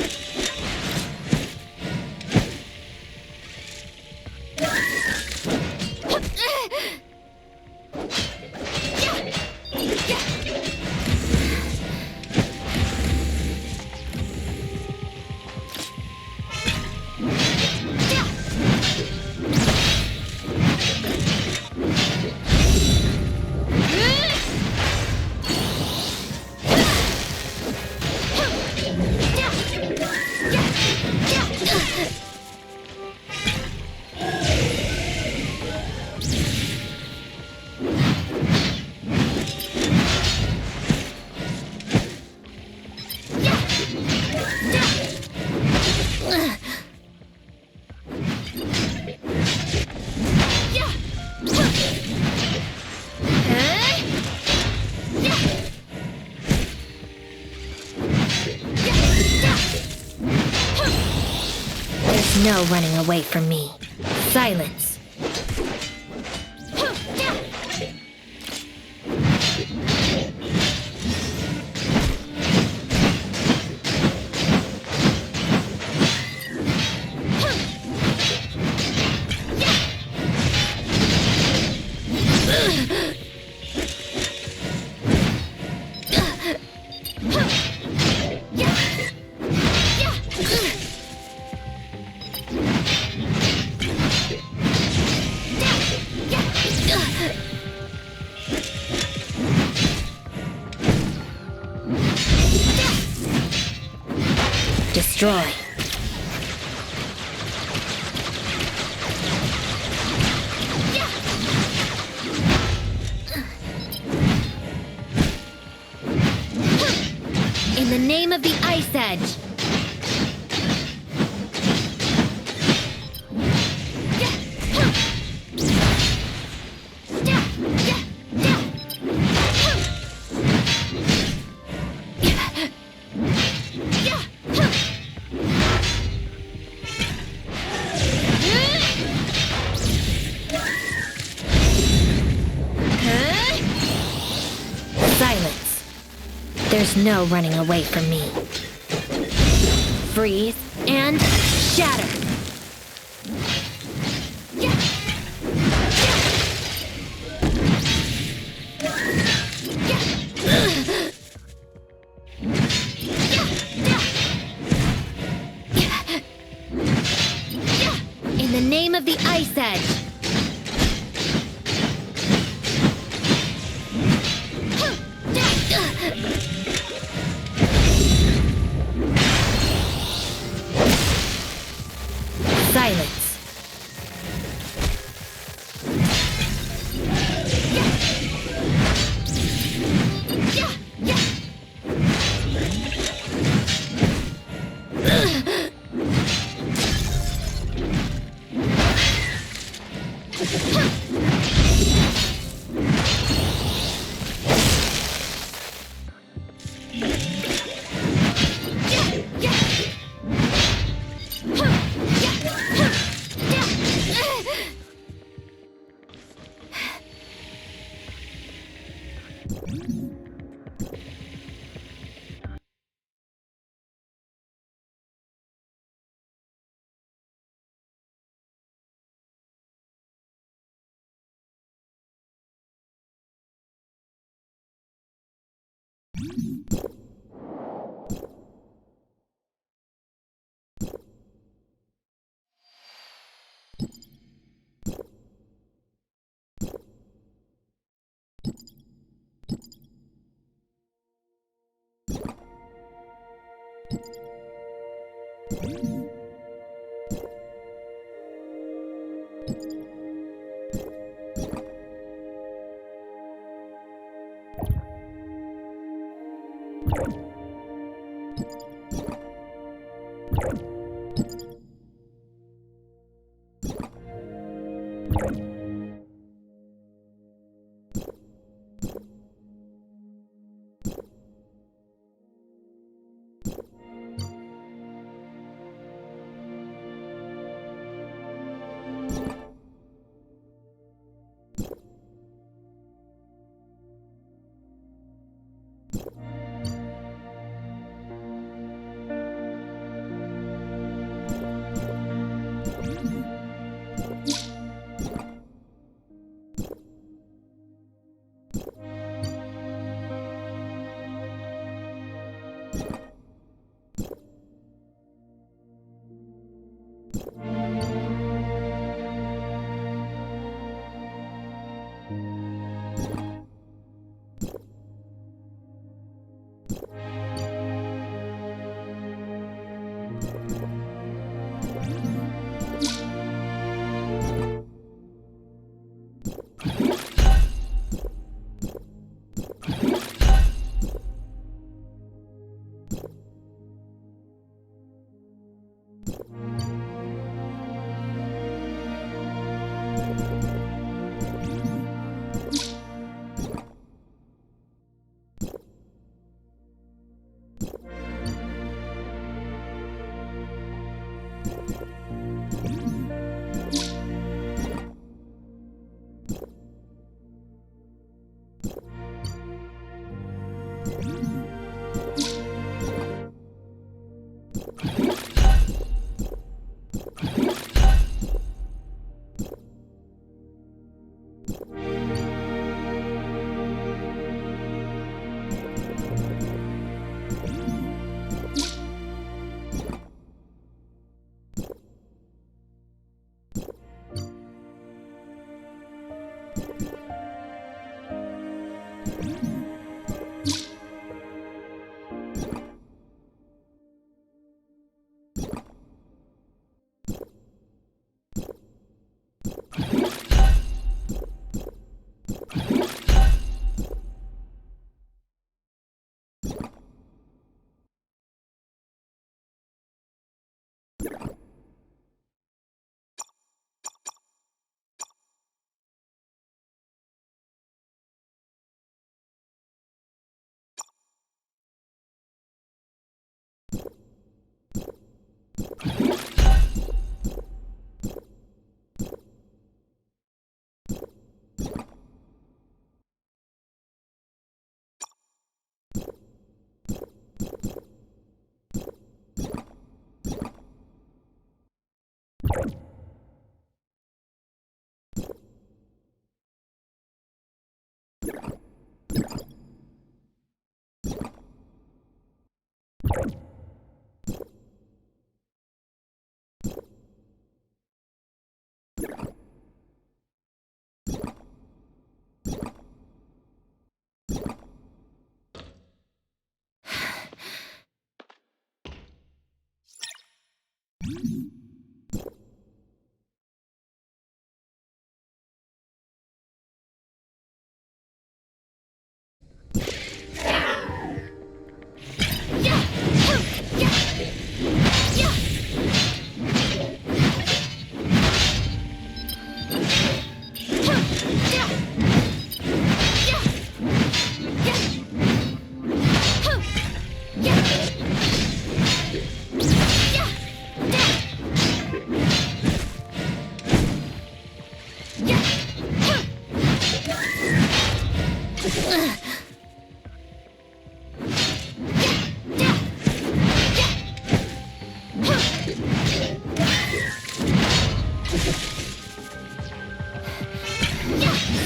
no running away from me. Silence. Destroy. In the name of the Ice Edge. Silence. There's no running away from me. Freeze and shatter. In the name of the Ice Edge. Silence.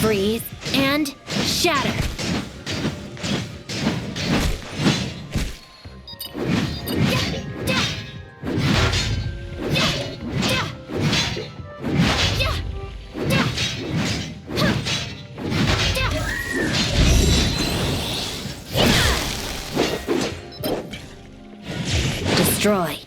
Freeze and shatter. Destroy.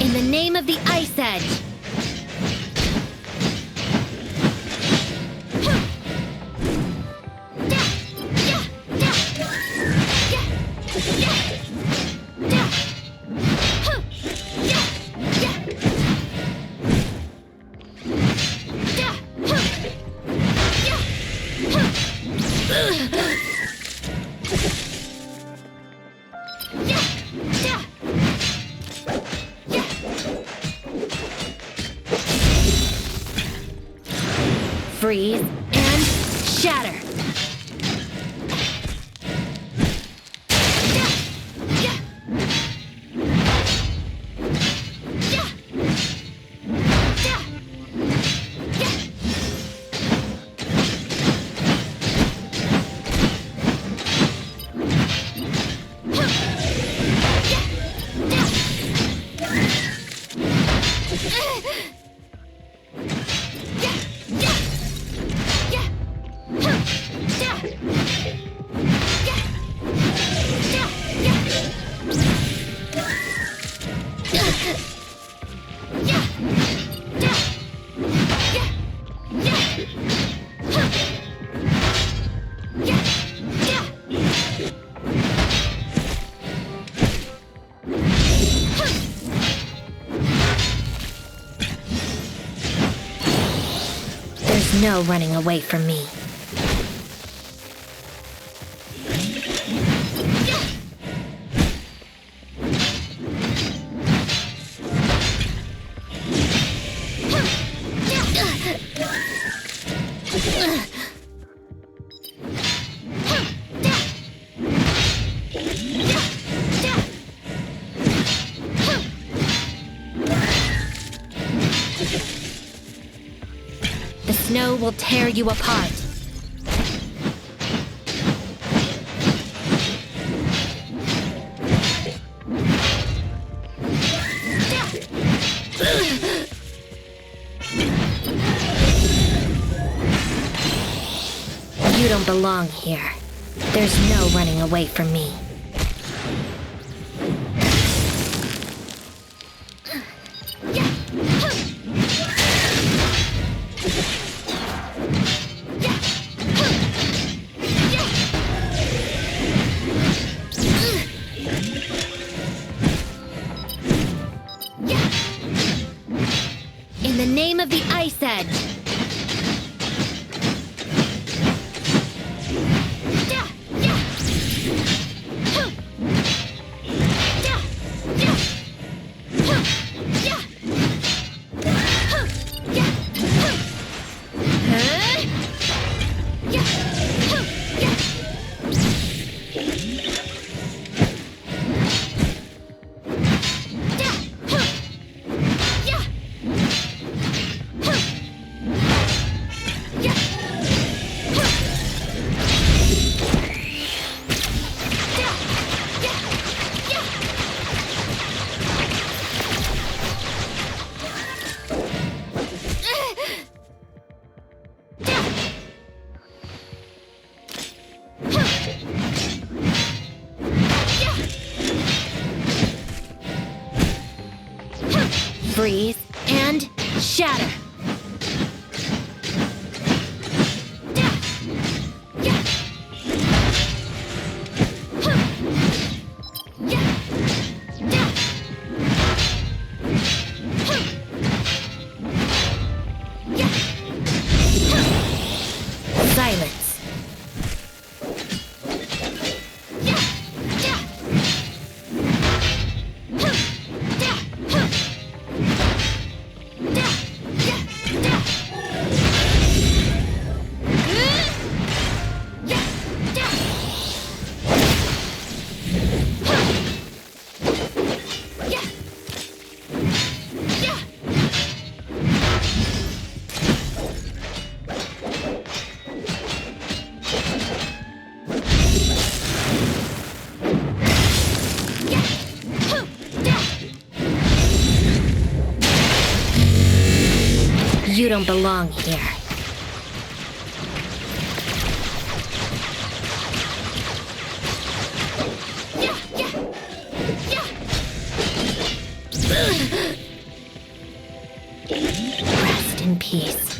In the name of the Ice Edge. Freeze and shatter. There's no running away from me. The snow will tear you apart. You don't belong here. There's no running away from me. In the name of the Ice Edge. Freeze and shatter. Silence. You don't belong here. Rest in peace.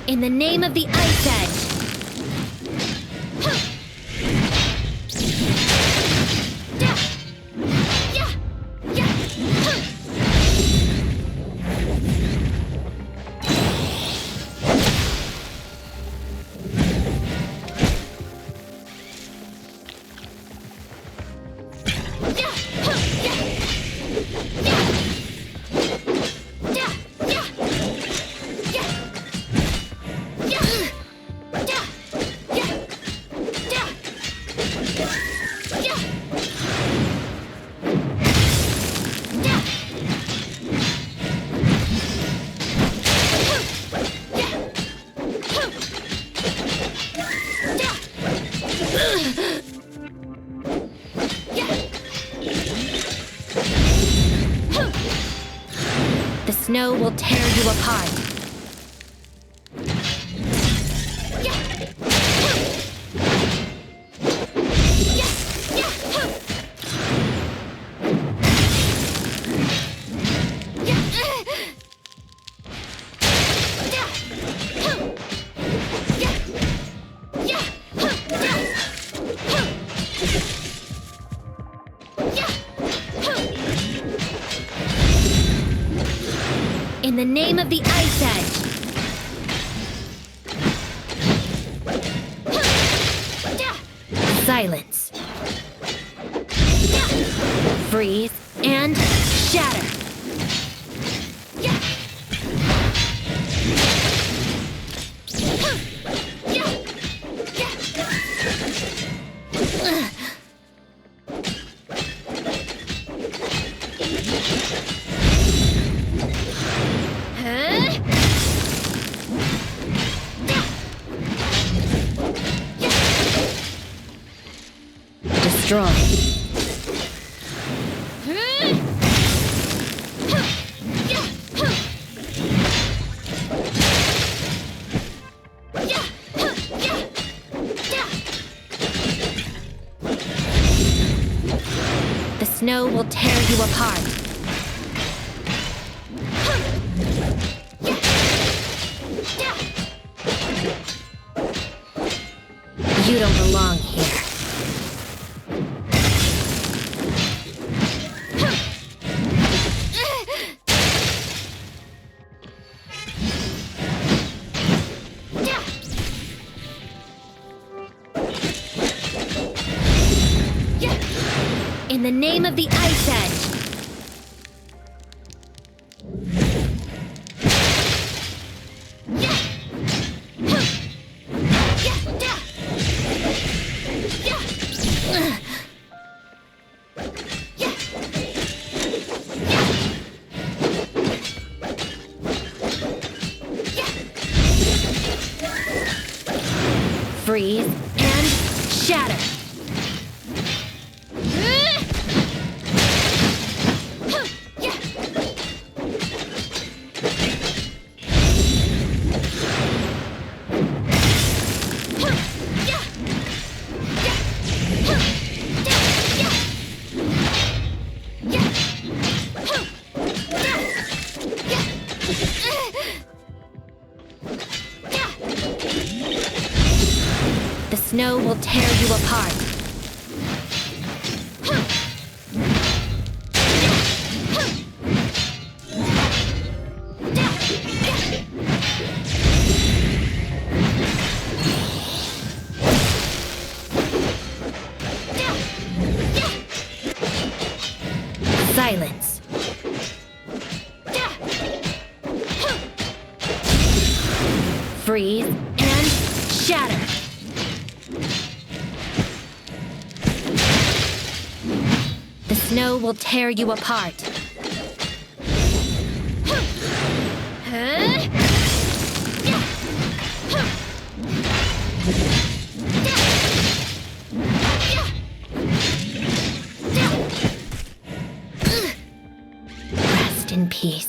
In the name of the Ice Edge. The snow will tear you apart. In the name of the Ice Edge. Silence. Freeze and shatter. Destroy. The snow will tear you apart. You don't belong here. In the name of the Ice Edge. Freeze and shatter. will tear you apart. Silence. Freeze and shatter. The snow will tear you apart. Rest in peace.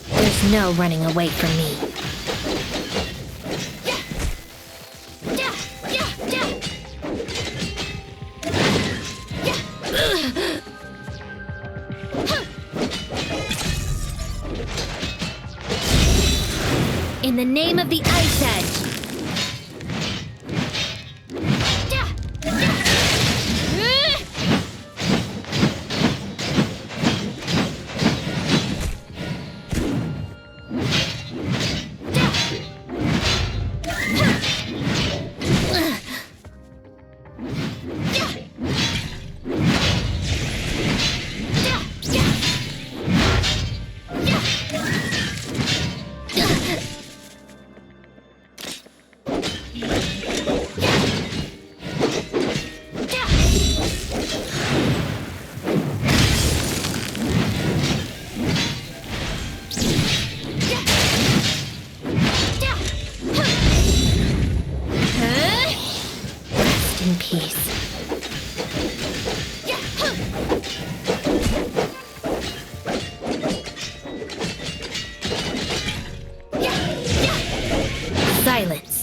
There's no running away from me. In the name of the Ice Edge! In peace. Silence.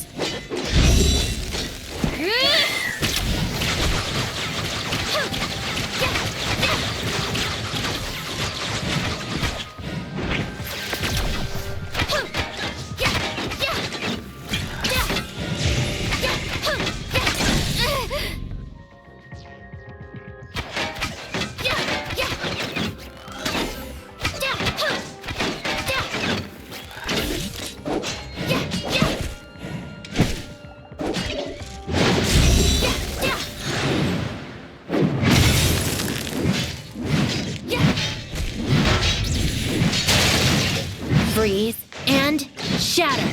Freeze and shatter.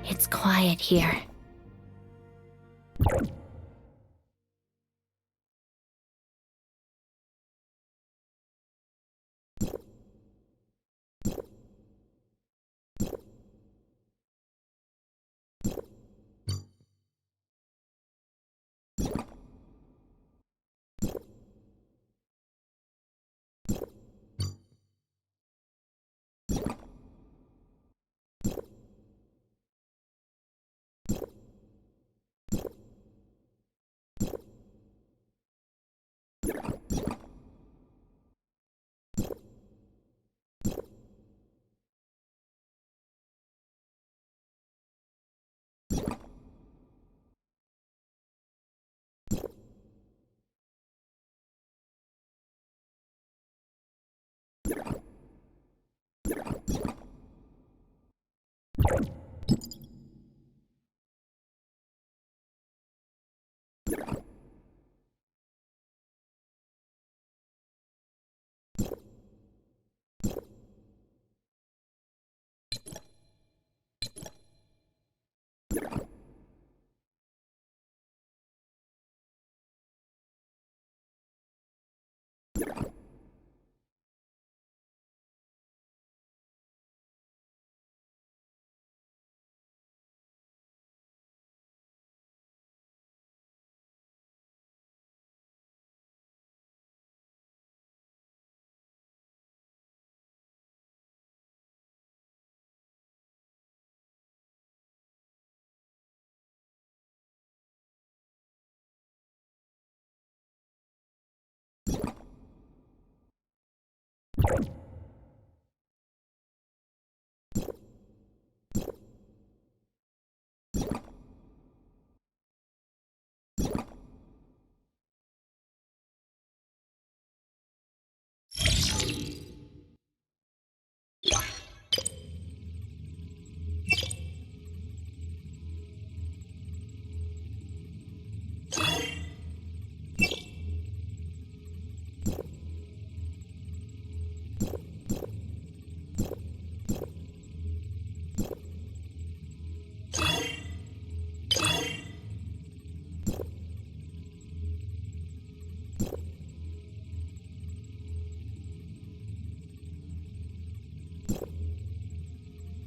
It's quiet here.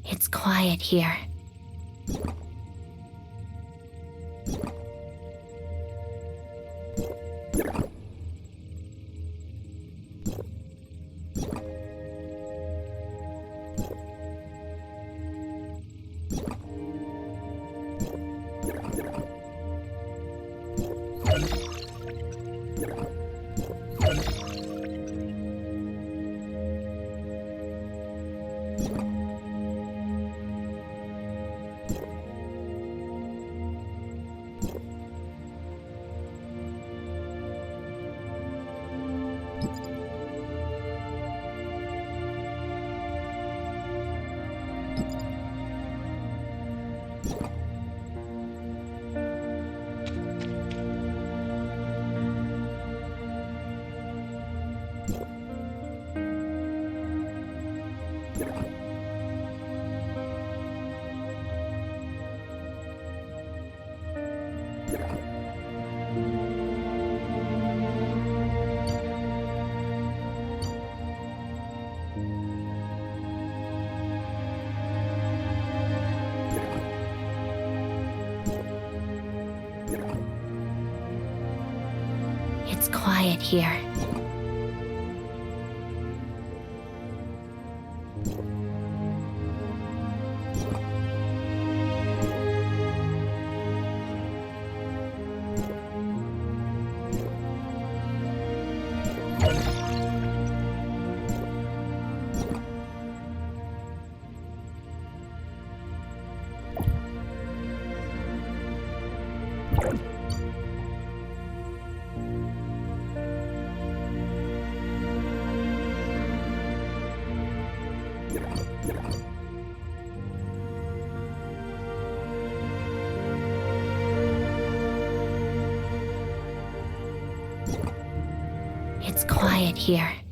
It's quiet here. It's quiet here. quiet here.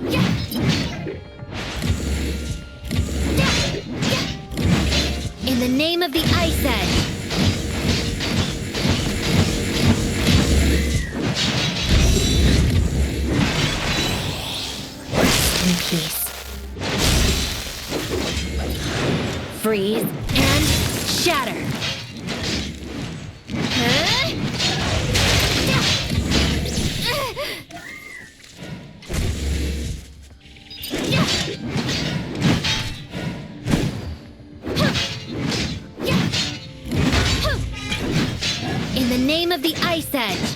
In the name of the Ice Edge. In peace. Freeze and shatter. In the name of the Ice Edge.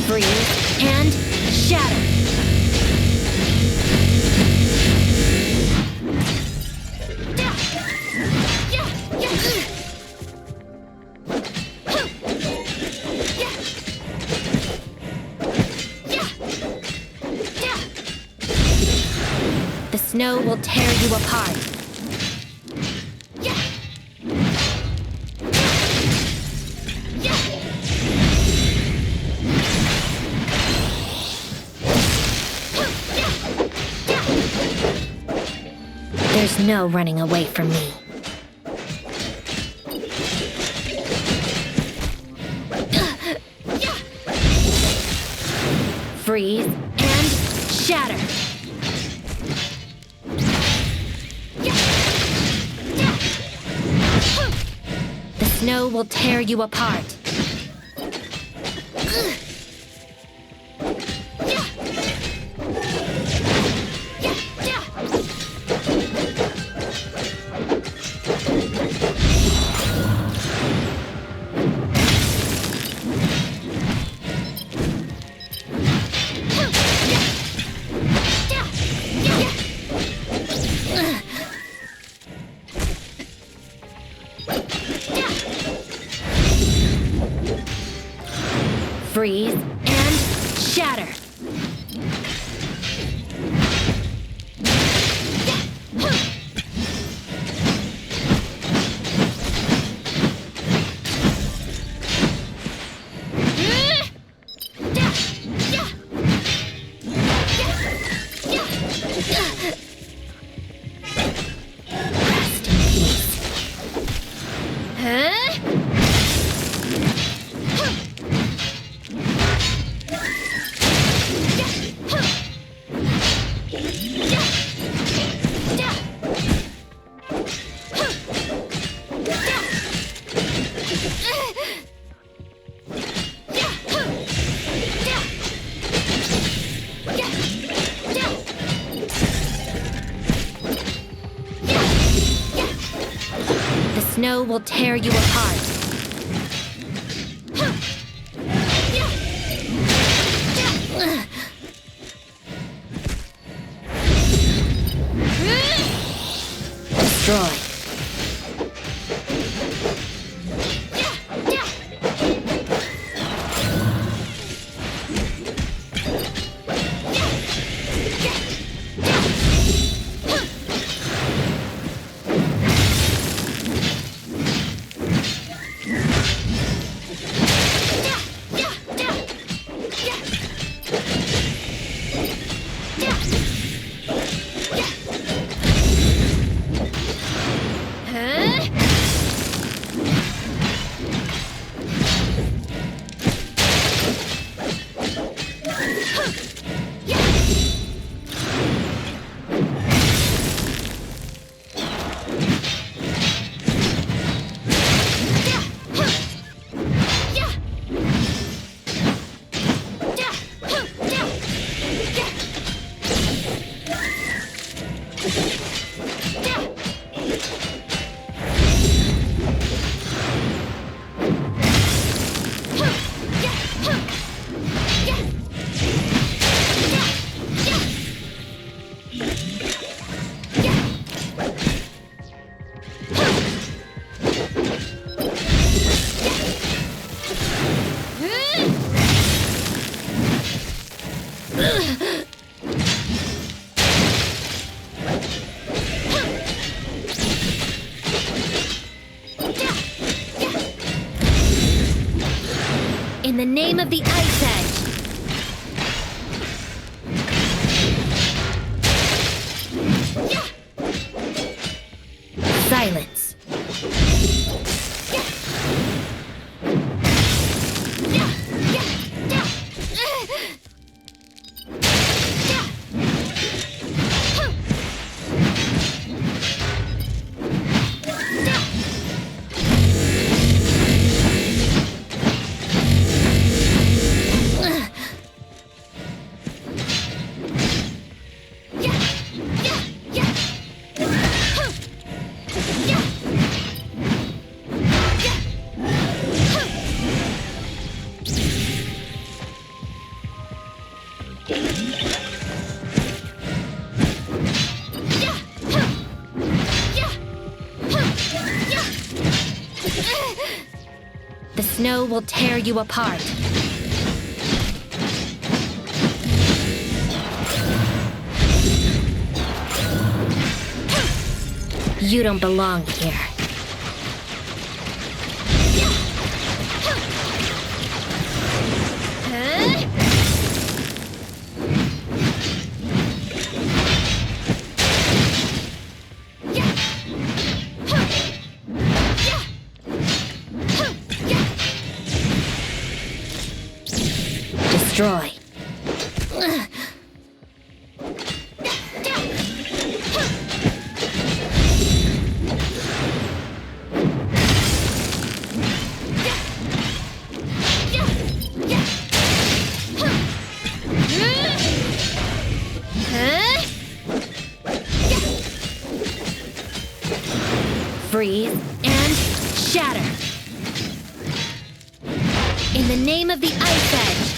Freeze and shatter. The snow will tear you apart. There's no running away from me. Freeze and shatter. The snow will tear you apart. Freeze and shatter. Rest in peace. The snow will tear you apart. Destroy. Huh? In the name of the Ice Edge! Silence. The snow will tear you apart. You don't belong here. Destroy. Freeze and shatter. In the name of the Ice Edge.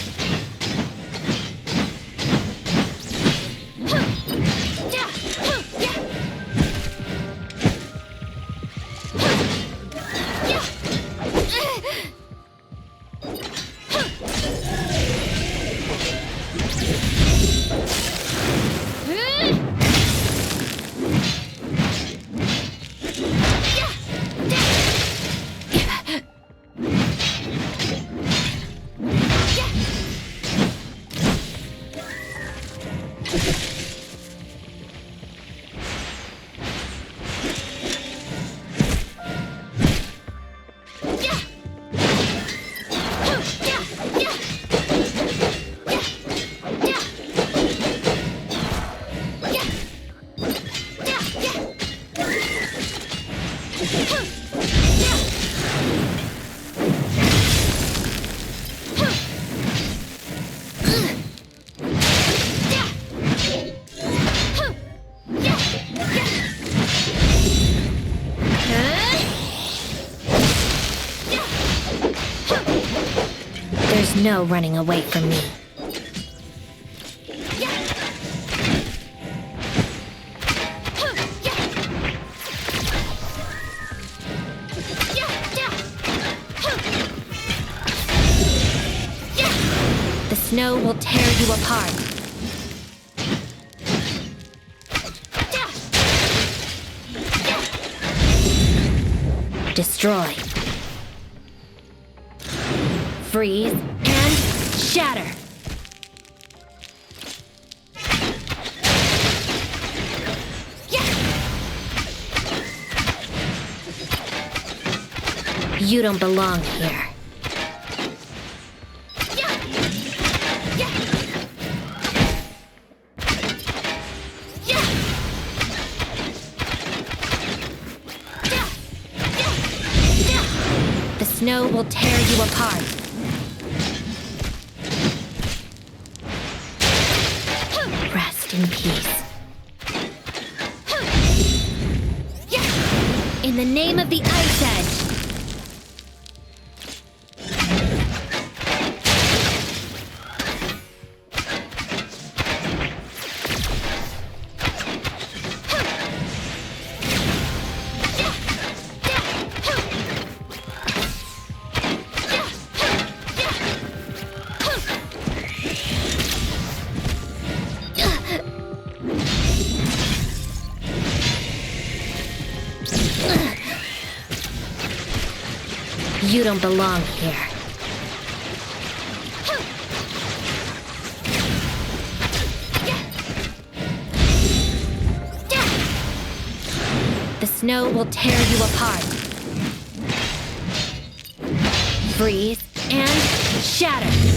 There's no running away from me. The snow will tear you apart. Destroy. Freeze and shatter. You don't belong here. The snow will tear you apart. Rest in peace. In the name of the Ice Edge. You don't belong here. The snow will tear you apart. Freeze and shatter.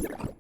You